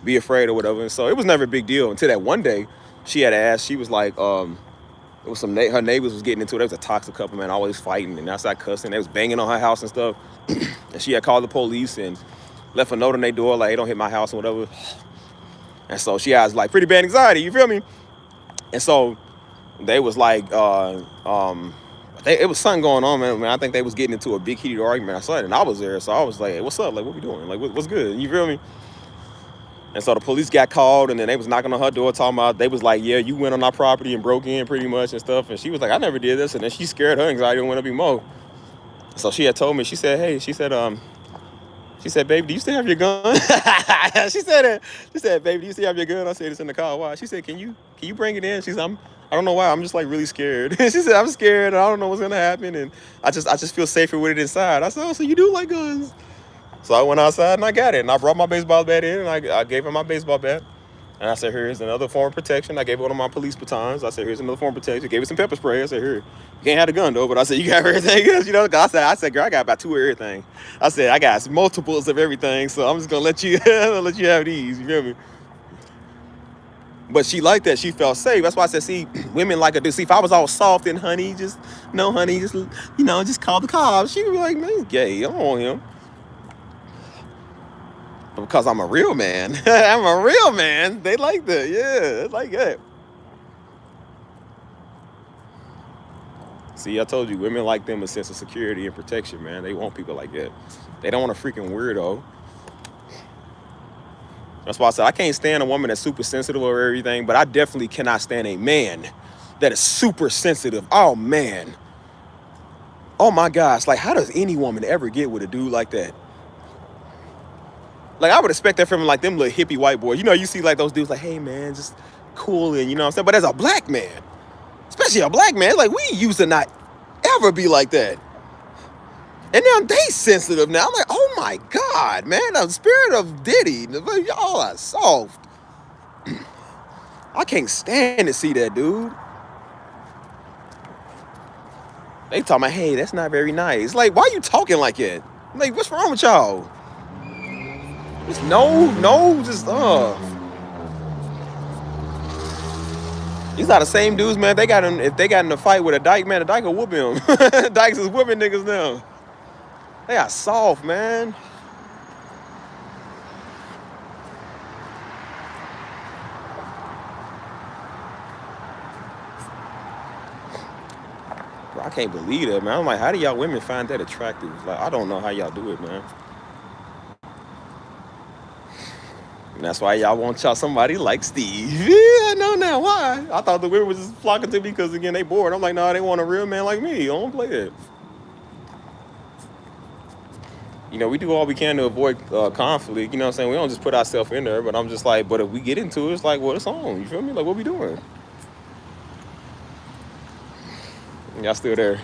A: be afraid or whatever. And so it was never a big deal until that one day she had asked, she was like, it was her neighbors was getting into it. There was a toxic couple, man, always fighting and outside cussing. They was banging on her house and stuff. And she had called the police and left a note on their door, like, hey, don't hit my house or whatever. And so she has like pretty bad anxiety, you feel me? And so they was like, it was something going on, man. I think they was getting into a big heated argument. I saw it and I was there. So I was like, hey, what's up? Like, what we doing? Like, what's good? You feel me? And so the police got called, and then they was knocking on her door talking about, they was like, yeah, you went on our property and broke in pretty much and stuff. And she was like, I never did this. And then she scared, her anxiety went up even more. So she had told me, she said, hey, she said, baby, do you still have your gun? she said, baby, do you still have your gun? I said, it's in the car. Why? She said, can you bring it in? She said, I don't know why. I'm just like really scared. She said, I'm scared. I don't know what's going to happen. And I just feel safer with it inside. I said, oh, so you do like guns? So I went outside and I got it. And I brought my baseball bat in and I gave her my baseball bat. And I said, here's another form of protection. I gave her one of my police batons. I said, here's another form of protection. Gave her some pepper spray. I said, here, you can't have the gun though. But I said, you got everything else, you know? I said, girl, I got about 2 of everything. I said, I got multiples of everything. So I'm just gonna let you let you have these. You feel me? But she liked that. She felt safe. That's why I said, see, women like to see. If I was all soft and honey, just no honey, just just call the cops. She would be like, man, he's gay. I don't want him. But because I'm a real man, I'm a real man. They like that. Yeah, they like that. See, I told you, women like them a sense of security and protection, man. They want people like that. They don't want a freaking weirdo. That's why I said I can't stand a woman that's super sensitive or everything, but I definitely cannot stand a man that is super sensitive. Oh, man. Oh, my gosh. Like, how does any woman ever get with a dude like that? Like, I would expect that from, like, them little hippie white boys. You know, you see, like, those dudes like, hey, man, just cool and, you know what I'm saying? But as a black man, especially a black man, like, we used to not ever be like that. And now they sensitive now. I'm like, oh my God, man, the spirit of Diddy, y'all are soft. I can't stand to see that, dude. They talking about, hey, that's not very nice. Like, why are you talking like that? Like, what's wrong with y'all? Just These are the same dudes, man. If they got in a fight with a dyke, man, the dyke will whoop him. Dykes is whooping niggas now. They are soft, man. Bro, I can't believe that, man. I'm like, how do y'all women find that attractive? Like, I don't know how y'all do it, man. And that's why y'all want y'all somebody like Steve. Yeah, I know now. Why? I thought the women was just flocking to me because, again, they bored. I'm like, no, they want a real man like me. I don't play that. You know, we do all we can to avoid conflict. You know what I'm saying? We don't just put ourselves in there. But I'm just like, but if we get into it, it's like, well, it's on. You feel me? Like, what we doing? Y'all still there?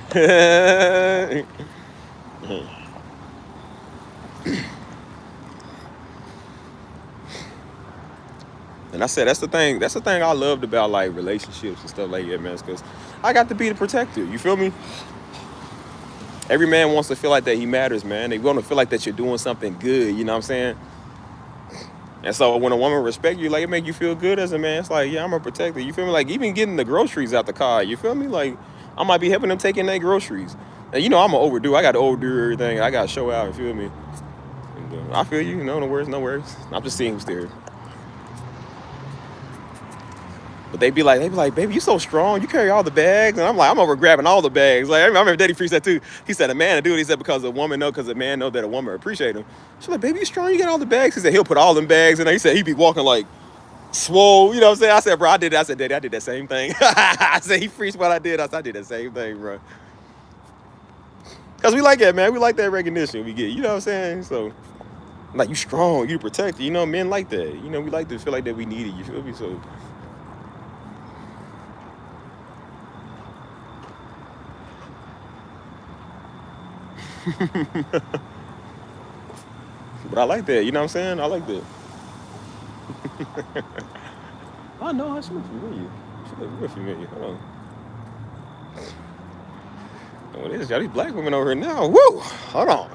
A: And I said, that's the thing I loved about, like, relationships and stuff like that, man. Because I got to be the protector. You feel me? Every man wants to feel like that he matters, man. They want to feel like that you're doing something good, you know what I'm saying? And so when a woman respects you, like, it make you feel good as a man. It's like, yeah, I'm a protector. You feel me? Like, even getting the groceries out the car, you feel me? Like, I might be helping them taking their groceries. And, you know, I'm an overdo. I got to overdo everything. I got to show out, you feel me? And, I feel you, you know, no worries. I'm just seeing who's there. But they be like, baby, you so strong. You carry all the bags. And I'm like, I'm over grabbing all the bags. Like, I remember Daddy Free said too. He said a man to do it. He said because a woman know, because a man know that a woman appreciate him. She's like, baby, you strong. You got all the bags. He said he'll put all them bags in there. He said he'd be walking like swole. You know what I'm saying? I said, bro, I did that. I said, Daddy, I did that same thing. I said, he preached what I did. I said, I did that same thing, bro. Because we like that, man. We like that recognition we get. You know what I'm saying? So, like, you strong. You protected. You know, men like that. You know, we like to feel like that we need it. You feel me? So, but I like that, you know what I'm saying? I like that. I know, she look familiar. She look real familiar. Hold on. Oh, there's got these black women over here now. Woo! Hold on.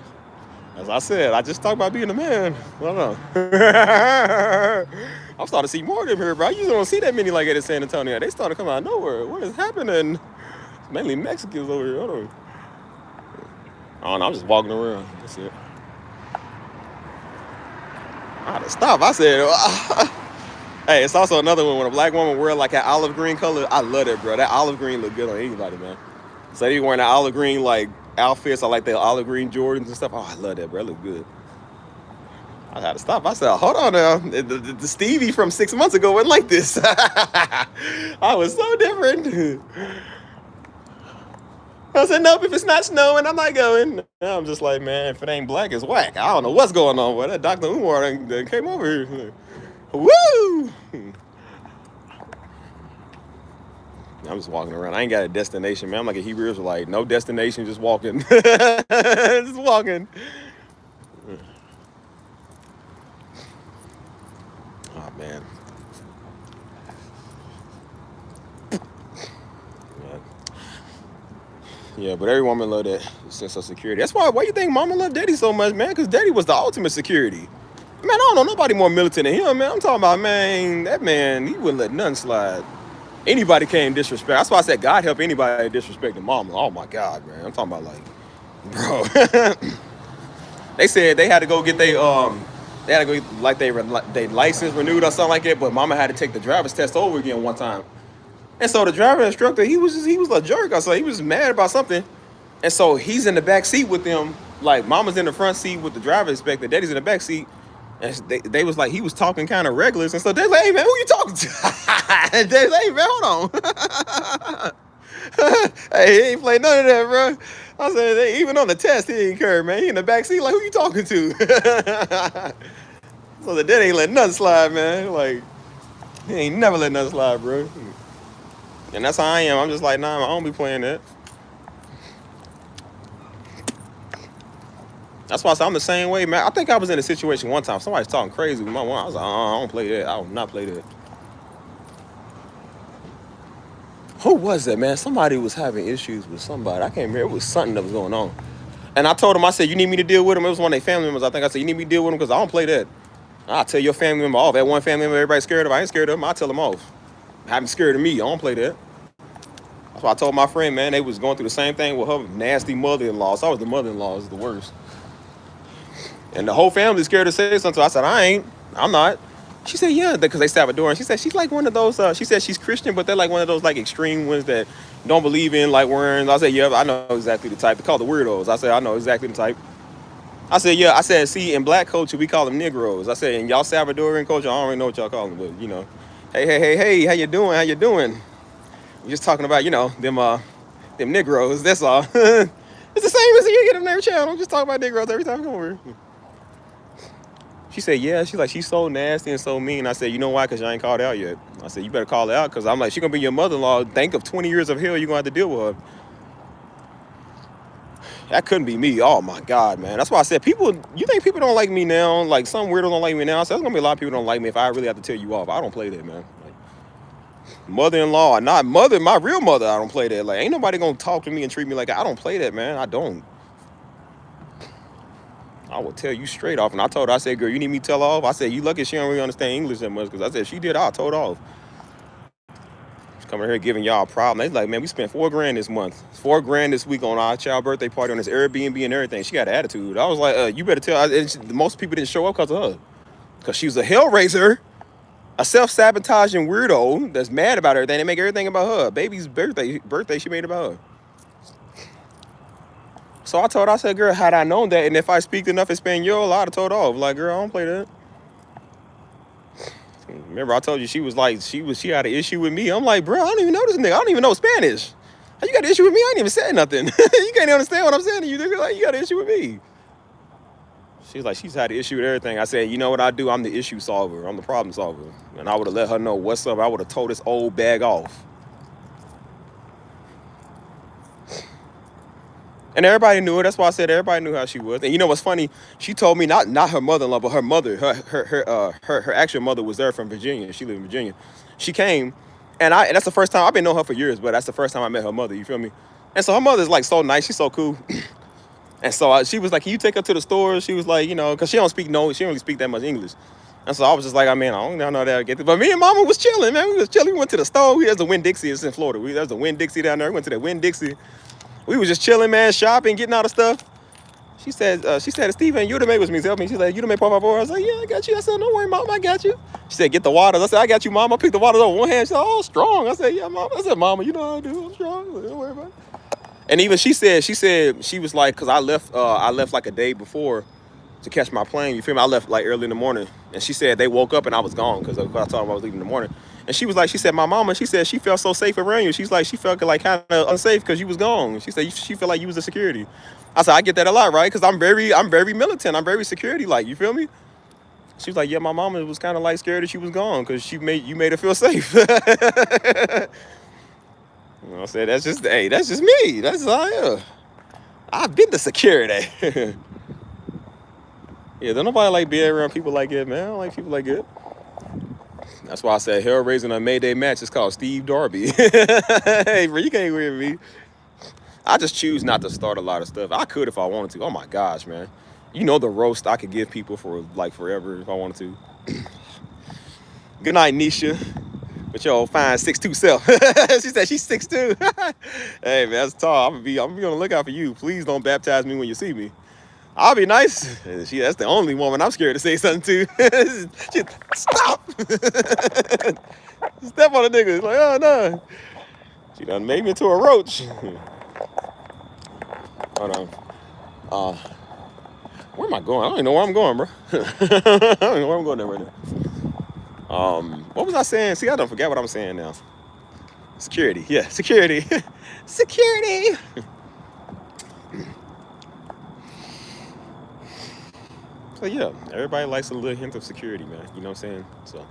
A: As I said, I just talked about being a man. Hold on. I'm starting to see more of them here, bro. I usually don't see that many like that in San Antonio. They started to come out of nowhere. What is happening? It's mainly Mexicans over here. Hold on. I don't know, I'm just walking around. That's it. I had to stop. I said, hey, it's also another one when a black woman wear like an olive green color. I love that, bro. That olive green look good on anybody, man. So they wearing that olive green like outfits. I like the olive green Jordans and stuff. Oh, I love that, bro. It look good. I had to stop. I said, hold on now. The Stevie from 6 months ago wasn't like this. I was so different. I said, nope, if it's not snowing, I'm not going. I'm just like, man, if it ain't black, it's whack. I don't know what's going on. Boy, that Dr. Umar done came over here. Woo! I'm just walking around. I ain't got a destination, man. I'm like a Hebrew Israelite. No destination, just walking. Just walking. Yeah, but every woman love that sense of security. That's why you think mama love daddy so much, man? Because daddy was the ultimate security. Man, I don't know nobody more militant than him, man. I'm talking about, man, that man, he wouldn't let nothing slide. Anybody came disrespect. That's why I said God help anybody disrespecting mama. Oh my God, man. I'm talking about like, bro. They said they had to go get they had to go get, like they license renewed or something like that, but mama had to take the driver's test over again one time. And so the driver instructor, he was a jerk. I saw he was mad about something. And so he's in the back seat with them, like mama's in the front seat with the driver inspector, daddy's in the back seat. And they was like, he was talking kind of reckless. And so they're like, hey man, who you talking to? And they're like, hey man, hold on. Hey, he ain't played none of that, bro. I said, hey, even on the test, he ain't care, man. He in the back seat, like, who you talking to? So the daddy ain't let nothing slide, man. Like, he ain't never let nothing slide, bro. And that's how I am. I'm just like, nah, I don't be playing that. That's why I said I'm the same way, man. I think I was in a situation one time. Somebody's talking crazy with my mom. I was like, I don't play that. I will not play that. Who was that, man? Somebody was having issues with somebody. I can't remember. It was something that was going on. And I told him, I said, you need me to deal with him? It was one of their family members. I think I said, you need me to deal with him because I don't play that. I'll tell your family member off. That one family member everybody's scared of, I ain't scared of him. I'll tell them off. I'm scared of me. I don't play that. That's why I told my friend, man, they was going through the same thing with her nasty mother-in-law. So I was the mother-in-law is the worst. And the whole family's scared to say something. I said, I'm not. She said, yeah, because they Salvadoran. She said, she's like one of those, she said she's Christian, but they're like one of those like extreme ones that don't believe in like wearing. I said, yeah, I know exactly the type. They call the weirdos. I said, I know exactly the type. I said, yeah, I said, see, in black culture, we call them Negroes. I said, in y'all Salvadorian culture, I don't really know what y'all call them, but you know, hey, how you doing? We're just talking about, you know, them Negroes, that's all. It's the same as you get on their channel. Just talk about Negroes every time I come over. She said, yeah, she's so nasty and so mean. I said, you know why? Because you ain't called out yet. I said, you better call her out because I'm like, she going to be your mother-in-law. Think of 20 years of hell you're going to have to deal with her. That couldn't be me. Oh, my God, man. That's why I said, you think people don't like me now? Like, some weirdos don't like me now? I said, there's going to be a lot of people don't like me if I really have to tell you off. I don't play that, man. Like, mother-in-law, not mother, my real mother, I don't play that. Like, ain't nobody going to talk to me and treat me like that. I don't play that, man. I don't. I will tell you straight off. And I told her, I said, girl, you need me to tell her off? I said, you lucky she don't really understand English that much. Because I said, if she did, I told her off. She's coming here giving y'all a problem. They like, man, we spent $4,000 this month. $4,000 this week on our child birthday party on this Airbnb and everything. She got an attitude. I was like, you better tell her. Most people didn't show up because of her. Because she was a hellraiser, a self-sabotaging weirdo that's mad about everything. They make everything about her. Baby's birthday she made about her. So I told her, I said, girl, had I known that, and if I speak enough Espanol, I'd have told her off. Like, girl, I don't play that. Remember, I told you she had an issue with me. I'm like, bro, I don't even know this nigga. I don't even know Spanish. How you got an issue with me? I ain't even said nothing. You can't understand what I'm saying to you, nigga. Like, you got an issue with me. She's like, she's had an issue with everything. I said, you know what I do? I'm the issue solver. I'm the problem solver. And I would have let her know what's up. I would have told this old bag off. And everybody knew her. That's why I said everybody knew how she was. And you know what's funny? She told me not her mother-in-law, but her mother. Her actual mother was there from Virginia. She lived in Virginia. She came, and that's the first time I've been knowing her for years. But that's the first time I met her mother. You feel me? And so her mother's like so nice. She's so cool. And so she was like, "Can you take her to the store?" She was like, you know, because she don't really speak that much English. And so I was just like, I mean, I don't know that I get it. But me and Mama was chilling, man. We was chilling. We went to the store. There's a Winn-Dixie. It's in Florida. There's a Winn-Dixie down there. We went to that Winn-Dixie. We was just chilling, man, shopping, getting out of stuff. She said, Steven, Udemy was me. Help me. She said, Udemy, por favor. I was like, yeah, I got you. I said, don't worry, Mom, I got you. She said, get the water. I said, I got you, Mom. I picked the water up with one hand. She said, oh, strong. I said, yeah, Mom. I said, Mama, you know how I do. I'm strong. Said, don't worry about it. And even she said she was like, because I left like a day before to catch my plane. You feel me? I left like early in the morning. And she said they woke up and I was gone because I told them I was leaving in the morning. And she was like, she said, my mama, she said she felt so safe around you. She's like, she felt like kind of unsafe because you was gone. She said she felt like you was the security. I said, I get that a lot, right? Because I'm very militant. I'm very security-like. You feel me? She was like, yeah, my mama was kind of like scared that she was gone because you made her feel safe. I said, that's just me. That's how I am. I've been the security. Yeah, don't nobody like being around people like that, man. I don't like people like that. That's why I said Hellraiser on a Mayday match is called Steve Darby. Hey, bro, you can't wear me. I just choose not to start a lot of stuff. I could if I wanted to. Oh my gosh, man. You know the roast I could give people for like forever if I wanted to. Good night, Nisha. With your old fine 6'2" self. She said she's 6'2". Hey man, that's tall. I'm gonna be on the lookout for you. Please don't baptize me when you see me. I'll be nice. That's the only woman I'm scared to say something to. Stop. Step on a nigga. It's like, oh no. She done made me into a roach. Hold on. Where am I going? I don't even know where I'm going, bro. I don't even know where I'm going there right now. What was I saying? See, I don't forget what I'm saying now. Security. Yeah, security. Security. So yeah, everybody likes a little hint of security, man. You know what I'm saying? So.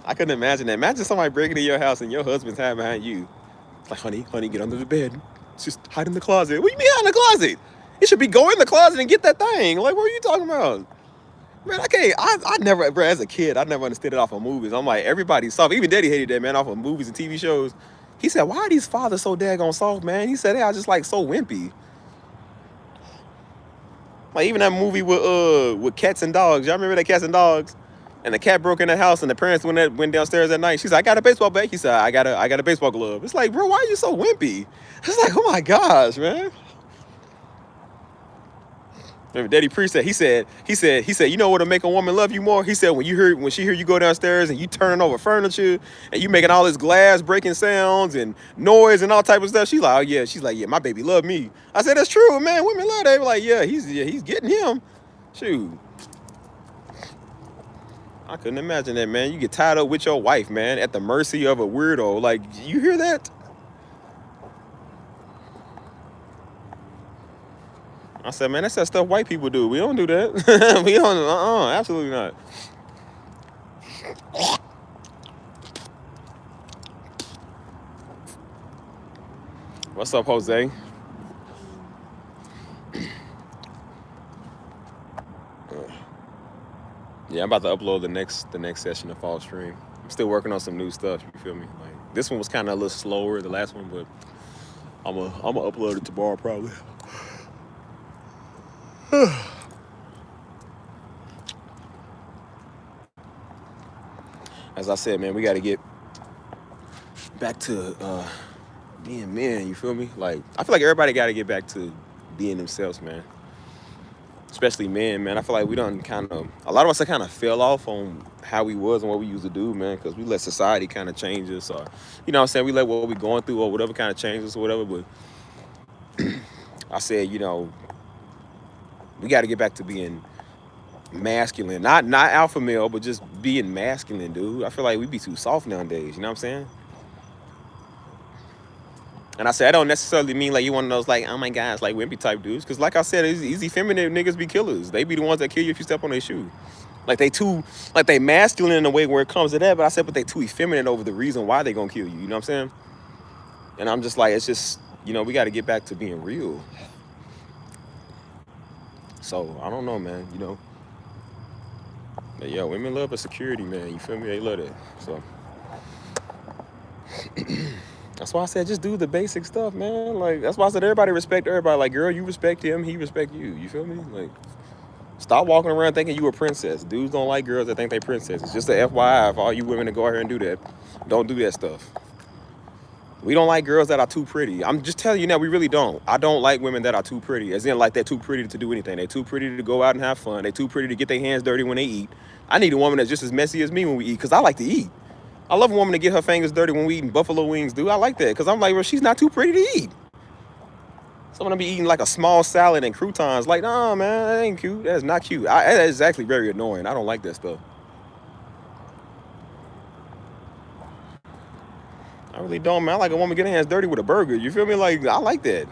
A: I couldn't imagine that. Imagine somebody breaking into your house and your husband's hiding behind you. It's like, honey, get under the bed. Just hide in the closet. What do you mean hide in the closet? You should be go in the closet and get that thing. Like, what are you talking about? Man, I never, bro, as a kid, I never understood it off of movies. I'm like, everybody's soft. Even Daddy hated that, man, off of movies and TV shows. He said, why are these fathers so daggone soft, man? He said, they are just like so wimpy. Like even that movie with cats and dogs. Y'all remember that Cats and Dogs? And the cat broke in the house and the parents went downstairs at night. She's like, I got a baseball bat. He said, I got a baseball glove. It's like, bro, why are you so wimpy? It's like, oh my gosh, man. Remember Daddy Priest said, he said, you know what'll make a woman love you more? He said, when she hear you go downstairs and you turning over furniture and you making all this glass breaking sounds and noise and all type of stuff. She's like, oh yeah. She's like, yeah, my baby love me. I said, that's true, man. Women love that. They be like, yeah, he's getting him. Shoot. I couldn't imagine that, man. You get tied up with your wife, man, at the mercy of a weirdo. Like, you hear that? I said, man, that's that stuff white people do. We don't do that. We don't, absolutely not. What's up, Jose? Yeah, I'm about to upload the next session of Fall Stream. I'm still working on some new stuff, you feel me? Like this one was kind of a little slower, the last one, but I'm gonna upload it tomorrow probably. As I said, man, we got to get back to being men, you feel me? Like, I feel like everybody got to get back to being themselves, man. Especially men, man. I feel like we done a lot of us kind of fell off on how we was and what we used to do, man, because we let society kind of change us, or, you know what I'm saying, we let what we going through or whatever kind of change us or whatever, but I said, you know, we got to get back to being masculine, not alpha male, but just being masculine, dude. I feel like we be too soft nowadays, you know what I'm saying? And I said, I don't necessarily mean like you one of those like, oh my gosh, like wimpy type dudes. Because like I said, easy feminine niggas be killers. They be the ones that kill you if you step on their shoe. Like they masculine in a way where it comes to that. But I said, but they too effeminate over the reason why they gonna kill you. You know what I'm saying? And I'm just like, it's just, you know, we got to get back to being real. So I don't know, man, you know. But yeah, women love a security, man. You feel me? They love that. So that's why I said just do the basic stuff, man. Like that's why I said everybody respect everybody. Like, girl, you respect him, he respect you. You feel me? Like, stop walking around thinking you a princess. Dudes don't like girls that think they princesses. Just a FYI for all you women to go out here and do that. Don't do that stuff. We don't like girls that are too pretty. I'm just telling you now, we really don't. I don't like women that are too pretty. As in, like, they're too pretty to do anything. They're too pretty to go out and have fun. They're too pretty to get their hands dirty when they eat. I need a woman that's just as messy as me when we eat, because I like to eat. I love a woman to get her fingers dirty when we eating buffalo wings, dude. I like that, because I'm like, well, she's not too pretty to eat. Someone be eating like a small salad and croutons. Like, nah, man, that ain't cute. That's not cute. That is actually very annoying. I don't like that stuff. I really don't, man. I like a woman getting her hands dirty with a burger. You feel me? Like, I like that.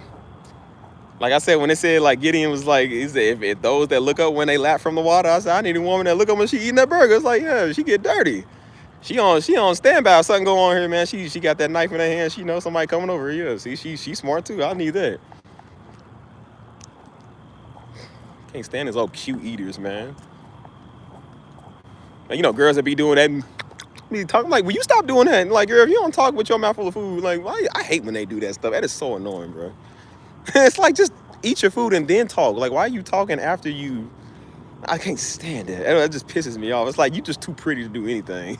A: Like I said, when they said, like, Gideon was like, he said, if those that look up when they lap from the water, I said, I need a woman that look up when she eating that burger. It's like, yeah, she get dirty. She on standby. Something go on here, man. She got that knife in her hand. She knows somebody coming over here. Yeah, see, she smart too. I need that. Can't stand these old cute eaters, man. Like, you know, girls that be doing that and be talking like, will you stop doing that? And like, girl, if you don't talk with your mouth full of food, like, why? I hate when they do that stuff. That is so annoying, bro. It's like, just eat your food and then talk. Like, why are you talking after you? I can't stand it. That just pisses me off. It's like, you just too pretty to do anything.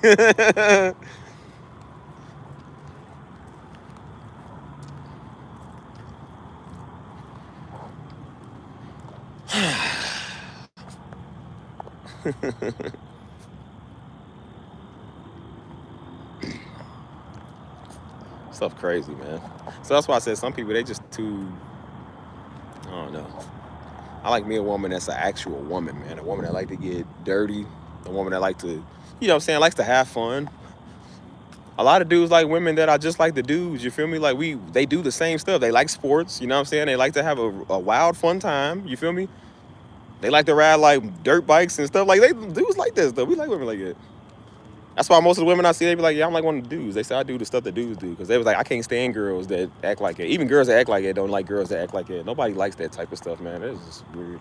A: Stuff crazy, man. So that's why I said some people, they just too, I don't know. I like me a woman that's an actual woman, man. A woman that like to get dirty. A woman that like to, you know what I'm saying, likes to have fun. A lot of dudes like women that are just like the dudes, you feel me? Like they do the same stuff. They like sports, you know what I'm saying? They like to have a wild, fun time, you feel me? They like to ride like dirt bikes and stuff. Like, they dudes like this though. We like women like that. That's why most of the women I see, they be like, yeah, I'm like one of the dudes. They say I do the stuff that dudes do. Because they was like, I can't stand girls that act like it. Even girls that act like it don't like girls that act like it. Nobody likes that type of stuff, man. It's just weird.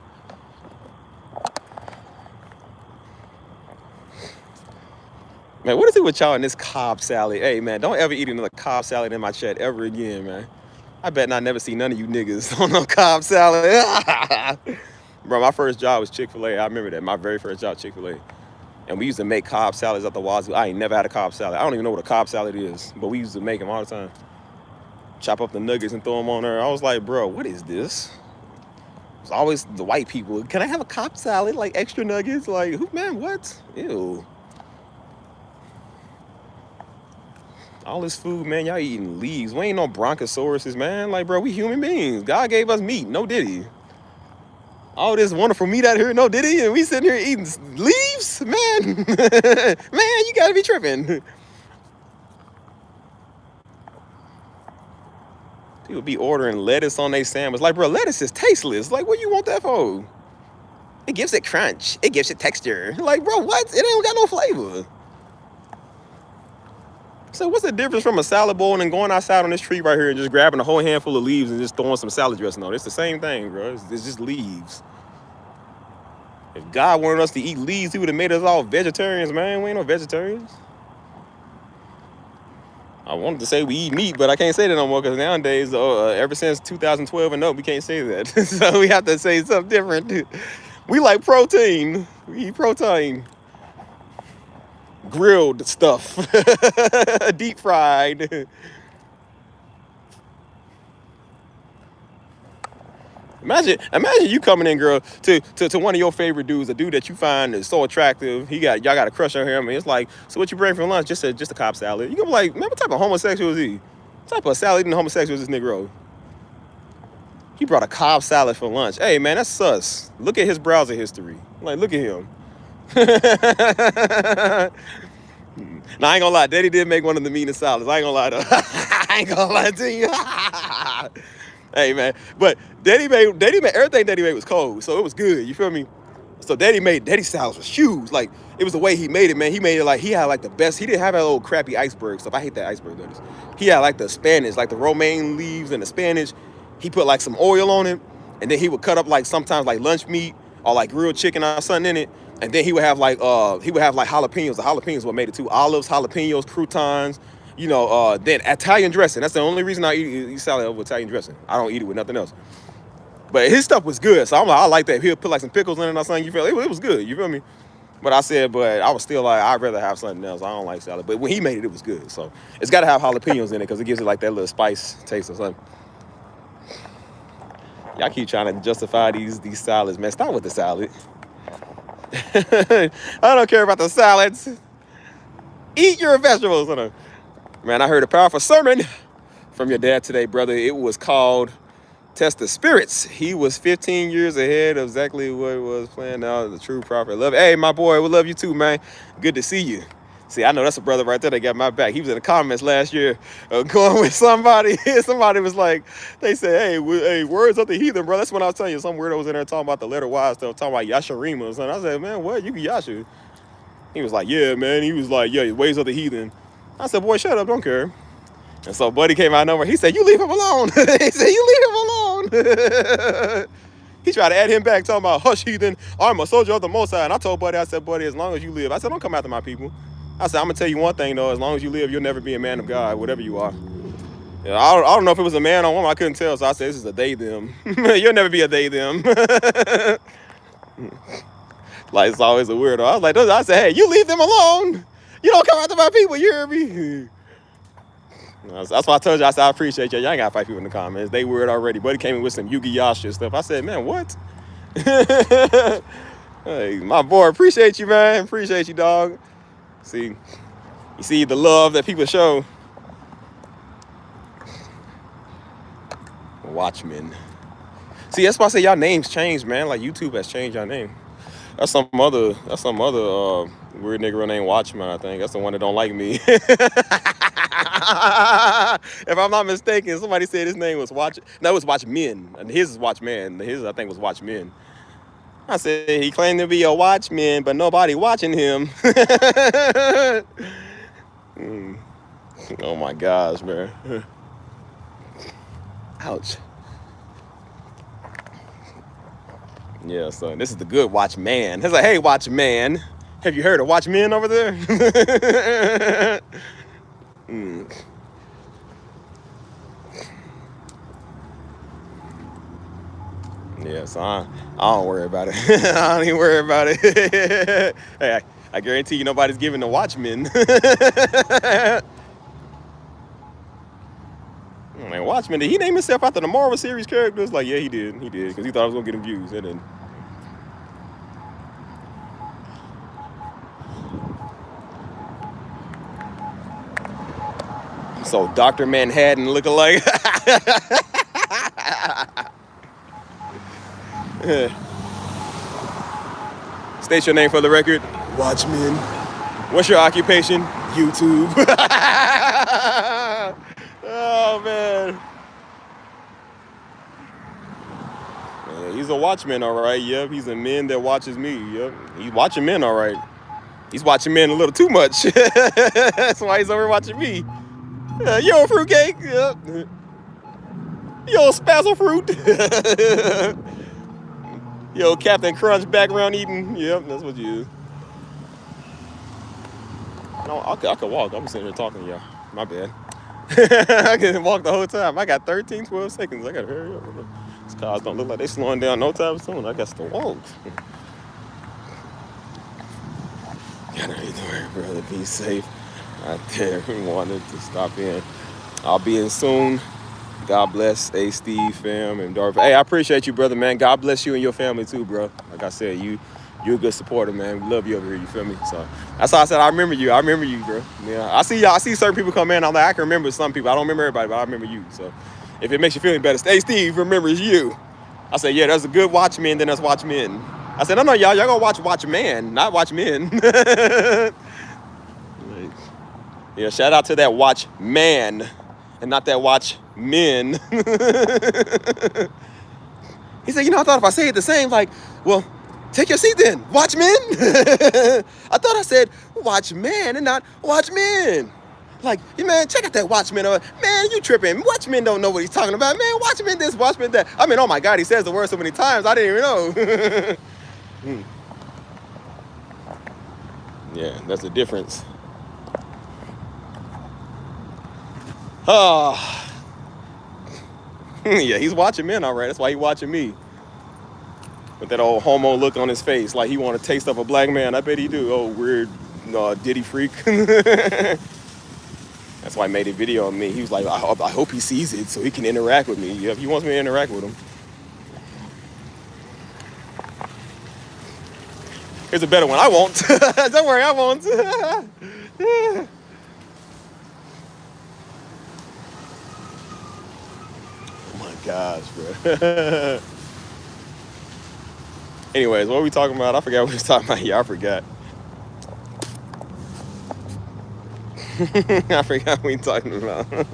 A: Man, what is it with y'all in this Cobb salad? Hey, man, don't ever eat another Cobb salad in my chat ever again, man. I bet I never see none of you niggas on no Cobb salad. Bro, my first job was Chick-fil-A. I remember that. My very first job, Chick-fil-A. And we used to make Cobb salads at the Wazoo. I ain't never had a Cobb salad. I don't even know what a Cobb salad is, but we used to make them all the time. Chop up the nuggets and throw them on there. I was like, bro, what is this? It's always the white people. Can I have a Cobb salad, like extra nuggets? Like, who, man, what? Ew. All this food, man, y'all eating leaves. We ain't no brontosauruses, man. Like, bro, we human beings. God gave us meat. No, did he? All this wonderful meat out here, no, did he? And we sitting here eating leaves? Man, man, you gotta be tripping. People be ordering lettuce on their sandwich. Like, bro, lettuce is tasteless. Like, what you want that for? It gives it crunch. It gives it texture. Like, bro, what? It ain't got no flavor. So what's the difference from a salad bowl and going outside on this tree right here and just grabbing a whole handful of leaves and just throwing some salad dressing on it? It's the same thing, bro. It's just leaves. If God wanted us to eat leaves, he would have made us all vegetarians, man. We ain't no vegetarians. I wanted to say we eat meat, but I can't say that no more because nowadays, ever since 2012 and up, we can't say that. So we have to say something different. We like protein. We eat protein. Grilled stuff. Deep fried. Imagine you coming in, girl, to one of your favorite dudes, a dude that you find is so attractive. Y'all got a crush on him, and it's like, so what you bring for lunch? Just a Cobb salad. You gonna be like, man, what type of homosexual is he? What type of salad eating homosexual is this Negro? He brought a Cobb salad for lunch. Hey, man, that's sus. Look at his browser history. Like, look at him. Now, I ain't gonna lie, Daddy did make one of the meanest salads. I ain't gonna lie, though. I ain't gonna lie to you. Hey, man, but Daddy made everything Daddy made was cold, so it was good, you feel me? So Daddy's salads was huge. Like, it was the way he made it, man. He made it like, he had like the best. He didn't have that old crappy iceberg stuff. I hate that iceberg lettuce. He had like the Spanish, like the romaine leaves and the Spanish. He put like some oil on it, and then he would cut up like sometimes like lunch meat or like grilled chicken or something in it. And then he would have like jalapenos. The jalapenos what made it too. Olives, jalapenos, croutons, you know, then Italian dressing. That's the only reason I eat salad with Italian dressing. I don't eat it with nothing else. But his stuff was good, so I'm like, I like that. He'll put like some pickles in it or something. You feel it was good. You feel me? But I said, but I was still like, I'd rather have something else. I don't like salad. But when he made it, it was good. So it's got to have jalapenos in it because it gives it like that little spice taste or something. Y'all keep trying to justify these salads, man. Stop with the salad. I don't care about the salads. Eat your vegetables. Man, I heard a powerful sermon from your dad today, brother. It was called Test the Spirits. He was 15 years ahead of exactly what was planned out. The true prophet. Love. Hey, my boy, we love you too, man. Good to see you. See, I know that's a brother right there that got my back. He was in the comments last year going with somebody. Somebody was like, they said, hey, words of the heathen, bro. That's when I was telling you, some weirdo was in there talking about the letter Y stuff, talking about Yasharima or something. I said, man, what? You can Yashu. He was like, yeah, man. He was like, yeah, ways of the heathen. I said, boy, shut up. Don't care. And so Buddy came out of nowhere. He said, you leave him alone. He said, you leave him alone. He tried to add him back, talking about, hush, heathen, I'm a soldier of the Most High. And I told Buddy, I said, Buddy, as long as you live, I said, don't come after my people. I said, I'm going to tell you one thing, though. As long as you live, you'll never be a man of God, whatever you are. Yeah, I don't know if it was a man or woman. I couldn't tell, so I said, this is a they, them. You'll never be a they, them. Like, it's always a weirdo. I was like, I said, hey, you leave them alone. You don't come after my people, you hear me? That's why I told you, I said, I appreciate you. Y'all ain't got to fight people in the comments. They weird already. Buddy came in with some Yugi Yasha stuff. I said, man, what? Hey, my boy, appreciate you, man. Appreciate you, dog. See, you see the love that people show. Watchmen. See, that's why I say y'all names changed, man. Like YouTube has changed y'all name. That's some other weird nigga named Watchman, I think. That's the one that don't like me. If I'm not mistaken, somebody said his name was Watch. No, it was Watchmen. And his is Watchman. His, I think, was Watchmen. I said he claimed to be a watchman, but nobody watching him. Oh my gosh, man. Ouch. Yeah, so this is the good Watchman. It's like, hey, Watchman, have you heard of Watchmen over there? Yeah, so I don't worry about it. I don't even worry about it. Hey, I guarantee you nobody's giving the Watchmen. Man, Watchmen, did he name himself after the Marvel series characters? Like, yeah, he did. He did, because he thought I was going to get him views. And then... So, Dr. Manhattan looking like... State your name for the record. Watchmen. What's your occupation? YouTube. Oh, man. Yeah, he's a watchman, all right. Yep, he's a man that watches me. Yep, he's watching men, all right. He's watching men a little too much. That's why he's over watching me. Yo, fruitcake. Yep. Yo, spazzle fruit. Yo, Captain Crunch background eating. Yep, that's what you is. No, I could walk. I'm sitting here talking to y'all. My bad. I can walk the whole time. I got 13, 12 seconds. I gotta hurry up. These cars don't look like they slowing down no time soon. I got to walk. Gotta be there, brother. Be safe out there. We wanted to stop in. I'll be in soon. God bless Steve, fam, and Darth. Hey, I appreciate you, brother, man. God bless you and your family too, bro. Like I said, you're a good supporter, man. We love you over here, you feel me? So that's why I said I remember you. I remember you, bro. Yeah, I see certain people come in. I'm like, I can remember some people. I don't remember everybody, but I remember you. So if it makes you feel any better, Steve remembers you. I said, yeah, there's a good Watchmen, then there's Watchmen. I said, no, y'all gonna watch Watchman, not Watchmen. Yeah, shout out to that Watchman and not that Watchmen. He said, I thought if I say it the same, like, well, take your seat then, Watchmen. I thought I said Watchman and not Watchmen. Like, man, check out that Watchmen. Man, you tripping. Watchmen don't know what he's talking about. Man, Watchmen this, Watchmen that. I mean, oh my God, he says the word so many times, I didn't even know. Yeah, that's the difference. Yeah, he's watching men, all right. That's why he's watching me. With that old homo look on his face, like he want a taste of a black man. I bet he do. Oh, weird Diddy freak. That's why he made a video on me. He was like, I hope he sees it so he can interact with me. Yeah, he wants me to interact with him. Here's a better one. I won't. Don't worry, I won't. Oh my gosh, bro. Anyways, what were we talking about? I forgot what we was talking about. Yeah, I forgot. I forgot what we talking about. Bro,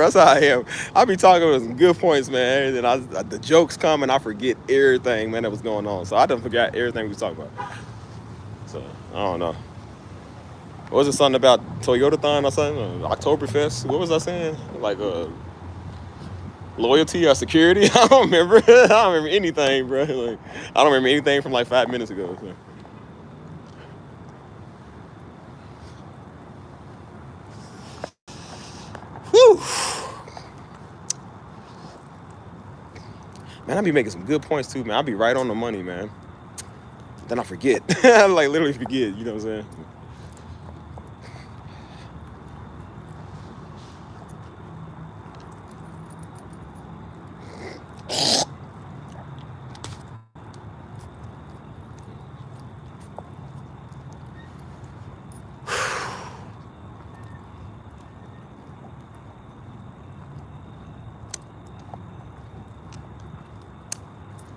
A: that's how I am. I be talking with some good points, man. And the jokes come and I forget everything, man, that was going on. So I done forgot everything we was talking about. So, I don't know. What was it, something about Toyotathon or something? Oktoberfest? What was I saying? Like, Loyalty or security? I don't remember. I don't remember anything, bro. Like, I don't remember anything from like 5 minutes ago. So. Whew. Man, I be making some good points too, man. I be right on the money, man. Then I forget. I like literally forget, you know what I'm saying?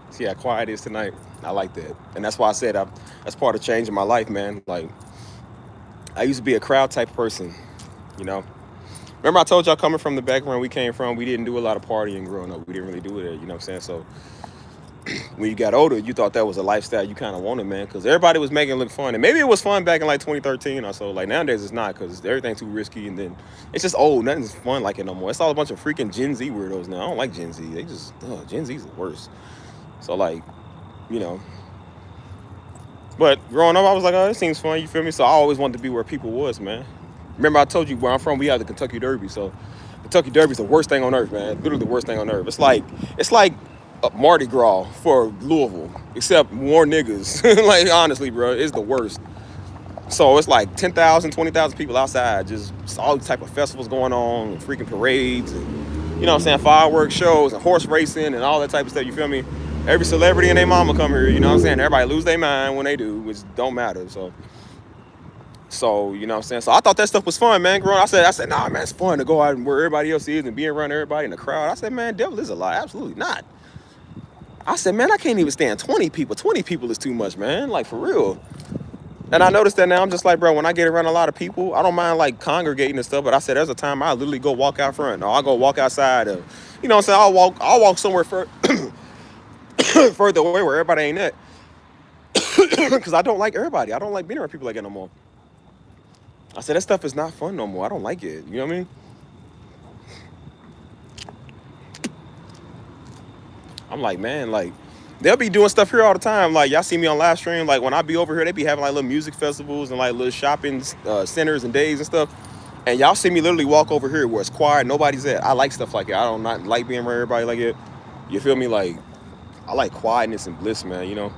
A: See how quiet it is tonight? I like that. And that's why I said that's part of changing my life, man. Like, I used to be a crowd type person, you know? Remember I told y'all coming from the background we came from, we didn't do a lot of partying growing up. We didn't really do it, you know what I'm saying? So when you got older, you thought that was a lifestyle you kind of wanted, man, because everybody was making it look fun. And maybe it was fun back in like 2013 or so. Like nowadays it's not, because everything's too risky, and then it's just old. Nothing's fun like it no more. It's all a bunch of freaking Gen Z weirdos now. I don't like Gen Z. They just, Gen Z's the worst. So like, you know. But growing up, I was like, oh, this seems fun, you feel me? So I always wanted to be where people was, man. Remember I told you where I'm from, we have the Kentucky Derby. So Kentucky Derby is the worst thing on earth, man. Literally the worst thing on earth. It's like Mardi Gras for Louisville, except more niggas. Like, honestly, bro, it's the worst. So it's like 10,000, 20,000 people outside, just all type of festivals going on, and freaking parades, and, you know what I'm saying, fireworks shows, and horse racing, and all that type of stuff, you feel me? Every celebrity and their mama come here, you know what I'm saying? Everybody lose their mind when they do, which don't matter, so, you know what I'm saying? So I thought that stuff was fun, man, growing up. I said, nah, man, it's fun to go out and where everybody else is and be around everybody in the crowd. I said, man, devil is a lie. Absolutely not. I said, man, I can't even stand 20 people. 20 people is too much, man, like, for real. And I noticed that now. I'm just like, bro, when I get around a lot of people, I don't mind, like, congregating and stuff, but I said there's a time I literally go walk out front, or I'll go walk outside, or, you know what I'm saying, I'll walk somewhere further away where everybody ain't at. Because I don't like everybody. I don't like being around people like that no more. I said, that stuff is not fun no more. I don't like it. You know what I mean? I'm like, man, like, they'll be doing stuff here all the time. Like, y'all see me on live stream. Like, when I be over here, they be having, like, little music festivals and, like, little shopping centers and days and stuff. And y'all see me literally walk over here where it's quiet, nobody's at. I like stuff like that. I don't not like being around everybody like it. You feel me? Like, I like quietness and bliss, man, you know?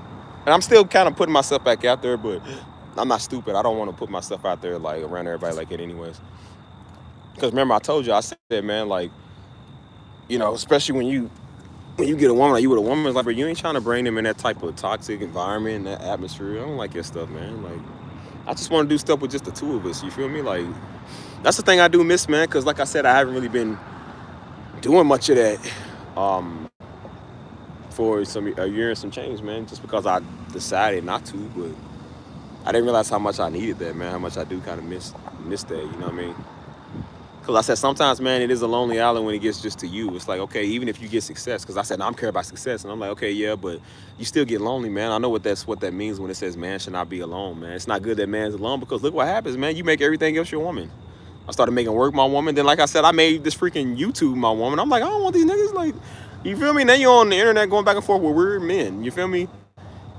A: And I'm still kind of putting myself back out there, but I'm not stupid. I don't want to put myself out there, like, around everybody like it anyways. Because remember, I told you, I said, man, like, you know, especially when you get a woman, like you with a woman, it's like, bro, you ain't trying to bring them in that type of toxic environment, that atmosphere. I don't like your stuff, man. Like, I just want to do stuff with just the two of us, you feel me? Like, that's the thing I do miss, man, because like I said, I haven't really been doing much of that for a year and some change, man, just because I decided not to, but I didn't realize how much I needed that, man, how much I do kind of miss that, you know what I mean? Because I said, sometimes, man, it is a lonely island when it gets just to you. It's like, okay, even if you get success, because I said, no, I'm care about success. And I'm like, okay, yeah, but you still get lonely, man. I know what that means when it says man should not be alone, man. It's not good that man's alone, because look what happens, man. You make everything else your woman. I started making work my woman. Then, like I said, I made this freaking YouTube my woman. I'm like, I don't want these niggas, like, you feel me? Now you're on the internet going back and forth with weird men. You feel me?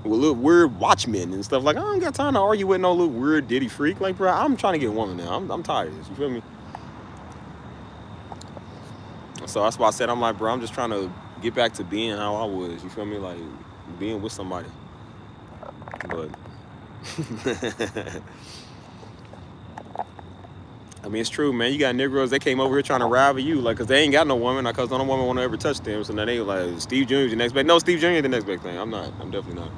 A: With little weird watchmen and stuff. Like, I don't got time to argue with no little weird ditty freak. Like, bro, I'm trying to get a woman now. I'm tired of this. You feel me? So that's why I said, I'm like, bro, I'm just trying to get back to being how I was. You feel me? Like, being with somebody. But I mean, it's true, man. You got Negroes, they came over here trying to rival you, like, because they ain't got no woman, like, because no woman want to ever touch them. So now they like, Steve Jr. is the next big. No, Steve Jr. is the next big thing. I'm not. I'm definitely not.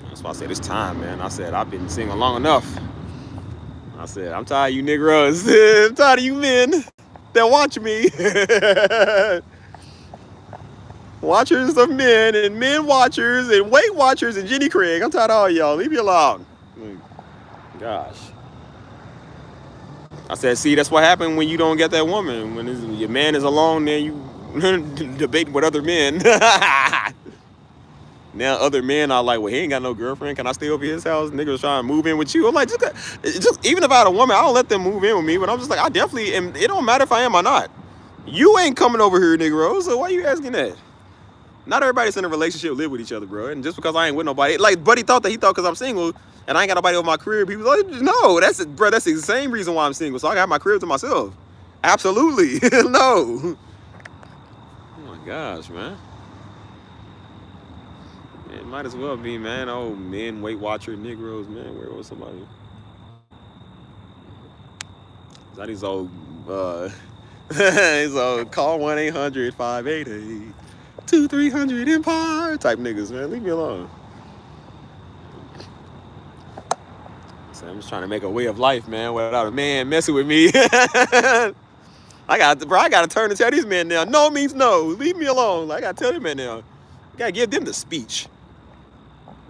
A: That's why I said it's time, man. I said, I've been singing long enough. I said, I'm tired of you Negroes. I'm tired of you men that watch me. Watchers of men and men watchers and Weight Watchers and Jenny Craig. I'm tired of all y'all. Leave me alone. Gosh. I said, see, that's what happened when you don't get that woman. When your man is alone, then you debate with other men. Now other men are like, well, he ain't got no girlfriend. Can I stay over his house? Niggas trying to move in with you. I'm like, just even if I had a woman, I don't let them move in with me. But I'm just like, I definitely, and it don't matter if I am or not. You ain't coming over here, Negro. So why you asking that? Not everybody's in a relationship live with each other, bro. And just because I ain't with nobody, like Buddy thought because I'm single and I ain't got nobody over my crib. He was like, no, that's the same reason why I'm single. So I got my crib to myself. Absolutely, no. Oh my gosh, man. It might as well be, man. Oh, men, Weight Watcher, Negroes, man. Where was somebody? Is that his old, his old call 1-800-588-2300 Empire type niggas, man. Leave me alone. So I'm just trying to make a way of life, man, without a man messing with me. I gotta turn and tell these men now. No means no. Leave me alone. I gotta tell them men now. I gotta give them the speech.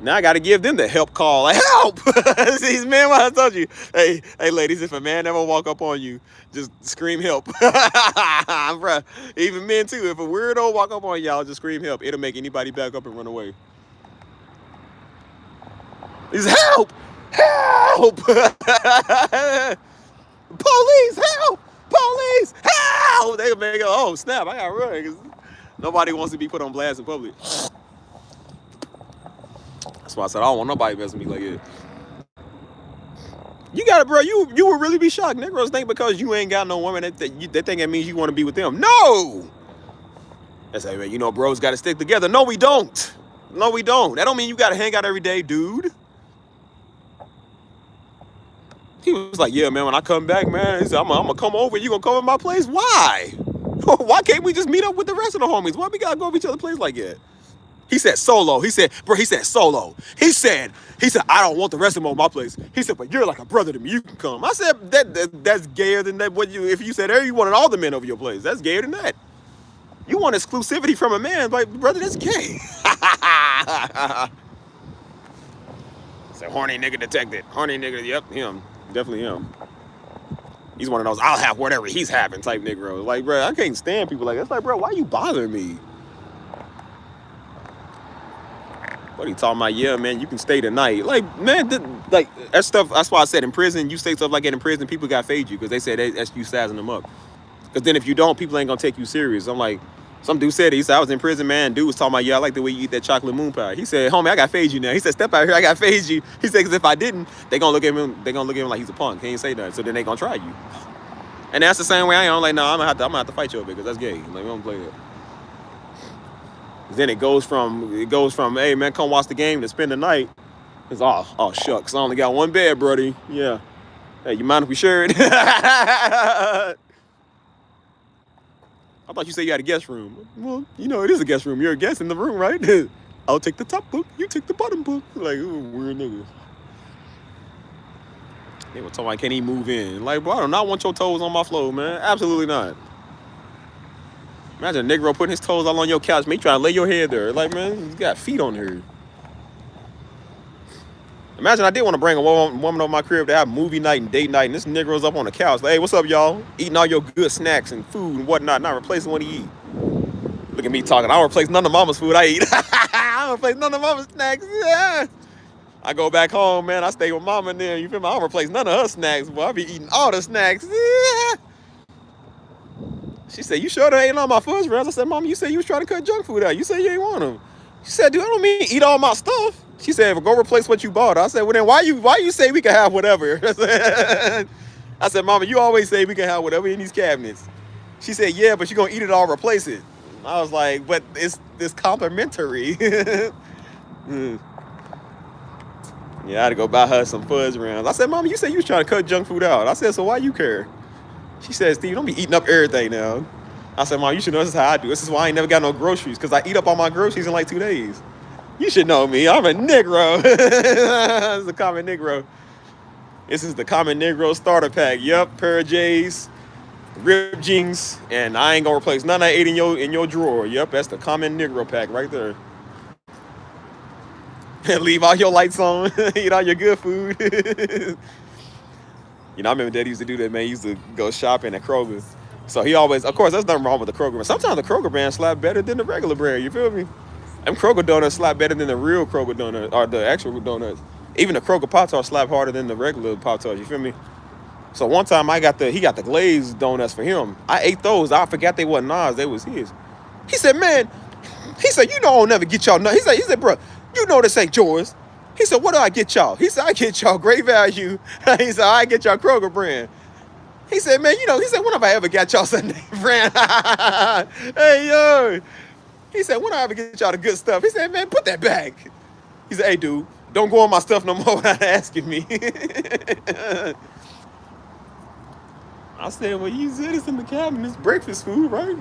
A: Now I gotta give them the help call. Like, help! These men, what I told you. Hey, ladies, if a man ever walk up on you, just scream help. Bruh, even men too. If a weirdo walk up on y'all, just scream help. It'll make anybody back up and run away. It's help! Help! Police! Help! Police! Help! They make it, oh snap, I gotta run. 'Cause nobody wants to be put on blast in public. That's why I said I don't want nobody messing with me like that. You got it, bro. You would really be shocked. Negroes think because you ain't got no woman they think that means you want to be with them. No! That's like, man, you know, bros got to stick together. No, we don't. No, we don't. That don't mean you got to hang out every day, dude. He was like, yeah, man, when I come back, man, he said, I'm going to come over and you going to come to my place? Why? Why can't we just meet up with the rest of the homies? Why we got to go to each other's place like that? He said solo. He said, bro, he said solo. He said, I don't want the rest of them on my place. He said, but you're like a brother to me. You can come. I said, that's gayer than that. If you said, hey, you wanted all the men over your place. That's gayer than that. You want exclusivity from a man, like, brother, that's gay. It's a horny nigga detected. Horny nigga, yep, him. Definitely him. He's one of those, I'll have whatever he's having type Negro. Like, bro, I can't stand people like that. It's like, bro, why you bothering me? What are you talking about? Yeah, man, you can stay tonight. Like, man, that stuff, that's why I said in prison, you say stuff like that in prison, people got fade you because they said that's you sizing them up. Because then if you don't, people ain't going to take you serious. I'm like, some dude said it. He said, I was in prison, man. Dude was talking about, yeah, I like the way you eat that chocolate moon pie. He said, homie, I got fade you now. He said, step out here, I got fade you. He said, because if I didn't, they going to look at him like he's a punk. He ain't say nothing. So then they going to try you. And that's the same way I am. I'm like, no, I'm going to have to fight you a bit because that's gay. Like, we don't play that. Then it goes from, hey, man, come watch the game to spend the night. It's, oh, shucks, I only got one bed, brody. Yeah. Hey, you mind if we share it? I thought you said you had a guest room. Well, you know, it is a guest room. You're a guest in the room, right? I'll take the top book. You take the bottom book. Like, ooh, weird niggas. They were talking like, can he move in? Like, bro, I do not want your toes on my floor, man. Absolutely not. Imagine a Negro putting his toes all on your couch, man. You trying to lay your head there. Like, man, he's got feet on her. Imagine I did want to bring a woman over my crib to have movie night and date night, and this Negro's up on the couch. Like, hey, what's up, y'all? Eating all your good snacks and food and whatnot, not replacing what he eat. Look at me talking. I don't replace none of mama's food I eat. I don't replace none of mama's snacks. Yeah. I go back home, man. I stay with mama and then, you feel me? I don't replace none of her snacks, boy. I be eating all the snacks. Yeah. She said, you sure they ain't on my fudge rounds? I said, Mama, you said you was trying to cut junk food out. You said you ain't want them. She said, dude, I don't mean eat all my stuff. She said, well, go replace what you bought. I said, well, then why you say we can have whatever? I said, Mama, you always say we can have whatever in these cabinets. She said, yeah, but you're going to eat it all, replace it. I was like, but it's complimentary. Yeah, I had to go buy her some fudge rounds. I said, Mama, you said you was trying to cut junk food out. I said, so why you care? She said, Steve, don't be eating up everything now. I said, Mom, you should know this is how I do. This is why I ain't never got no groceries, because I eat up all my groceries in like 2 days. You should know me. I'm a Negro. This is a common Negro. This is the common Negro starter pack. Yup, pair of J's, ripped jeans, and I ain't gonna replace none I ate in your drawer. Yup, that's the common Negro pack right there. And leave all your lights on, eat all your good food. You know, I remember Dad used to do that, man. He used to go shopping at Kroger's. So he always, of course, there's nothing wrong with the Kroger brand. Sometimes the Kroger brand slap better than the regular brand, you feel me? Them Kroger donuts slap better than the real Kroger donuts, or the actual donuts. Even the Kroger Pop-Tarts slap harder than the regular Pop-Tarts, you feel me? So one time he got the glazed donuts for him. I ate those. I forgot they wasn't Nas, they was his. He said, man, you know I'll never get y'all nothing. He said, bro, you know this ain't yours. He said, what do I get y'all? He said, I get y'all Great Value. He said, I get y'all Kroger brand. He said, man, he said, when have I ever got y'all Sunday brand? Hey, yo. He said, when have I ever get y'all the good stuff? He said, man, put that back. He said, hey, dude, don't go on my stuff no more without asking me. I said, well, you said it's in the cabinet. It's breakfast food, right?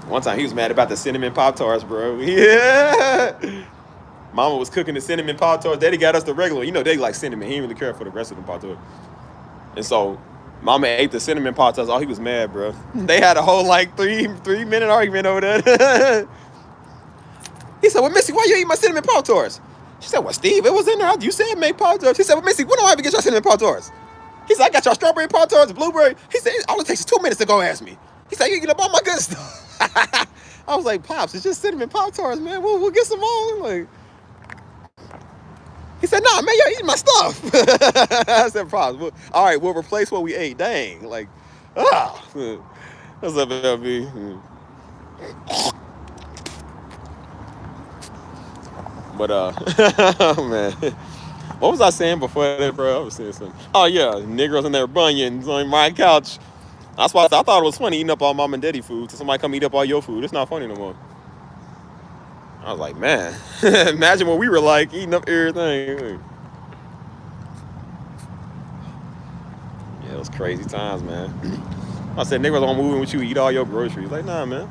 A: One time he was mad about the cinnamon Pop-Tarts, bro. Yeah. Mama was cooking the cinnamon Pop-Tarts. Daddy got us the regular. You know, they like cinnamon. He didn't really care for the rest of the Pop-Tarts. And so Mama ate the cinnamon Pop-Tarts. Oh, he was mad, bro. They had a whole like 3-minute argument over that. He said, well, Missy, why you eat my cinnamon Pop-Tarts? She said, well, Steve, it was in there. You said make Pop-Tarts. He said, well, Missy, when do I ever get your cinnamon Pop-Tarts? He said, I got y'all strawberry Pop-Tarts, blueberry. He said, all it takes is 2 minutes to go ask me. He said, you get up all my good stuff. I was like, Pops, it's just cinnamon Pop-Tarts, man. We'll get some more. Like, he said, nah, man, you're eating my stuff. I said, Pops, all right, we'll replace what we ate. Dang. Like, what's up, LB? But, oh, man. What was I saying before that, bro? I was saying something. Oh, yeah, Negroes and their bunions on my couch. That's why I thought it was funny eating up all mom and daddy food. So somebody come eat up all your food. It's not funny no more. I was like, man, imagine what we were like eating up everything. Yeah, it was crazy times, man. I said, niggas don't move in with you, eat all your groceries. Like, nah, man.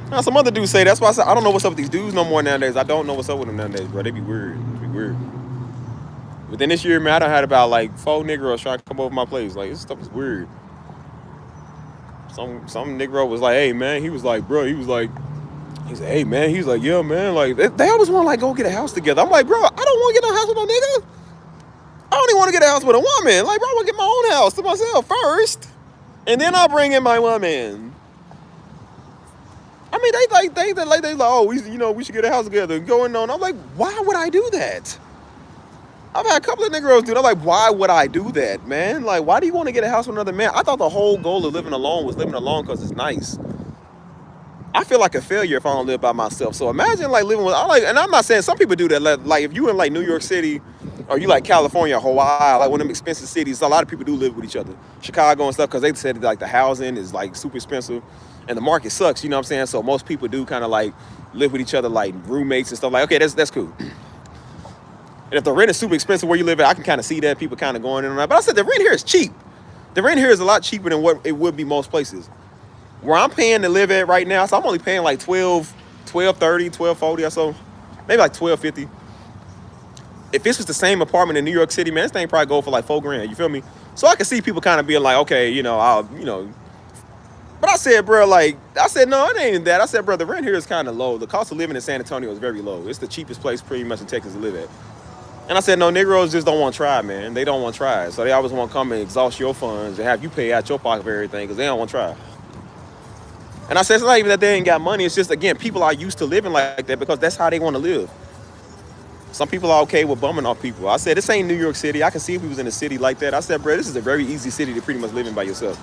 A: Now, some other dudes say, that's why I said, I don't know what's up with these dudes no more nowadays. I don't know what's up with them nowadays, bro. They be weird. They be weird. Within this year, man, I done had about like 4 Negroes trying to come over my place. Like, this stuff is weird. Some Negro was like, hey, man. He was like, bro, he said, hey, man. He was like, yeah, man. Like, they always want to like go get a house together. I'm like, bro, I don't want to get a house with no nigga. I don't even want to get a house with a woman. Like, bro, I want to get my own house to myself first. And then I'll bring in my woman. I mean, they like, oh, we should get a house together and going on. I'm like, why would I do that? I've had a couple of Negroes do that. I'm like, why would I do that, man? Like, why do you want to get a house with another man? I thought the whole goal of living alone was living alone because it's nice. I feel like a failure if I don't live by myself. So imagine like living with, and I'm not saying some people do that. Like if you in like New York City or you like California, Hawaii, like one of them expensive cities, a lot of people do live with each other. Chicago and stuff, because they said like the housing is like super expensive and the market sucks, you know what I'm saying? So most people do kind of like live with each other like roommates and stuff. Like, okay, that's cool. And if the rent is super expensive where you live at, I can kind of see that people kind of going in and out. But I said the rent here is cheap. The rent here is a lot cheaper than what it would be most places. Where I'm paying to live at right now, so I'm only paying like $12.30, $12.40 or so. Maybe like $12.50. If this was the same apartment in New York City, man, this thing probably go for like $4,000, you feel me? So I can see people kind of being like, okay, But I said, bro, no, it ain't that. I said, bro, the rent here is kind of low. The cost of living in San Antonio is very low. It's the cheapest place pretty much in Texas to live at. And I said, no, Negroes just don't want to try, man. They don't want to try. So they always want to come and exhaust your funds and have you pay out your pocket for everything because they don't want to try. And I said, it's not even that they ain't got money. It's just, again, people are used to living like that because that's how they want to live. Some people are okay with bumming off people. I said, this ain't New York City. I can see if we was in a city like that. I said, bro, this is a very easy city to pretty much live in by yourself.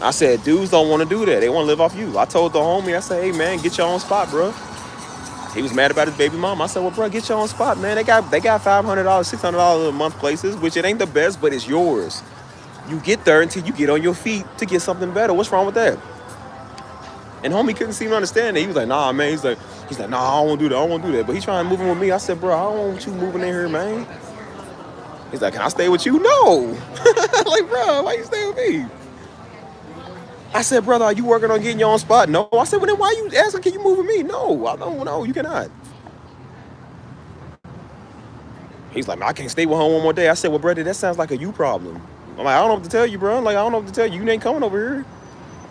A: I said, dudes don't want to do that. They want to live off you. I told the homie, I said, hey, man, get your own spot, bro. He was mad about his baby mom. I said, well, bro, get your own spot, man. They got $500, $600 a month places, which it ain't the best, but it's yours. You get there until you get on your feet to get something better. What's wrong with that? And homie couldn't seem to understand it. He was like, nah, man. He's like, nah, I don't want to do that. I don't want to do that. But he trying to move in with me. I said, bro, I don't want you moving in here, man. He's like, can I stay with you? No. Like, bro, why you stay with me? I said, brother, are you working on getting your own spot? No. I said, well, then why you asking, can you move with me? No, I don't know. You cannot. He's like, man, I can't stay with her one more day. I said, well, brother, that sounds like a you problem. I'm like, I don't know what to tell you, bro. Like, I don't know what to tell you. You ain't coming over here.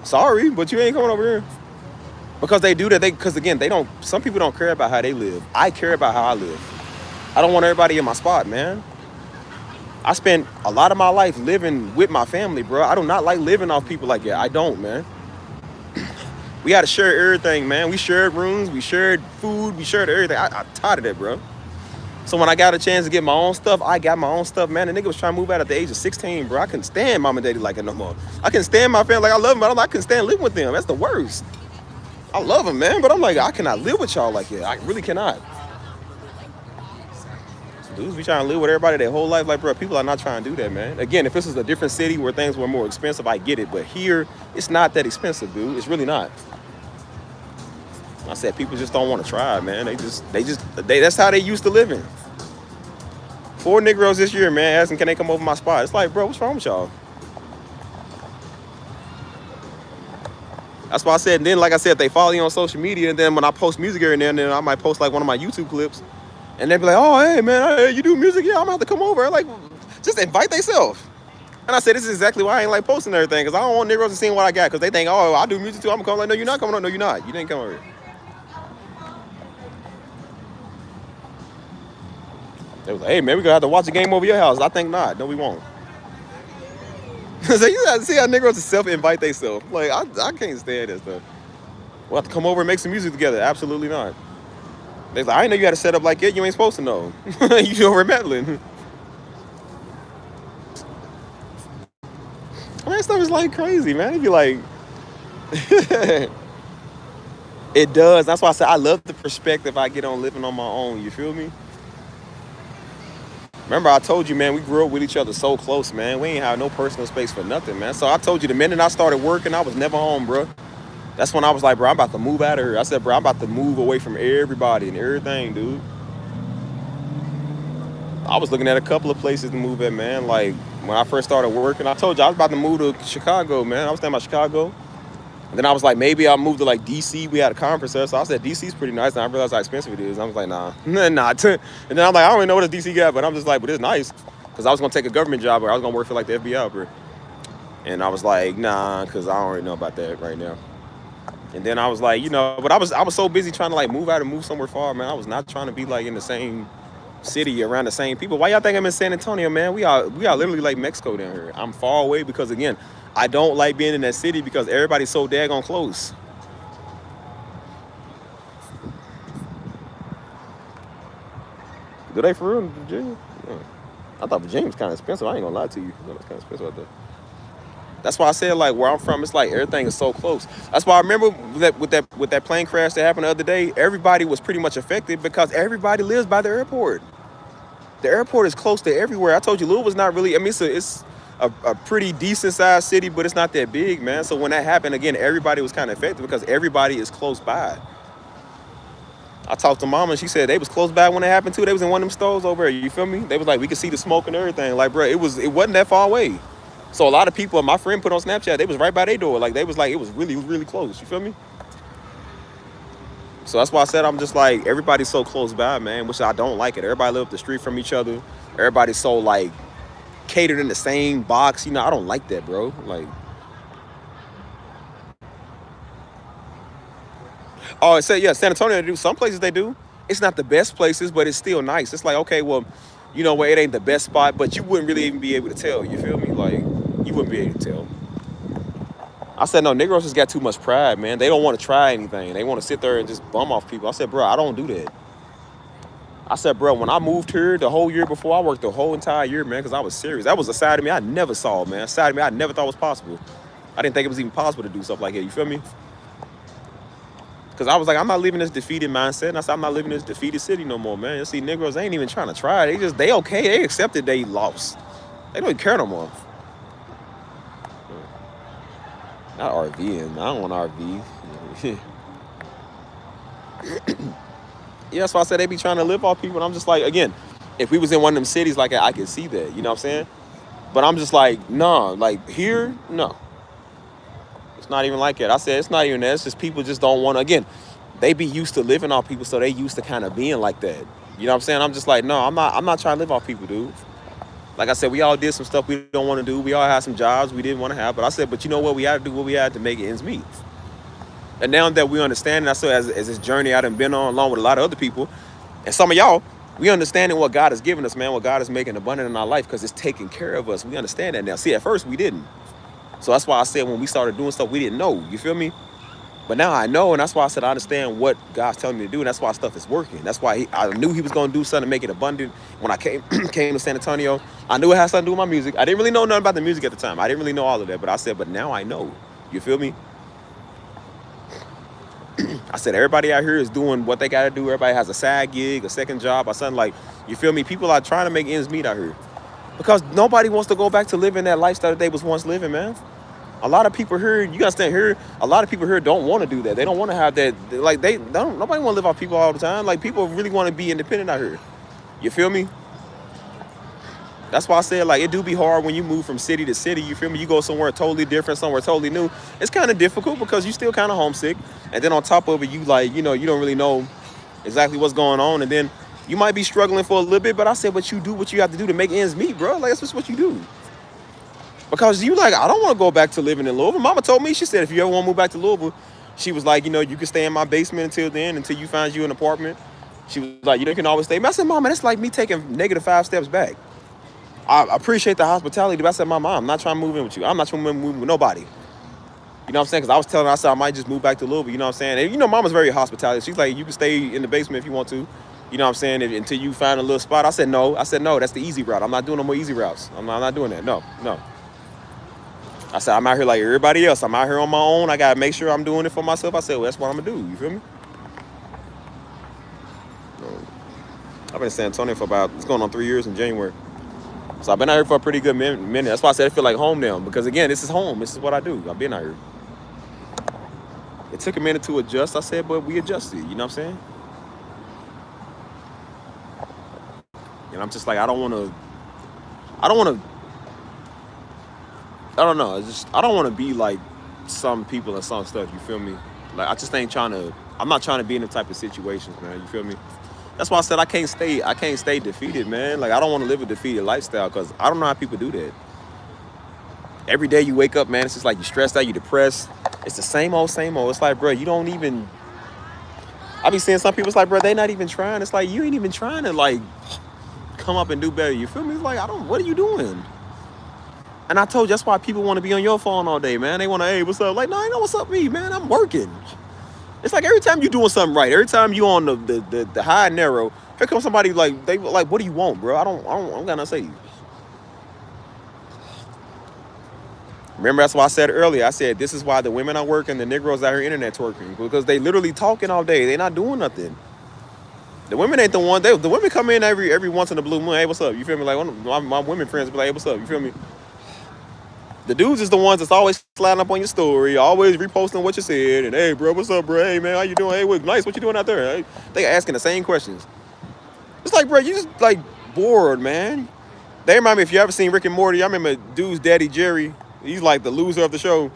A: Sorry, but you ain't coming over here. Because they do that. Because, again, some people don't care about how they live. I care about how I live. I don't want everybody in my spot, man. I spent a lot of my life living with my family, bro. I do not like living off people like that. I don't, man. We had to share everything, man. We shared rooms, we shared food, we shared everything. I'm tired of that, bro. So when I got a chance to get my own stuff, I got my own stuff, man. The nigga was trying to move out at the age of 16, bro. I couldn't stand mom and daddy like it no more. I couldn't stand my family like I love them, but I couldn't stand living with them. That's the worst. I love them, man, but I'm like, I cannot live with y'all like that. I really cannot. Dudes be trying to live with everybody their whole life. Like, bro, people are not trying to do that, man. Again, if this is a different city where things were more expensive, I get it. But here, it's not that expensive, dude. It's really not. I said people just don't want to try, man. That's how they used to living. 4 Negroes this year, man, asking can they come over my spot. It's like, bro, what's wrong with y'all? That's why I said, and then like I said, they follow you on social media, and then when I post music every now and then, I might post like one of my YouTube clips, and they be like, oh, hey, man, hey, you do music? Yeah, I'm gonna have to come over. Like, just invite themselves. And I said, this is exactly why I ain't like posting everything, because I don't want Negroes to see what I got, because they think, oh, I do music too, I'm gonna come. Like, no, you're not coming on. No, you're not. You didn't come over here. They was like, hey, man, we're gonna have to watch the game over your house. I think not. No, we won't. So you gotta see how Negroes self-invite themselves. Like, I can't stand that stuff. We'll have to come over and make some music together. Absolutely not. They're like, I didn't know you had to set up like it. You ain't supposed to know. You over meddling. I mean, that stuff is like crazy, man. It'd be like, it does. That's why I said I love the perspective I get on living on my own. You feel me? Remember, I told you, man, we grew up with each other so close, man. We ain't have no personal space for nothing, man. So I told you the minute I started working, I was never home, bro. That's when I was like, bro, I'm about to move out of here. I said, bro, I'm about to move away from everybody and everything, dude. I was looking at a couple of places to move at, man. Like, when I first started working, I told you I was about to move to Chicago, man. I was thinking about Chicago. And then I was like, maybe I'll move to like DC. We had a conference there. So I said, DC's pretty nice. And I realized how expensive it is. I was like, nah. And then I'm like, I don't even know what a DC got, but I'm just like, but it's nice. Because I was going to take a government job where I was going to work for like the FBI up here. And I was like, nah, because I don't really know about that right now. And then I was like, you know, but I was so busy trying to like move out and move somewhere far, man. I was not trying to be like in the same city around the same people. Why y'all think I'm in San Antonio, man? We are literally like Mexico down here. I'm far away because, again, I don't like being in that city because everybody's so daggone close. Do they for real in Virginia? Yeah. I thought Virginia was kind of expensive. I ain't gonna lie to you. It's kind of expensive out there. That's why I said, like, where I'm from, it's like everything is so close. That's why I remember with that plane crash that happened the other day, everybody was pretty much affected because everybody lives by the airport. The airport is close to everywhere. I told you, Louisville's not really, I mean, it's a pretty decent sized city, but it's not that big, man. So when that happened, again, everybody was kind of affected because everybody is close by. I talked to Mama, and she said they was close by when it happened too. They was in one of them stores over there, you feel me? They was like, we could see the smoke and everything. Like, bro, it wasn't that far away. So a lot of people, my friend put on Snapchat, they was right by their door. Like, they was like, it was really, really close, you feel me? So that's why I said I'm just like, everybody's so close by, man, which I don't like it. Everybody live up the street from each other. Everybody's so, like, catered in the same box. You know, I don't like that, bro. Like, oh, it said, yeah, San Antonio, they do. Some places they do. It's not the best places, but it's still nice. It's like, okay, well, you know what, it ain't the best spot, but you wouldn't really even be able to tell, you feel me? Like, you wouldn't be able to tell. I said, no, Negroes just got too much pride, man. They don't want to try anything. They want to sit there and just bum off people. I said, bro, I don't do that. I said, bro, when I moved here the whole year before, I worked the whole entire year, man, because I was serious. That was a side of me I never saw, man. A side of me I never thought was possible. I didn't think it was even possible to do stuff like that, you feel me? Because I was like, I'm not living this defeated mindset. And I said, I'm not living this defeated city no more, man. You see, Negroes ain't even trying to try. They okay. They accepted they lost. They don't even care no more. Not RVing. I don't want RV. Yeah, that's why I said they be trying to live off people. And I'm just like, again, if we was in one of them cities like that, I could see that. You know what I'm saying? But I'm just like, nah. Like, here, no. It's not even like that. I said, it's not even that. It's just people just don't want to. Again, they be used to living off people, so they used to kind of being like that. You know what I'm saying? I'm just like, no, I'm not trying to live off people, dude. Like I said, we all did some stuff we don't want to do. We all had some jobs we didn't want to have. But I said, but you know what? We had to do what we had to make it ends meet. And now that we understand, and I said, as this journey I done been on, along with a lot of other people, and some of y'all, we understanding what God has given us, man, what God is making abundant in our life, because it's taking care of us. We understand that now. See, at first we didn't. So that's why I said when we started doing stuff we didn't know. You feel me? But now I know, and that's why I said I understand what God's telling me to do, and that's why stuff is working. That's why I knew he was going to do something to make it abundant. When I came came to San Antonio, I knew it had something to do with my music. I didn't really know nothing about the music at the time. I didn't really know all of that, but I said, but now I know. You feel me? I said, everybody out here is doing what they got to do. Everybody has a side gig, a second job, or something like, you feel me? People are trying to make ends meet out here. Because nobody wants to go back to living that lifestyle that they was once living, man. A lot of people here, you gotta stand here, a lot of people here don't want to do that. They don't want to have that, like, nobody want to live off people all the time. Like, people really want to be independent out here. You feel me? That's why I said, like, it do be hard when you move from city to city. You feel me? You go somewhere totally different, somewhere totally new. It's kind of difficult because you still kind of homesick. And then on top of it, you like, you know, you don't really know exactly what's going on. And then you might be struggling for a little bit, but I said, but you do what you have to do to make ends meet, bro. Like, that's just what you do. Because you like, I don't want to go back to living in Louisville. Mama told me, she said, if you ever want to move back to Louisville, she was like, you know, you can stay in my basement until then, until you find you an apartment. She was like, you know, you can always stay. I said, Mama, that's like me taking -5 steps back. I appreciate the hospitality, but I said, Mama, I'm not trying to move in with you. I'm not trying to move in with nobody. You know what I'm saying? Because I was telling her, I said, I might just move back to Louisville. You know what I'm saying? And, you know, Mama's very hospitality. She's like, you can stay in the basement if you want to. You know what I'm saying? Until you find a little spot. I said, no. That's the easy route. I'm not doing no more easy routes. I'm not doing that. No. I said, I'm out here like everybody else. I'm out here on my own. I got to make sure I'm doing it for myself. I said, well, that's what I'm going to do. You feel me? I've been in San Antonio for it's going on 3 years in January. So I've been out here for a pretty good minute. That's why I said I feel like home now. Because, again, this is home. This is what I do. I've been out here. It took a minute to adjust, I said, but we adjusted. You know what I'm saying? And I'm just like, I don't know. I don't want to be like some people and some stuff, you feel me? Like, I just ain't I'm not trying to be in the type of situations, man, you feel me? That's why I said I can't stay defeated, man. Like, I don't want to live a defeated lifestyle because I don't know how people do that. Every day you wake up, man, it's just like you're stressed out, you're depressed. It's the same old. It's like, bro, you don't even... I be seeing some people, it's like, bro, they not even trying. It's like, you ain't even trying to, like, come up and do better, you feel me? It's like, what are you doing? And I told you, that's why people want to be on your phone all day, man. They want to, hey, what's up? Like, no, I know what's up with me, man. I'm working. It's like every time you're doing something right, every time you on the high and narrow, here comes somebody like, they like, what do you want, bro? I don't got nothing to say. Remember, that's why I said earlier, I said, this is why the women are working, the Negroes out here internet twerking, because they literally talking all day. They not doing nothing. The women ain't the one. The women come in every once in a blue moon. Hey, what's up? You feel me? Like, one of my women friends be like, hey, what's up? You feel me? The dudes is the ones that's always sliding up on your story, always reposting what you said, and hey, bro, what's up, bro? Hey, man, how you doing? Hey, what, nice, what you doing out there? Hey, they asking the same questions. It's like, bro, you just like bored, man. They remind me, if you ever seen Rick and Morty, I remember dude's daddy Jerry. He's like the loser of the show.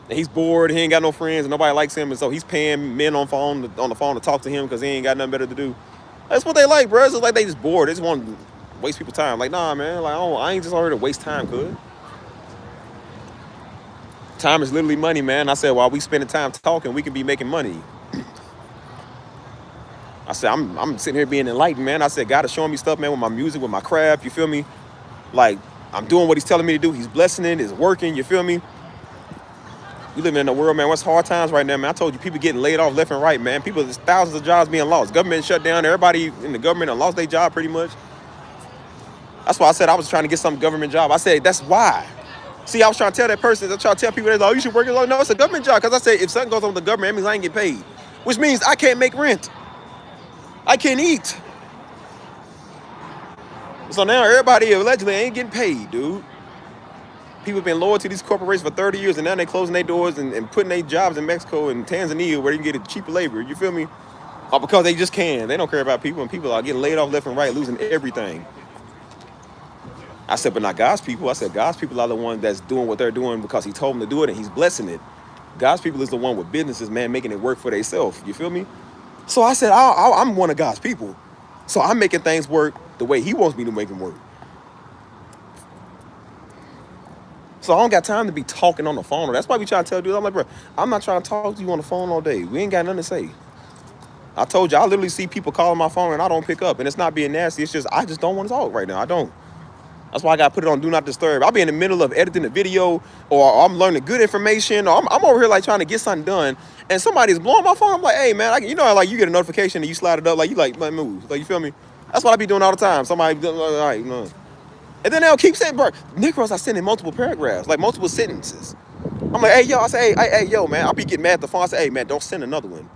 A: And he's bored. He ain't got no friends, and nobody likes him, and so he's paying men on the phone to talk to him because he ain't got nothing better to do. That's what they like, bro. It's just like they just bored. They just want to waste people's time. Like, nah, man. Like, I ain't just out here to waste time, cuz. Time is literally money, man. I said, while we spending time talking, we can be making money. I said, I'm sitting here being enlightened, man. I said, God is showing me stuff, man, with my music, with my craft, you feel me? Like, I'm doing what he's telling me to do. He's blessing it. It's working, you feel me? We living in a world, man, what's hard times right now, man. I told you, people getting laid off left and right, man. There's thousands of jobs being lost. Government shut down. Everybody in the government have lost their job pretty much. That's why I said I was trying to get some government job. I said, that's why. See, I was trying to tell that person, I try to tell people, they're like, oh, you should work it. No, it's a government job. Because I said, if something goes on with the government, that means I ain't get paid. Which means I can't make rent. I can't eat. So now everybody allegedly ain't getting paid, dude. People have been loyal to these corporations for 30 years, and now they're closing their doors and putting their jobs in Mexico and Tanzania where they can get a cheaper labor. You feel me? Or because they just can. They don't care about people, and people are getting laid off left and right, losing everything. I said, but not God's people. I said, God's people are the ones that's doing what they're doing because he told them to do it, and he's blessing it. God's people is the one with businesses, man, making it work for themselves. You feel me? So I said, I'm one of God's people. So I'm making things work the way he wants me to make them work. So I don't got time to be talking on the phone. That's why we try to tell dudes, I'm like, bro, I'm not trying to talk to you on the phone all day. We ain't got nothing to say. I told you, I literally see people calling my phone and I don't pick up. And it's not being nasty. It's just, I just don't want to talk right now. I don't. That's why I gotta put it on Do Not Disturb. I'll be in the middle of editing a video, or I'm learning good information, or I'm over here like trying to get something done, and somebody's blowing my phone. I'm like, hey man, you know, like you get a notification and you slide it up, like you like move, like you feel me? That's what I be doing all the time. Somebody, all right, you know. And then they'll keep saying, bro, Negroes are sending multiple paragraphs, like multiple sentences. I'm like, hey yo, I say, hey yo, man, I'll be getting mad at the phone. I say, hey man, don't send another one.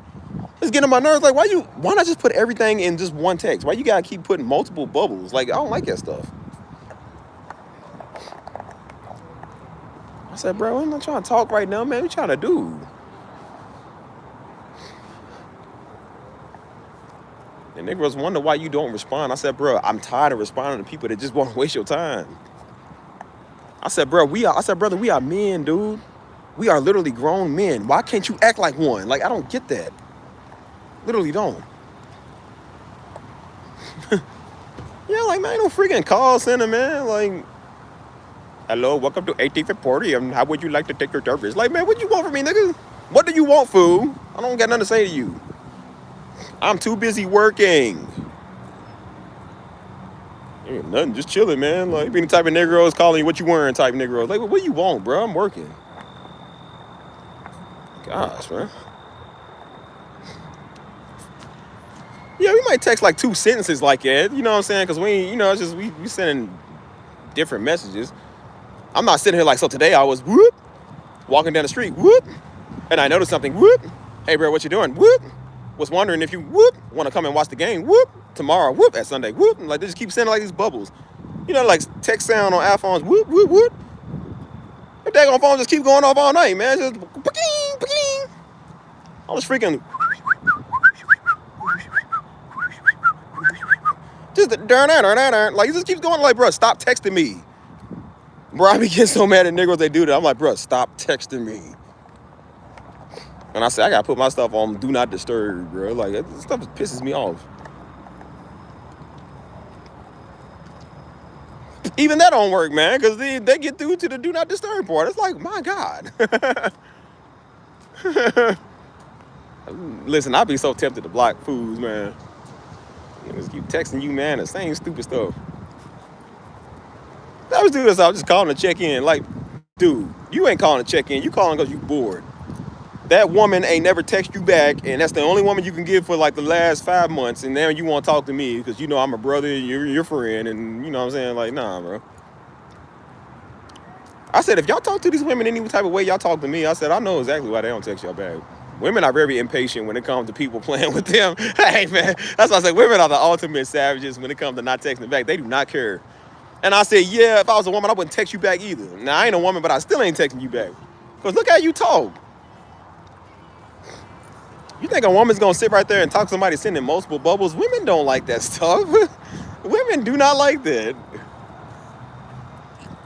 A: It's getting on my nerves. Like, why not just put everything in just one text? Why you gotta keep putting multiple bubbles? Like, I don't like that stuff. I said, bro, I'm not trying to talk right now, man. What you trying to do? And niggas wonder why you don't respond. I said, bro, I'm tired of responding to people that just want to waste your time. I said, bro, brother, we are men, dude. We are literally grown men. Why can't you act like one? Like, I don't get that. Literally don't. Yeah, like, man, ain't no freaking call center, man. Like, hello, welcome to 18th Emporium. How would you like to take your service? Like, man, what you want from me, nigga? What do you want, fool? I don't got nothing to say to you. I'm too busy working. Ain't nothing, just chilling, man. Like, being the type of Negroes calling you what you wearing type Negroes. Like, what do you want, bro? I'm working. Gosh, man. Yeah, we might text like 2 sentences like that. You know what I'm saying? Because we, you know, it's just we sending different messages. I'm not sitting here like, so today I was whoop, walking down the street, whoop, and I noticed something, whoop. Hey, bro, what you doing? Whoop. Was wondering if you whoop want to come and watch the game, whoop. Tomorrow, whoop. At Sunday, whoop. Like they just keep sending like these bubbles. You know, like text sound on iPhones, whoop, whoop, whoop. Your daggone phone just keep going off all night, man. Just ba-ding, ba-ding. All this freaking. Just like it just keeps going. Like, bro, stop texting me. Bro, I be getting so mad at niggas they do that. I'm like, bro, stop texting me. And I said, I gotta put my stuff on Do Not Disturb, bro. Like, this stuff pisses me off. Even that don't work, man, because they get through to the Do Not Disturb part. It's like, my God. Listen, I be so tempted to block fools, man. Niggas keep texting you, man, the same stupid stuff. I was doing this, I was just calling to check in. Like, dude, you ain't calling to check in. You calling because you bored. That woman ain't never text you back, and that's the only woman you can give for like the last 5 months, and now you want to talk to me because you know I'm a brother and you're your friend, and you know what I'm saying? Like, nah, bro. I said, if y'all talk to these women any type of way y'all talk to me, I said, I know exactly why they don't text y'all back. Women are very impatient when it comes to people playing with them. Hey, man, that's why I said women are the ultimate savages when it comes to not texting back. They do not care. And I said, yeah, if I was a woman, I wouldn't text you back either. Now, I ain't a woman, but I still ain't texting you back. Because look how you talk. You think a woman's going to sit right there and talk to somebody sending multiple bubbles? Women don't like that stuff. Women do not like that.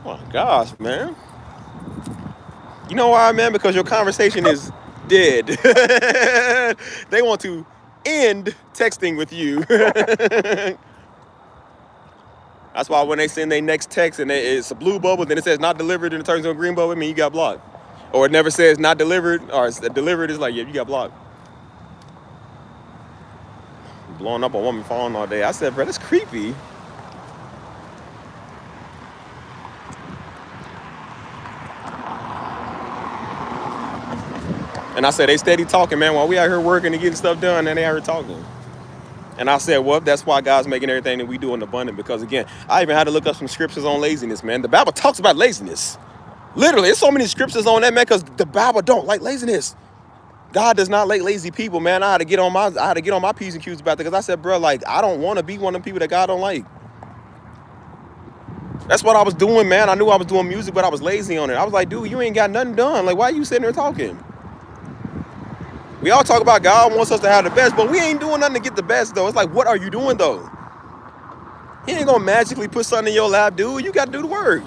A: Oh, my gosh, man. You know why, man? Because your conversation is dead. They want to end texting with you. That's why when they send their next text and it's a blue bubble, then it says not delivered and it turns into a green bubble, I mean, you got blocked. Or it never says not delivered, or it's delivered, it's like, yeah, you got blocked. Blowing up a woman's phone all day. I said, bro, that's creepy. And I said, they steady talking, man. While we out here working and getting stuff done, and they out here talking. And I said, well, that's why God's making everything that we do in abundance. Because, again, I even had to look up some scriptures on laziness, man. The Bible talks about laziness. Literally, there's so many scriptures on that, man, because the Bible don't like laziness. God does not like lazy people, man. I had to get on my P's and Q's about that because I said, bro, like, I don't want to be one of the people that God don't like. That's what I was doing, man. I knew I was doing music, but I was lazy on it. I was like, dude, you ain't got nothing done. Like, why are you sitting there talking? We all talk about God wants us to have the best, but we ain't doing nothing to get the best, though. It's like, what are you doing, though? He ain't gonna magically put something in your lap, dude. You got to do the work.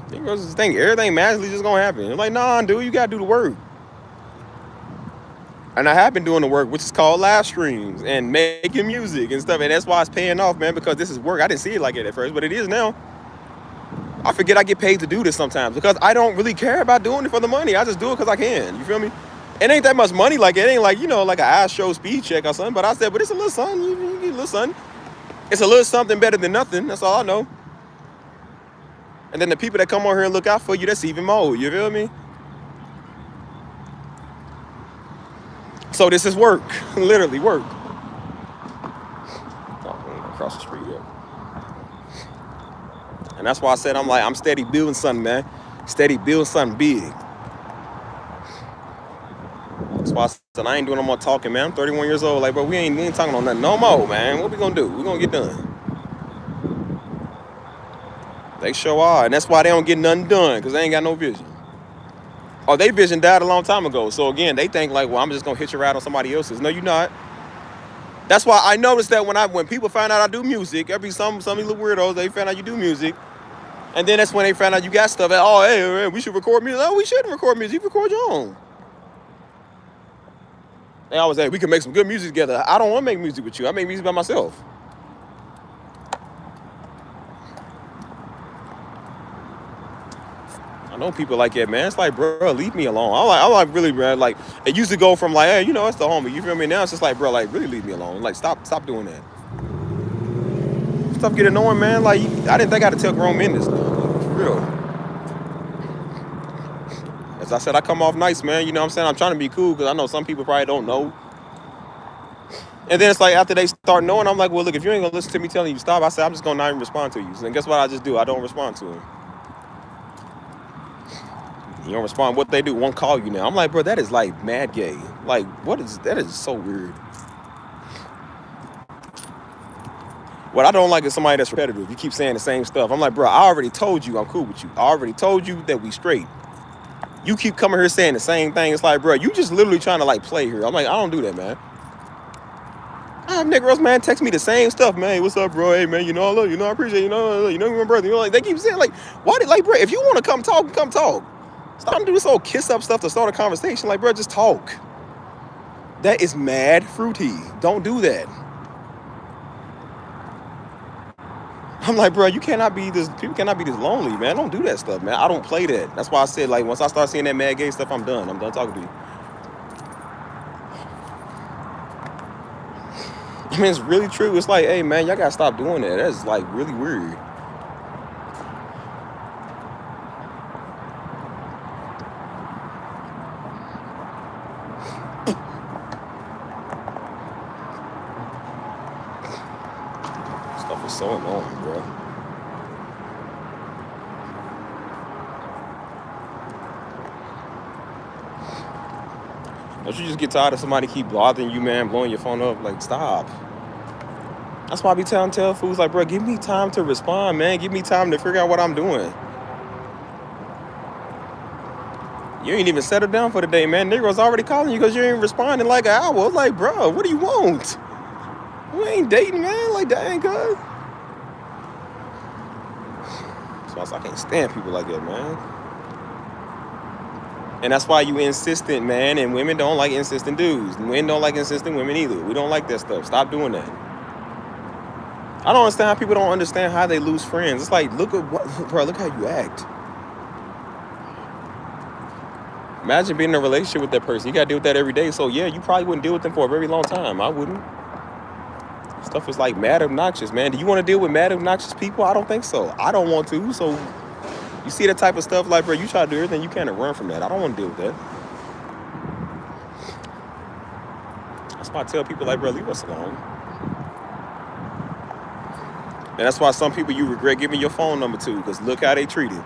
A: Niggas just think everything magically just gonna happen. I'm like, nah, dude, you gotta do the work. And I have been doing the work, which is called live streams and making music and stuff. And that's why it's paying off, man, because this is work. I didn't see it like it at first, but it is now. I forget I get paid to do this sometimes because I don't really care about doing it for the money. I just do it because I can. You feel me? It ain't that much money. Like, it ain't like, you know, like an Astro speed check or something. But I said, but it's a little something. You get a little something. It's a little something better than nothing. That's all I know. And then the people that come on here and look out for you, that's even more. You feel me? So this is work. Literally work. Oh, across the street, yeah. And that's why I said I'm steady building something, man. Steady building something big. That's why I said I ain't doing no more talking, man. I'm 31 years old. Like, bro, we ain't talking on nothing no more, man. What we gonna do? We gonna get done. They sure are, and that's why they don't get nothing done, because they ain't got no vision. Or they vision died a long time ago. So again, they think like, well, I'm just gonna hitch a ride on somebody else's. No, you're not. That's why I noticed that when people find out I do music, some of these little weirdos, they find out you do music. And then that's when they found out you got stuff. Oh, hey, man, we should record music. No, we shouldn't record music. You record your own. They always say, we can make some good music together. I don't want to make music with you. I make music by myself. I know people like that, man. It's like, bro, leave me alone. I like really, man. Like, it used to go from like, hey, you know, it's the homie. You feel me? Now it's just like, bro, like, really leave me alone. Like, stop doing that. Stuff get annoying, man. Like, I didn't think I had to tell grown men this stuff. Like, for real. As I said, I come off nice, man. You know what I'm saying? I'm trying to be cool because I know some people probably don't know. And then it's like after they start knowing, I'm like, well, look, if you ain't going to listen to me telling you to stop, I said, I'm just going to not even respond to you. So then guess what I just do? I don't respond to them. You don't respond. What they do, won't call you now. I'm like, bro, that is like mad gay. Like, that is so weird. What I don't like is somebody that's repetitive. You keep saying the same stuff. I'm like, bro, I already told you I'm cool with you. I already told you that we straight. You keep coming here saying the same thing. It's like, bro, you just literally trying to like play here. I'm like, I don't do that, man. I have niggas, man, text me the same stuff, man. Hey, what's up, bro? Hey, man, you know, I love you. You know, I appreciate you. You know, my brother. You know, like they keep saying, like, why did, like, bro, if you want to come talk, come talk. Stop doing this whole kiss up stuff to start a conversation. Like, bro, just talk. That is mad fruity. Don't do that. I'm like, bro, people cannot be this lonely, man. Don't do that stuff, man. I don't play that. That's why I said, like, once I start seeing that mad gay stuff, I'm done. I'm done talking to you. I mean, it's really true. It's like, hey, man, y'all gotta stop doing that. That's like really weird. Stuff is so annoying, bro. Don't you just get tired of somebody keep bothering you, man, blowing your phone up? Like, stop. That's why I be tell fools, like, bro, give me time to respond, man. Give me time to figure out what I'm doing. You ain't even settled down for the day, man. Niggas already calling you because you ain't responding like an hour. It's like, bro, what do you want? We ain't dating, man. Like, that ain't good. So I can't stand people like that, man. And that's why you insistent, man. And women don't like insistent dudes. Men don't like insistent women either. We don't like that stuff. Stop doing that. I don't understand how people don't understand how they lose friends. It's like, look how you act. Imagine being in a relationship with that person. You got to deal with that every day. So, yeah, you probably wouldn't deal with them for a very long time. I wouldn't. Stuff is like mad obnoxious, man. Do you want to deal with mad obnoxious people? I don't think so. I don't want to. So, you see that type of stuff, like, bro, you try to do everything you can to run from that. I don't want to deal with that. That's why I tell people, like, bro, leave us alone. And that's why some people you regret giving your phone number to, because look how they treat it.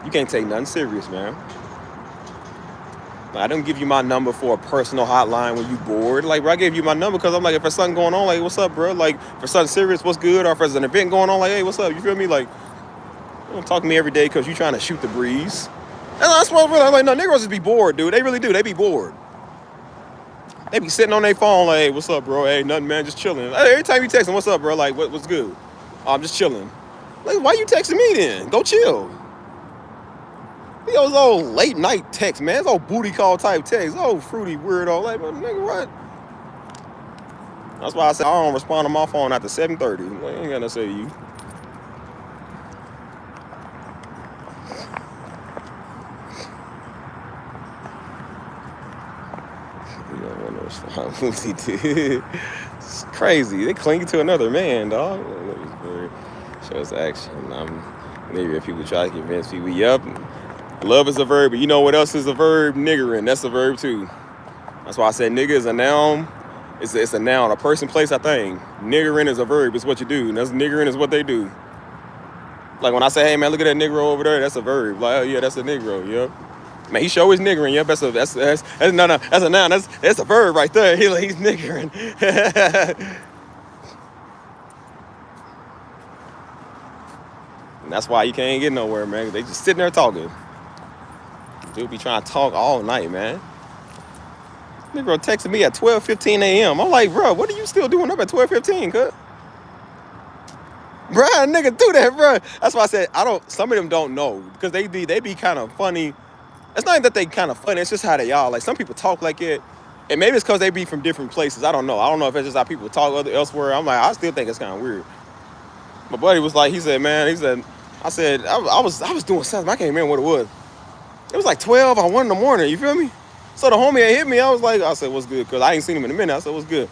A: You can't take nothing serious, man. I don't give you my number for a personal hotline when you bored. Like, bro, I gave you my number because I'm like, if there's something going on, like, what's up, bro? Like, for something serious, what's good? Or if there's an event going on, like, hey, what's up? You feel me? Like, you don't talk to me every day because you're trying to shoot the breeze. And that's why I'm like, no, niggas just be bored, dude. They really do. They be bored. They be sitting on their phone like, hey, what's up, bro? Hey, nothing, man, just chilling. Every time you text them, what's up, bro? Like, what's good? I'm just chilling. Like, why you texting me then? Go chill. Those old late night texts, man. It's old booty call type texts. Oh, fruity weirdo. Like, nigga, what? That's why I said I don't respond to my phone after 7:30. I ain't got to say to you. It's crazy. They cling to another man, dog. Shows action. Maybe if people try to convince people, yep, love is a verb, but you know what else is a verb? Niggering. That's a verb too. That's why I said nigga is a noun. It's a noun, a person, place, a thing. Niggering is a verb. It's what you do. And that's niggering is what they do. Like when I say, hey man, look at that Negro over there. That's a verb. Like, oh yeah, that's a Negro. Yep. Man, he sure is niggering. Yep, that's a noun. That's a verb right there. He's niggering. And that's why you can't get nowhere, man. They just sitting there talking. Dude be trying to talk all night, man. Negro texted me at 12:15 a.m. I'm like, bro, what are you still doing up at 12:15, cuz? Bruh, nigga, do that, bruh. That's why I said some of them don't know. Because they be kind of funny. It's not even that they kind of funny, it's just how they are. Like some people talk like it. And maybe it's because they be from different places. I don't know. I don't know if it's just how people talk elsewhere. I'm like, I still think it's kind of weird. My buddy was like, I was doing something. I can't remember what it was. It was like 12 or 1 in the morning, you feel me? So the homie had hit me. I said, what's good? Because I ain't seen him in a minute. I said, what's good?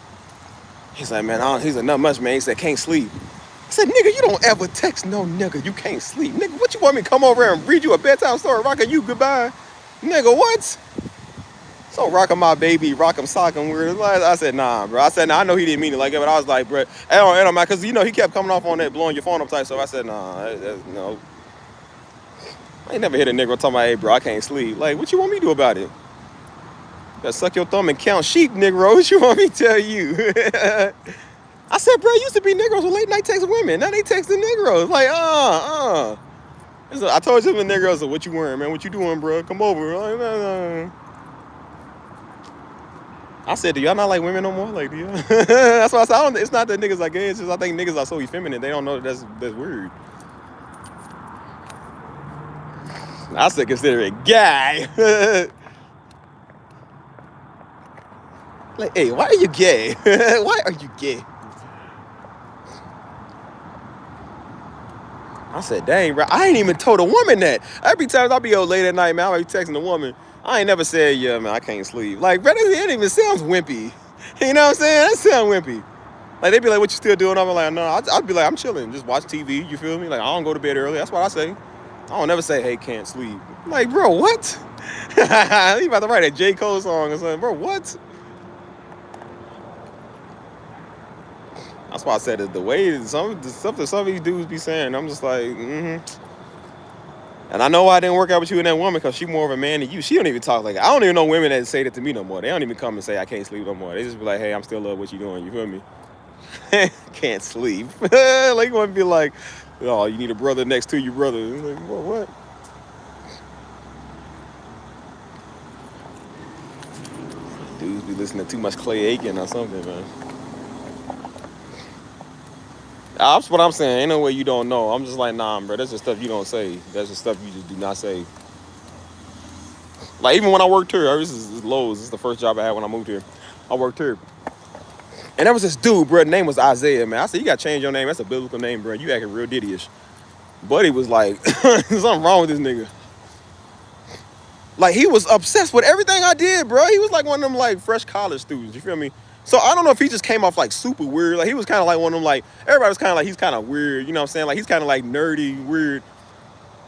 A: He's like, man, he's like, not much, man. He said, can't sleep. I said, nigga, you don't ever text no nigga you can't sleep. Nigga, what you want me to come over here and read you a bedtime story, rocking you goodbye? Nigga, what? So rocking my baby, rocking socking weird. I said, nah, bro. I said, nah, I know he didn't mean it like that, but I was like, bro, I don't mind, because, you know, he kept coming off on that blowing your phone up type stuff. I said, nah, no. I ain't never hit a nigga talking about, hey, bro, I can't sleep. Like, what you want me to do about it? Gotta suck your thumb and count sheep, nigga. What you want me to tell you? I said, bro, it used to be Negroes with late night text women. Now they texting Negroes. Like, I told you the Negroes, so what you wearing, man? What you doing, bro? Come over. Like, nah. I said, do y'all not like women no more? Like, do y'all? That's why I said, it's not that niggas are gay. It's just I think niggas are so effeminate. They don't know that's weird. I still consider it gay. Like, hey, why are you gay? Why are you gay? I said, dang, bro, I ain't even told a woman that. Every time I be out late at night, man, I be texting a woman. I ain't never said, yeah, man, I can't sleep. Like, bro, it even sounds wimpy. You know what I'm saying? That sounds wimpy. Like, they be like, what you still doing? I'm like, no, I'd be like, I'm chilling. Just watch TV, you feel me? Like, I don't go to bed early. That's what I say. I don't never say, hey, can't sleep. I'm like, bro, what? You about to write a J. Cole song or something. Bro, what? That's why I said it, the way some of these dudes be saying, I'm just like, And I know why I didn't work out with you and that woman, because she more of a man than you. She don't even talk like that. I don't even know women that say that to me no more. They don't even come and say I can't sleep no more. They just be like, hey, I'm still love what you doing. You feel me? Can't sleep. Like you want to be like, oh, you need a brother next to you, brother. Like, what? Dudes be listening to too much Clay Aiken or something, man. That's what I'm saying. Ain't no way you don't know. I'm just like, nah, bro. That's just stuff you don't say. That's just stuff you just do not say. Like, even when I worked here, this is Lowe's. This is the first job I had when I moved here. I worked here. And there was this dude, bro. The name was Isaiah, man. I said, you got to change your name. That's a biblical name, bro. You acting real diddy-ish. Buddy was like, something wrong with this nigga. Like, he was obsessed with everything I did, bro. He was like one of them, like, fresh college students. You feel me? So I don't know if he just came off like super weird. Like he was kind of like one of them, like everybody was kind of like, he's kind of weird. You know what I'm saying? Like he's kind of like nerdy, weird.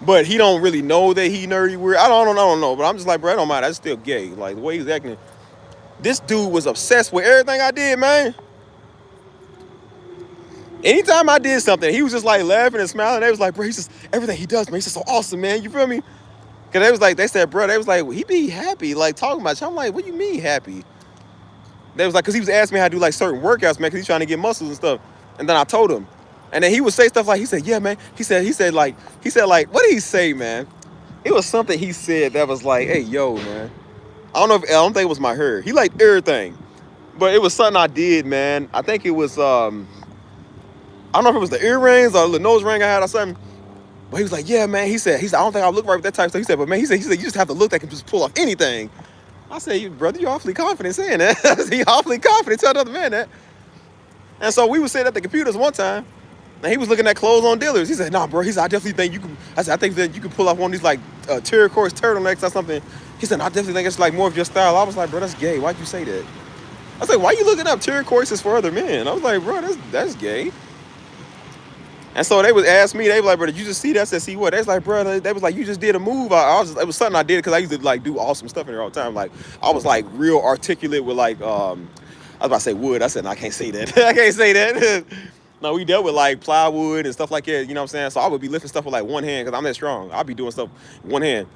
A: But he don't really know that he nerdy, weird. I don't know. But I'm just like, bro, I don't mind. That's still gay. Like the way he's acting. This dude was obsessed with everything I did, man. Anytime I did something, he was just like laughing and smiling. They was like, bro, he's just, everything he does, man, he's just so awesome, man. You feel me? Cause they said, bro, they was like, well, he be happy, like talking about you. I'm like, what do you mean happy? They was like, because he was asking me how to do like certain workouts, man, because he's trying to get muscles and stuff. And then I told him. And then he would say stuff like, he said, yeah, man. He said, like, what did he say, man? It was something he said that was like, hey, yo, man. I don't think it was my hair. He liked everything. But it was something I did, man. I think it was, I don't know if it was the earrings or the nose ring I had or something. But he was like, yeah, man. He said, I don't think I look right with that type of stuff. He said, but man, he said, you just have to look that can just pull off anything. I said, brother, you're awfully confident saying that. I said, you're awfully confident. Tell another man that. And so we were sitting at the computers one time, and he was looking at clothes on dealers. He said, nah, bro. He said, I definitely think you can. I said, I think that you can pull off one of these like turquoise turtlenecks or something. He said, I definitely think it's like more of your style. I was like, bro, that's gay. Why'd you say that? I was like, why you looking up turquoises for other men? I was like, bro, that's gay. And so they would ask me, they was like, bro, did you just see that? I said, see what? They was like, bro, they was like, you just did a move. It was something I did because I used to like do awesome stuff in there all the time. Like I was like real articulate with like, I was about to say wood. I said, no, I can't say that. I can't say that. No, we dealt with like plywood and stuff like that. You know what I'm saying? So I would be lifting stuff with like one hand because I'm that strong. I'd be doing stuff with one hand.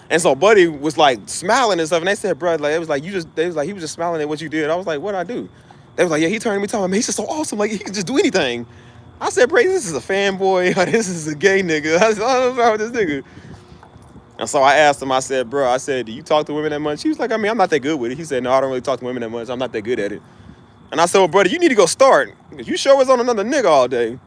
A: And so Buddy was like smiling and stuff. And they said, bro, like, it was like, they was like, he was just smiling at what you did. I was like, what'd I do? They was like, yeah, he turned to me talking about, man, he's just so awesome. Like he can just do anything. I said, bro, this is a fanboy or this is a gay nigga. I said, what's wrong with this nigga? And so I asked him, I said, bro, do you talk to women that much? He was like, I mean, I'm not that good with it. He said, no, I don't really talk to women that much. I'm not that good at it. And I said, well, brother, you need to go start. You show us on another nigga all day.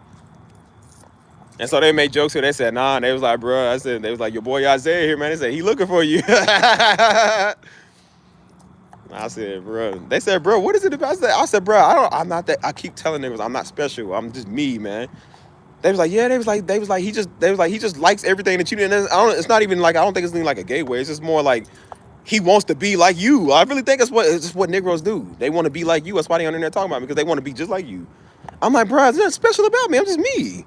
A: And so they made jokes here. They said, nah. And they was like, bro, they was like, your boy Isaiah here, man. They said, he looking for you. I said, bro. They said, bro, what is it about? I said, bro, I'm not that. I keep telling niggas I'm not special. I'm just me, man. They was like, yeah. They was like, he just likes everything that you do. And it's not even like, I don't think it's like a gay way. It's just more like he wants to be like you. I really think it's just what Negroes do. They want to be like you. That's why they on there talking about me, because they want to be just like you. I'm like, bro, there's nothing special about me. I'm just me.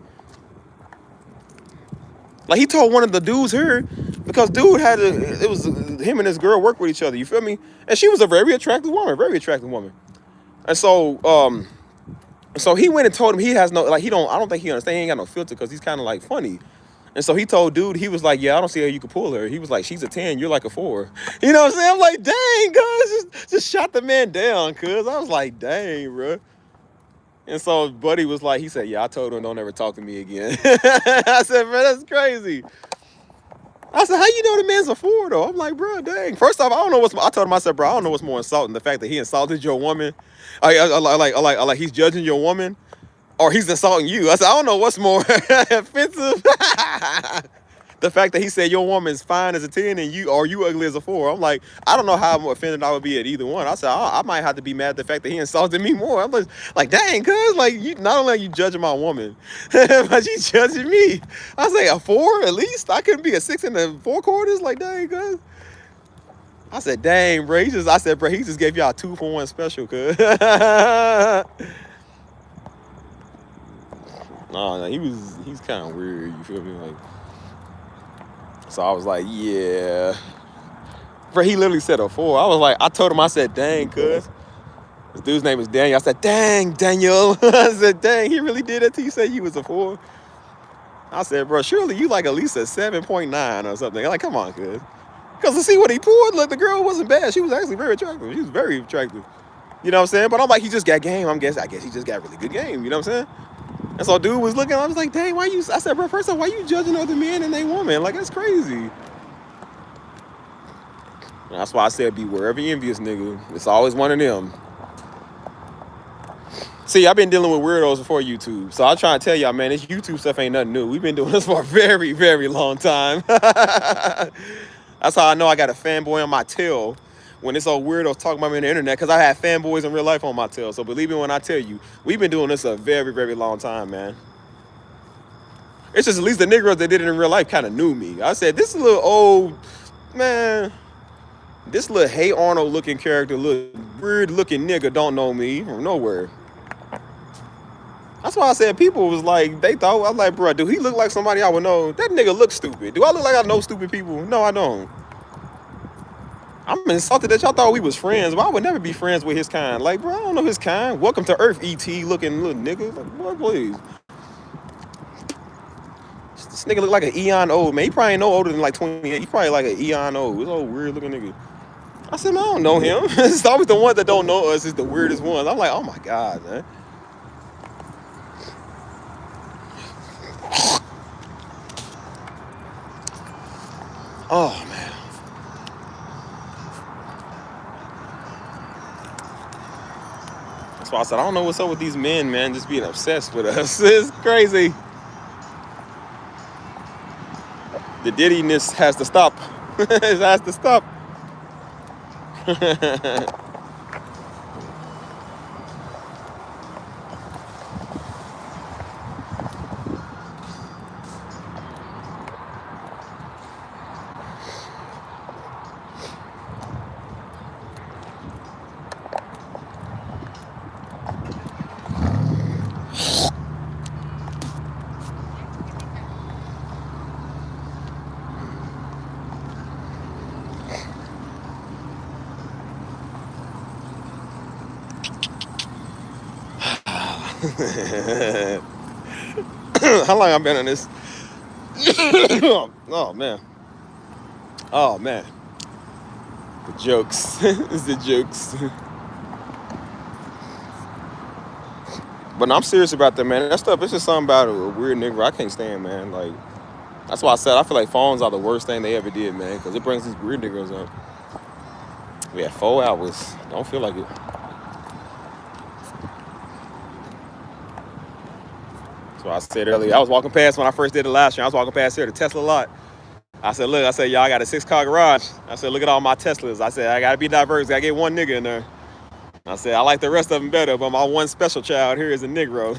A: Like he told one of the dudes here, because dude it was him and this girl work with each other. You feel me? And she was a very attractive woman. And so he went and told him he has no, like I don't think he understands. He ain't got no filter because he's kind of like funny. And so he told dude, he was like, yeah, I don't see how you could pull her. He was like, she's a 10, you're like a 4. You know what I'm saying? I'm like, dang, cuz, just shot the man down, cuz. I was like, dang, bro. And so Buddy was like, he said, yeah, I told him don't ever talk to me again. I said, man, that's crazy. I said, how you know the man's a 4 though? I'm like, bro, dang. First off, I told him, I said, bro, I don't know what's more insulting, the fact that he insulted your woman. Like he's judging your woman, or he's insulting you. I said, I don't know what's more offensive. The fact that he said your woman's fine as a 10 and you ugly as a 4. I'm like, I don't know how offended I would be at either one. I said, I might have to be mad at the fact that he insulted me more. I'm like dang, cuz, like, you not only are you judging my woman, but you judging me. I say a 4 at least. I couldn't be a 6 and 4 quarters. Like, dang, cuz. I said, dang, bro. He just gave y'all 2-for-1 special, cuz. No, he's kind of weird. You feel me? Like. So I was like, yeah. Bro, he literally said a 4. I told him, I said, dang, cuz. This dude's name is Daniel. I said, dang, Daniel. I said, dang, he really did that to you? Say you was a 4? I said, bro, surely you like at least a 7.9 or something. Like, come on, cuz. Because to see what he pulled, look, the girl wasn't bad. She was actually very attractive. She was very attractive. You know what I'm saying? But I'm like, he just got game. I guess he just got really good game. You know what I'm saying? And so dude was looking, I was like, dang, I said, bro, first off, why you judging other men and they woman? Like, that's crazy. And that's why I said, beware of envious nigga. It's always one of them. See, I've been dealing with weirdos before YouTube. So I'm trying to tell y'all, man, this YouTube stuff ain't nothing new. We've been doing this for a very, very long time. That's how I know I got a fanboy on my tail when this old weirdo's talking about me on the internet, because I have fanboys in real life on my tail. So believe me when I tell you, we've been doing this a very, very long time, man. It's just at least the Negroes that did it in real life kind of knew me. I said, this little old, man, this little Hey Arnold looking character, little weird looking nigga don't know me from nowhere. That's why I said people was like, they thought, I was like, bro, do he look like somebody I would know? That nigga looks stupid. Do I look like I know stupid people? No, I don't. I'm insulted that y'all thought we was friends, but I would never be friends with his kind. Like, bro, I don't know his kind. Welcome to Earth, E.T. looking little nigga. Like, boy, please. This nigga look like an eon old, man. He probably ain't no older than like 28. He probably like an eon old. This old weird looking nigga. I said, man, I don't know him. It's always the ones that don't know us is the weirdest ones. I'm like, oh my God, man. Oh, man. That's why I said, I don't know what's up with these men, man, just being obsessed with us. It's crazy. The dittiness has to stop. It has to stop. How long I been on this? Oh man. Oh man. The jokes. It's the jokes. But no, I'm serious about that, man. That stuff, it's just something about a weird nigga I can't stand, man. Like, that's why I said I feel like phones are the worst thing they ever did, man, because it brings these weird niggas up. We had 4 hours. Don't feel like it. So I said earlier, I was walking past when I first did the last year. I was walking past here, the Tesla lot. I said, look, I said, y'all got a 6-car garage. I said, look at all my Teslas. I said, I got to be diverse. I get one nigga in there. I said, I like the rest of them better, but my one special child here is a Negro.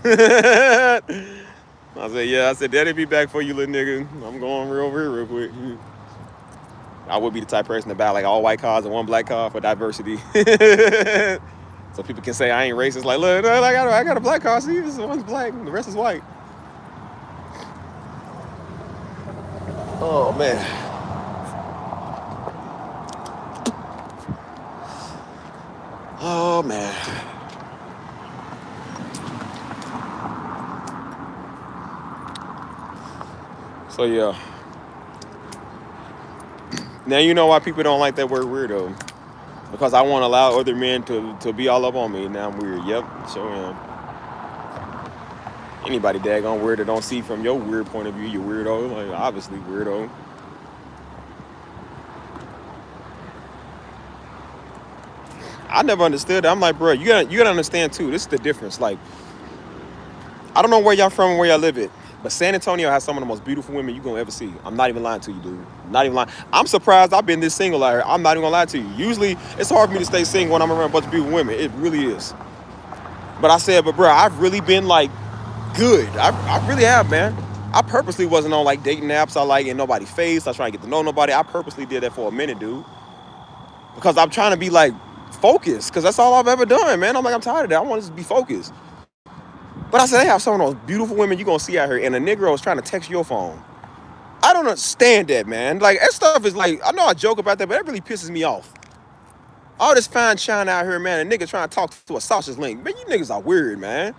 A: I said, yeah. I said, Daddy be back for you, little nigga. I'm going over here real quick. I would be the type of person to buy like all white cars and one black car for diversity. So people can say I ain't racist. Like, look, I got a black car. See, this one's black and the rest is white. Oh, man. Oh, man. So, yeah. Now you know why people don't like that word weirdo. Because I won't allow other men to be all up on me. Now I'm weird. Yep, sure am. Anybody daggone weird that don't see from your weird point of view, you weirdo. Like, obviously weirdo. I never understood that. I'm like, bro, you gotta understand too. This is the difference. Like, I don't know where y'all from and where y'all live at, but San Antonio has some of the most beautiful women you gonna ever see. I'm not even lying to you, dude. Not even lying. I'm surprised I've been this single out here. I'm not even gonna lie to you. Usually, it's hard for me to stay single when I'm around a bunch of beautiful women. It really is. But I said, but bro, I've really been like good. I really have, man. I purposely wasn't on like dating apps. I like in nobody's face. I was trying to get to know nobody. I purposely did that for a minute, dude. Because I'm trying to be like focused. Because that's all I've ever done, man. I'm like, I'm tired of that. I want to just be focused. But I said, they have some of those beautiful women you're going to see out here, and a Negro is trying to text your phone. I don't understand that, man. Like, that stuff is like, I know I joke about that, but that really pisses me off. All this fine shine out here, man, a nigga trying to talk to a sausage link. Man, you niggas are weird, man.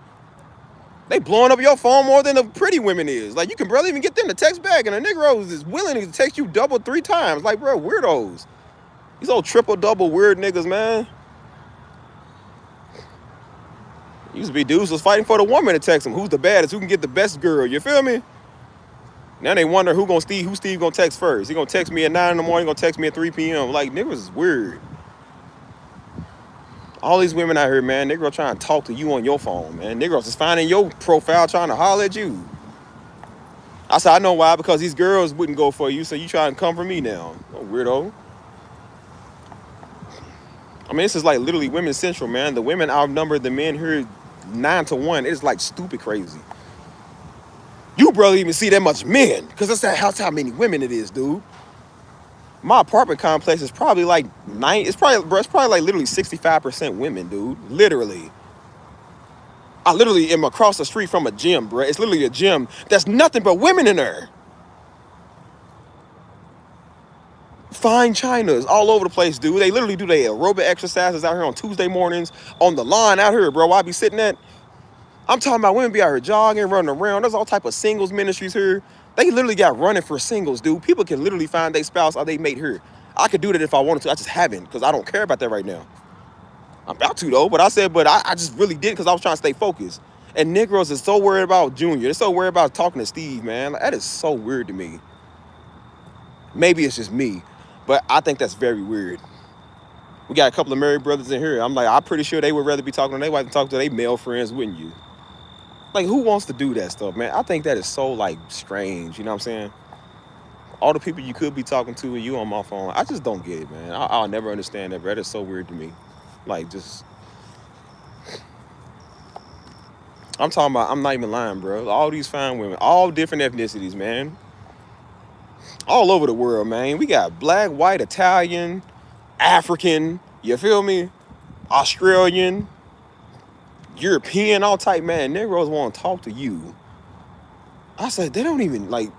A: They blowing up your phone more than the pretty women is. Like, you can barely even get them to text back, and a Negro is willing to text you double, 3 times. Like, bro, weirdos. These old triple, double weird niggas, man. Used to be dudes was fighting for the woman to text them. Who's the baddest? Who can get the best girl? You feel me? Now they wonder who Steve gonna text first. He gonna text me at 9 in the morning, gonna text me at 3 p.m. Like, niggas is weird. All these women out here, man, Negro trying to talk to you on your phone, man. Negros is finding your profile trying to holler at you. I said, I know why, because these girls wouldn't go for you, so you trying to come for me now. Oh, weirdo. I mean, this is like literally women central, man. The women outnumber the men here 9 to 1. It's like stupid crazy. You barely even see that much men, because that's how many women it is, dude. My apartment complex is probably like it's probably like literally 65% women, dude. Literally. I literally am across the street from a gym, bro. It's literally a gym. There's nothing but women in there. Fine chinas all over the place, dude. They literally do their aerobic exercises out here on Tuesday mornings on the lawn out here, bro. Where I be sitting at. I'm talking about women be out here jogging, running around. There's all type of singles ministries here. They literally got running for singles, dude. People can literally find their spouse or they mate here. I could do that if I wanted to. I just haven't because I don't care about that right now. I'm about to, though. But I just really did because I was trying to stay focused. And Negroes is so worried about Junior. They're so worried about talking to Steve, man. Like, that is so weird to me. Maybe it's just me, but I think that's very weird. We got a couple of married brothers in here. I'm pretty sure they would rather be talking to their wife than talking to their male friends, wouldn't you? Like, who wants to do that stuff, man? I think that is so, like, strange, you know what I'm saying? All the people you could be talking to and you on my phone, I just don't get it, man. I'll never understand that, bro. That is so weird to me. Like, just... I'm talking about, I'm not even lying, bro. All these fine women, all different ethnicities, man. All over the world, man. We got black, white, Italian, African, you feel me? Australian, European, all type, man. Negroes want to talk to you. I said, they don't even, like...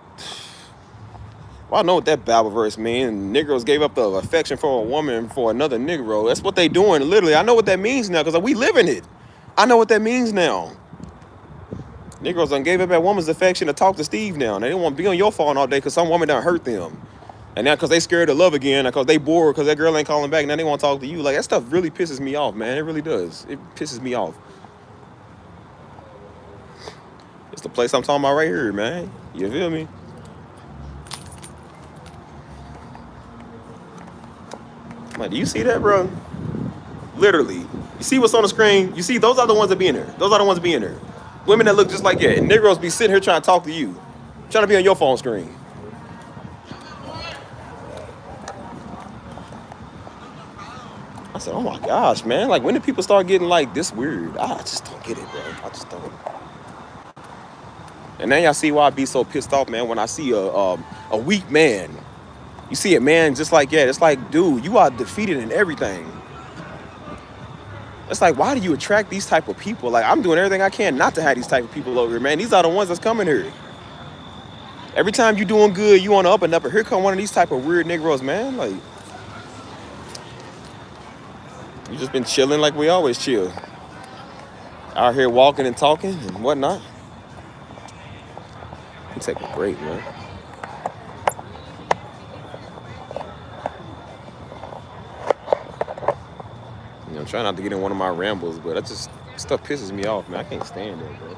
A: Well, I know what that Bible verse means. Negroes gave up the affection for a woman for another Negro. That's what they doing, literally. I know what that means now, because we live in it. I know what that means now. Negroes done gave up that woman's affection to talk to Steve now. And they don't want to be on your phone all day because some woman done hurt them. And now because they scared of love again, because they bored, because that girl ain't calling back, now they want to talk to you. Like, that stuff really pisses me off, man. It really does. It pisses me off. It's the place I'm talking about right here, man. You feel me? Like, do you see that, bro? Literally. You see what's on the screen? You see, those are the ones that be in there. Those are the ones that be in there. Women that look just like that. And Negroes be sitting here trying to talk to you. Trying to be on your phone screen. I said, oh my gosh, man. Like, when did people start getting, like, this weird? I just don't get it, bro. I just don't. And now y'all see why I be so pissed off, man, when I see a weak man. You see a man just like that. It's like, dude, you are defeated in everything. It's like, why do you attract these type of people? Like, I'm doing everything I can not to have these type of people over here, man. These are the ones that's coming here. Every time you doing good, you on the up and up, and here come one of these type of weird Negroes, man. Like, you just been chilling like we always chill. Out here walking and talking and whatnot. You take a break, man. You know, I'm trying not to get in one of my rambles, but that just stuff pisses me off, man. I can't stand it, bro.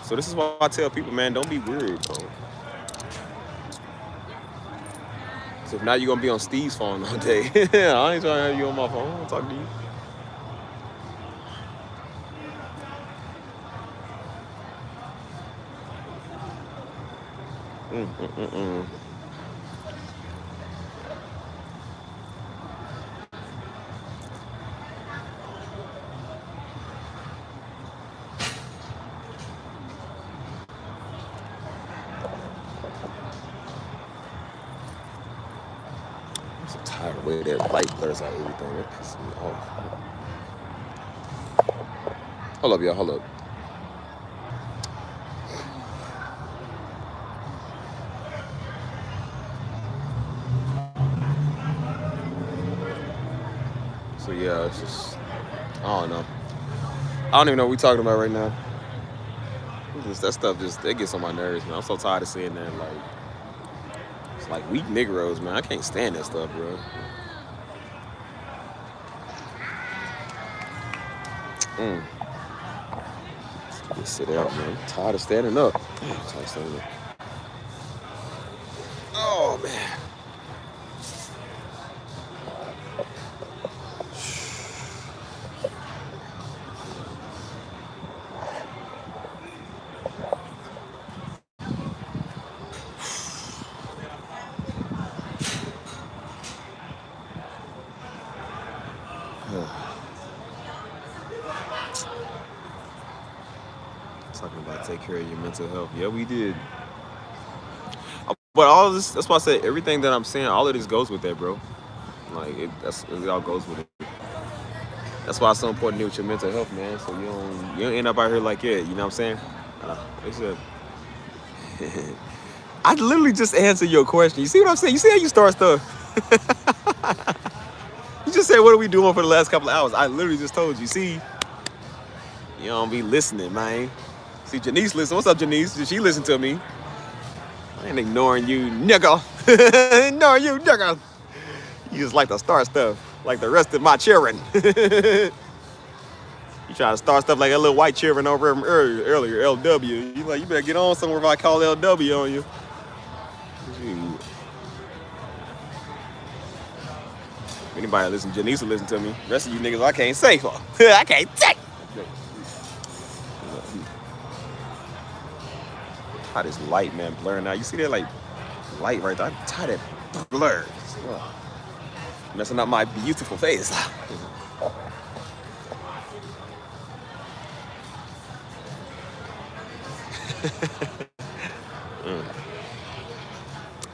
A: So this is why I tell people, man, don't be weird, bro. So if now you're gonna be on Steve's phone all day, I ain't trying to have you on my phone. I'll talk to you. I'm so tired of the way that light blurs out everything. That pisses me off. Hold up, y'all. Hold up. So yeah, it's just, I don't know. I don't even know what we're talking about right now. Just, that stuff just, it gets on my nerves, man. I'm so tired of seeing that, like, it's like weak Negroes, man. I can't stand that stuff, bro. Just sit out, man. I'm tired of standing up. Damn, I'm tired of standing up. Oh, man. Talking about take care of your mental health. Yeah, we did. But all of this, that's why I said everything that I'm saying, all of this goes with that, bro. Like, it all goes with it. That's why it's so important to deal with your mental health, man. So you don't end up out here like that. You know what I'm saying? I literally just answered your question. You see what I'm saying? You see how you start stuff? You just said, what are we doing for the last couple of hours? I literally just told you. See, you don't be listening, man. See, Janice listen. What's up, Janice? Did she listen to me? I ain't ignoring you, nigga. Ignoring you, nigga. You just like to start stuff like the rest of my children. You try to start stuff like that little white children over earlier, LW. You like, you better get on somewhere if I call LW on you. Shoot. Anybody listen, Janice will listen to me. The rest of you niggas, I can't say for. I can't take. How this light, man, blurring out. You see that, like, light right there? I'm tired of that blur. Messing up my beautiful face.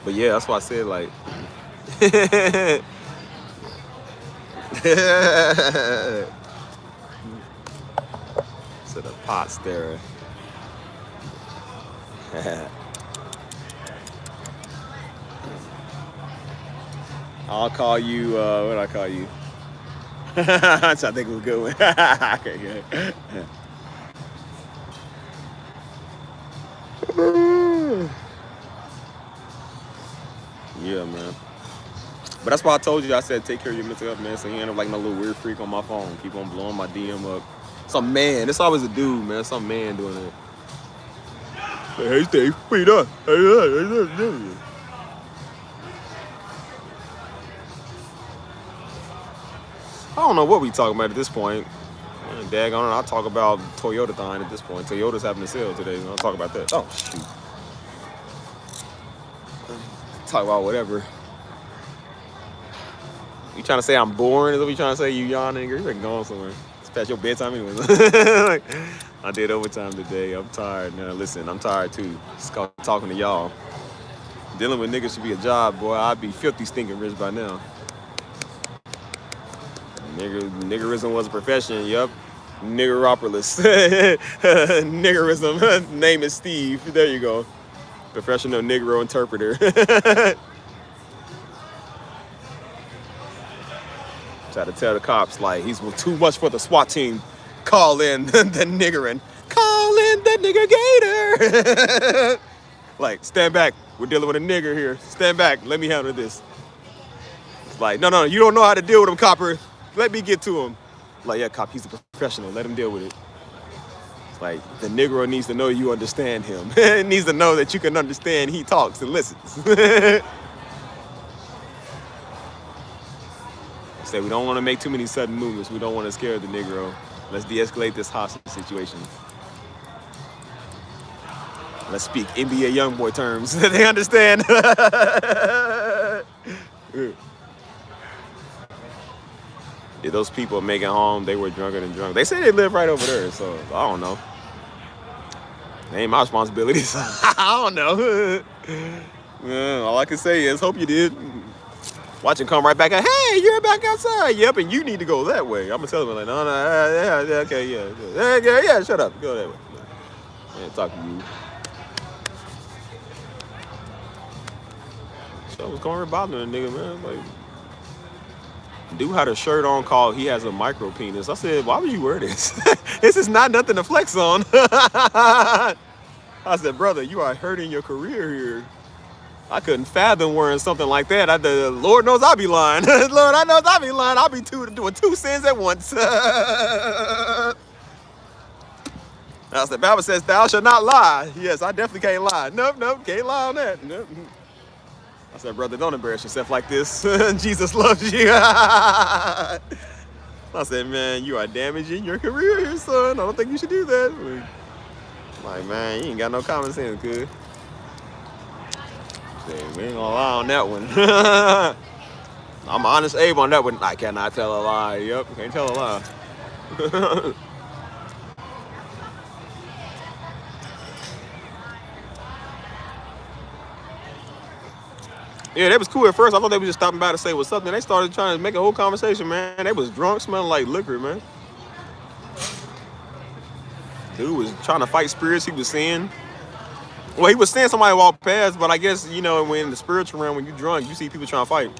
A: But yeah, that's why I said, like, to the pot stirrer. I'll call you, what do I call you? That's I think it was a good one. Okay, good. Yeah, man. But that's why I told you, I said take care of your mental health, man. So you end up like no little weird freak on my phone. Keep on blowing my DM up. Some man. It's always a dude, man. Some man doing it. Hey, Steve. What you doing? I don't know what we talking about at this point. Daggone it, I'll talk about Toyota-thon at this point. Toyota's having a sale today, so I'll talk about that. Oh, shoot. Talk about whatever. You trying to say I'm boring? Is what you trying to say? You yawning? You're going somewhere. It's past your bedtime anyway. I did overtime today. I'm tired now. Listen, I'm tired too. Just talking to y'all. Dealing with niggas should be a job, boy. I'd be filthy stinking rich by now. Niggerism was a profession. Yup. Niggeropolis. Niggerism. Name is Steve. There you go. Professional Negro interpreter. Try to tell the cops like he's too much for the SWAT team. Call in the niggerin'. Call in the nigger gator. Like, stand back. We're dealing with a nigger here. Stand back. Let me handle this. It's like, no, you don't know how to deal with him, copper. Let me get to him. Like, yeah, cop, he's a professional. Let him deal with it. It's like, the Negro needs to know you understand him. He needs to know that you can understand he talks and listens. Say we don't want to make too many sudden movements. We don't want to scare the Negro. Let's de-escalate this hostage situation. Let's speak NBA YoungBoy terms. They understand. Yeah, those people making home, they were drunker than drunk. They say they live right over there, so I don't know. They ain't my responsibility. So I don't know. Yeah, all I can say is hope you did. Watch him come right back out. Hey, you're back outside. Yep, and you need to go that way. I'm gonna tell him like, no, yeah, okay, yeah, shut up, go that way. I ain't talking to you. So what's going on bothering the nigga, man? Like, dude had a shirt on called he has a micro penis. I said, why would you wear this? This is not nothing to flex on. I said, brother, you are hurting your career here. I couldn't fathom wearing something like that. Lord knows I'll be lying. Lord, I knows I'll be lying. I'll be doing two sins at once. I said, the Bible says, thou shalt not lie. Yes, I definitely can't lie. Nope, can't lie on that. Nope. I said, brother, don't embarrass yourself like this. Jesus loves you. I said, man, you are damaging your career here, son. I don't think you should do that. Like, man, you ain't got no common sense, kid. We ain't gonna lie on that one. I'm honest Abe on that one. I cannot tell a lie. Yep, can't tell a lie. Yeah, that was cool at first. I thought they were just stopping by to say what's up. Then they started trying to make a whole conversation, man. They was drunk, smelling like liquor, man. Dude was trying to fight spirits he was seeing. Well, he was seeing somebody walk past, but I guess, you know, when in the spiritual realm, when you're drunk, you see people trying to fight.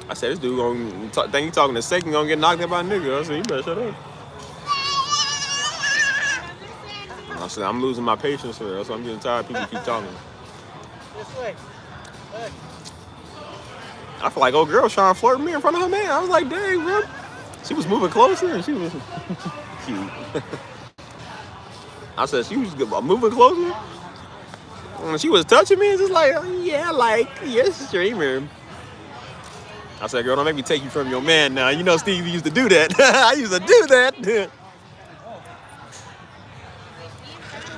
A: I said, this dude gonna think he talking to Satan, gonna get knocked out by a nigga. I said, you better shut up. I said, I'm losing my patience here. So I'm getting tired of people keep talking.
F: This way. Look.
A: I feel like old girl was trying to flirt with me in front of her man. I was like, dang, bro. She was moving closer and she was cute. I said, she was moving closer. And she was touching me and just like, yeah, like, yes, streamer. I said, girl, don't make me take you from your man now. You know Steve used to do that. I used to do that.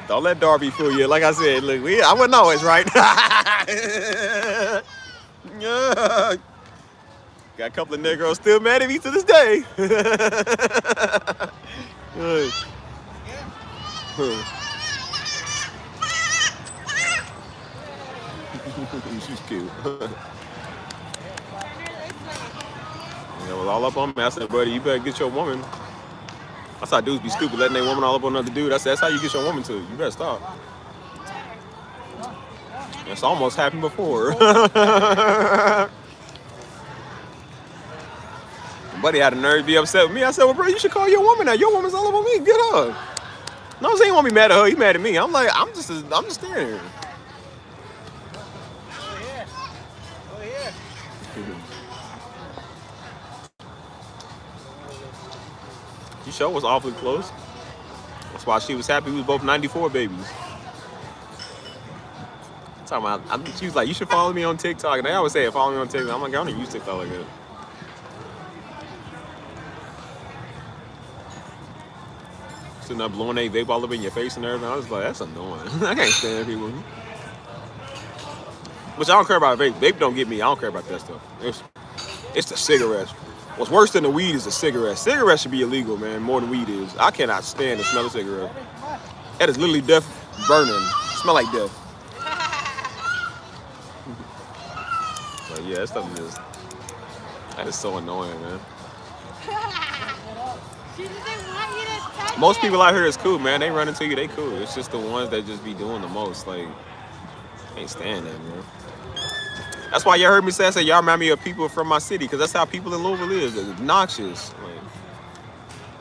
A: Don't let Darby fool you. Like I said, look, I wasn't always right. Got a couple of Negroes still mad at me to this day. She's cute. That was all up on me. I said, buddy, you better get your woman. That's how dudes be stupid, letting their woman all up on another dude. I said, that's how you get your woman to. You better stop. It's almost happened before. Buddy had a nerve to be upset with me. I said, well, bro, you should call your woman out. Your woman's all over me. Get her. No, he ain't want me mad at her. He mad at me. I'm like, I'm just standing here.
F: Over here. Over here.
A: She sure was awfully close. That's why she was happy we was both 94 babies. Talking about, she was like, you should follow me on TikTok. And they always say, follow me on TikTok. I'm like, I don't use TikTok like that. Sitting up blowing a vape all up in your face and everything. I was like, that's annoying. I can't stand people. Which I don't care about vape. Vape don't get me. I don't care about that stuff. It's the cigarettes. What's worse than the weed is the cigarettes. Cigarettes should be illegal, man, more than weed is. I cannot stand the smell of cigarette. That is literally death burning. Smell like death. But yeah, that stuff that is so annoying, man.
B: She doesn't want you to touch
A: Most people out here is cool, man. They run into you, they cool. It's just the ones that just be doing the most. Like, ain't stand that, man. That's why y'all heard me say, I said, y'all remind me of people from my city, because that's how people in Louisville is. They're obnoxious. Like,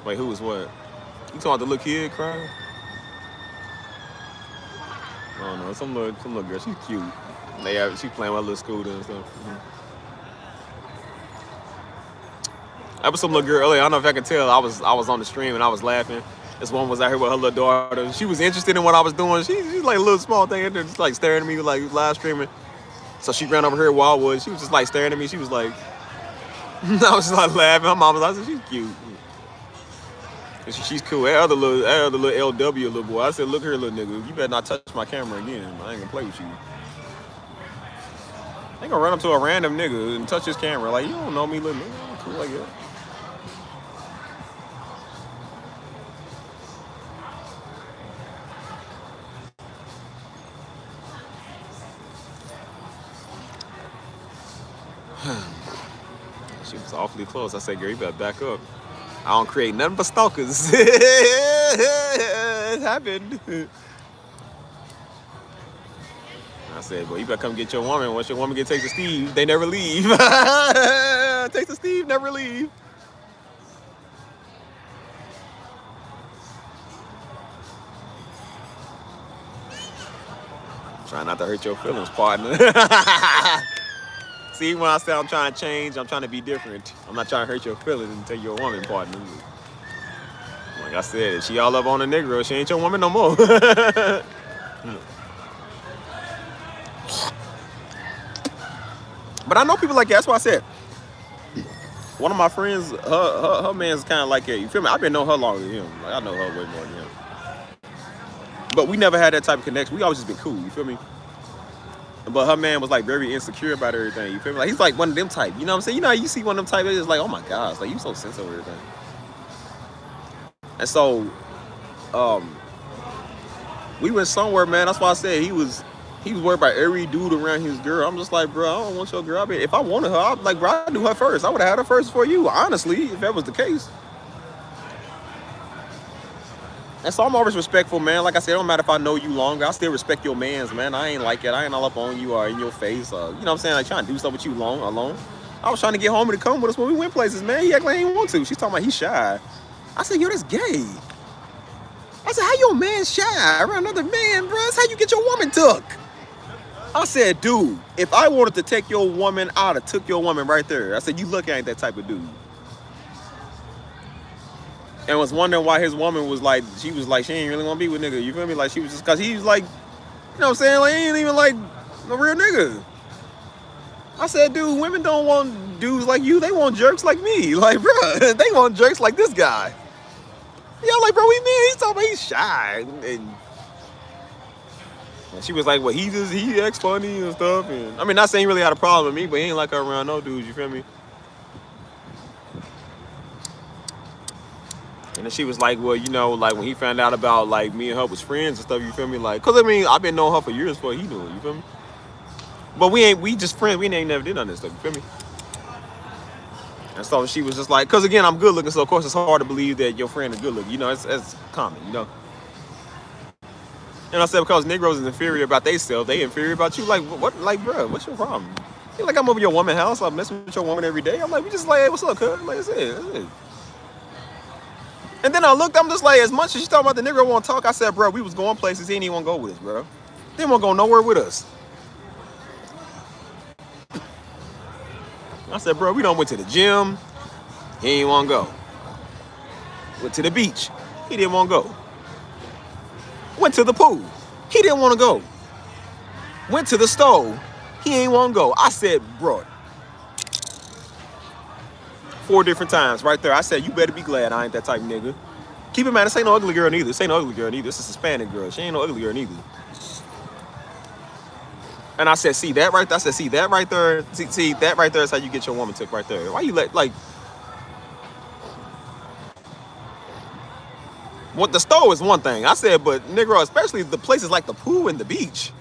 A: wait, who was what? You talking about the little kid crying? I don't know, some little girl, she's cute. She playing with her little scooter and stuff. That was some little girl earlier. I don't know if I can tell. I was on the stream and I was laughing. This one was out here with her little daughter. She was interested in what I was doing. She's like a little small thing in there, just like staring at me, like live streaming. So she ran over here at Wildwood. She was just like staring at me. She was like, I was just like laughing. Her mom was like, she's cute. And she's cool. That other little LW little boy. I said, look here, little nigga. You better not touch my camera again. I ain't gonna play with you. I ain't gonna run up to a random nigga and touch his camera. Like, you don't know me, little nigga. I'm cool like that. She was awfully close. I said, girl, you better back up. I don't create nothing but stalkers. It happened. I said, boy, you better come get your woman. Once your woman get Taste of Steve, they never leave. Taste of Steve never leave. Try not to hurt your feelings, partner. See, when I say I'm trying to change, I'm trying to be different. I'm not trying to hurt your feelings and tell you a woman, partner. Like I said, if she all up on a nigga, she ain't your woman no more. But I know people like that. That's why I said, one of my friends, her man's kind of like that. You feel me? I've been knowing her longer than him. Like, I know her way more than him. But we never had that type of connection. We always just been cool. You feel me? But her man was like very insecure about everything. You feel me? Like, he's like one of them type. You know what I'm saying? You know how you see one of them type, it's like, oh my gosh, like you so sensitive over everything. And so, we went somewhere, man. That's why I said he was worried about every dude around his girl. I'm just like, bro, I don't want your girl. I mean, if I wanted her, I'd like, bro, I'd do her first. I would have had her first for you, honestly, if that was the case. And so I'm always respectful, man. Like I said, it don't matter if I know you longer. I still respect your mans, man. I ain't like it. I ain't all up on you or in your face. You know what I'm saying? Like trying to do stuff with you alone. I was trying to get Homie to come with us when we went places, man. He act like he didn't want to. She's talking about he's shy. I said, yo, that's gay. I said, how your man shy around another man, bro? That's how you get your woman took. I said, dude, if I wanted to take your woman, I'd have took your woman right there. I said, you look ain't that type of dude. And was wondering why his woman was like, she was like, she ain't really want to be with nigga. You feel me? Like, she was just, cause he was like, you know what I'm saying? Like, he ain't even like a real nigga. I said, dude, women don't want dudes like you. They want jerks like me. Like, bro, they want jerks like this guy. Yeah, like, bro, we mean, he's talking about he's shy. And she was like, well, he acts funny and stuff. And I mean, not saying he really had a problem with me, but he ain't like her around no dudes, you feel me? And then she was like, well, you know, like when he found out about like me and her was friends and stuff, you feel me? Like, cause I mean, I've been knowing her for years before he knew her, you feel me? But we just friends. We ain't never did none of this stuff, you feel me? And so she was just like, cause again, I'm good looking, so of course it's hard to believe that your friend is good looking. You know, it's common, you know? And I said, because Negroes is inferior about themselves, they inferior about you. Like, what, like, bro, what's your problem? He like, I'm over your woman house. I'm messing with your woman every day. I'm like, we just like, hey, what's up, cuz? Like, that's it. That's it. And then I looked, I'm just like, as much as she's talking about the nigga want to talk, I said, bro, we was going places. He didn't even want to go with us, bro. He didn't want to go nowhere with us. I said, bro, we done went to the gym. He didn't want to go. Went to the beach. He didn't want to go. Went to the pool. He didn't want to go. Went to the stove. He ain't want to go. I said, bro. 4 different times right there. I said, you better be glad I ain't that type of nigga. Keep in mind, this ain't no ugly girl neither. This ain't no ugly girl neither. This is a Hispanic girl. She ain't no ugly girl neither. And I said, see that right there? I said, see that right there? See that right there is how you get your woman took right there. Why you let, like, what the store is one thing. I said, but Negro, especially the places like the pool and the beach.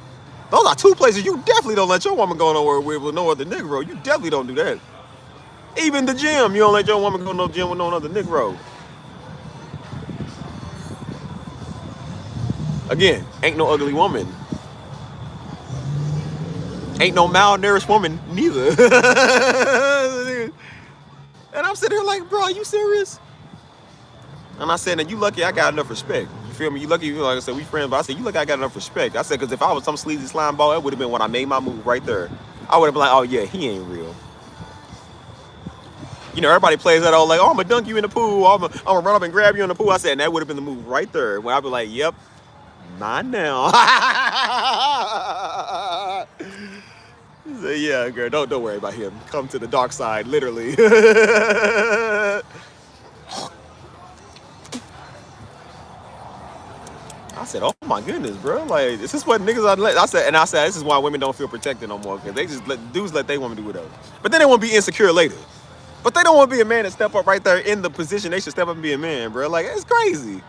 A: Those are 2 places you definitely don't let your woman go nowhere with no other Negro. You definitely don't do that. Even the gym, you don't let your woman go to no gym with no other Negro. Again, ain't no ugly woman. Ain't no malnourished woman neither. And I'm sitting here like, bro, are you serious? And I said, and you lucky I got enough respect. You feel me? You lucky, like I said, we friends, but I said, you lucky I got enough respect. I said, because if I was some sleazy slime ball, it would have been when I made my move right there. I would have been like, oh yeah, he ain't real. You know, everybody plays that all like, oh, I'm gonna dunk you in the pool. I'm gonna run up and grab you in the pool. I said, and that would have been the move right there. When I'd be like, yep, not now. So, yeah, girl, don't worry about him. Come to the dark side, literally. I said, oh my goodness, bro. Like, is this what niggas are let? I said, this is why women don't feel protected no more. Because they just let their women do whatever. But then they want to be insecure later. But they don't want to be a man and step up right there in the position. They should step up and be a man, bro. Like, it's crazy.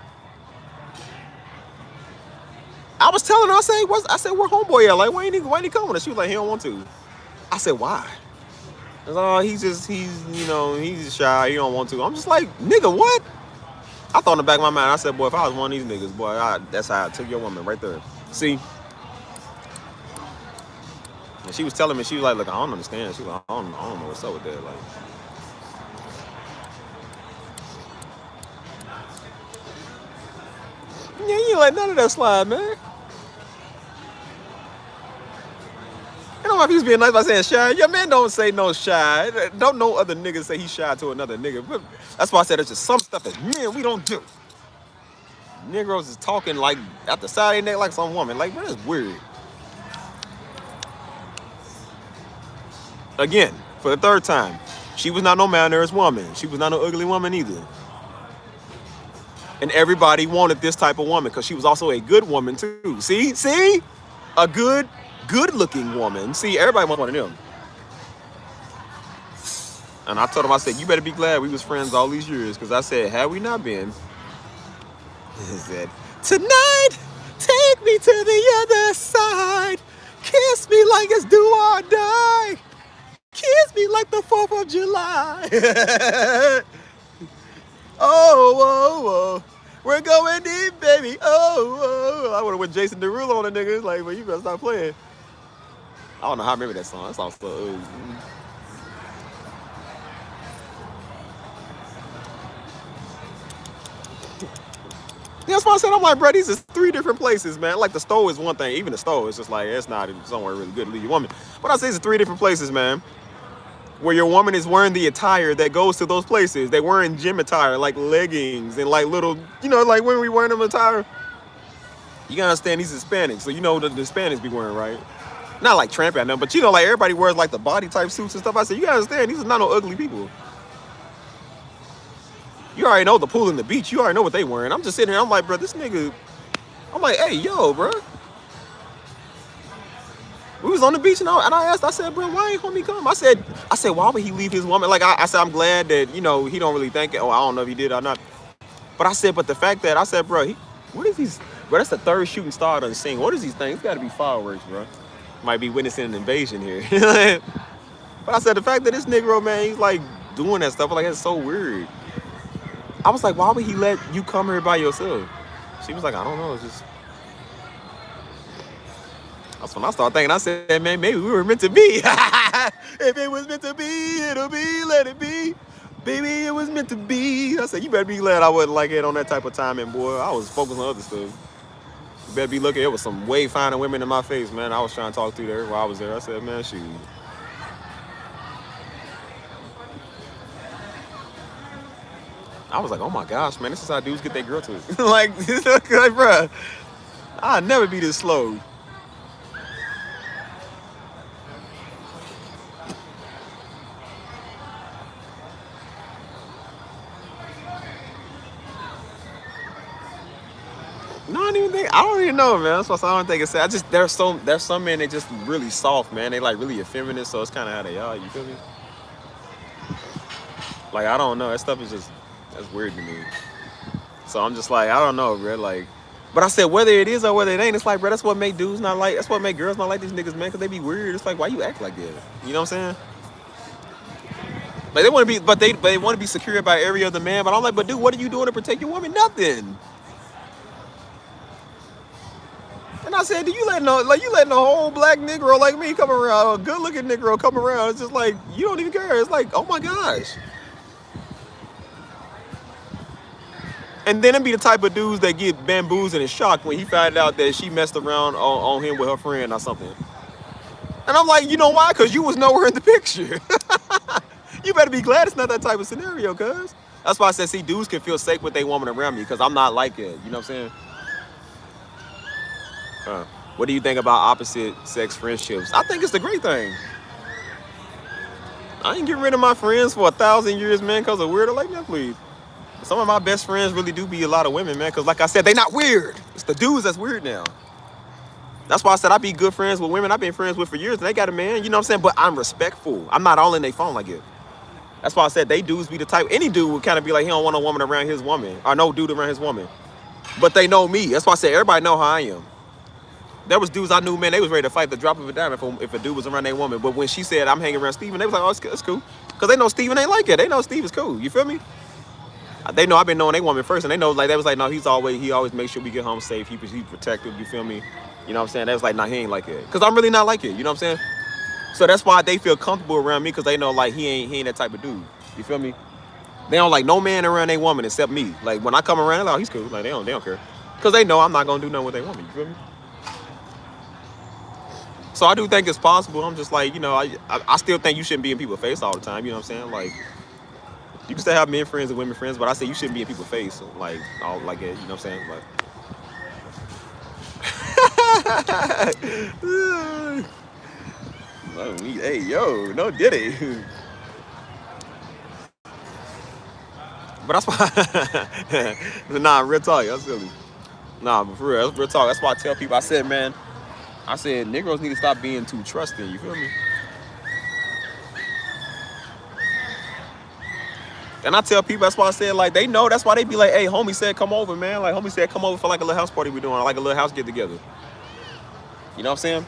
A: I was telling her, I said, where homeboy at? Like, why ain't he coming? And she was like, he don't want to. I said, why? I was like, oh, he's shy. He don't want to. I'm just like, nigga, what? I thought in the back of my mind, I said, boy, if I was one of these niggas, boy, that's how I took your woman right there. See? And she was telling me, she was like, look, I don't understand. She was like, I don't know what's up with that. Like, yeah, you ain't like none of that slide, man. You know, if he was being nice by saying shy, your man don't say no shy. Don't no other nigga say he's shy to another nigga. But that's why I said there's just some stuff that men we don't do. Negroes is talking like at the side of their neck like some woman. Like, man, that's weird. Again, for the 3rd time, she was not no malnourished woman. She was not no ugly woman either. And everybody wanted this type of woman because she was also a good woman too. See? A good-looking woman. See, everybody wanted them. And I told him, I said, you better be glad we was friends all these years. Because I said, had we not been, he said, tonight, take me to the other side. Kiss me like it's do or die. Kiss me like the 4th of July. Oh. We're going deep, baby. Oh. I would have went Jason Derulo on the niggas. Like, well, you better stop playing. I don't know how I remember that song. That song's so. That's why I said, I'm like, bro, these is 3 different places, man. Like, the store is one thing. Even the store is just like, it's not somewhere really good to leave your woman. But I say it's 3 different places, man, where your woman is wearing the attire that goes to those places. They're wearing gym attire, like leggings and like little, like when we wearing them attire. You gotta understand these Hispanics. So you know what the Hispanics be wearing, right? Not like tramping at them, but like everybody wears like the body type suits and stuff. I said, you gotta understand, these are not no ugly people. You already know the pool and the beach. You already know what they wearing. I'm just sitting here. I'm like, bro, this nigga. I'm like, hey, yo, bro. We was on the beach and I asked. I said, bro, why ain't homie come? I said, why would he leave his woman? Like I said, I'm glad that he don't really think it. Oh, I don't know if he did or not. But I said, but the fact that I said, bro, what is these? Bro, that's the 3rd shooting star done seen. What is these things? It's got to be fireworks, bro. Might be witnessing an invasion here. But I said, the fact that this Negro, man, he's like doing that stuff, like that's so weird. I was like, why would he let you come here by yourself? She was like, I don't know. It's just. That's when I started thinking. I said, man, maybe we were meant to be. If it was meant to be, it'll be, let it be. Baby, it was meant to be. I said, you better be glad I wasn't like it on that type of timing, boy. I was focused on other stuff. You better be looking, it was some way finer women in my face, man. I was trying to talk to her while I was there. I said, man, shoot. I was like, oh my gosh, man, this is how dudes get their girl to. like, bruh, I'll never be this slow. No, I don't even know, man. That's what I don't think it's sad. There's some men that just really soft, man. They like really effeminate, so it's kind of how they are. You feel me? Like, I don't know. That stuff is just, that's weird to me. So I'm just like, I don't know, bro. Like, but I said whether it is or whether it ain't, it's like, bro, that's what make dudes not like, that's what make girls not like these niggas, man, because they be weird. It's like, why you act like that? You know what I'm saying? Like, they want to be, but they want to be secure by every other man. But I'm like, but dude, what are you doing to protect your woman? Nothing. And I said, you letting a whole black Negro like me come around, a good looking Negro come around. It's just like, you don't even care. It's like, oh my gosh. And then it be the type of dudes that get bamboozled and shocked when he found out that she messed around on him with her friend or something. And I'm like, you know why? Because you was nowhere in the picture. You better be glad it's not that type of scenario, cuz. That's why I said, see, dudes can feel safe with their woman around me because I'm not like it. You know what I'm saying? What do you think about opposite sex friendships? I think it's a great thing. I ain't getting rid of my friends for 1,000 years, man, because of weirdo like that, please. Some of my best friends really do be a lot of women, man, because like I said, they not weird. It's the dudes that's weird now. That's why I said I be good friends with women I've been friends with for years, and they got a man, you know what I'm saying? But I'm respectful. I'm not all in their phone like it. That's why I said they dudes be the type, any dude would kind of be like, he don't want a woman around his woman, or no dude around his woman. But they know me. That's why I said everybody know how I am. There was dudes I knew, man, they was ready to fight the drop of a dime if a dude was around their woman. But when she said, I'm hanging around Steven, they was like, oh, it's cool. Because they know Steven ain't like it. They know Steve is cool. You feel me? They know I've been knowing their woman first, and they know, like, they was like, no, he always makes sure we get home safe. He's protective, you feel me? You know what I'm saying? They was like, nah, he ain't like it. Because I'm really not like it, you know what I'm saying? So that's why they feel comfortable around me, because they know, like, he ain't that type of dude. You feel me? They don't like no man around their woman except me. Like, when I come around, they're like, oh, he's cool. Like, they don't care. Because they know I'm not going to do nothing with their woman, you feel me? So I do think it's possible. I'm just like, you know, I still think you shouldn't be in people's face all the time. You know what I'm saying? Like, you can still have men friends and women friends, but I say you shouldn't be in people's face like all like that. You know what I'm saying? Like, hey, yo, no diddy. But that's why. Nah, real talk. That's silly. Nah, but for real, that's real talk. That's why I tell people. I said, Negroes need to stop being too trusting. You feel me? And I tell people, that's why I said, like, they know. That's why they be like, hey, homie said come over, man. Like, homie said come over for like a little house party we doing, or like a little house get together. You know what I'm saying?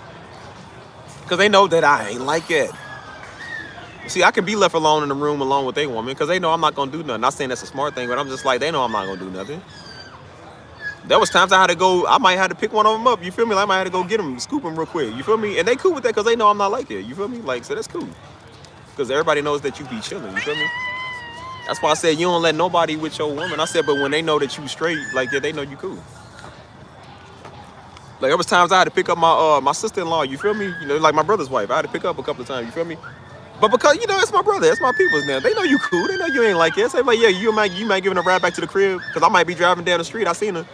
A: Because they know that I ain't like it. See, I can be left alone in the room alone with a woman because they know I'm not going to do nothing. Not saying that's a smart thing, but I'm just like, they know I'm not going to do nothing. There was times I might have to pick one of them up. You feel me? Like, I might have to go get them, scoop them real quick. You feel me? And they cool with that because they know I'm not like it. You feel me? Like, so that's cool. Because everybody knows that you be chilling. You feel me? That's why I said you don't let nobody with your woman. I said, but when they know that you straight, like, yeah, they know you cool. Like, there was times I had to pick up my sister-in-law, you feel me? You know, like my brother's wife. I had to pick up a couple of times, you feel me? But because, you know, it's my brother, it's my people's now. They know you cool. They know you ain't like it. Say, like, yeah, you might give him a ride back to the crib. Because I might be driving down the street. I seen her.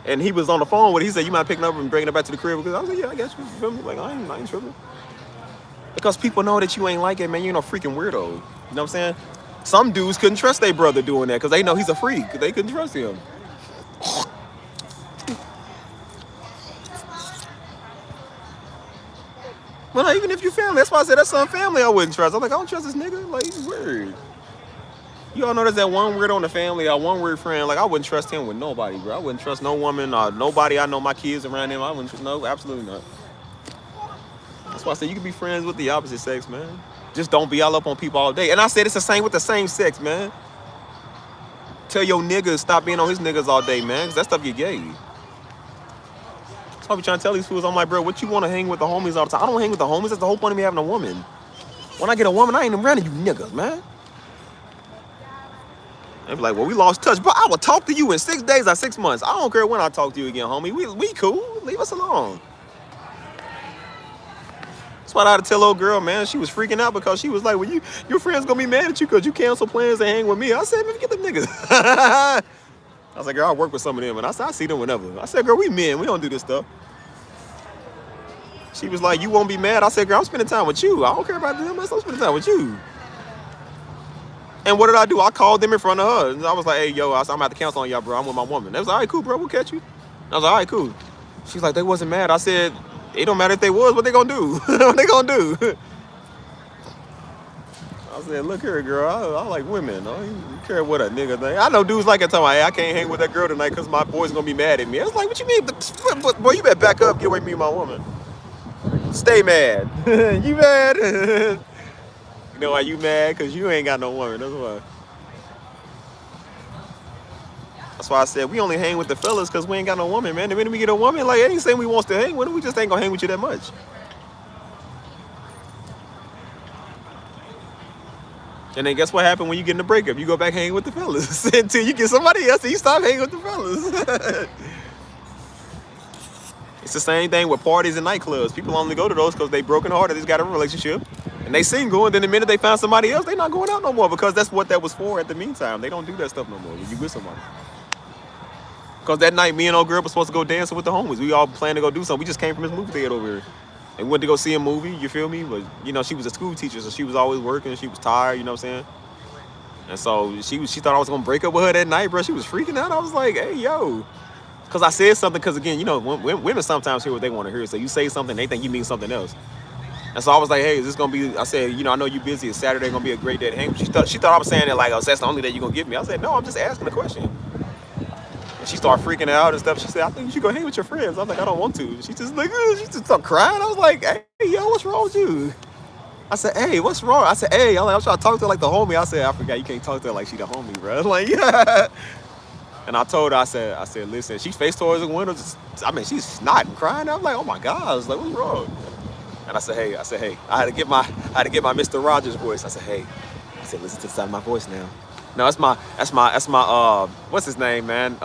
A: And he was on the phone with her. He said, you might pick her up and bring her back to the crib. Because I was like, yeah, I guess you feel me? Like, I ain't tripping. Because people know that you ain't like it, man. You ain't no freaking weirdo. You know what I'm saying? Some dudes couldn't trust their brother doing that because they know he's a freak. They couldn't trust him. Well, no, even if you family, that's why I said that's some family I wouldn't trust. I'm like, I don't trust this nigga. Like, he's weird. You all know there's that one weirdo in the family or one weird friend. Like, I wouldn't trust him with nobody, bro. I wouldn't trust no woman or nobody. I know my kids around him. I wouldn't trust, no, absolutely not. That's why I said you can be friends with the opposite sex, man. Just don't be all up on people all day. And I said it's the same with the same sex, man. Tell your niggas stop being on his niggas all day, man. Because that stuff get gay. That's why I be trying to tell these fools. I'm like, bro, what you want to hang with the homies all the time? I don't hang with the homies. That's the whole point of me having a woman. When I get a woman, I ain't around you niggas, man. They be like, well, we lost touch. But I will talk to you in 6 days or 6 months. I don't care when I talk to you again, homie. We cool. Leave us alone. That's why I had to tell old girl, man. She was freaking out because she was like, well, your friends gonna be mad at you because you cancel plans to hang with me. I said, man, get them niggas. I was like, girl, I work with some of them. And I said, I see them whenever. I said, girl, we men. We don't do this stuff. She was like, you won't be mad? I said, girl, I'm spending time with you. I don't care about them. I'm spending time with you. And what did I do? I called them in front of her. And I was like, hey, yo, I'm about to cancel on y'all, bro. I'm with my woman. They was like, all right, cool, bro. We'll catch you. I was like, all right, cool. She's like, they wasn't mad. I said, it don't matter if they was. What they gonna do? What they gonna do? I said, look here, girl. I like women. I don't care what a nigga think. I know dudes like it. Talking, hey, I can't hang with that girl tonight because my boy's gonna be mad at me. I was like, what you mean? But boy, you better back up. Get away from me and my woman. Stay mad. You mad? You know why you mad? Because you ain't got no woman. That's why. That's why I said we only hang with the fellas because we ain't got no woman, man. The minute we get a woman, like, ain't saying we wants to hang with them. We just ain't gonna hang with you that much. And then guess what happened when you get in the breakup? You go back hanging with the fellas until you get somebody else and you stop hanging with the fellas. It's the same thing with parties and nightclubs. People only go to those because they broken hearted. They just got a relationship. And they single, and then the minute they find somebody else, they not going out no more because that's what that was for at the meantime. They don't do that stuff no more when you with somebody. Because that night, me and old girl was supposed to go dancing with the homies. We all planned to go do something. We just came from this movie theater over here. And went to go see a movie, you feel me? But, you know, she was a school teacher, so she was always working. She was tired, you know what I'm saying? And so she thought I was going to break up with her that night, bro. She was freaking out. I was like, hey, yo. Because I said something, because, again, you know, women sometimes hear what they want to hear. So you say something, they think you mean something else. And so I was like, hey, is this going to be, I said, you know, I know you're busy. It's Saturday, going to be a great day to hang. She thought I was saying it like, oh, so that's the only day you're going to get me. I said, no, I'm just asking a question. And she started freaking out and stuff. She said, I think you should go hang with your friends. I was like, I don't want to. She just like, she just started crying. I was like, hey, yo, what's wrong with you? I said, hey, what's wrong? I said, hey, I'm trying to talk to her like the homie. I said, I forgot you can't talk to her like she the homie, bro. I'm like, yeah. And I told her, I said, listen, she faced towards the window. I mean, she's snotting, crying. I'm like, oh my God. I was like, what's wrong? And I said, hey, I had to get my Mr. Rogers voice. I said, hey, listen to the sound of my voice now. No, that's my what's his name, man?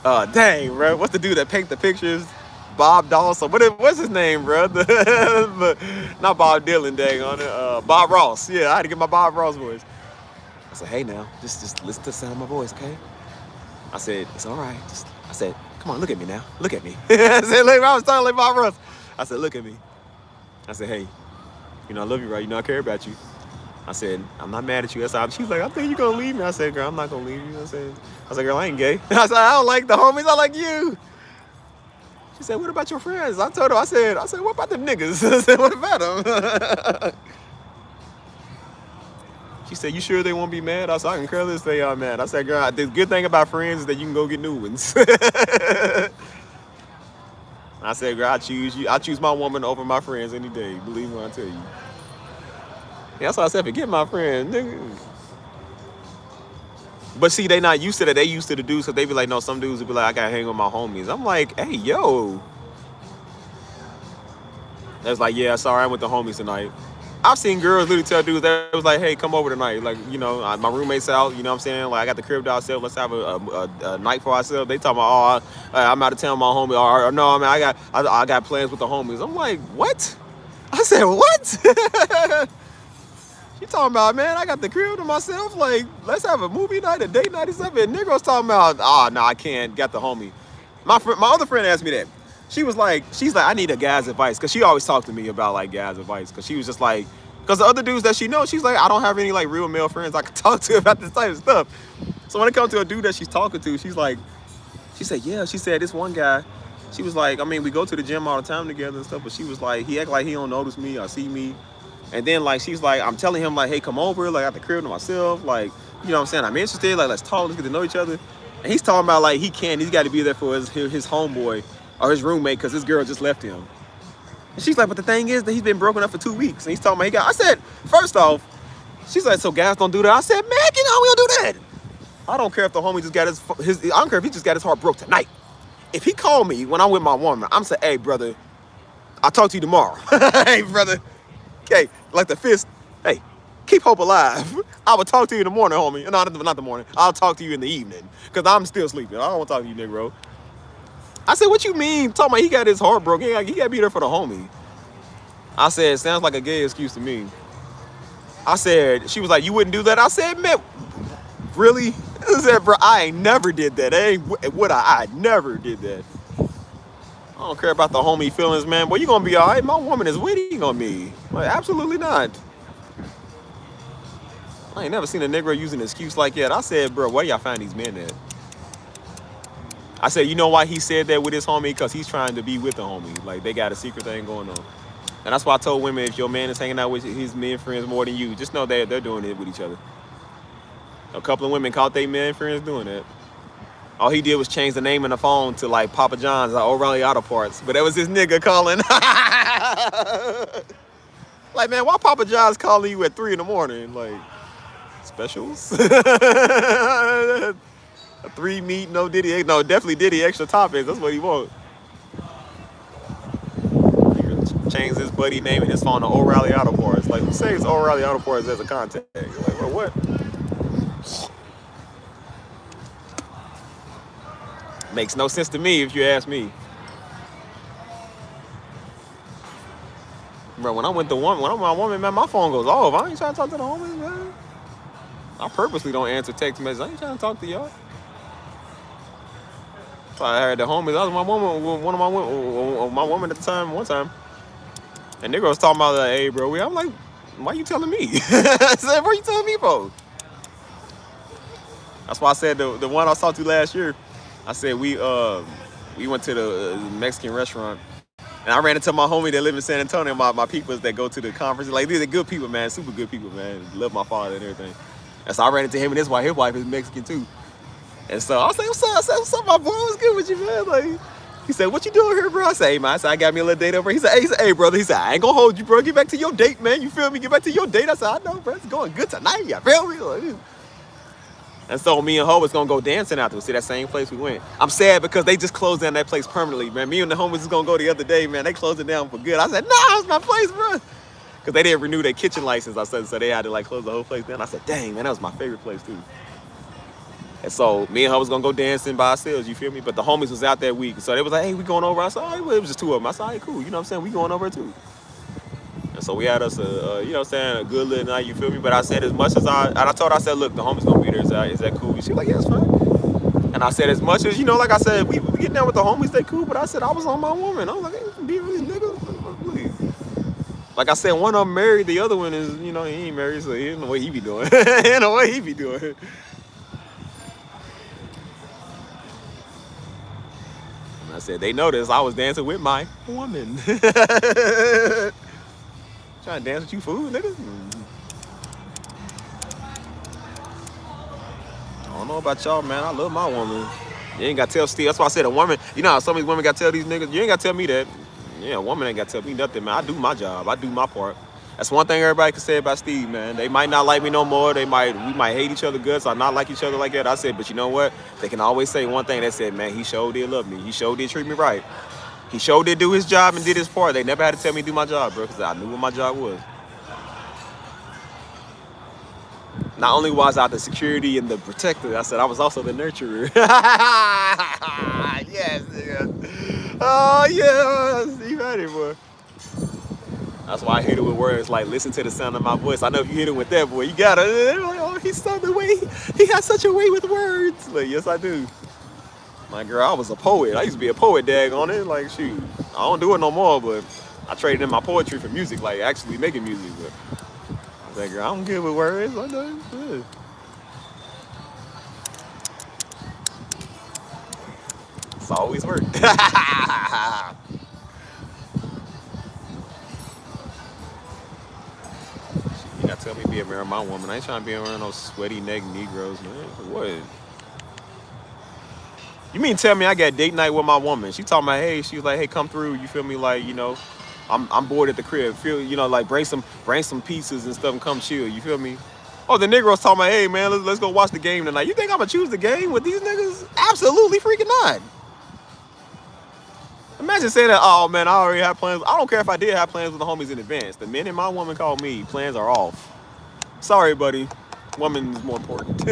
A: Dang, bro. What's the dude that paint the pictures? Bob Dawson. What's his name, bro? But not Bob Dylan, dang on it. Bob Ross. Yeah, I had to get my Bob Ross voice. I said, hey now, just listen to the sound of my voice, okay? I said, it's all right. I said, come on, look at me now. Look at me. I said, look, I was talking like Bob Ross. I said, look at me. I said, hey, you know I love you, right? You know I care about you. I said, I'm not mad at you. She was like, I think you're going to leave me. I said, girl, I'm not going to leave you. I said, girl, I ain't gay. I said, I don't like the homies. I like you. She said, what about your friends? I told her, I said, what about them niggas? I said, what about them? She said, you sure they won't be mad? I said, I can care less they are mad. I said, girl, the good thing about friends is that you can go get new ones. I said, girl, I choose my woman over my friends any day. Believe me when I tell you. Yeah, that's why I said, forget my friend, nigga. But see, they not used to that. They used to the dudes, so they be like, no, some dudes would be like, I gotta hang with my homies. I'm like, hey, yo. That's like, yeah, sorry, I'm with the homies tonight. I've seen girls literally tell dudes that was like, hey, come over tonight. Like, you know, my roommate's out, you know what I'm saying? Like, I got the crib to ourselves. Let's have a night for ourselves. They talking about, I'm out of town with my homie. Or no, I mean, I got plans with the homies. I'm like, what? I said, what? She talking about, man, I got the crib to myself. Like, let's have a movie night, a date night or something. And niggas talking about, no, I can't. Got the homie. My other friend asked me that. She's like, I need a guy's advice. Because she always talked to me about, like, guy's advice. Because she was just like, because the other dudes that she knows, she's like, I don't have any, like, real male friends I can talk to about this type of stuff. So when it comes to a dude that she's talking to, she's like, she said, yeah. She said, this one guy, she was like, I mean, we go to the gym all the time together and stuff. But she was like, he act like he don't notice me or see me. And then, like, she's like, I'm telling him, like, hey, come over. Like, I got the crib to myself. Like, you know what I'm saying? I'm interested. Like, let's talk. Let's get to know each other. And he's talking about, like, he's got to be there for his homeboy or his roommate because this girl just left him. And she's like, but the thing is that he's been broken up for 2 weeks. And he's talking about, I said, first off, she's like, so guys don't do that. I said, man, you know, we don't do that. I don't care if the homie just got I don't care if he just got his heart broke tonight. If he called me when I'm with my woman, I'm saying, hey, brother, I'll talk to you tomorrow. Hey, brother. Okay, like the fist. Hey, keep hope alive. I will talk to you in the morning, homie. No, not the morning. I'll talk to you in the evening. Because I'm still sleeping. I don't want to talk to you, Negro. I said, what you mean? Talking about he got his heart broken. He got to be there for the homie. I said, sounds like a gay excuse to me. I said, she was like, you wouldn't do that? I said, man, really? I said, bro, I ain't never did that. I never did that. I don't care about the homie feelings, man. Boy, you gonna be all right. My woman is waiting on me. Like, absolutely not. I ain't never seen a Negro use an excuse like that. I said, bro, where y'all find these men at? I said, you know why he said that with his homie? Because he's trying to be with the homie. Like, they got a secret thing going on. And that's why I told women, if your man is hanging out with his men friends more than you, just know that they're doing it with each other. A couple of women caught their men friends doing that. All he did was change the name in the phone to like Papa John's or O'Reilly Auto Parts. But that was his nigga calling. Like, man, why Papa John's calling you at 3 in the morning? Like, specials? A 3 meat, no Diddy. No, definitely Diddy extra toppings. That's what he wants. Change his buddy name in his phone to O'Reilly Auto Parts. Like, who saves O'Reilly Auto Parts as a contact? Like, bro, what? Makes no sense to me if you ask me. Bro, when I'm with my woman, man, my phone goes off. I ain't trying to talk to the homies, man. I purposely don't answer text messages. I ain't trying to talk to y'all. So I had the homies. That was my woman, one of my woman at the time, one time. And nigga was talking about like, hey, bro, I'm like, why you telling me? I said, what you telling me for? That's why I said the one I saw to last year, I said we went to the Mexican restaurant. And I ran into my homie that live in San Antonio, my peoples that go to the conference. Like, these are good people, man, super good people, man. Love my father and everything. And so I ran into him and his wife. His wife is Mexican too. And so I was like, what's up? I said, what's up, my boy? What's good with you, man? Like, he said, what you doing here, bro? I said, hey, man. I said, I got me a little date over. He said, hey, brother. He said, I ain't gonna hold you, bro. Get back to your date, man. You feel me? Get back to your date. I said, I know, bro. It's going good tonight. You feel me? Like, and so me and Ho was gonna go dancing afterwards. See that same place we went. I'm sad because they just closed down that place permanently, man. Me and the homies was gonna go the other day, man. They closed it down for good. I said, nah, it's my place, bro. Because they didn't renew their kitchen license. I said, so they had to like close the whole place down. I said, dang, man, that was my favorite place too. And so me and her was gonna go dancing by ourselves, you feel me? But the homies was out that week. So they was like, hey, we going over. I said, oh, it was just 2 of them. I said, all right, cool. You know what I'm saying? We going over too. And so we had us you know what I'm saying, a good little night, you feel me? But I said, as much as I told her, I said, look, the homies gonna be there. Is that cool? She was like, yeah, it's fine. And I said, as much as, you know, like I said, we get down with the homies, they cool. But I said, I was on my woman. I was like, hey, be with these niggas. Like I said, one of them married, the other one is, you know, he ain't married, so he ain't know what he be doing. He ain't know what he be doing. I said, they noticed I was dancing with my woman. Trying to dance with you, fool, nigga? I don't know about y'all, man. I love my woman. You ain't got to tell Steve. That's why I said a woman. You know how some of these women got to tell these niggas? You ain't got to tell me that. Yeah, a woman ain't got to tell me nothing, man. I do my job. I do my part. That's one thing everybody can say about Steve, man. They might not like me no more. We might hate each other guts or not like each other like that. I said, but you know what? They can always say one thing. They said, man, he sure did love me. He sure did treat me right. He sure did do his job and did his part. They never had to tell me to do my job, bro, because I knew what my job was. Not only was I the security and the protector, I said I was also the nurturer. Yes, nigga. Oh, yeah. Steve had it, boy. That's why I hit it with words like, listen to the sound of my voice. I know if you hit it with that, boy, you gotta, like, oh, he's so the way, he has such a way with words. Like, yes, I do. My girl, I was a poet. I used to be a poet, daggone it. Like, shoot, I don't do it no more, but I traded in my poetry for music, like actually making music. But I was like, girl, I'm good with words. I know it's good. It's always worked. You gotta tell me be around my woman. I ain't trying to be around those sweaty neck Negroes, man. What? You mean tell me I got date night with my woman? She talking about, hey, she was like, hey, come through. You feel me? Like, you know, I'm bored at the crib. Feel, you know, like bring some pizzas and stuff and come chill. You feel me? Oh, the Negroes talking about, hey, man, let's go watch the game tonight. You think I'm gonna choose the game with these niggas? Absolutely freaking not. Imagine saying that, oh man, I already have plans. I don't care if I did have plans with the homies in advance. The minute my woman called me, plans are off. Sorry, buddy. Woman is more important.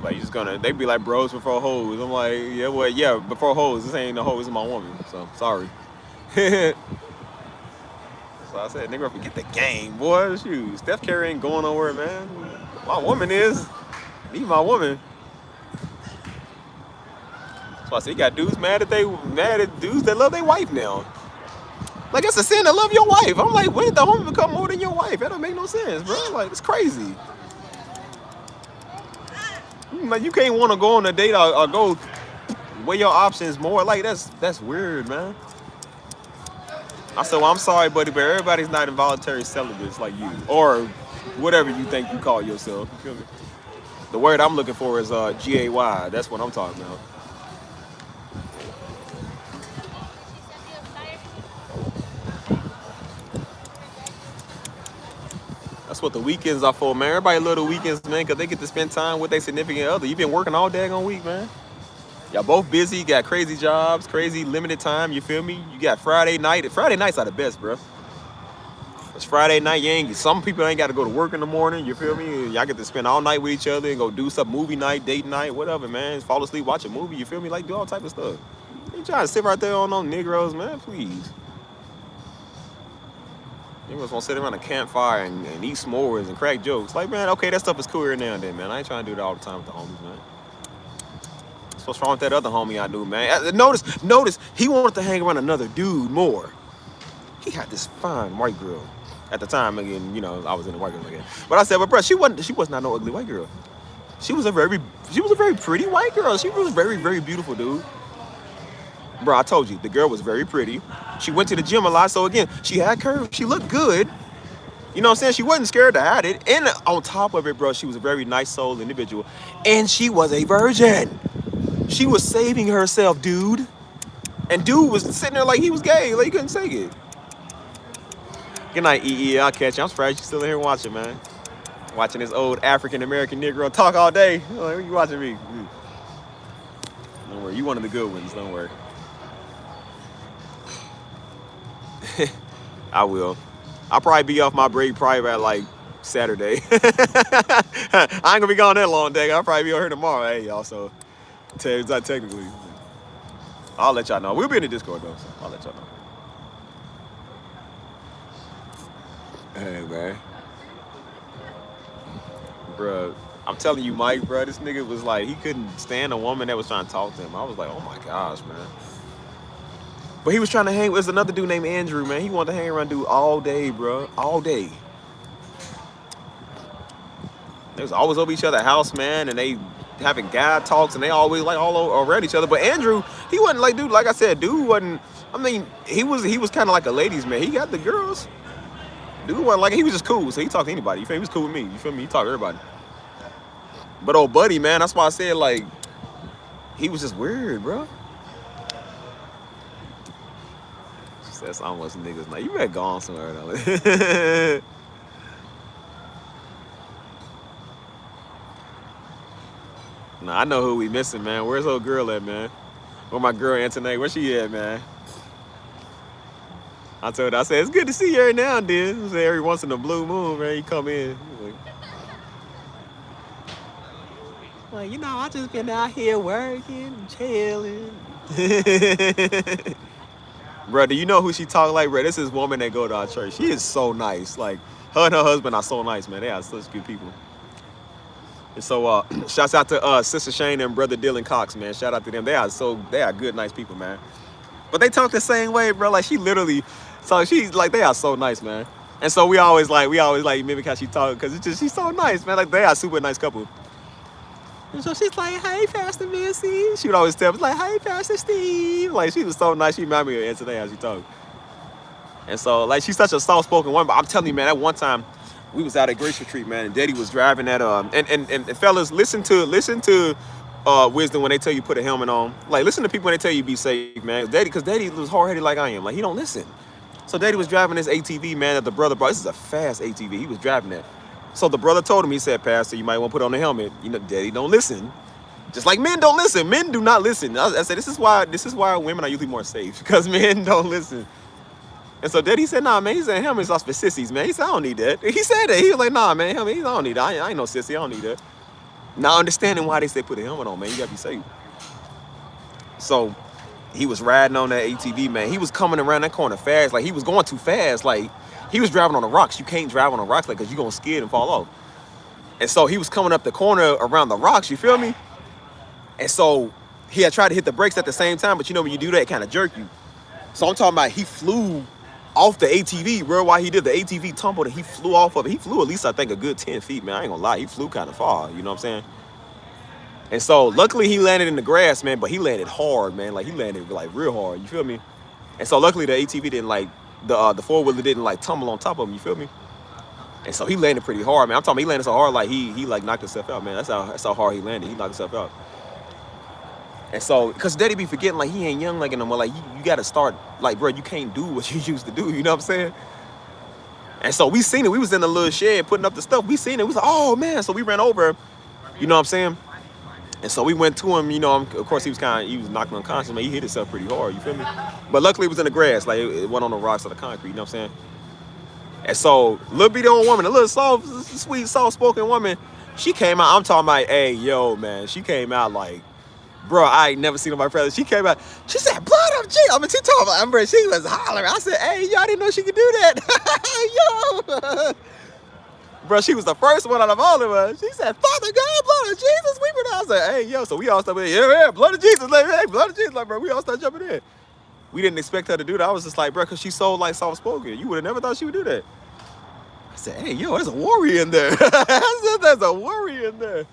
A: Like, you just gonna, they be like bros before hoes. I'm like, yeah, well, yeah, before hoes. This ain't no hoes, this is my woman. So, sorry. So I said, nigga, forget the game, boy. Shoot, Steph Curry ain't going nowhere, man. My woman is. Need my woman. So I said, you got dudes mad at dudes that love their wife now. Like, it's a sin to love your wife. I'm like, when did the homie become more than your wife? That don't make no sense, bro. Like, it's crazy. Like, you can't want to go on a date or go weigh your options more. Like, that's weird, man. I said, well, I'm sorry, buddy, but everybody's not involuntary celibates like you. Or whatever you think you call yourself. You feel me? The word I'm looking for is G-A-Y. That's what I'm talking about. That's what the weekends are for, man. Everybody love the weekends, man, because they get to spend time with their significant other. You've been working all daggone week, man. Y'all both busy, you got crazy jobs, crazy limited time, you feel me? You got Friday night. Friday nights are the best, bro. It's Friday night, some people ain't got to go to work in the morning, you feel me? Y'all get to spend all night with each other and go do some movie night, date night, whatever, man. Fall asleep, watch a movie, you feel me? Like, do all type of stuff. You trying to sit right there on those Negroes, man, please. You just want to sit around a campfire and eat s'mores and crack jokes. Like, man, okay, that stuff is cool here now and then, man. I ain't trying to do that all the time with the homies, man. That's what's wrong with that other homie I knew, man. Notice, he wanted to hang around another dude more. He had this fine white girl. At the time, again, you know, I was in the white girl again. But I said, but bro, she was not no ugly white girl. She was a very pretty white girl. She was very, very beautiful, dude. Bro, I told you, the girl was very pretty. She went to the gym a lot, so again, she had curves. She looked good. You know what I'm saying? She wasn't scared to hide it. And on top of it, bro, she was a very nice soul individual. And she was a virgin. She was saving herself, dude. And dude was sitting there like he was gay, like he couldn't take it. Good night, EE. I'll catch you. I'm surprised you're still in here watching, man. Watching this old African-American Negro talk all day. Like, you watching me? Don't worry, you one of the good ones, don't worry. I will. I'll probably be off my break probably by like Saturday. I ain't gonna be gone that long, dang. I'll probably be over here tomorrow. Hey, y'all, so technically. I'll let y'all know. We'll be in the Discord though, so I'll let y'all know. Hey, man. Bruh, I'm telling you, Mike, bruh, this nigga was like, he couldn't stand a woman that was trying to talk to him. I was like, oh my gosh, man. But he was trying to hang with another dude named Andrew, man. He wanted to hang around dude all day, bro. All day. They was always over each other's house, man, and they having guy talks, and they always like all over around each other. But Andrew, he wasn't like, dude, like I said, dude wasn't, I mean, he was kind of like a ladies' man. He got the girls. Dude wasn't like, he was just cool, so he talked to anybody. You feel me? He was cool with me. You feel me? He talked to everybody. But old buddy, man, that's why I said, like, he was just weird, bro. That's almost niggas. Now, you better go on somewhere, though. Nah, I know who we missing, man. Where's old girl at, man? Where my girl Antoinette? Where she at, man? I told her, I said, it's good to see you every now and then. I said, every once in a blue moon, man, you come in. Like, you know, I just been out here working, chilling. Bro, do you know who she talk like, bro? This is woman that go to our church. She is so nice. Like, her and her husband are so nice, man. They are such good people. And so, shouts out to Sister Shane and Brother Dylan Cox, man. Shout out to them. They are good, nice people, man. But they talk the same way, bro. Like, she literally, so she's like, they are so nice, man. And so we always like mimic how she talk, because it's just, she's so nice, man. Like, they are a super nice couple. And so she's like, hey, Pastor Missy. She would always tell me, like, hey, Pastor Steve. Like, she was so nice. She reminded me of Antoinette as she talked. And so, like, she's such a soft-spoken woman. But I'm telling you, man, that one time, we was out at Grace Retreat, man, and Daddy was driving that, and fellas, listen to wisdom when they tell you put a helmet on. Like, listen to people when they tell you be safe, man. Because Daddy was hard-headed like I am. Like, he don't listen. So Daddy was driving this ATV, man, that the brother brought. This is a fast ATV. He was driving that. So the brother told him, he said, Pastor, you might want to put on the helmet. You know, Daddy don't listen. Just like men don't listen. Men do not listen. I said this is why women are usually more safe because men don't listen. And so Daddy said, nah, man. He said helmets are for sissies, man. He said I don't need that. He said that. He was like, nah, man. Helmet. I don't need that. I ain't no sissy. I don't need that. Now understanding why they say put a helmet on, man. You gotta be safe. So he was riding on that ATV, man. He was coming around that corner fast. Like he was going too fast. Like he was driving on the rocks. You can't drive on the rocks like because you're gonna skid and fall off. And so he was coming up the corner around the rocks, you feel me? And so he had tried to hit the brakes at the same time, but you know when you do that, it kind of jerk you. So I'm talking about he flew off the ATV, bro, while he did the ATV tumbled and he flew off of it. He flew at least, I think, a good 10 feet, man. I ain't gonna lie, he flew kind of far, you know what I'm saying? And so luckily he landed in the grass, man, but he landed hard, man. Like he landed like real hard, you feel me? And so luckily the ATV didn't like, the four-wheeler didn't like tumble on top of him, you feel me? And so he landed pretty hard, man. I'm talking about he landed so hard, like he like knocked himself out, man. That's how hard he landed. He knocked himself out. And so, because Daddy be forgetting, like, he ain't young like no more. Like, you got to start, like, bro, you can't do what you used to do. You know what I'm saying? And so we seen it. We was in the little shed putting up the stuff. We seen it. We was like, oh, man. So we ran over, you know what I'm saying? And so we went to him, you know, of course, he was knocked unconscious, man. He hit himself pretty hard, you feel me? But luckily it was in the grass. Like, it wasn't on the rocks or the concrete, you know what I'm saying? And so, little bitty old woman, a little soft, sweet, soft-spoken woman, she came out. I'm talking about, hey, yo, man. She came out like, bro, I ain't never seen nobody brother. She came out. She said, blood of Jesus. I mean, she told me, bro, she was hollering. I said, hey, yo, I didn't know she could do that. Yo. Bro, she was the first one out of all of us. She said, Father God, blood of Jesus, we were. I said, hey, yo. So we all started, yeah, blood of Jesus. Like, hey, blood of Jesus. Like, bro, we all started jumping in. We didn't expect her to do that. I was just like, bro, because she's so, like, soft-spoken. You would have never thought she would do that. I said, hey, yo, there's a warrior in there. I said, there's a warrior in there.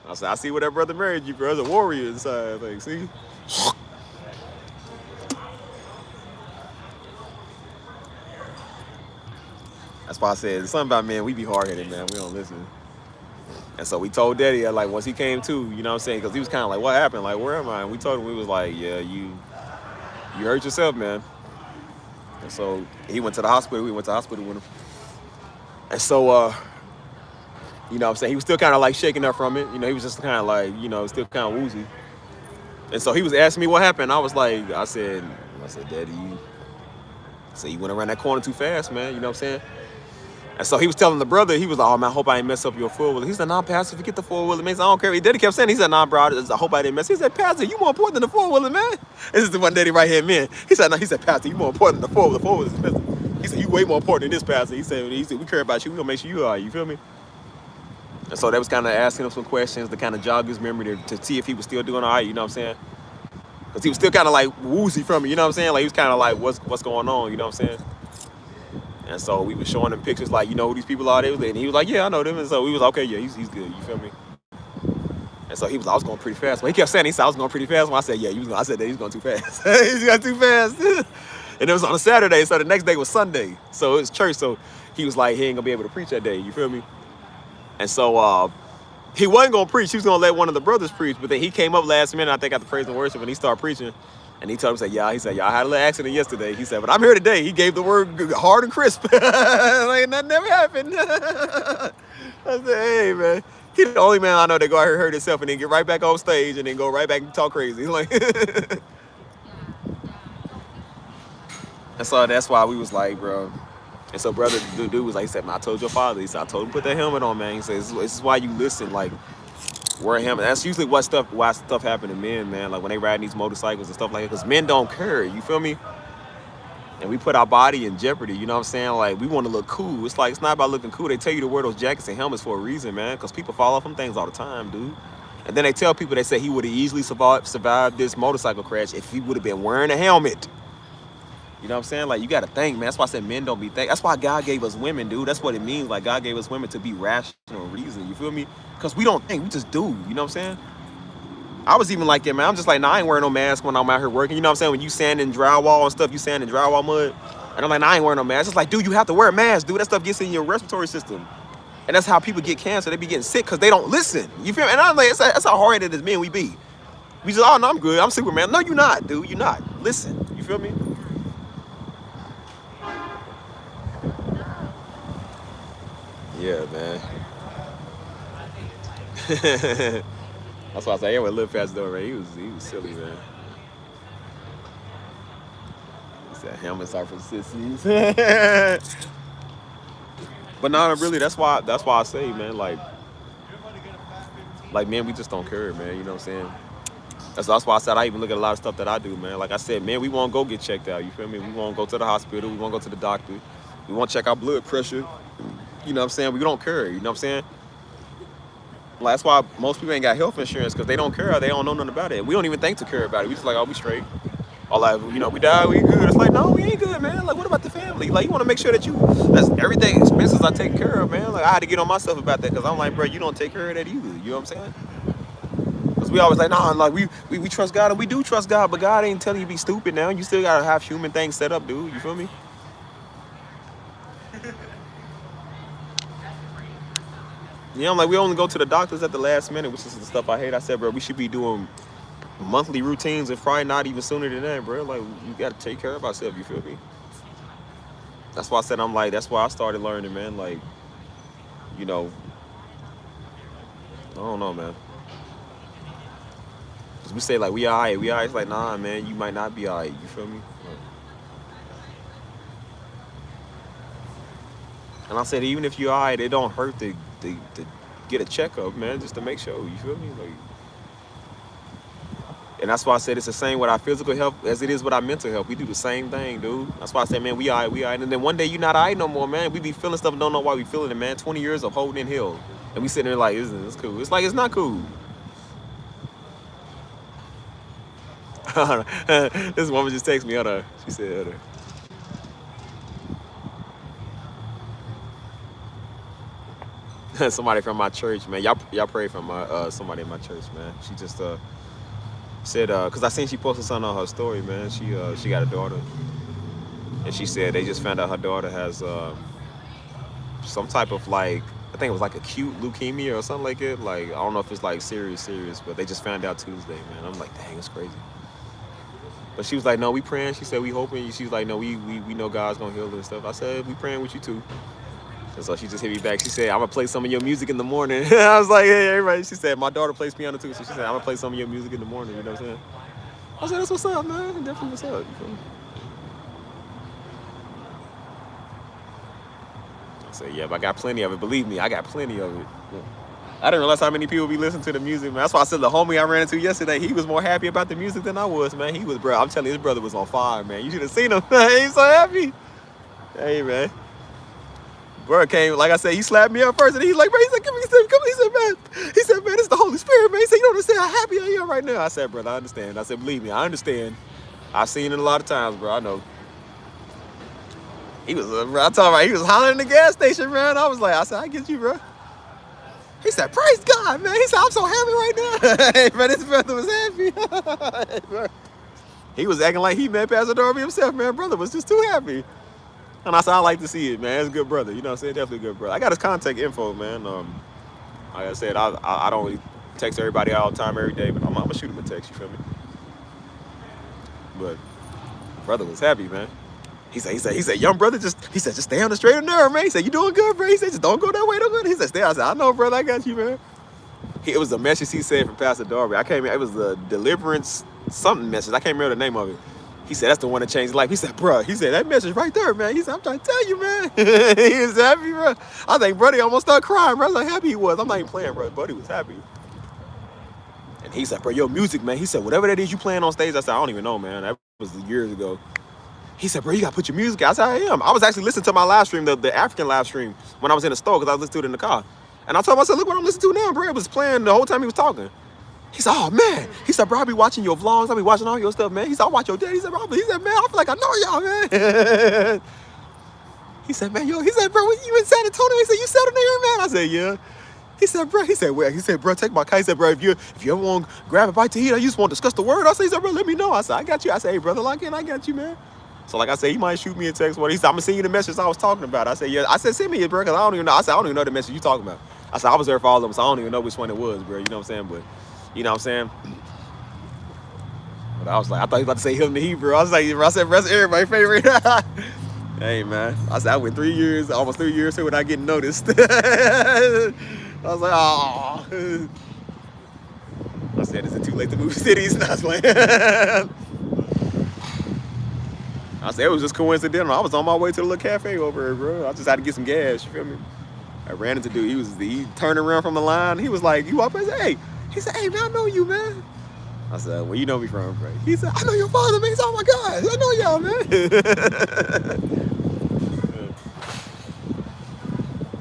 A: I said, I see where that brother married you, bro. There's a warrior inside. Like, see? That's why I said, something about, man, we be hard-headed, man. We don't listen. And so we told Daddy, like, once he came to, you know what I'm saying? Because he was kind of like, what happened? Like, where am I? And we told him, we was like, yeah, you hurt yourself, man. And so he went to the hospital. We went to the hospital with him. And so, you know what I'm saying? He was still kind of like shaking up from it. You know, he was just kind of like, you know, still kind of woozy. And so he was asking me what happened. I said, Daddy, you went around that corner too fast, man. You know what I'm saying? And so he was telling the brother, he was like, oh, man, I hope I didn't mess up your four-wheeler. He said, nah, Pastor, forget the four-wheeler, man. I don't care. Daddy kept saying, he said, nah, bro, I hope I didn't mess. He said, Pastor, you more important than the four-wheeler, man. This is the one Daddy right here, man. He said, Pastor, you more important than the four-wheeler. The four-wheeler is missing. He said, you way more important than this, Pastor. He said, we care about you. We gonna make sure you are, you feel me? And so they was kind of asking him some questions to kind of jog his memory to see if he was still doing all right, you know what I'm saying? Because he was still kind of like woozy from it, you know what I'm saying? Like he was kind of like, what's going on, you know what I'm saying? And so we was showing him pictures like, you know who these people are? And he was like, yeah, I know them. And so we was like, okay, yeah, he's good, you feel me? And so he was like, I was going pretty fast. But he kept saying, I was going pretty fast. When I said, yeah, I said that he was going too fast. He got too fast. And it was on a Saturday, so the next day was Sunday. So it was church, so he was like, he ain't gonna be able to preach that day, you feel me? And so he wasn't gonna preach, he was gonna let one of the brothers preach, but then he came up last minute, I think after praise and worship, and he started preaching. And he told him, I had a little accident yesterday. He said, but I'm here today. He gave the word hard and crisp. Like nothing never happened. I said, hey, man. He's the only man I know that go out here hurt himself and then get right back on stage and then go right back and talk crazy. Like, and so that's why we was like, bro. And so brother, the dude was like, he said, man, I told your father. He said, I told him put that helmet on, man. He said, this is why you listen, like, wear a helmet. That's usually why stuff happen to men, man. Like when they ride these motorcycles and stuff like that, because men don't care, you feel me? And we put our body in jeopardy, you know what I'm saying? Like we want to look cool. It's like, it's not about looking cool. They tell you to wear those jackets and helmets for a reason, man, because people fall off them things all the time, dude. And then they tell people, they say he would have easily survived this motorcycle crash if he would have been wearing a helmet. You know what I'm saying? Like, you got to think, man. That's why I said men don't be think. That's why God gave us women, dude. That's what it means. Like, God gave us women to be rational reason. You feel me? Because we don't think. We just do. You know what I'm saying? I was even like that, man. I'm just like, nah, I ain't wearing no mask when I'm out here working. You know what I'm saying? When you sand in drywall and stuff, you sand in drywall mud. And I'm like, nah, I ain't wearing no mask. It's like, dude, you have to wear a mask, dude. That stuff gets in your respiratory system. And that's how people get cancer. They be getting sick because they don't listen. You feel me? And I'm like, that's how hard-headed as men we be. We just, oh, no, I'm good. I'm Superman. No, you're not, dude. You're not. Listen. You feel me? Yeah, man. That's why I say, yeah, with Lil Fats though, man, he was silly, man. He said helmets are for sissies. But no, really, that's why I say, man, like man, we just don't care, man. You know what I'm saying? That's why I said I even look at a lot of stuff that I do, man. Like I said, man, we won't go get checked out. You feel me? We won't go to the hospital. We won't go to the doctor. We won't check our blood pressure. You know what I'm saying? We don't care. You know what I'm saying? Like, that's why most people ain't got health insurance because they don't care. They don't know nothing about it. We don't even think to care about it. We just like, oh, we straight. Or like, you know, we die, we good. It's like, no, we ain't good, man. Like, what about the family? Like, you want to make sure that that's everything, expenses I take care of, man. Like, I had to get on myself about that because I'm like, bro, you don't take care of that either. You know what I'm saying? Because we always like, nah, like, we trust God and we do trust God, but God ain't telling you to be stupid now. You still got to have human things set up, dude. You feel me? You know, like, we only go to the doctors at the last minute, which is the stuff I hate. I said, bro, we should be doing monthly routines and probably not even sooner than that, bro. Like, you got to take care of ourselves, you feel me? That's why I said, I'm like, that's why I started learning, man. Like, you know, I don't know, man. Because we say, like, we all right. It's like, nah, man, you might not be all right. You feel me? And I said, even if you're all right, it don't hurt to get a checkup, man, just to make sure. You feel me? Like, and that's why I said it's the same with our physical health as it is with our mental health. We do the same thing, dude. That's why I said, man, we all right. And then one day you're not all right no more, man. We be feeling stuff and don't know why we feeling it, man. 20 years of holding in hell. And we sitting there like, isn't this cool? It's like, it's not cool. This woman just texted me, hold on. She said, hold on. Somebody from my church, man. Y'all pray for my somebody in my church, man. She just said because I seen she posted something on her story, man. She got a daughter, and she said they just found out her daughter has some type of, like, I think it was like acute leukemia or something like it. Like, I don't know if it's like serious, but they just found out Tuesday, man. I'm like, dang, it's crazy. But she was like, no, we praying. She said we hoping. She was like, no, we know God's gonna heal her and stuff. I said, we praying with you too. And so she just hit me back. She said, I'm gonna play some of your music in the morning. I was like, hey, everybody. She said, my daughter plays piano too. So she said, I'm gonna play some of your music in the morning. You know what I'm saying? I said, that's what's up, man. Definitely what's up. You feel me? I said, yeah, but I got plenty of it. Believe me, I got plenty of it. Yeah. I didn't realize how many people be listening to the music, man. That's why I said the homie I ran into yesterday, he was more happy about the music than I was, man. He was, bro, I'm telling you, his brother was on fire, man. You should have seen him. He's so happy. Hey, man. Bro came, like I said, he slapped me up first, and he's like, bro, he said, come on. He said, man, it's the Holy Spirit, man. He said, you don't understand how happy I am right now. I said, brother, I understand. I said, believe me, I understand. I've seen it a lot of times, bro. I know. He was, bro, I'm talking about, he was hollering in the gas station, man. I said, I get you, bro. He said, praise God, man. He said, I'm so happy right now. Hey, man, this brother was happy. He was acting like he met Pastor Darby himself, man. Brother was just too happy. And I said, I like to see it, man. It's a good brother. You know what I'm saying? Definitely a good brother. I got his contact info, man. Like I said, I don't really text everybody all the time, every day, but I'm going to shoot him a text, you feel me? But brother was happy, man. He said, young brother, just stay on the straight and narrow, man. He said, you doing good, bro? He said, just don't go that way, don't go. He said, stay. I said, I know, brother, I got you, man. It was a message he said from Pastor Darby. It was a deliverance something message. I can't remember the name of it. He said, that's the one that changed his life. He said, bro, that message right there, man. He said, I'm trying to tell you, man. He was happy, bro. I think Buddy almost started crying, bro. Like, happy he was. I'm not even playing, bro. Buddy was happy. And he said, bro, your music, man. He said, whatever that is you playing on stage. I said, I don't even know, man. That was years ago. He said, bro, you got to put your music out. I said, I am. I was actually listening to my live stream, the African live stream, when I was in the store, because I was listening to it in the car. And I told him, I said, look what I'm listening to now, bro. It was playing the whole time he was talking. He said, oh, man. He said, bro, I be watching your vlogs. I be watching all your stuff, man. He said, I watch your dad. He said, man, I feel like I know y'all, man. He said, man, he said, bro, you in San Antonio? He said, you settled there, man? I said, yeah. He said, bro, where? He said, bro, take my car. He said, bro, if you ever want to grab a bite to eat, or you just want to discuss the word. I said, he said, bro, let me know. I said, I got you. I said, hey, brother, lock in. I got you, man. So, like I said, he might shoot me a text. He said, I'm going to send you the message I was talking about. I said, yeah. I said, send me it, bro, because I don't even know. I said, I don't even know the message you talking about. I said, I was there for all of them, so I don't even know which one it was, bro. You know what I'm saying? But, you know what I'm saying? But I was like, I thought he was about to say him to Hebrew. I was like, I said, bro, that's everybody's favorite. Hey, man. I said, I went almost 3 years here without getting noticed. I was like, oh. said, is it too late to move cities? And I was like, I said, it was just coincidental. I was on my way to the little cafe over here, bro. I just had to get some gas, you feel me? I ran into dude. He turned around from the line. He was like, you up? I said, hey. He said, hey, man, I know you, man. I said, where you know me from, bro? He said, I know your father, man. He said, oh, my God. I know y'all, man.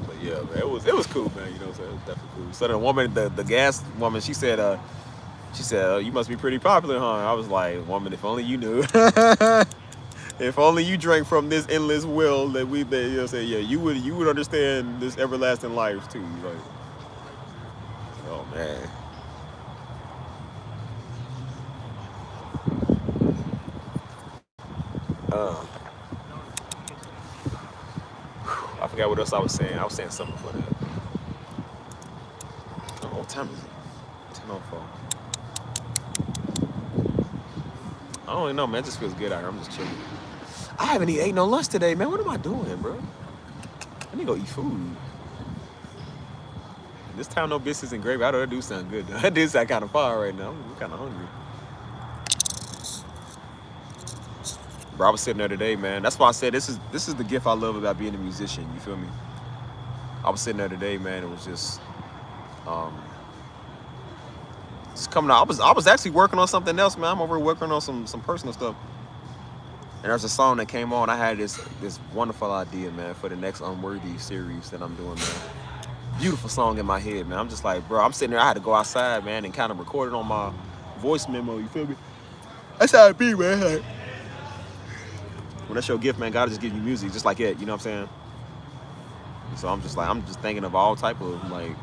A: But, yeah, man, it was cool, man. You know what I'm saying? It was definitely cool. So the woman, the gas woman, she said, you must be pretty popular, huh? I was like, woman, if only you knew. If only you drank from this endless well that you know what I'm saying? Yeah, you would understand this everlasting life, too. Like, oh, man. I forgot what else I was saying. I was saying something for that. Oh, what time is it? 10:04. I don't even know, man. It just feels good out here. I'm just chilling. I haven't ate no lunch today, man. What am I doing, bro? I need to go eat food. This town, no biscuits and gravy. I know that do sound good, though. That did sound kind of far right now. I'm kind of hungry. Bro, I was sitting there today, man. That's why I said this is the gift I love about being a musician. You feel me? I was sitting there today, man. It was just coming out. I was actually working on something else, man. I'm over here working on some personal stuff. And there's a song that came on. I had this wonderful idea, man, for the next Unworthy series that I'm doing, man. Beautiful song in my head, man. I'm just like, bro, I'm sitting there. I had to go outside, man, and kind of record it on my voice memo. You feel me? That's how it be, man. Like, when that's your gift, man, God just give you music just like it. You know what I'm saying? So I'm just thinking of all type of like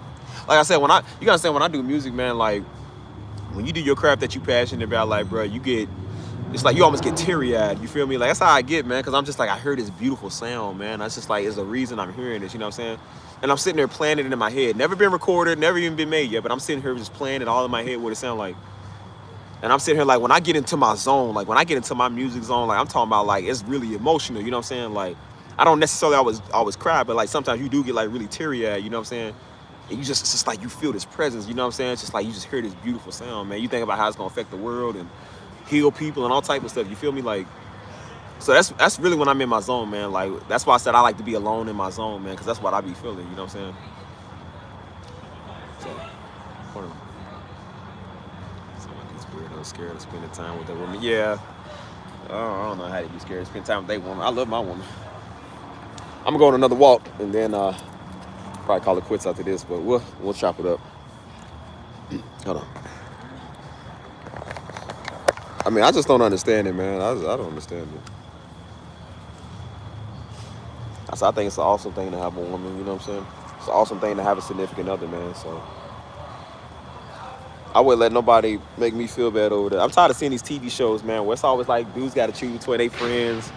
A: I said, you gotta understand when I do music, man, like when you do your craft that you passionate about, like, bro, it's like you almost get teary-eyed. You feel me? Like that's how I get, man, because I'm just like, I heard this beautiful sound, man. That's just like, it's a reason I'm hearing this. You know what I'm saying? And I'm sitting there playing it in my head. Never been recorded, never even been made yet, but I'm sitting here just playing it all in my head what it sound like. And I'm sitting here like when I get into my zone, like when I get into my music zone, like I'm talking about like it's really emotional, you know what I'm saying? Like I don't necessarily always cry, but like sometimes you do get like really teary-eyed, you know what I'm saying? And it's just like you feel this presence, you know what I'm saying? It's just like you just hear this beautiful sound, man. You think about how it's gonna affect the world and heal people and all type of stuff, you feel me? Like, so that's really when I'm in my zone, man. Like that's why I said I like to be alone in my zone, man, because that's what I be feeling, you know what I'm saying? So, hold on. Scared of spending time with that woman. Yeah. I don't know how to be scared to spend time with that woman. I love my woman. I'm gonna go on another walk and then probably call it quits after this, but we'll chop it up. Hold on. I mean, I just don't understand it, man. I don't understand it. I think it's an awesome thing to have a woman, you know what I'm saying? It's an awesome thing to have a significant other, man, so I wouldn't let nobody make me feel bad over that. I'm tired of seeing these TV shows, man, where it's always like dudes got to choose between their friends,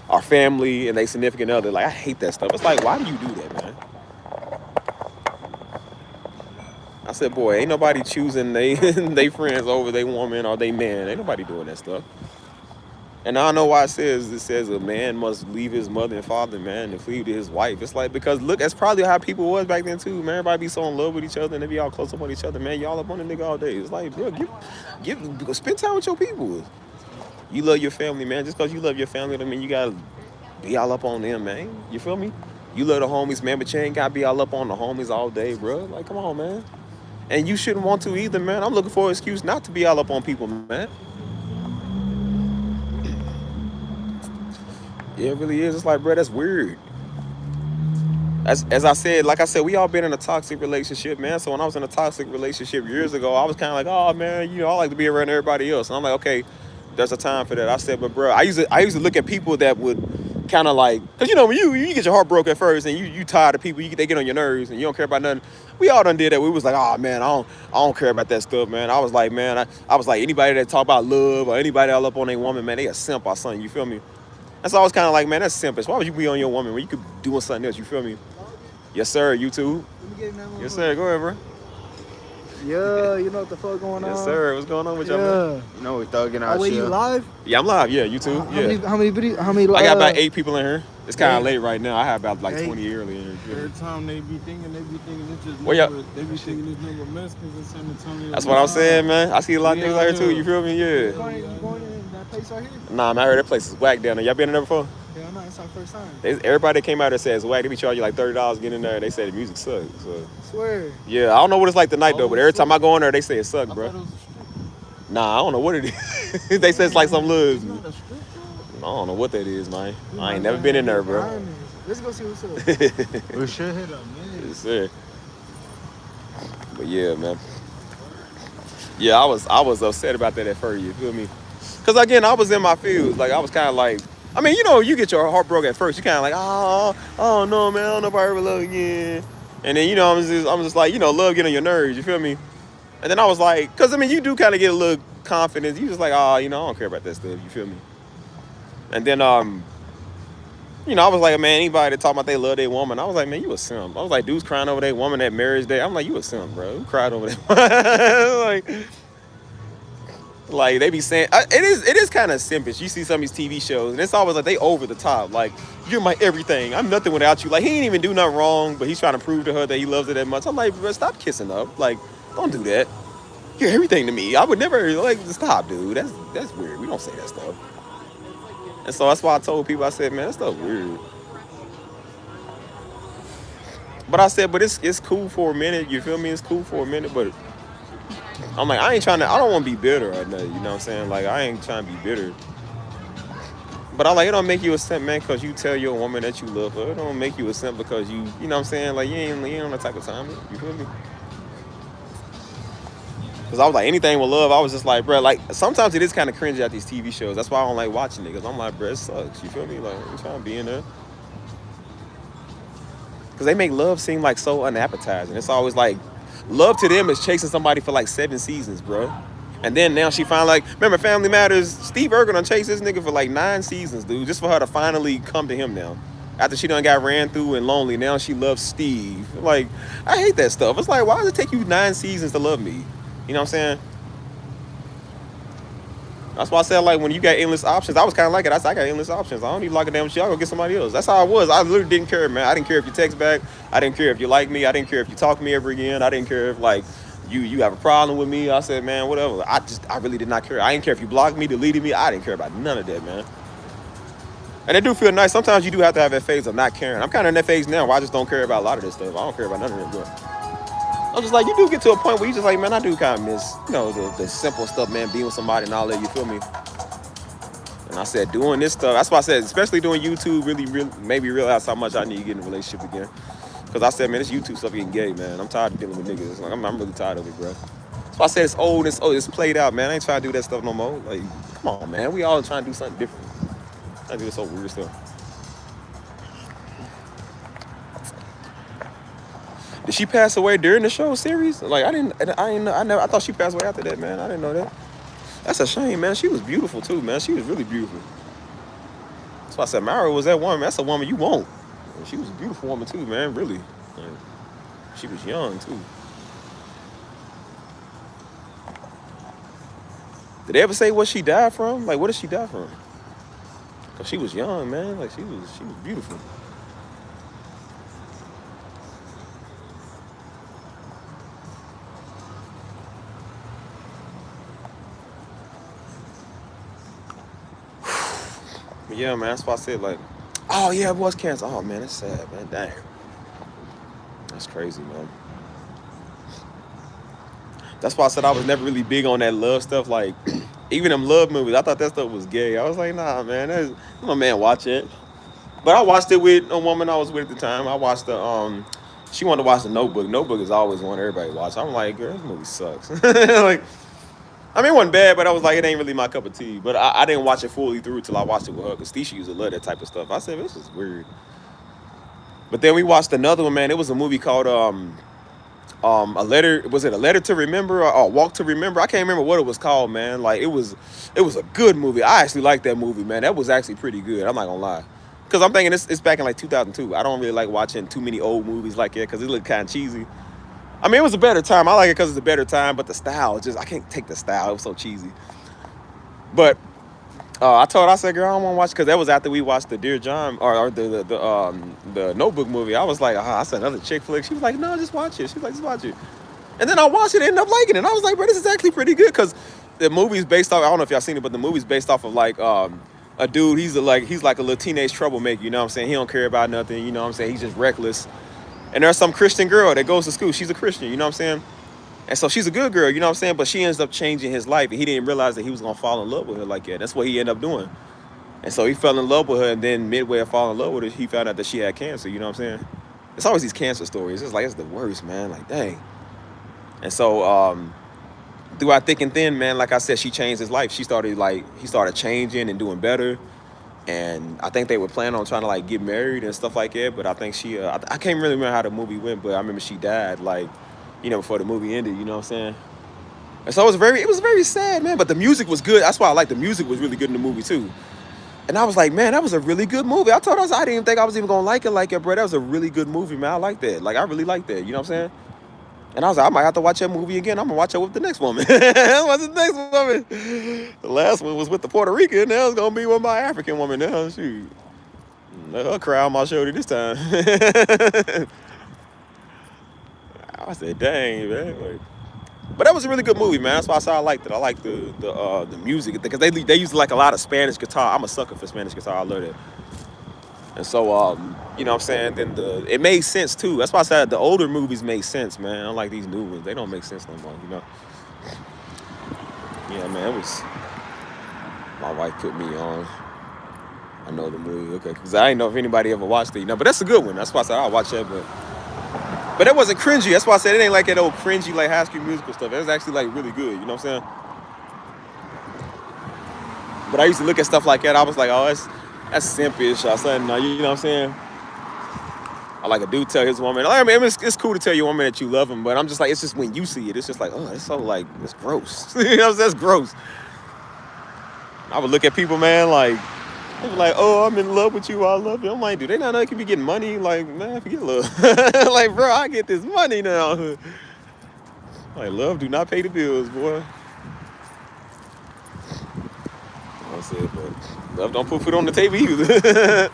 A: our family, and their significant other. Like, I hate that stuff. It's like, why do you do that, man? I said, boy, ain't nobody choosing they friends over their woman or they man. Ain't nobody doing that stuff. And I don't know why it says a man must leave his mother and father, man, and cleave to his wife. It's like, because look, that's probably how people was back then too, man. Everybody be so in love with each other and they be all close up on each other, man. Y'all up on the nigga all day. It's like, bro, spend time with your people. You love your family, man. Just because you love your family, I mean, you gotta be all up on them, man. You feel me? You love the homies, man, but you ain't gotta be all up on the homies all day, bro. Like, come on, man. And you shouldn't want to either, man. I'm looking for an excuse not to be all up on people, man. Yeah, it really is. It's like, bro, that's weird. As I said, like I said, we all been in a toxic relationship, man. So when I was in a toxic relationship years ago, I was kind of like, oh, man, you know, I like to be around everybody else. And I'm like, okay, there's a time for that. I said, but bro, I used to look at people that would kind of like, because, you know, when you get your heart broken first and you tired of people, they get on your nerves and you don't care about nothing. We all done did that. We was like, oh, man, I don't care about that stuff, man. I was like, man, I was like, anybody that talk about love or anybody all up on their woman, man, they a simp or something, you feel me? And so I was kind of like, man, that's simple. Why would you be on your woman when you could be doing something else, you feel me? Yes, sir, YouTube. Yes, sir, go ahead, bro.
F: Yeah, you know what the fuck going on?
A: Yes, sir, what's going on with y'all, man?
F: You know, we're thugging out
E: Oh, wait, you live?
A: Yeah, I'm live, yeah, YouTube, yeah.
E: How many videos? How many?
A: I got about 8 people in here. It's kind of late right now. I have about like
F: Hey.
A: 20 earlier.
G: Every time they be thinking it's just
A: Well, yeah.
G: they be thinking it's number Mexicans in San Antonio.
A: That's what I'm saying, man. I see a lot of
G: Yeah,
A: things out here too.
G: yeah.
A: You feel me?
F: You
A: Yeah.
F: going in that place right here?
A: Nah, man, I heard that place is whack down there. Y'all been in there before?
F: Hell no, it's our first time.
A: Everybody that came out there says whack. They be charging you like $30 to get in there. They say the music sucks. So
F: Swear.
A: yeah, I don't know what it's like tonight though, but every time I go in there, they say it sucks,
G: I
A: bro.
G: thought it was a strip.
A: Nah, I don't know what it is. They say it's like some
G: It's
A: little.
G: not a strip club.
A: I don't know what that is, man. I ain't never been in there, bro.
F: Let's go see what's up.
G: We should hit up, man.
A: Yes, sir. But yeah, man. Yeah, I was upset about that at first. You feel me? Cause again, I was in my feels. Like I was kind of like, I mean, you know, you get your heart broken at first. You kind of like, oh no, man, I don't know if I ever love again. And then you know, I'm just like, you know, love getting on your nerves. You feel me? And then I was like, cause I mean, you do kind of get a little confidence. You just like, you know, I don't care about that stuff. You feel me? And then you know, I was like, man, anybody that talk about they love their woman, I was like, man, you a simp. I was like, dudes crying over their woman at marriage day. I'm like, you a simp, bro. Who cried over that? like they be saying, it is kind of simpish. You see some of these TV shows, and it's always like they over the top. Like, you're my everything. I'm nothing without you. Like, he ain't even do nothing wrong, but he's trying to prove to her that he loves her that much. I'm like, bro, stop kissing up. Like, don't do that. You're everything to me. I would never, like, stop, dude. That's weird. We don't say that stuff. And so that's why I told people, I said, man, that stuff weird. But I said, but it's cool for a minute. You feel me? It's cool for a minute, but I'm like, I don't want to be bitter or nothing. You know what I'm saying? Like, I ain't trying to be bitter. But I like, it don't make you a simp, man, because you tell your woman that you love her. It don't make you a simp because you know what I'm saying? Like, you ain't on that type of time. You feel me? Because I was like, anything with love, I was just like, bro, like, sometimes it is kind of cringy at these TV shows. That's why I don't like watching it, because I'm like, bro, it sucks. You feel me? Like, I'm trying to be in there. Because they make love seem like so unappetizing. It's always like, love to them is chasing somebody for like 7 seasons, bro. And then now she finally, like, remember Family Matters, Steve Urkel done chased this nigga for like 9 seasons, dude, just for her to finally come to him now. After she done got ran through and lonely, now she loves Steve. Like, I hate that stuff. It's like, why does it take you 9 seasons to love me? You know what I'm saying? That's why I said, like, when you got endless options, I was kind of like it. I said, I got endless options. I don't need to like a damn shit. I'll go get somebody else. That's how I was. I literally didn't care, man. I didn't care if you text back. I didn't care if you like me. I didn't care if you talk to me ever again. I didn't care if, like, you have a problem with me. I said, man, whatever. I really did not care. I didn't care if you blocked me, deleted me. I didn't care about none of that, man. And it do feel nice. Sometimes you do have to have that phase of not caring. I'm kind of in that phase now where I just don't care about a lot of this stuff. I don't care about none of it, bro. I'm just like, you do get to a point where you just like, man, I do kind of miss, you know, the simple stuff, man, being with somebody and all that, you feel me? And I said, doing this stuff, that's why I said, especially doing YouTube, really made me realize how much I need to get in a relationship again. Because I said, man, this YouTube stuff getting gay, man. I'm tired of dealing with niggas. Like, I'm really tired of it, bro. So I said, it's old, it's played out, man. I ain't trying to do that stuff no more. Like, come on, man. We all trying to do something different. I do this so weird stuff. Did she pass away during the show series? Like, I thought she passed away after that, man. I didn't know that. That's a shame, man. She was beautiful too, man. She was really beautiful. That's why I said Mara was that woman. That's a woman you want. And she was a beautiful woman too, man, really. Like, she was young too. Did they ever say what she died from? Like, what did she die from? Cause she was young, man. Like, she was beautiful. Yeah, man, that's why I said, like, oh, yeah, it was cancer. Oh, man, that's sad, man. Damn. That's crazy, man. That's why I said I was never really big on that love stuff. Like, even them love movies, I thought that stuff was gay. I was like, nah, man, my man watch it. But I watched it with a woman I was with at the time. I watched she wanted to watch The Notebook. Notebook is always one everybody watch. I'm like, girl, this movie sucks. Like, I mean, it wasn't bad, but I was like, it ain't really my cup of tea. But I didn't watch it fully through till I watched it with her, because Tisha used to love that type of stuff. I said, this is weird. But then we watched another one, man. It was a movie called A Letter. Was it A Letter to Remember or A Walk to Remember? I can't remember what it was called, man. Like, it was a good movie. I actually liked that movie, man. That was actually pretty good. I'm not gonna lie. Because I'm thinking it's back in like 2002. I don't really like watching too many old movies like that because it looked kind of cheesy. I mean, it was a better time. I like it because it's a better time, but the style, I can't take the style. It was so cheesy. But I said, girl, I don't want to watch because that was after we watched the Dear John or the Notebook movie. I was like, I said another chick flick. She was like, no, just watch it. She was like, just watch it. And then I watched it and ended up liking it. And I was like, bro, this is actually pretty good because the movie's based off. I don't know if y'all seen it, but the movie's based off of like a dude. He's like a little teenage troublemaker. You know what I'm saying? He don't care about nothing. You know what I'm saying? He's just reckless. And there's some Christian girl that goes to school. She's a Christian. You know what I'm saying? And so she's a good girl, you know what I'm saying? But she ends up changing his life. And he didn't realize that he was going to fall in love with her like that. That's what he ended up doing. And so he fell in love with her. And then midway of falling in love with her, he found out that she had cancer. You know what I'm saying? It's always these cancer stories. It's like, it's the worst, man. Like, dang. And so throughout thick and thin, man, like I said, she changed his life. He started changing and doing better. And I think they were planning on trying to like get married and stuff like that. But I think I can't really remember how the movie went, but I remember she died like, you know, before the movie ended, you know what I'm saying? And so it was very sad, man. But the music was good. That's why I like the music was really good in the movie too. And I was like, man, that was a really good movie. I told her, I didn't even think I was even gonna like it, bro. That was a really good movie, man. I like that. Like, I really like that. You know what I'm saying? And I was like, I might have to watch that movie again. I'm gonna watch it with the next woman. What's the next woman? The last one was with the Puerto Rican. Now it's gonna be with my African woman now. Shoot. Let her cry on my shoulder this time. I said, dang, man. Like, but that was a really good movie, man. That's why I said I liked it. I like the music because they used like a lot of Spanish guitar. I'm a sucker for Spanish guitar. I love it. And so, you know what I'm saying? Then it made sense too. That's why I said the older movies made sense, man. Unlike these new ones, they don't make sense no more, you know? Yeah, man, it was, my wife put me on. I know the movie, okay, because I didn't know if anybody ever watched it, you know, but that's a good one. That's why I said I'll watch that, but it wasn't cringy. That's why I said it ain't like that old cringy, like High School Musical stuff. It was actually like really good, you know what I'm saying? But I used to look at stuff like that. I was like, oh, that's simpish. I said, no, you know what I'm saying? I like a dude tell his woman, I mean, it's cool to tell your woman that you love him, but I'm just like, it's just when you see it, it's just like, oh, it's so like, it's gross. You know what I'm saying? That's gross. I would look at people, man, like, they be like, oh, I'm in love with you, I love you. I'm like, do they not know they can be getting money? Like, man, forget love. Like, bro, I get this money now. Like, love do not pay the bills, boy. I said, but love don't put food on the table either.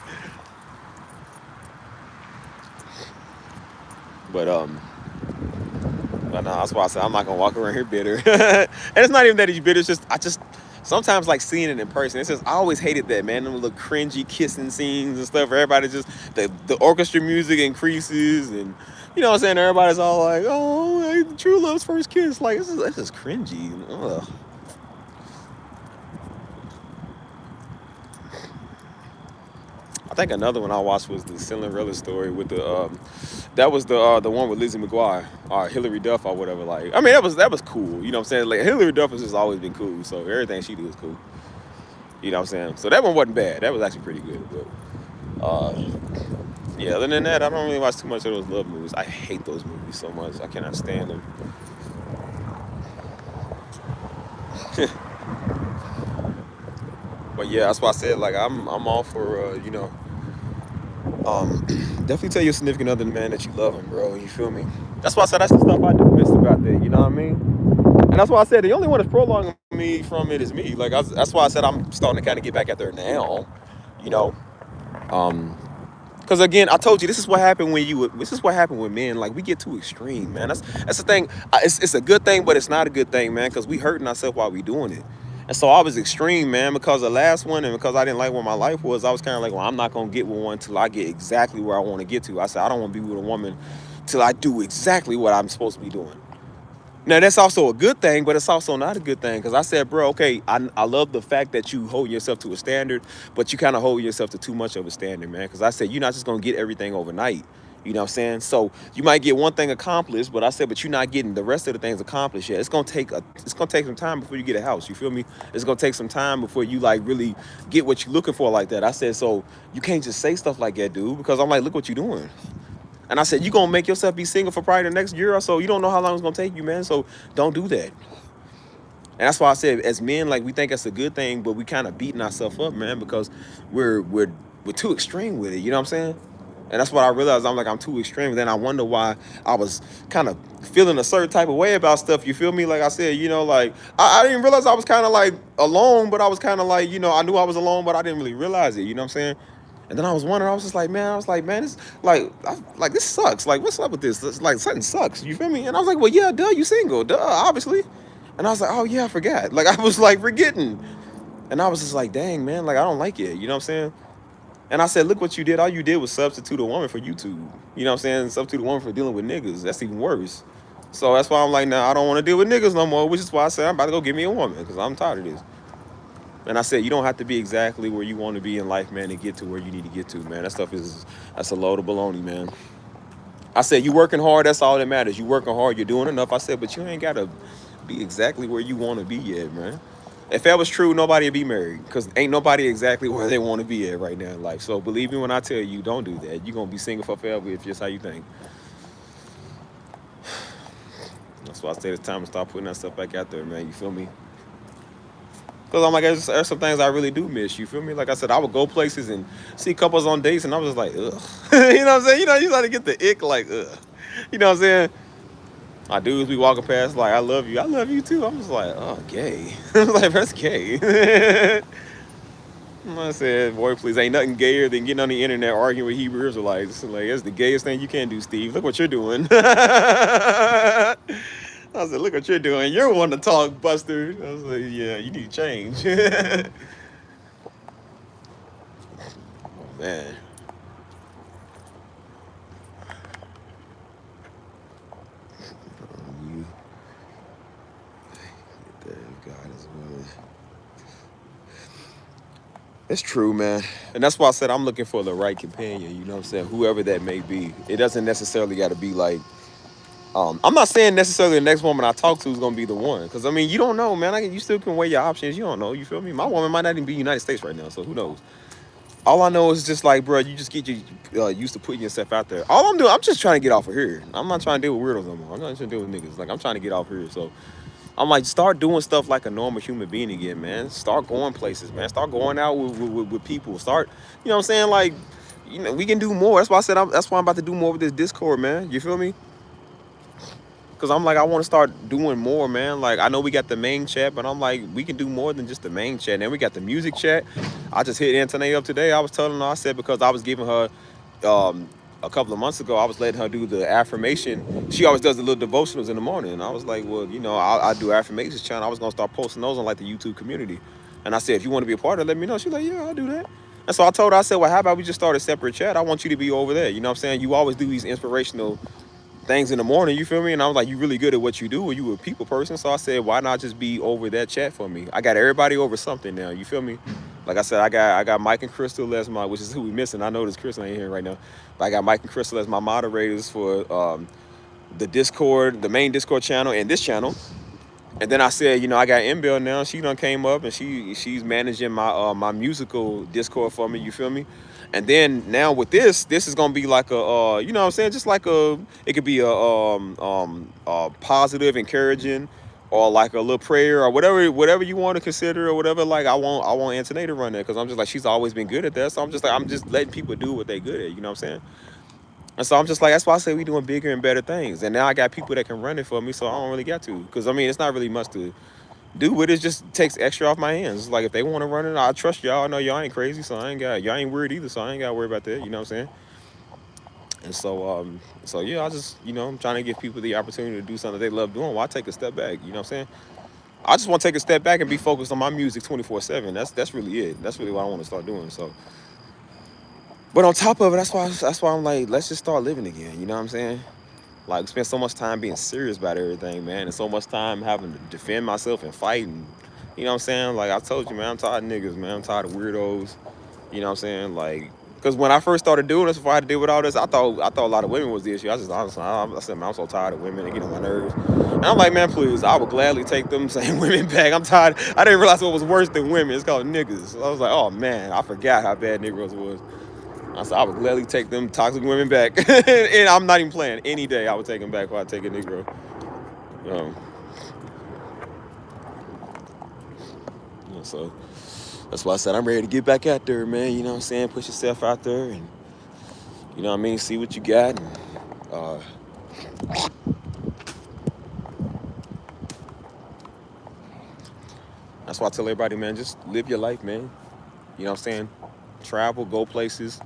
A: But no, that's why I said I'm not gonna walk around here bitter. And it's not even that he's bitter. It's just I sometimes like seeing it in person. It's just I always hated that, man. Them little cringy kissing scenes and stuff. Everybody just the orchestra music increases, and you know what I'm saying. Everybody's all like, "Oh, true love's first kiss." Like it's just cringy. Ugh. I think another one I watched was the Cinderella story with that was the one with Lizzie McGuire or Hilary Duff or whatever. Like, I mean, that was cool. You know what I'm saying? Like Hilary Duff has just always been cool, so everything she did was cool. You know what I'm saying? So that one wasn't bad. That was actually pretty good. But yeah, other than that, I don't really watch too much of those love movies. I hate those movies so much. I cannot stand them. But yeah, that's why I said like I'm all for you know. Definitely tell your significant other, man, that you love him, bro. You feel me? That's why I said that's the stuff I do miss about that. You know what I mean? And that's why I said the only one that's prolonging me from it is me. Like that's why I said I'm starting to kind of get back at there now. You know, because again, I told you this is what happened this is what happened with men. Like we get too extreme, man. That's the thing. It's a good thing, but it's not a good thing, man. Because we hurting ourselves while we doing it. And so I was extreme, man, because the last one and because I didn't like where my life was, I was kind of like, well, I'm not going to get with one till I get exactly where I want to get to. I said, I don't want to be with a woman till I do exactly what I'm supposed to be doing. Now, that's also a good thing, but it's also not a good thing because I said, bro, okay, I love the fact that you hold yourself to a standard, but you kind of hold yourself to too much of a standard, man, because I said, you're not just going to get everything overnight. You know what I'm saying? So you might get one thing accomplished, but I said, but you're not getting the rest of the things accomplished yet. It's gonna take some time before you get a house. You feel me? It's gonna take some time before you like really get what you're looking for like that. I said, so you can't just say stuff like that, dude, because I'm like, look what you're doing. And I said, you're gonna make yourself be single for probably the next year or so. You don't know how long it's gonna take you, man. So don't do that. And that's why I said, as men, like we think it's a good thing, but we kind of beating ourselves up, man, because we're too extreme with it. You know what I'm saying? And that's what I realized. I'm like, I'm too extreme. And then I wonder why I was kind of feeling a certain type of way about stuff. You feel me? Like I said, you know, like I didn't realize I was kind of like alone, but I was kind of like, you know, I knew I was alone, but I didn't really realize it. You know what I'm saying? And then I was wondering, I was just like, man, this like this sucks. Like, what's up with this? It's like something sucks. You feel me? And I was like, well, yeah, duh, you single, duh, obviously. And I was like, oh yeah, I forgot. Like I was like forgetting. And I was just like, dang, man, like I don't like it. You know what I'm saying? And I said, look what you did. All you did was substitute a woman for YouTube. You know what I'm saying? Substitute a woman for dealing with niggas. That's even worse. So that's why I'm like, nah, I don't want to deal with niggas no more, which is why I said I'm about to go get me a woman because I'm tired of this. And I said, you don't have to be exactly where you want to be in life, man, to get to where you need to get to, man. That's a load of baloney, man. I said, you working hard, that's all that matters. You working hard, you're doing enough. I said, but you ain't got to be exactly where you want to be yet, man. If that was true, nobody would be married because ain't nobody exactly where they want to be at right now in life. So believe me when I tell you, don't do that. You're going to be single for forever if just how you think. That's why I say it's time to start putting that stuff back out there, man. You feel me? Because I'm like, there's some things I really do miss. You feel me? Like I said, I would go places and see couples on dates and I was just like, ugh. You know what I'm saying? You know, you try to get the ick like, ugh. You know what I'm saying? My dudes be walking past like, I love you too. I'm just like, oh, gay. I'm like, that's gay. I said, boy, please, ain't nothing gayer than getting on the internet arguing with Hebrew Israelites. Like, that's the gayest thing you can do, Steve. Look what you're doing. I said, look what you're doing. You're one to talk, Buster. I was like, yeah, you need to change. Oh, man. It's true, man. And that's why I said I'm looking for the right companion, you know what I'm saying? Whoever that may be. It doesn't necessarily got to be like, I'm not saying necessarily the next woman I talk to is going to be the one. Because, I mean, you don't know, man. You still can weigh your options. You don't know, you feel me? My woman might not even be United States right now, so who knows? All I know is just like, bro, you just get used to putting yourself out there. All I'm doing, I'm just trying to get off of here. I'm not trying to deal with weirdos no more. I'm not trying to deal with niggas. Like, I'm trying to get off here, so... I'm like, start doing stuff like a normal human being again, man. Start going places, man. Start going out with people. Start, you know what I'm saying? Like, you know, we can do more. That's why I said, that's why I'm about to do more with this Discord, man. You feel me? Because I'm like, I want to start doing more, man. Like, I know we got the main chat, but I'm like, we can do more than just the main chat. And then we got the music chat. I just hit Antoinette up today. I was telling her, I said, because I was giving her, a couple of months ago, I was letting her do the affirmation. She always does the little devotionals in the morning. And I was like, well, you know, I do affirmations channel. I was going to start posting those on like the YouTube community. And I said, if you want to be a part of it, let me know. She's like, yeah, I'll do that. And so I told her, I said, well, how about we just start a separate chat? I want you to be over there. You know what I'm saying? You always do these inspirational things in the morning, you feel me? And I was like, you really good at what you do, or you a people person. So I said, why not just be over that chat for me? I got everybody over something now, you feel me? Like I said, I got Mike and Crystal as my, which is who we missing. I noticed Crystal ain't here right now. But I got Mike and Crystal as my moderators for the Discord, the main Discord channel and this channel. And then I said, you know, I got Mbell now. She done came up and she's managing my my musical Discord for me, you feel me? And then now with this is gonna be like a you know what I'm saying, just like it could be a positive, encouraging, or like a little prayer or whatever you want to consider or whatever. Like I want Antoinette to run that because I'm just like, she's always been good at that. So I'm just letting people do what they good at, you know what I'm saying? And so I'm just like, that's why I say we doing bigger and better things. And now I got people that can run it for me, so I don't really got to. Because I mean, it's not really much to do with it. It just takes extra off my hands. It's like if they want to run it, I trust y'all. I know y'all ain't crazy, so y'all ain't weird either, so I ain't got to worry about that. You know what I'm saying? And so yeah, I just, you know, I'm trying to give people the opportunity to do something they love doing while I take a step back. You know what I'm saying? I just want to take a step back and be focused on my music 24/7. That's really it. That's really what I want to start doing. So, but on top of it, that's why I'm like, let's just start living again. You know what I'm saying? Like, spend so much time being serious about everything, man, and so much time having to defend myself and fight, and you know what I'm saying? Like I told you, man, I'm tired of niggas, man. I'm tired of weirdos. You know what I'm saying? Like, because when I first started doing this, before I had to deal with all this, I thought a lot of women was the issue. I said, man, I'm so tired of women. They get on my nerves. And I'm like, man, please, I would gladly take them same women back. I'm tired. I didn't realize what was worse than women. It's called niggas. So I was like, oh man, I forgot how bad Negroes was. I said, I would gladly take them toxic women back. And I'm not even playing. Any day I would take them back while I take a Negro. So that's why I said I'm ready to get back out there, man. You know what I'm saying? Push yourself out there and You know what I mean? See what you got. And, that's why I tell everybody, man, just live your life, man. You know what I'm saying? Travel, go places.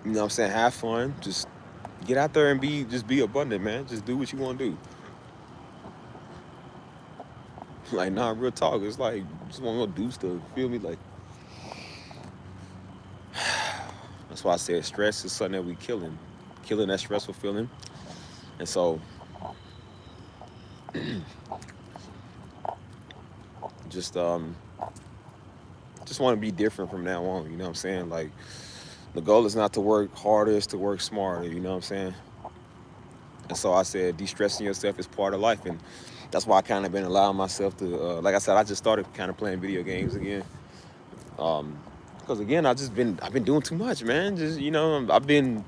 A: You know what I'm saying? Have fun. Just get out there and be abundant, man. Just do what you want to do. Like, nah, real talk. It's like, just want to go do stuff. Feel me? Like, that's why I said stress is something that we killing that stressful feeling. And so, just want to be different from now on. You know what I'm saying? Like, the goal is not to work harder, it's to work smarter. You know what I'm saying? And so I said, de-stressing yourself is part of life, and that's why I kind of been allowing myself to, like I said, I just started kind of playing video games again. Because again, I've been doing too much, man. Just, you know, I've been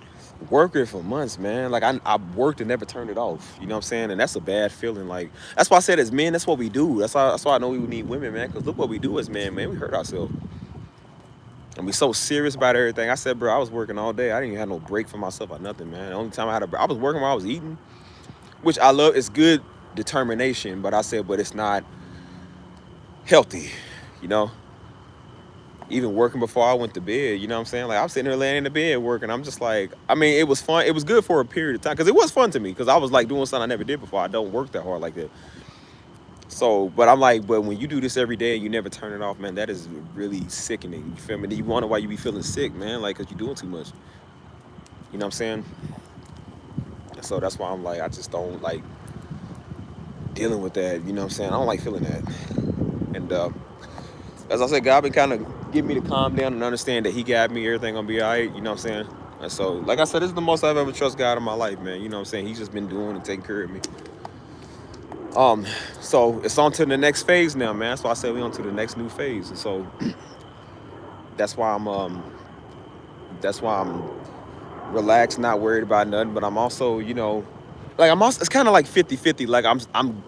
A: working for months, man. Like I worked and never turned it off. You know what I'm saying? And that's a bad feeling. Like, that's why I said as men, that's what we do. That's why I know we need women, man. Because look what we do as men, man. We hurt ourselves. And we so serious about everything. I said, bro, I was working all day. I didn't even have no break for myself or nothing, man. The only time I was working while I was eating, which I love. It's good determination, but I said, but it's not healthy, you know? Even working before I went to bed, you know what I'm saying? Like, I'm sitting there laying in the bed working. I'm just like, I mean, it was fun. It was good for a period of time, because it was fun to me, because I was like doing something I never did before. I don't work that hard like that. So, but I'm like, but when you do this every day and you never turn it off, man, that is really sickening. You feel me? Then you wonder why you be feeling sick, man, like, because you're doing too much. You know what I'm saying? So that's why I'm like, I just don't like dealing with that. You know what I'm saying? I don't like feeling that. And as I said, God been kind of getting me to calm down and understand that he got me, everything gonna be all right. You know what I'm saying? And so, like I said, this is the most I've ever trusted God in my life, man. You know what I'm saying? He's just been doing and taking care of me. So it's on to the next phase now, man. That's why I said we on to the next new phase. And so that's why I'm relaxed, not worried about nothing. But I'm also, you know, like it's kind of like 50-50. Like I'm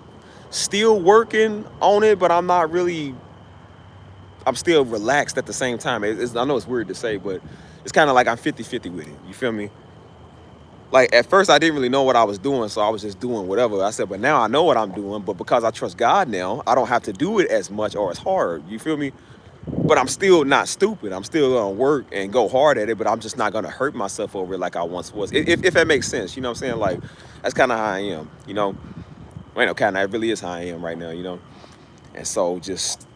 A: still working on it, but I'm still relaxed at the same time. I know it's weird to say, but it's kind of like I'm 50-50 with it. You feel me? Like, at first, I didn't really know what I was doing, so I was just doing whatever. I said, but now I know what I'm doing, but because I trust God now, I don't have to do it as much or as hard. You feel me? But I'm still not stupid. I'm still going to work and go hard at it, but I'm just not going to hurt myself over it like I once was. If that makes sense, you know what I'm saying? Like, that's kind of how I am, you know? Well, no, kind of, it really is how I am right now, you know? And so just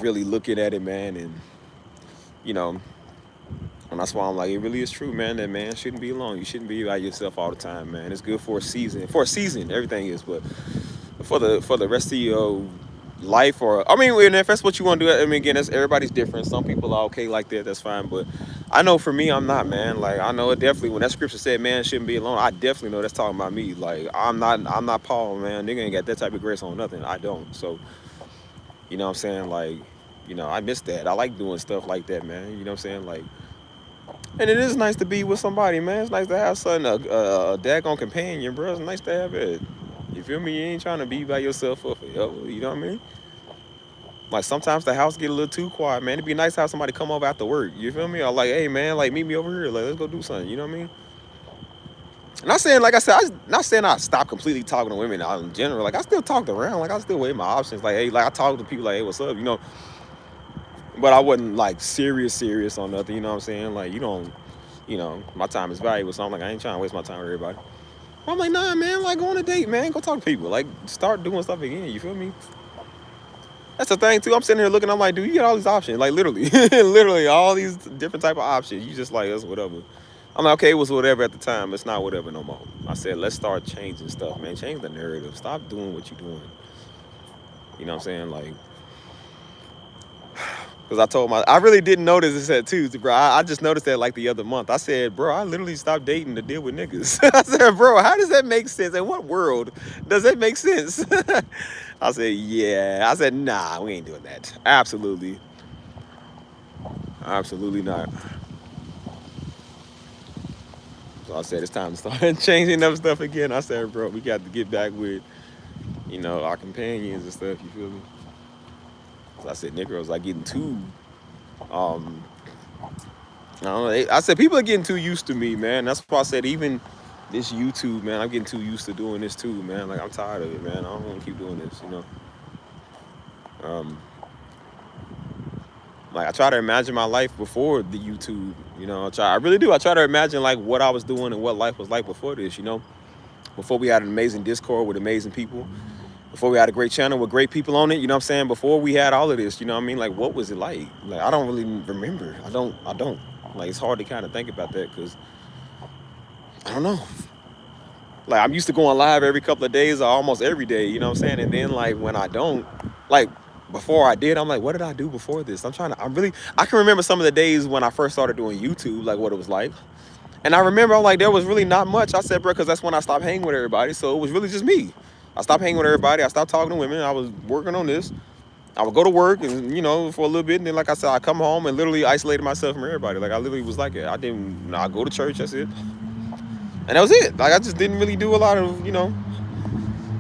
A: really looking at it, man, and, you know, and that's why I'm like, it really is true, man, that man shouldn't be alone. You shouldn't be by yourself all the time, man. It's good for a season. For a season, everything is, but for the rest of your life, or, I mean, if that's what you want to do, I mean, again, everybody's different. Some people are okay like that, that's fine, but I know for me, I'm not, man. Like, I know it definitely, when that scripture said man shouldn't be alone, I definitely know that's talking about me. Like, I'm not Paul, man. Nigga ain't got that type of grace on nothing. I don't. So, you know what I'm saying? Like, you know, I miss that. I like doing stuff like that, man. You know what I'm saying? Like, and it is nice to be with somebody, man. It's nice to have something, a daggone companion, bro. It's nice to have it. You feel me? You ain't trying to be by yourself forever. You know what I mean? Like, sometimes the house get a little too quiet, man. It'd be nice to have somebody come over after work. You feel me? Or like, hey, man, like, meet me over here. Like, let's go do something. You know what I mean? Not saying, like I said, not saying I stopped completely talking to women out in general. Like, I still talked around. Like, I still weigh my options. Like, hey, like, I talk to people like, hey, what's up? You know? But I wasn't, like, serious on nothing. You know what I'm saying? Like, you don't, you know, my time is valuable. So I'm like, I ain't trying to waste my time with everybody. I'm like, nah, man, like, go on a date, man. Go talk to people. Like, start doing stuff again. You feel me? That's the thing, too. I'm sitting here looking. I'm like, dude, you get all these options. Like, literally. Literally, all these different type of options. You just like, that's whatever. I'm like, okay, it was whatever at the time. It's not whatever no more. I said, let's start changing stuff, man. Change the narrative. Stop doing what you're doing. You know what I'm saying? Like, because I really didn't notice this at Tuesday, bro. I just noticed that like the other month. I said, bro, I literally stopped dating to deal with niggas. I said, bro, how does that make sense? In what world does that make sense? I said, yeah. I said, nah, we ain't doing that. Absolutely not. So I said, it's time to start changing up stuff again. I said, bro, we got to get back with, you know, our companions and stuff. You feel me? So I said, niggas like getting too I don't know. I said people are getting too used to me, man. That's why I said even this YouTube, man. I'm getting too used to doing this too, man. Like I'm tired of it, man. I don't want to keep doing this, you know. Um, like I try to imagine my life before the YouTube, you know. I really do. I try to imagine like what I was doing and what life was like before this, you know. Before we had an amazing Discord with amazing people. Before we had a great channel with great people on it, you know what I'm saying? Before we had all of this, you know what I mean? Like, what was it like? Like, I don't really remember. I don't. Like, it's hard to kind of think about that because, I don't know. Like, I'm used to going live every couple of days or almost every day, you know what I'm saying? And then, like, when I don't, like, before I did, I'm like, what did I do before this? I can remember some of the days when I first started doing YouTube, like, what it was like. And I remember, I'm like, there was really not much. I said, bro, because that's when I stopped hanging with everybody. So it was really just me. I stopped hanging with everybody. I stopped talking to women. I was working on this. I would go to work and, you know, for a little bit. And then, like I said, I come home and literally isolated myself from everybody. Like, I literally was like it. I go to church. That's it. And that was it. Like, I just didn't really do a lot of, you know.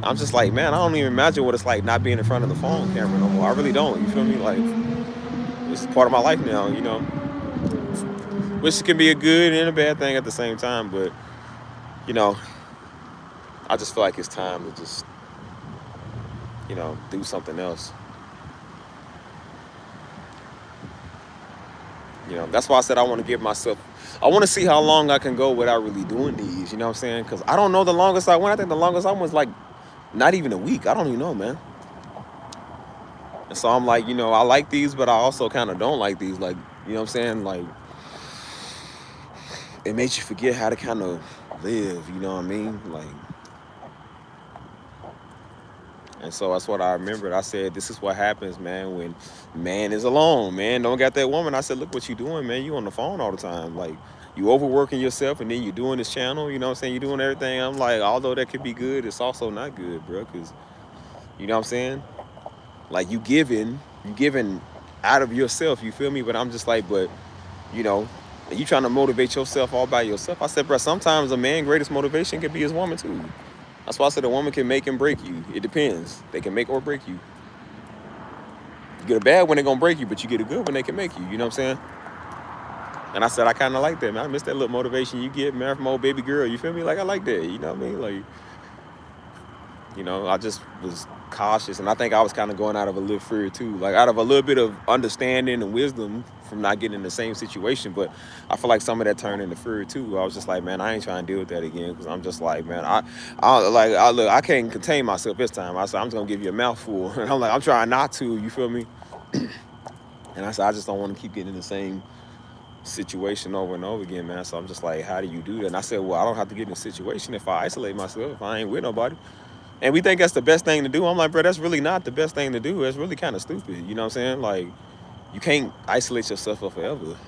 A: I'm just like, man, I don't even imagine what it's like not being in front of the phone camera no more. I really don't. You feel me? Like, this is part of my life now, you know. Which can be a good and a bad thing at the same time. But, you know, I just feel like it's time to just, you know, do something else. You know, that's why I said I want to see how long I can go without really doing these, you know what I'm saying? Because I don't know the longest I went. I think the longest I went was like not even a week. I don't even know, man. And so I'm like, you know, I like these, but I also kind of don't like these. Like, you know what I'm saying? Like, it makes you forget how to kind of live, you know what I mean? Like, and so that's what I remembered. I said, this is what happens, man, when man is alone. Man don't got that woman. I said, look what you doing, man. You on the phone all the time. Like, you overworking yourself, and then you doing this channel, you know what I'm saying? You doing everything. I'm like, although that could be good, it's also not good, bro, because, you know what I'm saying? Like, you giving out of yourself, you feel me? But I'm just like, but, you know, you trying to motivate yourself all by yourself. I said, bro, sometimes a man's greatest motivation can be his woman, too. That's why I said a woman can make and break you. It depends. They can make or break you. You get a bad one, they're going to break you, but you get a good one, they can make you. You know what I'm saying? And I said, I kind of like that, man. I miss that little motivation you get, man, from old baby girl. You feel me? Like, I like that. You know what I mean? Like, you know, I just was cautious. And I think I was kind of going out of a little fear, too. Like, out of a little bit of understanding and wisdom from not getting in the same situation. But I feel like some of that turned into fear, too. I was just like, man, I ain't trying to deal with that again. Because I'm just like, man, I can't contain myself this time. I said, I'm just going to give you a mouthful. And I'm like, I'm trying not to. You feel me? And I said, I just don't want to keep getting in the same situation over and over again, man. So I'm just like, how do you do that? And I said, well, I don't have to get in a situation if I isolate myself, if I ain't with nobody. And we think that's the best thing to do. I'm like, bro, that's really not the best thing to do. That's really kind of stupid. You know what I'm saying? Like, you can't isolate yourself up forever.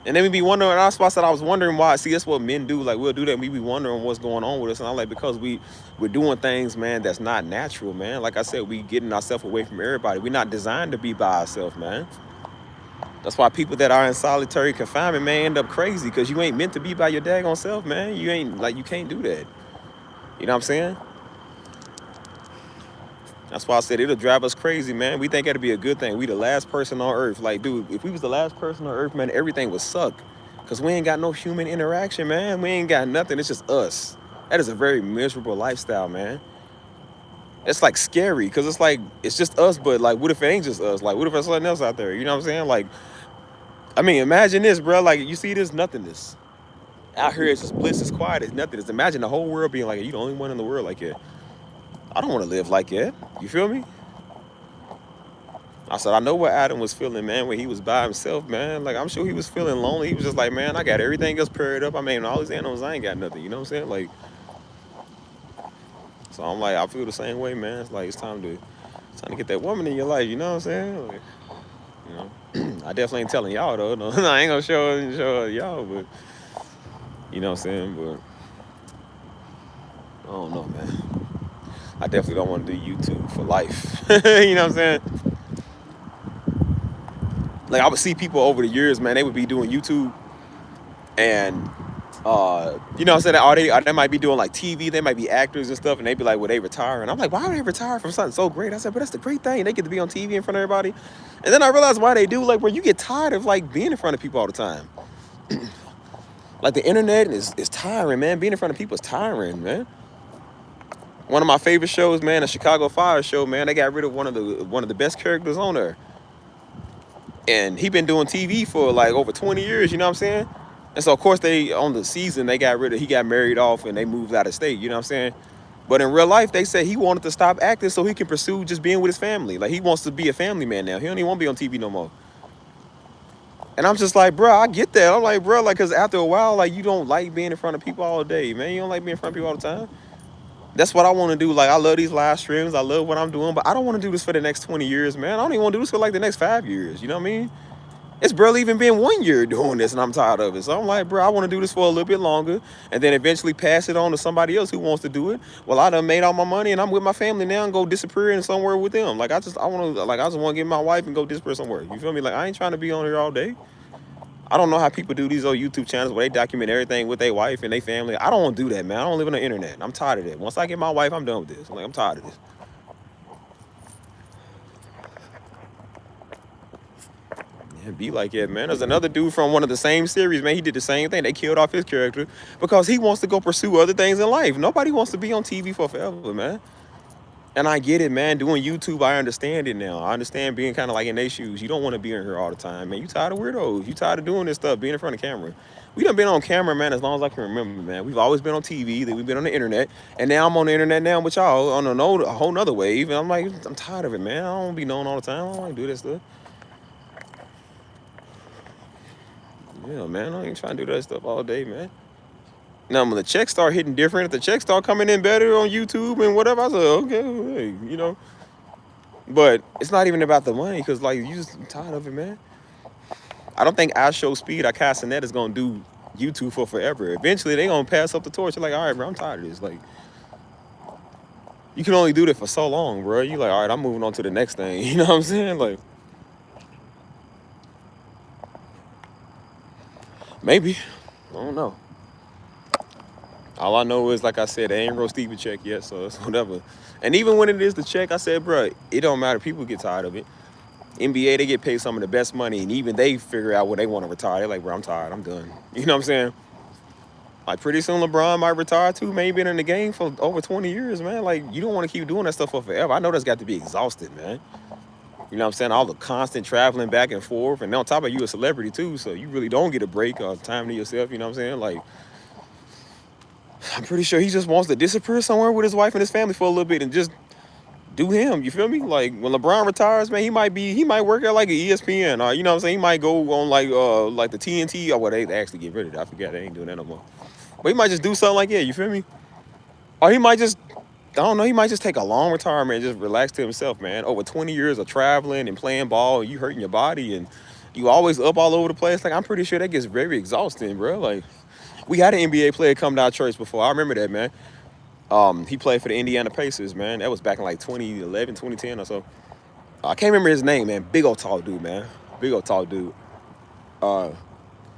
A: And then we be wondering, and that's why I said I was wondering why. See, that's what men do. Like, we'll do that and we be wondering what's going on with us. And I'm like, because we're doing things, man, that's not natural, man. Like I said, we getting ourselves away from everybody. We're not designed to be by ourselves, man. That's why people that are in solitary confinement, man, end up crazy, because you ain't meant to be by your daggone self, man. You ain't, like, you can't do that. You know what I'm saying? That's why I said it'll drive us crazy, man. We think it'll be a good thing. We the last person on earth. Like, dude, if we was the last person on earth, man, everything would suck. Because we ain't got no human interaction, man. We ain't got nothing. It's just us. That is a very miserable lifestyle, man. It's like scary, because it's like, it's just us, but like, what if it ain't just us? Like, what if there's something else out there? You know what I'm saying? Like, I mean, imagine this, bro. Like, you see this nothingness. Out here, it's just bliss, it's quiet, it's nothingness. Imagine the whole world being like, you the only one in the world like that. I don't want to live like that. You feel me? I said, I know what Adam was feeling, man, when he was by himself, man. Like, I'm sure he was feeling lonely. He was just like, man, I got everything else paired up. I mean, all these animals, I ain't got nothing. You know what I'm saying? Like, so I'm like, I feel the same way, man. It's like, it's time to get that woman in your life. You know what I'm saying? Like, you know, I definitely ain't telling y'all, though. No, I ain't gonna show y'all, but you know what I'm saying? But I don't know, man. I definitely don't want to do YouTube for life. You know what I'm saying? Like, I would see people over the years, man, they would be doing YouTube, and You know what I'm saying? They might be doing like TV, they might be actors and stuff, and they be like, well, they retire. And I'm like, why would they retire from something so great? I said, but that's the great thing. They get to be on TV in front of everybody. And then I realized why they do, like, where you get tired of like being in front of people all the time. Like the internet is tiring, man. Being in front of people is tiring, man. One of my favorite shows, man, the Chicago Fire show, man, they got rid of one of the best characters on there. And he been doing TV for like over 20 years, you know what I'm saying? And so of course they on the season he got married off and they moved out of state, you know what I'm saying? But in real life, they said he wanted to stop acting so he can pursue just being with his family. Like he wants to be a family man now. He don't even want to be on TV no more. And I'm just like, bro, I get that. I'm like, bro, like, cause after a while, like you don't like being in front of people all day, man. You don't like being in front of people all the time. That's what I want to do. Like, I love these live streams. I love what I'm doing, but I don't want to do this for the next 20 years, man. I don't even want to do this for like the next 5 years. You know what I mean? It's barely even been 1 year doing this and I'm tired of it. So I'm like, bro, I want to do this for a little bit longer and then eventually pass it on to somebody else who wants to do it. Well, I done made all my money and I'm with my family now and go disappear in somewhere with them. Like, I just want to get my wife and go disappear somewhere. You feel me? Like, I ain't trying to be on here all day. I don't know how people do these old YouTube channels where they document everything with their wife and their family. I don't want to do that, man. I don't live on the internet. I'm tired of that. Once I get my wife, I'm done with this. I'm tired of this. Yeah, be like that, man. There's another dude from one of the same series, man. He did the same thing. They killed off his character because he wants to go pursue other things in life. Nobody wants to be on TV for forever, man. And I get it, man. Doing YouTube, I understand it now. I understand being kind of like in their shoes. You don't want to be in here all the time, man. You tired of weirdos. You tired of doing this stuff, being in front of camera. We done been on camera, man, as long as I can remember, man. We've always been on TV, then we've been on the internet, and now I'm on the internet now with y'all on a whole nother wave. And I'm like, I'm tired of it, man. I don't want to be known all the time. I don't want to do this stuff. Yeah, man. I ain't trying to do that stuff all day, man. Now, when the checks start hitting different, if the checks start coming in better on YouTube and whatever, I said, okay, hey, you know. But it's not even about the money, because, like, you just tired of it, man. I don't think I Show Speed or Castanet is going to do YouTube for forever. Eventually, they're going to pass up the torch. You're like, all right, bro, I'm tired of this. Like, you can only do that for so long, bro. You're like, all right, I'm moving on to the next thing. You know what I'm saying? Like, maybe. I don't know. All I know is, like I said, they ain't roast Stevie check yet, so it's whatever. And even when it is the check, I said, bro, it don't matter. People get tired of it. NBA, they get paid some of the best money, and even they figure out when they want to retire. They're like, bro, I'm tired. I'm done. You know what I'm saying? Like, pretty soon LeBron might retire, too. Man, he been in the game for over 20 years, man. Like, you don't want to keep doing that stuff for forever. I know that's got to be exhausted, man. You know what I'm saying? All the constant traveling back and forth. And on top of you, a celebrity, too, so you really don't get a break or time to yourself. You know what I'm saying? Like, I'm pretty sure he just wants to disappear somewhere with his wife and his family for a little bit and just do him. You feel me? Like, when LeBron retires, man, he might work at like an ESPN, or you know what I'm saying? He might go on like the TNT, or what they actually get rid of it. I forget, they ain't doing that no more. But he might just do something like that. You feel me? Or he might just, I don't know. He might just take a long retirement and just relax to himself, man. Over 20 years of traveling and playing ball, and you hurting your body, and you always up all over the place. Like, I'm pretty sure that gets very exhausting, bro. Like, we had an NBA player come to our church before. I remember that, man. He played for the Indiana Pacers, man. That was back in like 2011, 2010 or so. I can't remember his name, man. Big old tall dude, man. Big old tall dude.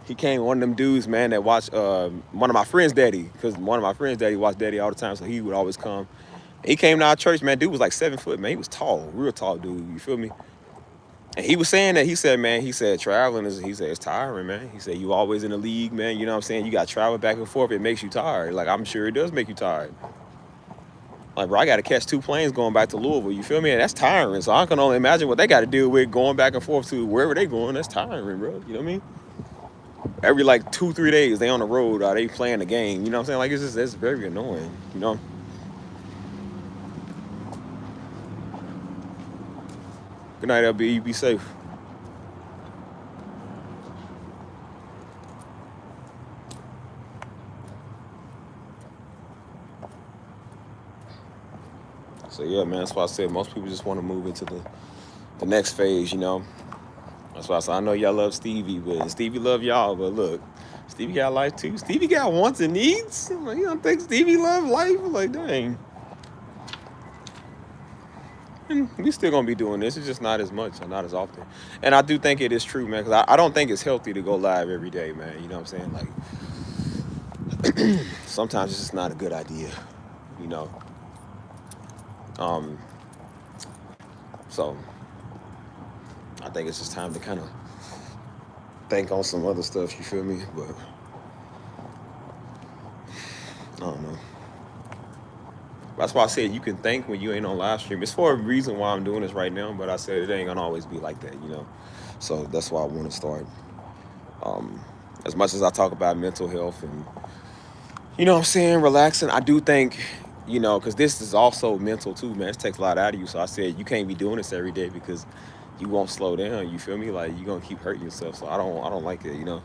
A: He came, one of them dudes, man, that watched one of my friends' daddy, because one of my friends' daddy watched daddy all the time, so he would always come. He came to our church, man. Dude was like 7 foot, man. He was tall, real tall dude. You feel me? And he was saying that, he said, traveling it's tiring, man. He said, you always in the league, man. You know what I'm saying? You got to travel back and forth. It makes you tired. Like, I'm sure it does make you tired. Like, bro, I got to catch 2 planes going back to Louisville. You feel me? And that's tiring. So I can only imagine what they got to deal with going back and forth to wherever they going. That's tiring, bro. You know what I mean? Every, like, 2-3 days, they on the road or they playing the game. You know what I'm saying? Like, it's very annoying, you know? Good night, LB. You be safe. So yeah, man, that's why I said most people just want to move into the next phase, you know. That's why I said I know y'all love Stevie, but Stevie love y'all. But look, Stevie got life too. Stevie got wants and needs. Like, you don't think Stevie love life? Like, dang. And we still gonna be doing this. It's just not as much or not as often. And I do think it is true, man, because I don't think it's healthy to go live every day, man. You know what I'm saying? Like, sometimes it's just not a good idea, you know. Um, so I think it's just time to kind of think on some other stuff. You feel me? But I don't know. That's why I said you can think when you ain't on live stream. It's for a reason why I'm doing this right now, but I said it ain't gonna always be like that, you know. So that's why I want to start. As much as I talk about mental health and, you know what I'm saying, relaxing, I do think, you know, because this is also mental too, man. It takes a lot out of you. So I said you can't be doing this every day because you won't slow down. You feel me? Like you're gonna keep hurting yourself. So I don't like it, you know.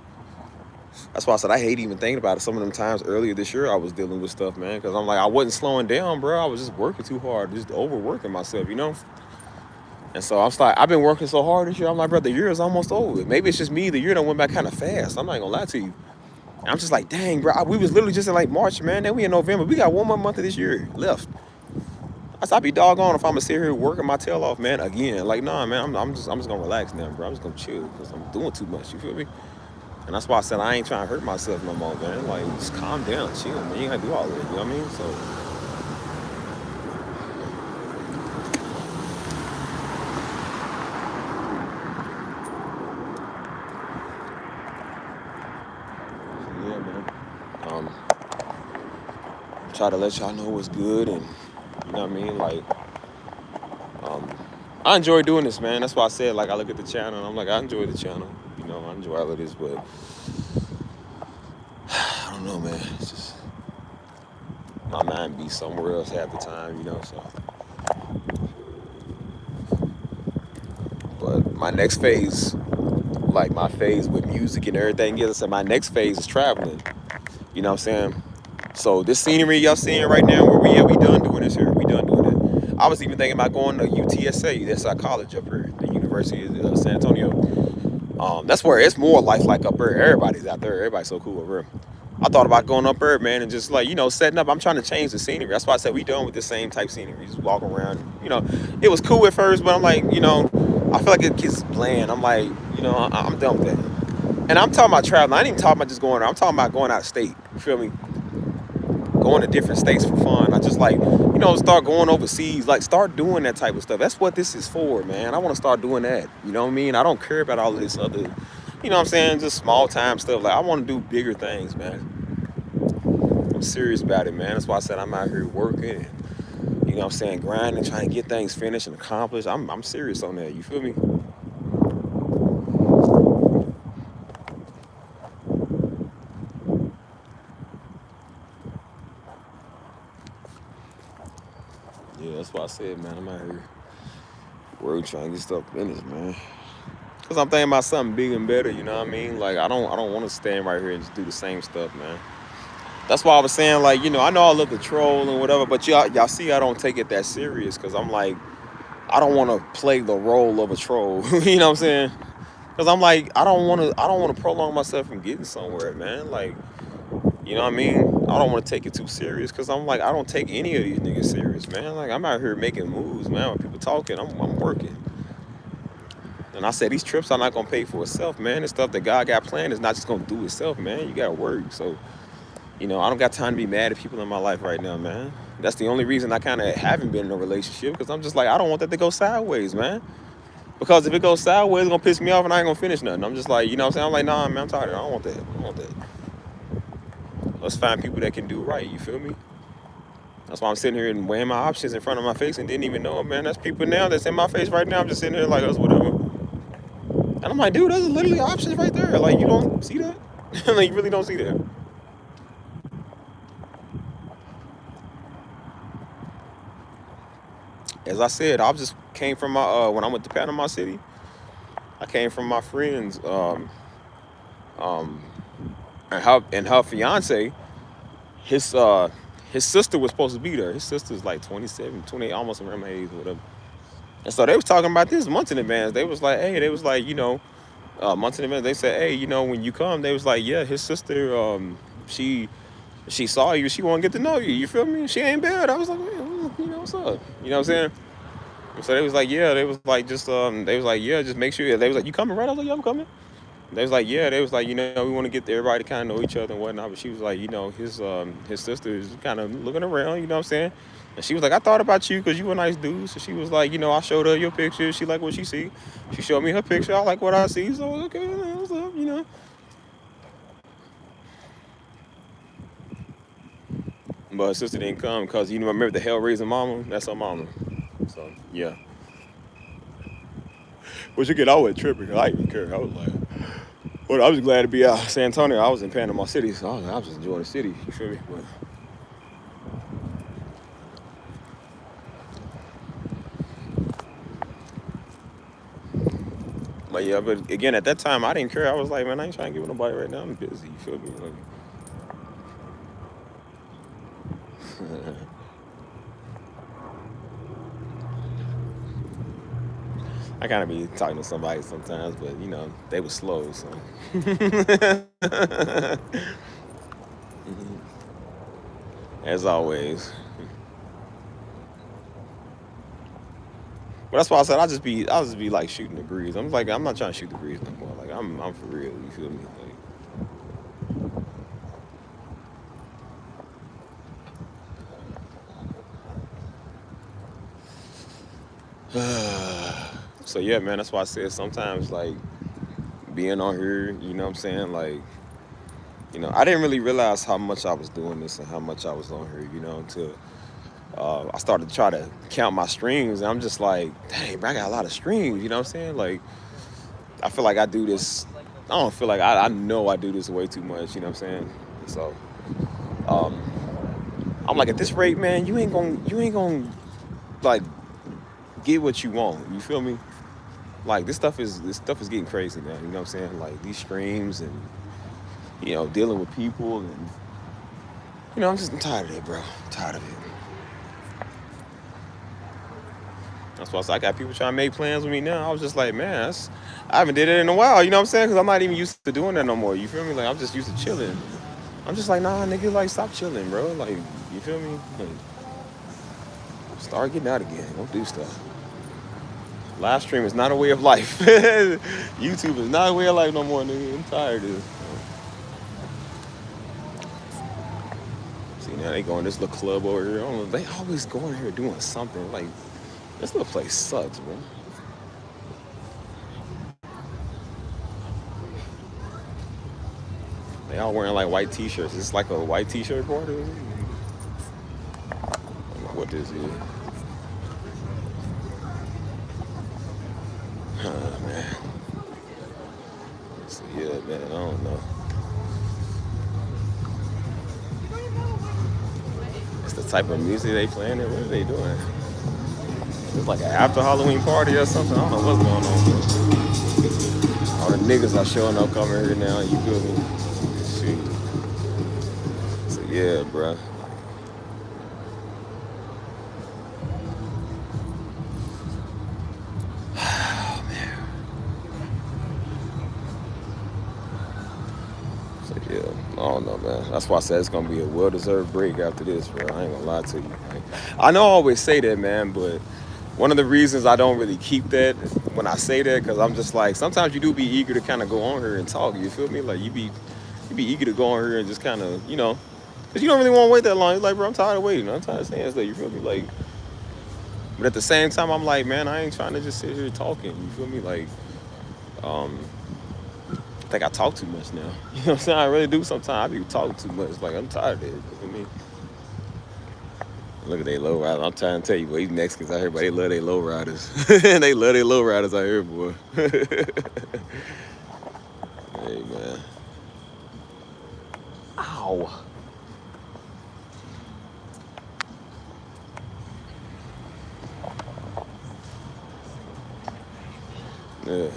A: That's why I said I hate even thinking about it. Some of them times earlier this year I was dealing with stuff, man, because I'm like I wasn't slowing down, bro. I was just working too hard, just overworking myself, you know. And so I'm like, I've been working so hard this year. I'm like, bro, the year is almost over. Maybe it's just me. The year done went by kind of fast. I'm not gonna lie to you. And I'm just like, dang, bro. We was literally just in like March, man. Then we in November. We got 1 more month of this year left. I said, I'd be doggone if I'm gonna sit here working my tail off, man. Again, like, nah, man. I'm just gonna relax now, bro. I'm just gonna chill because I'm doing too much. You feel me? And that's why I said I ain't trying to hurt myself no more, man. Like, just calm down, chill, man. You ain't gotta do all that. You know what I mean? So. Yeah, man. Try to let y'all know what's good, and you know what I mean. Like, I enjoy doing this, man. That's why I said, like, I look at the channel and I'm like, I enjoy the channel. You know, I enjoy all of this, but I don't know, man. It's just my mind be somewhere else half the time, you know. So, but my next phase, like my phase with music and everything else, and my next phase is traveling. You know what I'm saying? So this scenery y'all seeing right now, where we at, we done doing this here. We done doing it. I was even thinking about going to UTSA. That's our college up here, the University of San Antonio. That's where it's more life like up there. Everybody's out there. Everybody's so cool up here. I thought about going up there, man, and just like, you know, setting up. I'm trying to change the scenery. That's why I said we done with the same type scenery. Just walk around. You know, it was cool at first, but I'm like, you know, I feel like it gets bland. I'm like, you know, I'm done with that. And I'm talking about traveling. I ain't even talking about just going there. I'm talking about going out of state. You feel me? Going to different states for fun. I just like, you know, start going overseas, like start doing that type of stuff. That's what this is for, man. I want to start doing that. You know what I mean? I don't care about all of this other, you know what I'm saying, just small time stuff. Like I want to do bigger things, man. I'm serious about it, man. That's why I said I'm out here working and, you know what I'm saying, grinding, trying to get things finished and accomplished. I'm serious on that. You feel me? Yeah, that's why I said, man, I'm out here working, trying to get stuff finished, man. Cause I'm thinking about something big and better, you know what I mean? Like I don't want to stand right here and just do the same stuff, man. That's why I was saying, like, you know, I know I love the troll and whatever, but y'all see I don't take it that serious, cause I'm like, I don't want to play the role of a troll. You know what I'm saying? Cause I'm like, I don't want to prolong myself from getting somewhere, man. Like, you know what I mean? I don't want to take it too serious, because I'm like, I don't take any of these niggas serious, man. Like, I'm out here making moves, man. When people talking, I'm working. And I said, these trips are not going to pay for itself, man. The stuff that God got planned is not just going to do itself, man. You got to work. So, you know, I don't got time to be mad at people in my life right now, man. That's the only reason I kind of haven't been in a relationship, because I'm just like, I don't want that to go sideways, man. Because if it goes sideways, it's going to piss me off and I ain't going to finish nothing. I'm just like, you know what I'm saying? I'm like, nah, man, I'm tired of it. I don't want that. I don't want that. Let's find people that can do right, you feel me? That's why I'm sitting here and weighing my options in front of my face and didn't even know it, man. That's people now that's in my face right now. I'm just sitting here like, that's whatever. And I'm like, dude, those are literally options right there. Like, you don't see that? Like, you really don't see that. As I said, I just came from my, when I went to Panama City, I came from my friends, and her fiance, his sister was supposed to be there. His sister's like 27, 28, almost around my age or whatever. And so they was talking about this months in advance. They was like, hey, you know, months in advance, they said, hey, you know, when you come, they was like, yeah, his sister, she saw you, she want to get to know you. You feel me? She ain't bad. I was like, man, you know, what's up? You know what I'm saying? So they was like, yeah, they was like, just, they was like, yeah, just make sure. They was like, you coming, right? I was like, yeah, I'm coming. They was like, yeah, they was like, we want to get everybody to kind of know each other and whatnot. But she was like, his sister is kind of looking around, you know what I'm saying? And she was like, I thought about you because you a nice dude. So she was like, I showed her your picture. She like what she see. She showed me her picture. I like what I see. So okay, what's up, But her sister didn't come because remember the hell raising mama? That's her mama. So yeah. But again, I wasn't tripping. I didn't even care. I was like, well, I was glad to be out San Antonio. I was in Panama City, so I was just enjoying the city. You feel me? But yeah, but again, at that time, I didn't care. I was like, man, I ain't trying to get with nobody right now. I'm busy. You feel me? Like, I kind of be talking to somebody sometimes, but they was slow, so. As always. But that's why I said I'll just be like shooting the breeze. I'm like, I'm not trying to shoot the breeze no more. Like I'm for real. You feel me? So yeah, man, that's why I said sometimes like being on here, you know what I'm saying? Like, I didn't really realize how much I was doing this and how much I was on here, until I started to try to count my streams. And I'm just like, dang, bro, I got a lot of streams, you know what I'm saying? Like, I feel like I do this, I don't feel like, I know I do this way too much, you know what I'm saying? So, I'm like, at this rate, man, you ain't gonna, like, get what you want, you feel me? Like, this stuff is getting crazy now, you know what I'm saying? Like, these streams and, dealing with people and, I'm tired of it, bro. I'm tired of it. That's why I got people trying to make plans with me now. I was just like, man, I haven't did it in a while, you know what I'm saying? Because I'm not even used to doing that no more, you feel me? Like, I'm just used to chilling. I'm just like, nah, nigga, like, stop chilling, bro. Like, you feel me? Like, start getting out again. Don't do stuff. Live stream is not a way of life. YouTube is not a way of life no more, nigga. I'm tired of it. See, now they go in this little club over here. I don't know, they always go in here doing something. Like, this little place sucks, bro. They all wearing like white t-shirts. It's like a white t-shirt party. I don't know what this is. Man. So yeah, man, I don't know. It's the type of music they playing there. What are they doing? It's like an after Halloween party or something. I don't know what's going on, bro. All the niggas are showing up coming here now. You feel me? Shit. So yeah, bro. I don't know, man. That's why I said it's gonna be a well-deserved break after this, bro. I ain't gonna lie to you. Like, I know I always say that, man, but one of the reasons I don't really keep that when I say that, because I'm just like, sometimes you do be eager to kind of go on here and talk. You feel me? Like you be eager to go on here and just kind of, because you don't really want to wait that long. You're like, bro, I'm tired of waiting. I'm tired of saying stuff. You feel me? Like, but at the same time, I'm like, man, I ain't trying to just sit here talking. You feel me? Like, I think I talk too much now. You know what I'm saying? I really do sometimes. I be talking too much. Like, I'm tired of it. You know what I mean? Look at they low riders. I'm trying to tell you, boy, these Mexicans out here, but they love their low riders. They love their low riders out here, boy. Hey, man. Ow. Yeah.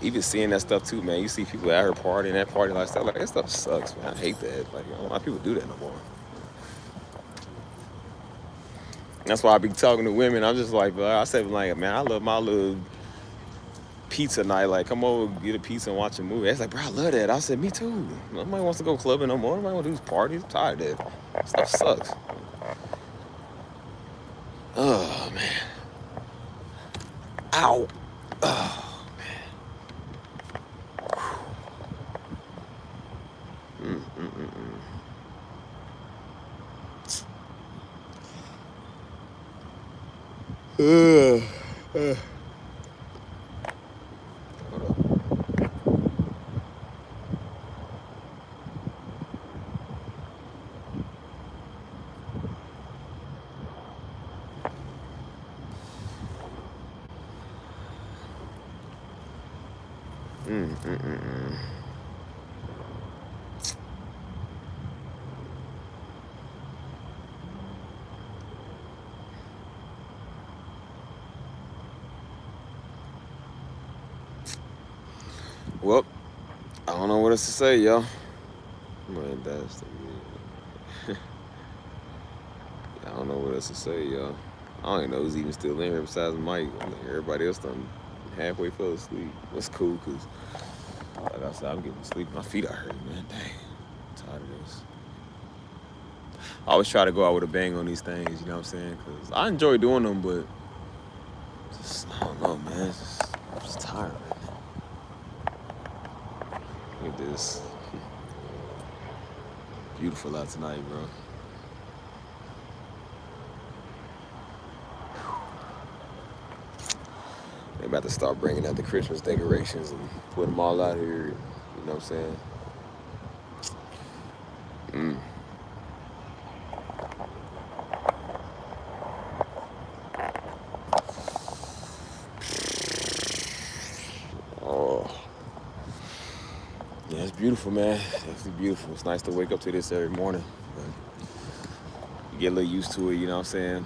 A: Even seeing that stuff too, man. You see people out here partying, that party lifestyle, like that stuff sucks, man. I hate that. Like, I don't know why people do that no more. That's why I be talking to women. I'm just like, bro, I said, like, man, I love my little pizza night. Like, come over, get a pizza and watch a movie. It's like, bro, I love that. I said, me too. Nobody wants to go clubbing no more. Nobody want to do these parties. I'm tired of that. Stuff sucks. Oh, man. Ow. Oh. uh. Hold up. Mm, mm, mm, mm. Well, I don't know what else to say, y'all. Man, that's the I don't know what else to say, y'all. I don't even know who's even still in here besides Mike. I think everybody else done halfway fell asleep. That's cool, because, like I said, I'm getting sleep. My feet are hurting, man. Dang. I'm tired of this. I always try to go out with a bang on these things, you know what I'm saying? Because I enjoy doing them, but just, I don't know, man. I'm just tired right now. Look at this. Beautiful out tonight, bro. They about to start bringing out the Christmas decorations and put them all out here. You know what I'm saying? Mm. Oh. Yeah, it's beautiful, man. It's beautiful. It's nice to wake up to this every morning. But you get a little used to it, you know what I'm saying?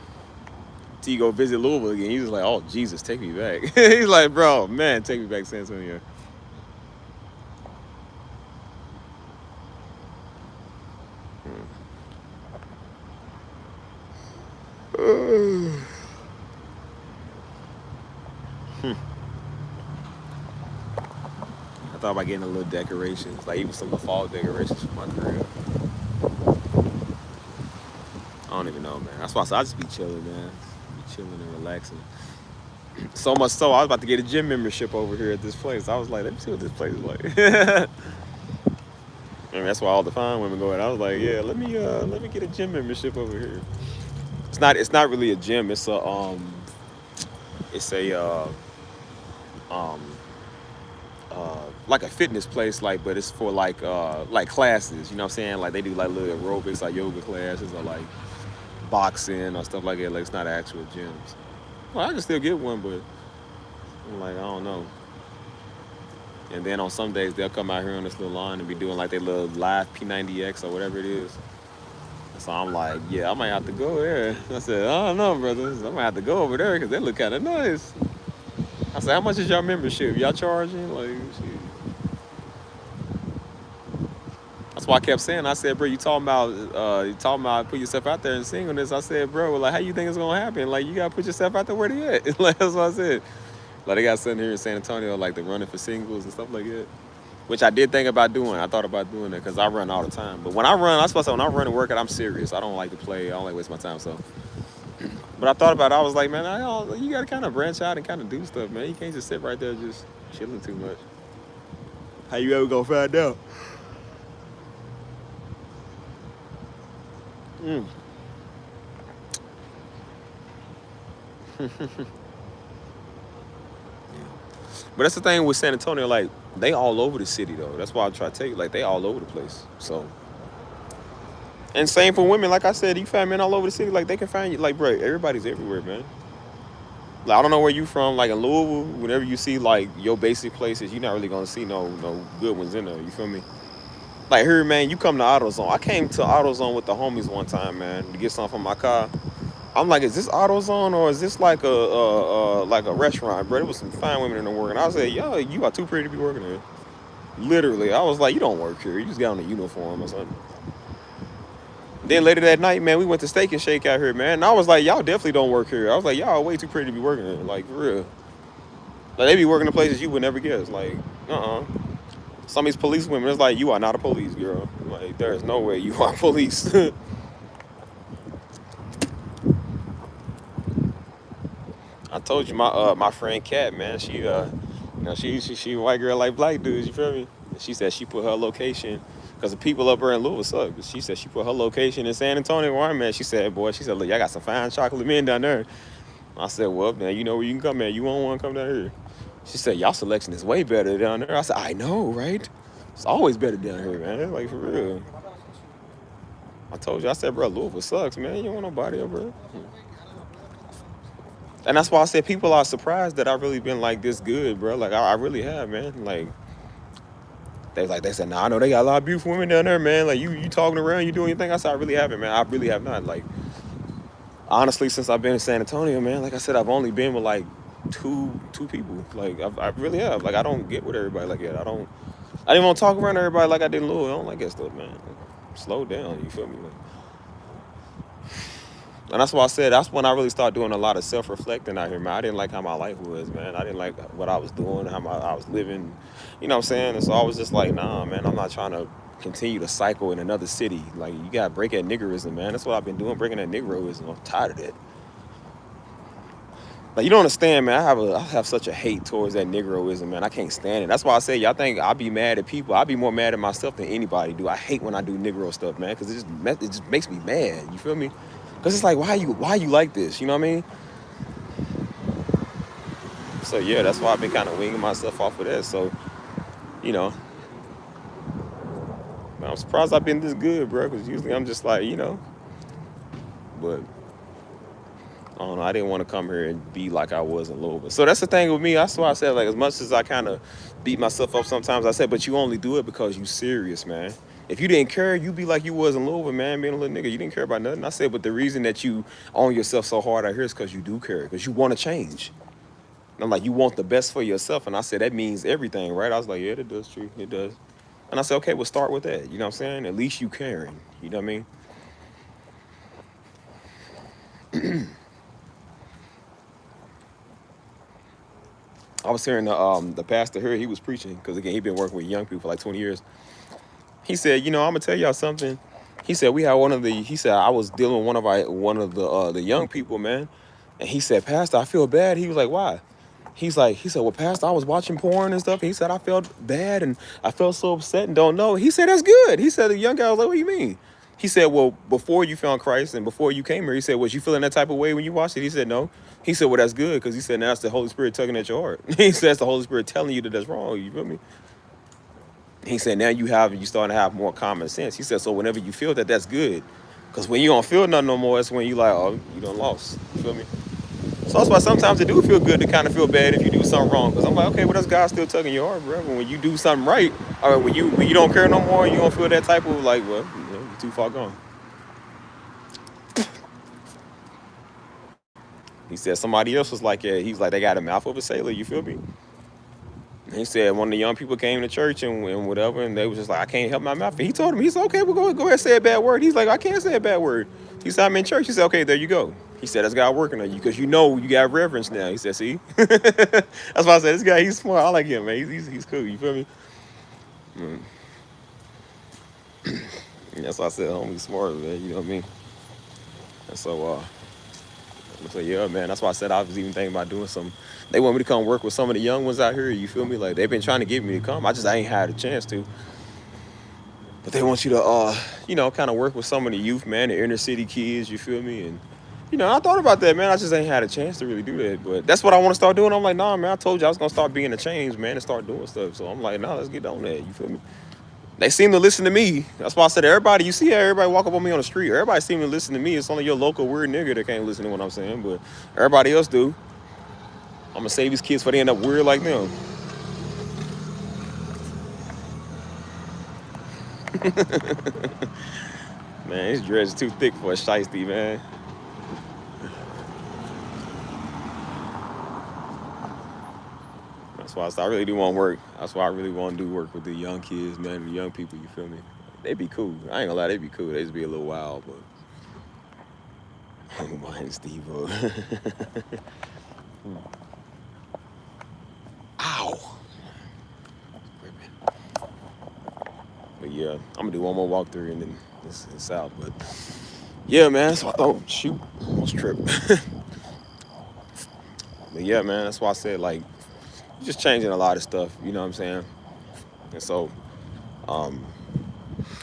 A: Till you go visit Louisville again, he's just like, oh, Jesus, take me back. He's like, bro, man, take me back to San Antonio. I thought about getting a little decorations, like even some of the fall decorations for my crib. I don't even know, man. That's why I said I just be chilling, man. Be chilling and relaxing. So much so, I was about to get a gym membership over here at this place. I was like, let me see what this place is like. I mean, that's why all the fine women go in. I was like, yeah, let me get a gym membership over here. It's not really a gym. It's a like a fitness place, like, but it's for like classes. You know what I'm saying? Like they do like little aerobics, like yoga classes, or like boxing or stuff like that. Like it's not actual gyms. Well, I can still get one, but I'm like, I don't know. And then on some days they'll come out here on this little line and be doing like their little live P90X or whatever it is. So I'm like, yeah, I might have to go there. I said, I don't know, brothers. I might have to go over there because they look kind of nice. I said, how much is y'all membership? Y'all charging? Like, shit. That's why I kept saying, I said, bro, you talking about put yourself out there and singleness. I said, bro, like, how you think it's gonna happen? Like, you gotta put yourself out there where they at. Like, that's what I said. Like, they got something here in San Antonio, like the running for singles and stuff like that. Which I did think about doing. I thought about doing it because I run all the time. But when I run, when I run and work out, I'm serious. I don't like to play. I don't like to waste my time. So, but I thought about it. I was like, man, you got to kind of branch out and kind of do stuff, man. You can't just sit right there just chilling too much. How you ever gonna find out? Mm. But that's the thing with San Antonio, like, they all over the city, though. That's why I try to tell you, like, they all over the place. So, and same for women. Like I said, you find men all over the city, like, they can find you. Like, bro, everybody's everywhere, man. Like, I don't know where you from. Like, in Louisville, whenever you see, like, your basic places, you're not really going to see no good ones in there. You feel me? Like, here, man, you come to AutoZone. I came to AutoZone with the homies one time, man, to get something from my car. I'm like, is this AutoZone or is this like a restaurant, bro? There was some fine women in there working. I said, yo, you are too pretty to be working here. Literally, I was like, you don't work here. You just got on a uniform or something. Then later that night, man, we went to Steak and Shake out here, man. And I was like, y'all definitely don't work here. I was like, y'all are way too pretty to be working here. Like, for real. Like, they be working in places you would never guess. Like, Some of these police women, it's like, you are not a police, girl. Like, there is no way you are police. I told you my friend Kat, man, she a white girl like black dudes, you feel me? She said she put her location, because the people up there in Louisville suck. She said she put her location in San Antonio where I'm at. She said, boy, look, y'all got some fine chocolate men down there. I said, well, now you know where you can come at. You won't want to come down here. She said, y'all selection is way better down there. I said, I know, right? It's always better down here, man. Like, for real. I told you, I said, bro, Louisville sucks, man. You don't want nobody up, bro. And that's why I said people are surprised that I've really been, like, this good, bro. Like, I really have, man. Like, they said, nah, I know they got a lot of beautiful women down there, man. Like, you talking around, you doing your thing. I said, I really haven't, man. I really have not. Like, honestly, since I've been in San Antonio, man, like I said, I've only been with, like, two people. Like, I really have. Like, I don't get with everybody like that. I didn't want to talk around everybody like I did in Louisville. I don't like that stuff, man. Like, slow down, you feel me? Like, and that's why I said, that's when I really started doing a lot of self-reflecting out here, man. I didn't like how my life was, man. I didn't like what I was doing, how I was living. You know what I'm saying? And so I was just like, nah, man, I'm not trying to continue to cycle in another city. Like, you got to break that niggerism, man. That's what I've been doing, breaking that niggeroism. I'm tired of that. Like, you don't understand, man. I have such a hate towards that Negroism, man. I can't stand it. That's why I say, y'all think I be mad at people. I be more mad at myself than anybody do. I hate when I do Negro stuff, man, because it just makes me mad. You feel me? Because it's like, why you like this? You know what I mean? So, yeah, that's why I've been kind of winging myself off of that. So, you know, I'm surprised I've been this good, bro, because usually I'm just like, you know, but I don't know. I didn't want to come here and be like I was in Louisville. So that's the thing with me. That's why I said, like, as much as I kind of beat myself up sometimes, I said, but you only do it because you serious, man. If you didn't care, you'd be like you was in Louisville, man, being a little nigga. You didn't care about nothing. I said, but the reason that you own yourself so hard out here is because you do care, because you want to change. And I'm like, you want the best for yourself. And I said, that means everything, right? I was like, yeah, it does, true. It does. And I said, okay, we'll start with that. You know what I'm saying? At least you caring. You know what I mean? I was hearing the pastor here, he was preaching, because again, he'd been working with young people for like 20 years. He said, you know, I'm gonna tell y'all something. He said, I was dealing with one of the young people, man. And he said, Pastor, I feel bad. He was like, why? He said, well, Pastor, I was watching porn and stuff. He said, I felt bad and I felt so upset and don't know. He said, that's good. He said, the young guy was like, what do you mean? He said, well, before you found Christ and before you came here, he said, was you feeling that type of way when you watched it? He said, no. He said, well, that's good, because he said, now that's the Holy Spirit tugging at your heart. He said, that's the Holy Spirit telling you that that's wrong. You feel me? He said, now you starting to have more common sense. He said, so whenever you feel that, that's good. Because when you don't feel nothing no more, that's when you like, oh, you done lost. You feel me? So that's why sometimes it do feel good to kind of feel bad if you do something wrong. Because I'm like, okay, well, that's God still tugging your heart, bro. When you do something right, or when you don't care no more, you don't feel that type of like, well, you know, you're too far gone. He said somebody else was like, yeah, he's like, they got a mouth of a sailor, you feel me? He said one of the young people came to church and whatever, and they was just like, I can't help my mouth. And he told him, he said, okay, well, go ahead and say a bad word. He's like, I can't say a bad word. He said, I'm in church. He said, okay, there you go. He said, that's God working on you, because you know you got reverence now. He said, see? That's why I said, this guy, he's smart. I like him, man. He's cool, you feel me? That's why I said, homie, smart, man, you know what I mean? And so, yeah, man, that's why I said I was even thinking about doing something. They want me to come work with some of the young ones out here, you feel me? Like, they've been trying to get me to come. I ain't had a chance to. But they want you to, you know, kind of work with some of the youth, man, the inner city kids, you feel me? And, you know, I thought about that, man. I just ain't had a chance to really do that. But that's what I want to start doing. I'm like, nah, man, I told you I was going to start being a change, man, and start doing stuff. So I'm like, nah, let's get on that, you feel me? They seem to listen to me. That's why I said everybody, you see how everybody walk up on me on the street. Everybody seem to listen to me. It's only your local weird nigga that can't listen to what I'm saying, but everybody else do. I'm gonna save these kids before they end up weird like them. Man, his dreads too thick for a shiesty, man. That's why I said I really do want to work. That's why I really want to do work with the young kids, man, the young people, you feel me? They be cool. I ain't gonna lie, they be cool. They just be a little wild, but I'm behind Steve-O. Ow. But yeah, I'm gonna do one more walkthrough and then it's out. But yeah, man, so I thought, shoot, almost tripped. But yeah, man, that's why I said, like, just changing a lot of stuff, you know what I'm saying? And so,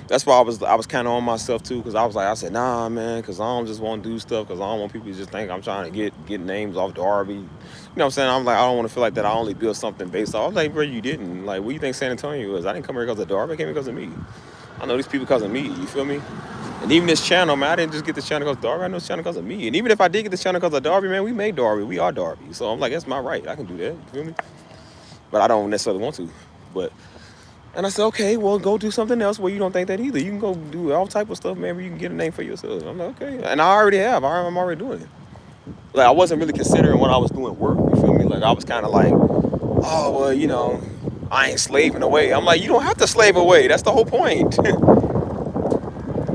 A: That's why I was kind of on myself too, because I said, nah, man, because I don't just want to do stuff, because I don't want people to just think I'm trying to get names off Darby. You know what I'm saying? I'm like, I don't want to feel like that I only built something based off. Like, bro, you didn't. Like, what do you think San Antonio was? I didn't come here because of Darby. I came here because of me. I know these people because of me. You feel me? And even this channel, man, I didn't just get this channel because of Darby. I know this channel because of me. And even if I did get this channel because of Darby, man, we made Darby. We are Darby. So I'm like, that's my right. I can do that. You feel me? But I don't necessarily want to. And I said, okay, well, go do something else where you don't think that either. You can go do all type of stuff, man, where you can get a name for yourself. I'm like, okay. And I already have. I'm already doing it. Like, I wasn't really considering when I was doing work. You feel me? Like, I was kind of like, oh, well, you know, I ain't slaving away. I'm like, you don't have to slave away. That's the whole point.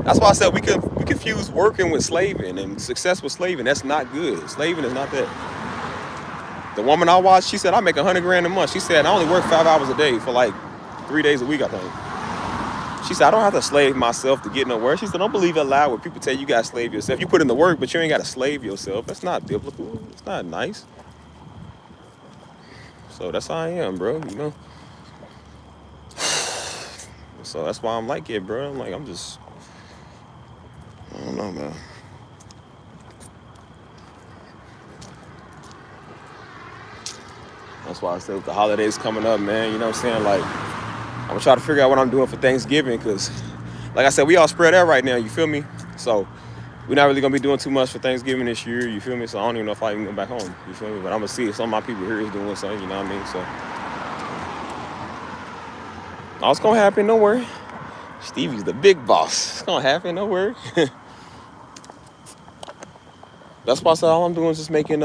A: That's why I said we confuse working with slaving and success with slaving. That's not good. Slaving is not that. The woman I watched, she said, I make 100 grand a month. She said, I only work 5 hours a day for like 3 days a week, I think. She said, I don't have to slave myself to get nowhere. She said, don't believe it loud when people tell you got to slave yourself. You put in the work, but you ain't got to slave yourself. That's not biblical. It's not nice. So that's how I am, bro, you know? So that's why I'm like it, bro. I'm like, I don't know, man. That's why I said with the holidays coming up, man, you know what I'm saying? Like, I'm gonna try to figure out what I'm doing for Thanksgiving, because, like I said, we all spread out right now, you feel me? So, we're not really gonna be doing too much for Thanksgiving this year, you feel me? So, I don't even know if I can go back home, you feel me? But I'm gonna see if some of my people here is doing something, you know what I mean? So, all it's gonna happen, don't worry. Stevie's the big boss. It's gonna happen, don't worry. That's why I said all I'm doing is just making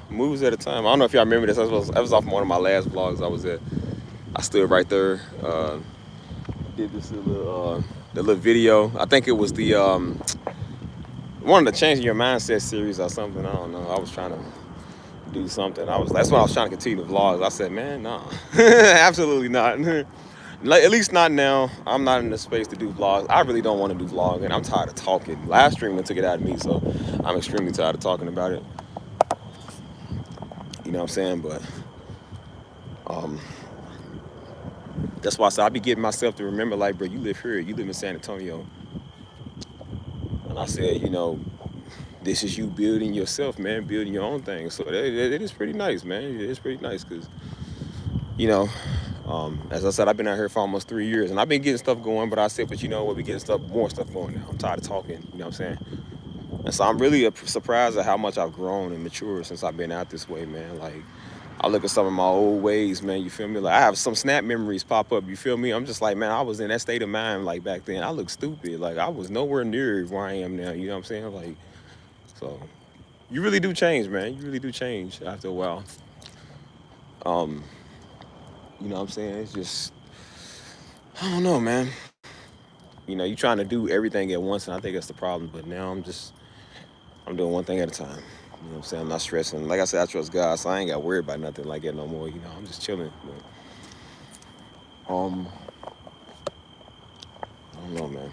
A: moves at a time. I don't know if y'all remember this. That was off one of my last vlogs I was at. I stood right there, did this little video. I think it was the one of the Changing Your Mindset series or something. I don't know. I was trying to do something. That's when I was trying to continue the vlogs. I said, man, nah, absolutely not. At least not now. I'm not in the space to do vlogs. I really don't want to do vlogging. I'm tired of talking. Live streaming took it out of me, so I'm extremely tired of talking about it. You know what I'm saying? But that's why I said I be getting myself to remember, like, bro, you live here. You live in San Antonio. And I said, you know, this is you building yourself, man, building your own thing. So it is pretty nice, man. It is pretty nice because, you know, as I said, I've been out here for almost 3 years, and I've been getting stuff going, but I said, but you know what, we getting more stuff going now. I'm tired of talking, you know what I'm saying? And so I'm really surprised at how much I've grown and matured since I've been out this way, man. Like, I look at some of my old ways, man, you feel me? Like, I have some snap memories pop up, you feel me? I'm just like, man, I was in that state of mind, like, back then. I look stupid. Like, I was nowhere near where I am now, you know what I'm saying? Like, so, you really do change, man. You really do change after a while. You know what I'm saying? It's just, I don't know, man. You know, you're trying to do everything at once, and I think that's the problem. But now I'm doing one thing at a time. You know what I'm saying? I'm not stressing. Like I said, I trust God, so I ain't got worried about nothing like that no more. You know, I'm just chilling. But, I don't know, man.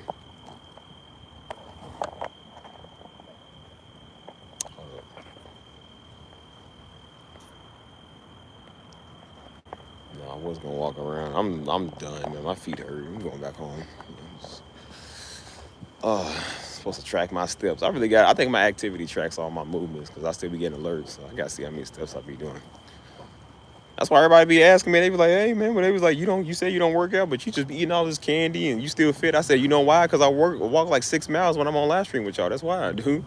A: I was gonna walk around. I'm done, man. My feet hurt. I'm going back home. Supposed to track my steps. I think my activity tracks all my movements because I still be getting alerts. So I gotta see how many steps I be doing. That's why everybody be asking me. They be like, hey man, but they was like, you say you don't work out, but you just be eating all this candy and you still fit. I said, you know why? Because I walk like 6 miles when I'm on live stream with y'all. That's why I do.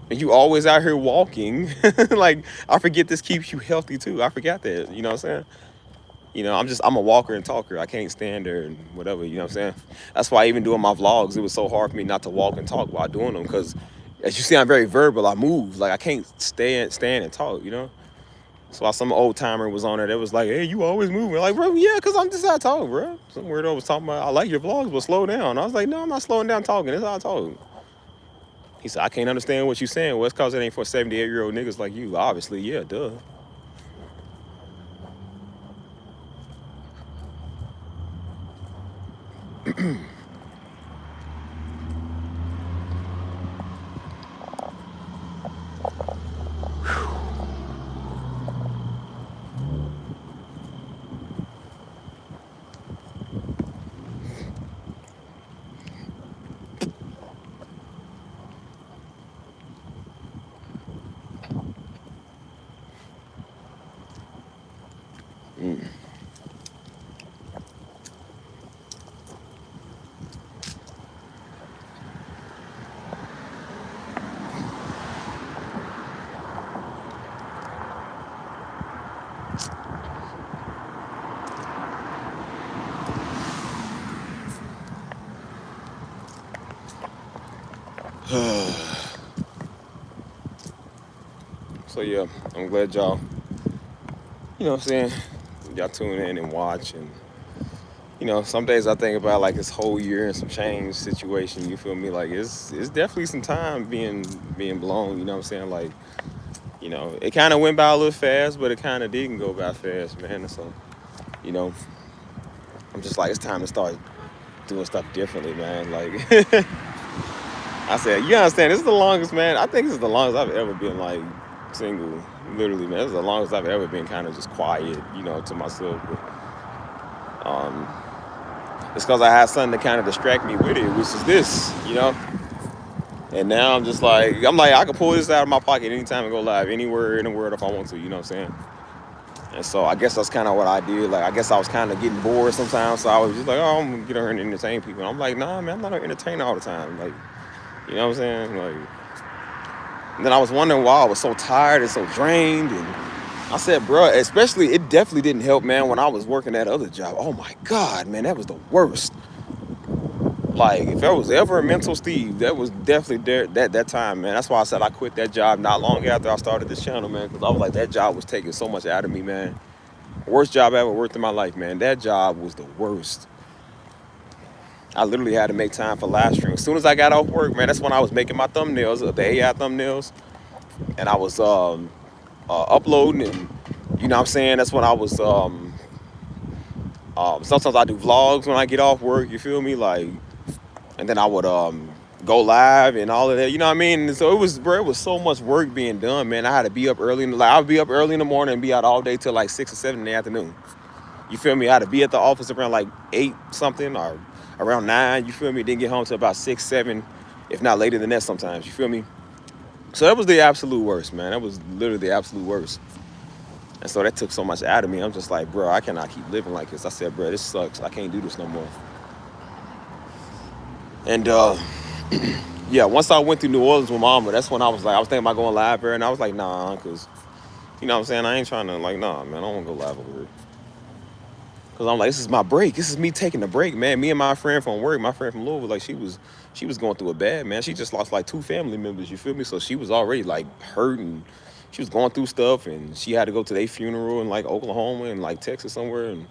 A: And you always out here walking. Like, I forget this keeps you healthy too. I forgot that. You know what I'm saying? You know, I'm a walker and talker. I can't stand there and whatever, you know what I'm saying? That's why even doing my vlogs, it was so hard for me not to walk and talk while doing them because, as you see, I'm very verbal. I move. Like, I can't stand and talk, you know? So while some old timer was on there that was like, hey, you always moving. Like, bro, yeah, because I'm just how I talk, bro. Some weirdo was talking about, I like your vlogs, but slow down. I was like, no, I'm not slowing down talking. That's how I talk. He said, I can't understand what you're saying. Well, it's because it ain't for 78-year-old niggas like you. Obviously, yeah, duh. Mm. So yeah, I'm glad y'all, you know what I'm saying, y'all tune in and watch. And some days I think about like this whole year and some change situation. You feel me? Like it's definitely some time being blown. You know what I'm saying? Like it kind of went by a little fast, but it kind of didn't go by fast, man. And so you know, I'm just like, it's time to start doing stuff differently, man. Like I said, you understand? This is the longest, man. I think this is the longest I've ever been like single. Literally, man. This is the longest I've ever been kind of just quiet, to myself. But, it's because I had something to kind of distract me with it, which is this. And now I'm just like, I can pull this out of my pocket anytime and go live anywhere in the world if I want to, you know what I'm saying? And so I guess that's kind of what I did. Like, I guess I was kind of getting bored sometimes. So I was just like, oh, I'm going to get on here and entertain people. And I'm like, nah, man, I'm not an entertainer all the time. Like, you know what I'm saying? Like, and then I was wondering why I was so tired and so drained. And I said, bro, especially, it definitely didn't help, man, when I was working that other job. Oh my God, man, that was the worst. Like, if there was ever a mental Steve, that was definitely there that time, man. That's why I said I quit that job not long after I started this channel, man, because I was like, that job was taking so much out of me, man. Worst job I ever worked in my life, man. That job was the worst. I literally had to make time for live stream. As soon as I got off work, man, that's when I was making my thumbnails, the AI thumbnails, and I was uploading, and you know what I'm saying? That's when I was, sometimes I do vlogs when I get off work, you feel me? Like, and then I would go live and all of that, you know what I mean? And so it was so much work being done, man. I had to be up early, I would be up early in the morning and be out all day till like 6 or 7 in the afternoon. You feel me? I had to be at the office around like 8 something or around 9, you feel me? Didn't get home till about 6, 7, if not later than that sometimes, you feel me? So that was the absolute worst, man. That was literally the absolute worst. And so that took so much out of me. I'm just like, bro, I cannot keep living like this. I said, bro, this sucks. I can't do this no more. And yeah, once I went through New Orleans with Mama, that's when I was thinking about going live there, and I was like, nah, because, you know what I'm saying? I ain't trying to, like, nah, man, I don't want to go live over here. Because I'm like, this is my break. This is me taking a break, man. Me and my friend from work, my friend from Louisville, like, she was going through it bad, man. She just lost, like, 2 family members, you feel me? So she was already, like, hurting. She was going through stuff, and she had to go to their funeral in, like, Oklahoma and, like, Texas somewhere, and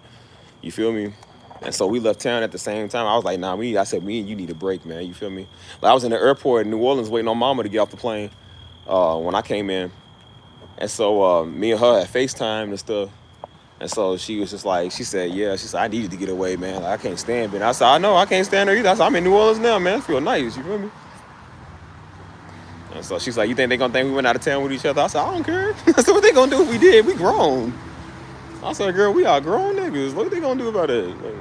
A: you feel me? And so we left town at the same time. I was like, nah, I said, me and you need a break, man. You feel me? Like, I was in the airport in New Orleans waiting on Mama to get off the plane when I came in. And so me and her had FaceTime and stuff. And so she was just like, she said, I needed to get away, man. Like, I can't stand it. I said, I know, I can't stand her either. I said, I'm in New Orleans now, man. I feel nice, you feel me? And so she's like, you think they're going to think we went out of town with each other? I said, I don't care. I said, what they going to do if we did? We grown. I said, girl, we are grown niggas. What they going to do about it? Like,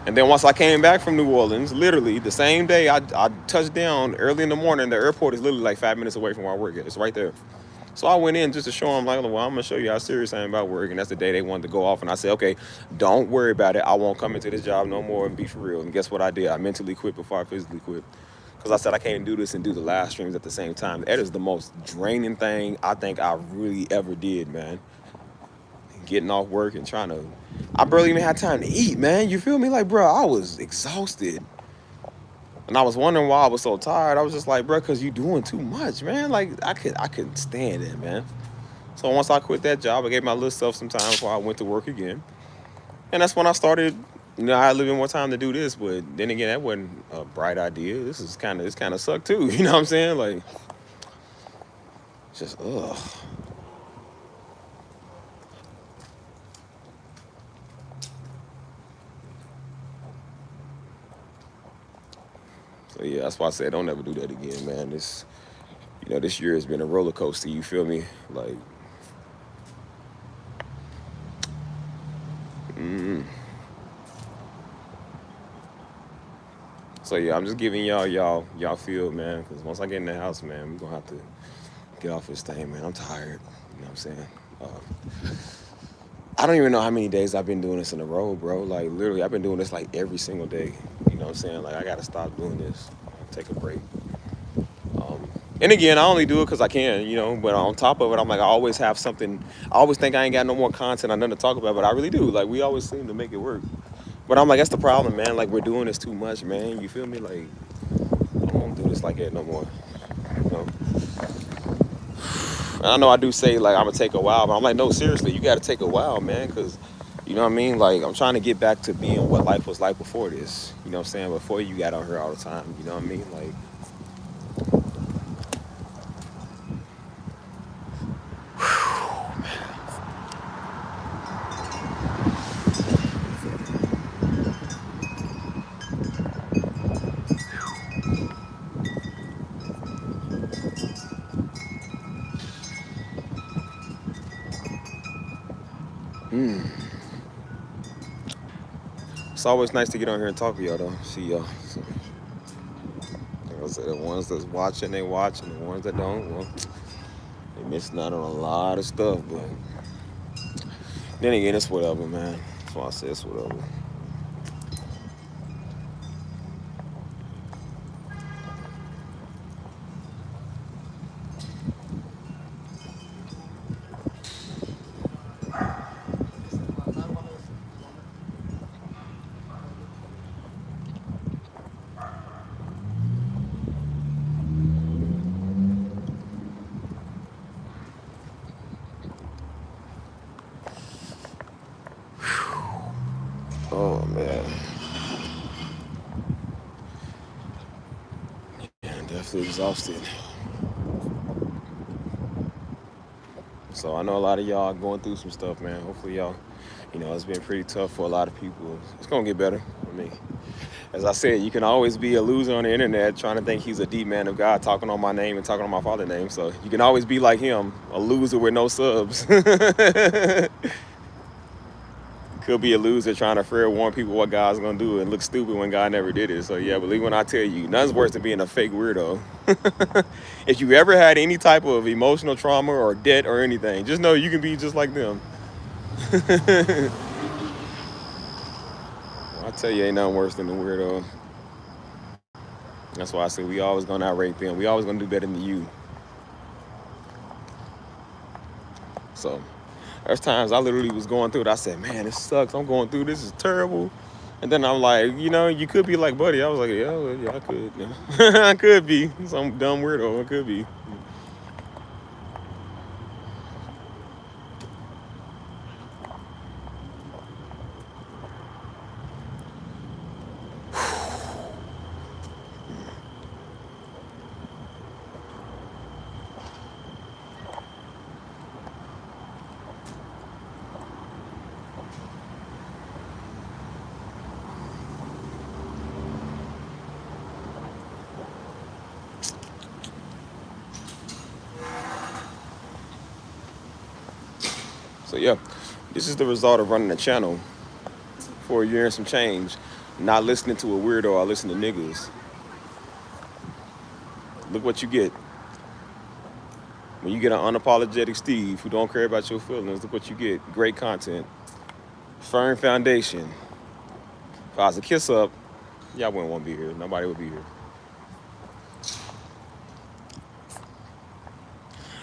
A: and then once I came back from New Orleans, literally the same day I touched down early in the morning, the airport is literally like 5 minutes away from where I work at. It's right there. So I went in just to show them, like, well, I'm going to show you how serious I am about work. And that's the day they wanted to go off. And I said, okay, don't worry about it. I won't come into this job no more and be for real. And guess what I did? I mentally quit before I physically quit. Because I said I can't do this and do the live streams at the same time. That is the most draining thing I think I really ever did, man. Getting off work and I barely even had time to eat, man. You feel me? Like, bro, I was exhausted. And I was wondering why I was so tired. I was just like, bro, because you doing too much, man. Like, I couldn't stand it, man. So once I quit that job, I gave my little self some time before I went to work again. And that's when I started, I had a little bit more time to do this. But then again, that wasn't a bright idea. This kind of sucked too. You know what I'm saying? Like, just, ugh. So yeah, that's why I said don't ever do that again, man. This year has been a roller coaster, you feel me? Like, So yeah, I'm just giving y'all feel, man, because once I get in the house, man, we're gonna have to get off this thing, man. I'm tired, you know what I'm saying? I don't even know how many days I've been doing this in a row, bro. Like literally, I've been doing this like every single day. You know what I'm saying? Like I gotta stop doing this. Take a break. And again, I only do it because I can, you know. But on top of it, I'm like, I always have something. I always think I ain't got no more content or nothing to talk about, but I really do. Like we always seem to make it work. But I'm like, that's the problem, man. Like we're doing this too much, man. You feel me? Like I don't want to do this like that no more. You know? And I know I do say like I'm gonna take a while, but I'm like, no, seriously, you got to take a while, man, because you know what I mean. Like I'm trying to get back to being what life was like before this. You know what I'm saying? Before you got on here all the time. You know what I mean? Like. It's always nice to get on here and talk to y'all, though. See y'all. So, like I said, the ones that's watching, they watch, and the ones that don't, well, they missing out on a lot of stuff. But then again, it's whatever, man. That's why I say it's whatever. Oh, man. Yeah, I'm definitely exhausted. So I know a lot of y'all are going through some stuff, man. Hopefully y'all, you know, it's been pretty tough for a lot of people. It's going to get better for me. As I said, you can always be a loser on the internet trying to think he's a deep man of God talking on my name and talking on my father's name. So you can always be like him, a loser with no subs. Could be a loser trying to fair warn people what God's gonna do and look stupid when God never did it. So yeah, believe when I tell you, nothing's worse than being a fake weirdo. If you ever had any type of emotional trauma or debt or anything, just know you can be just like them. I tell you, ain't nothing worse than the weirdo. That's why I say we always gonna outrate them. We always gonna do better than you. So there's times I literally was going through it. I said, man, this sucks. I'm going through this. Is terrible. And then I'm like, you know, you could be like Buddy. I was like, yeah, well, yeah, I could. Yeah. I could be some dumb weirdo. I could be. So yeah, this is the result of running a channel for a year and some change, not listening to a weirdo. I listen to niggas. Look what you get. When you get an unapologetic Steve who don't care about your feelings, look what you get. Great content. Firm foundation. If I was a kiss up, y'all wouldn't want to be here. Nobody would be here.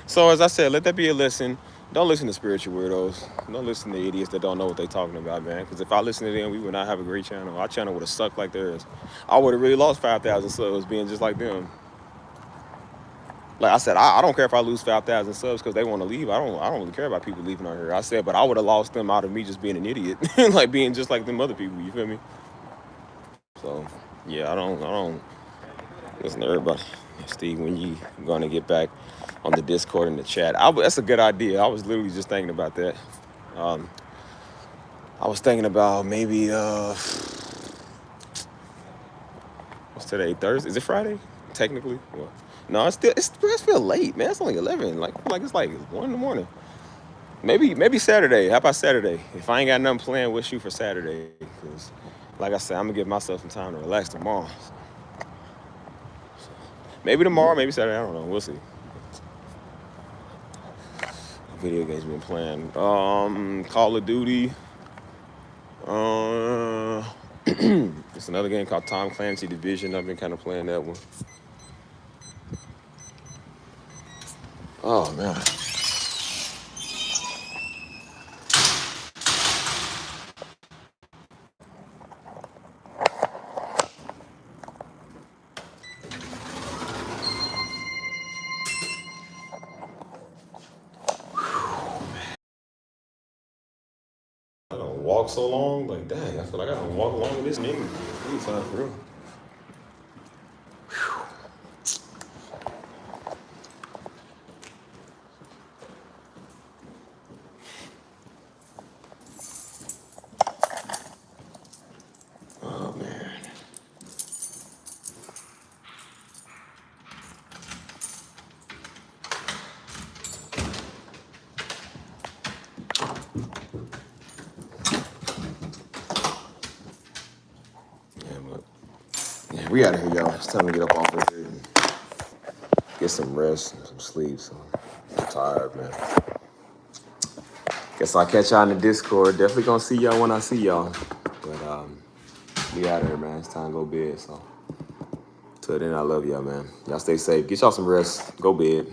A: So as I said, let that be a lesson. Don't listen to spiritual weirdos. Don't listen to idiots that don't know what they're talking about, man. Because if I listened to them, we would not have a great channel. Our channel would have sucked like theirs. I would have really lost 5,000 subs being just like them. Like I said, I don't care if I lose 5,000 subs because they want to leave. I don't really care about people leaving on here. I said, but I would have lost them out of me just being an idiot, like being just like them other people. You feel me? So yeah, I don't listen to everybody. Steve, when you gonna get back on the Discord and the chat? That's a good idea. I was literally just thinking about that. I was thinking about maybe what's today? Thursday? Is it Friday? Technically, well, no. It feels late, man. It's only 11. Like it's like 1 in the morning. Maybe Saturday. How about Saturday? If I ain't got nothing planned, we'll shoot for Saturday. Cause like I said, I'm gonna give myself some time to relax tomorrow. Maybe tomorrow, maybe Saturday. I don't know. We'll see. video games been playing? Call of Duty. It's another game called Tom Clancy Division. I've been kind of playing that one. Oh man. I don't walk so long, like dang, I feel like I don't walk longer than this nigga. Anytime for real. Oh man. Yeah, we out of here, y'all. It's time to get up off of here and get some rest and some sleep. So I'm tired, man. Guess I'll catch y'all in the Discord. Definitely gonna see y'all when I see y'all. But we out of here, man. It's time to go bed. So till then, I love y'all, man. Y'all stay safe. Get y'all some rest. Go bed.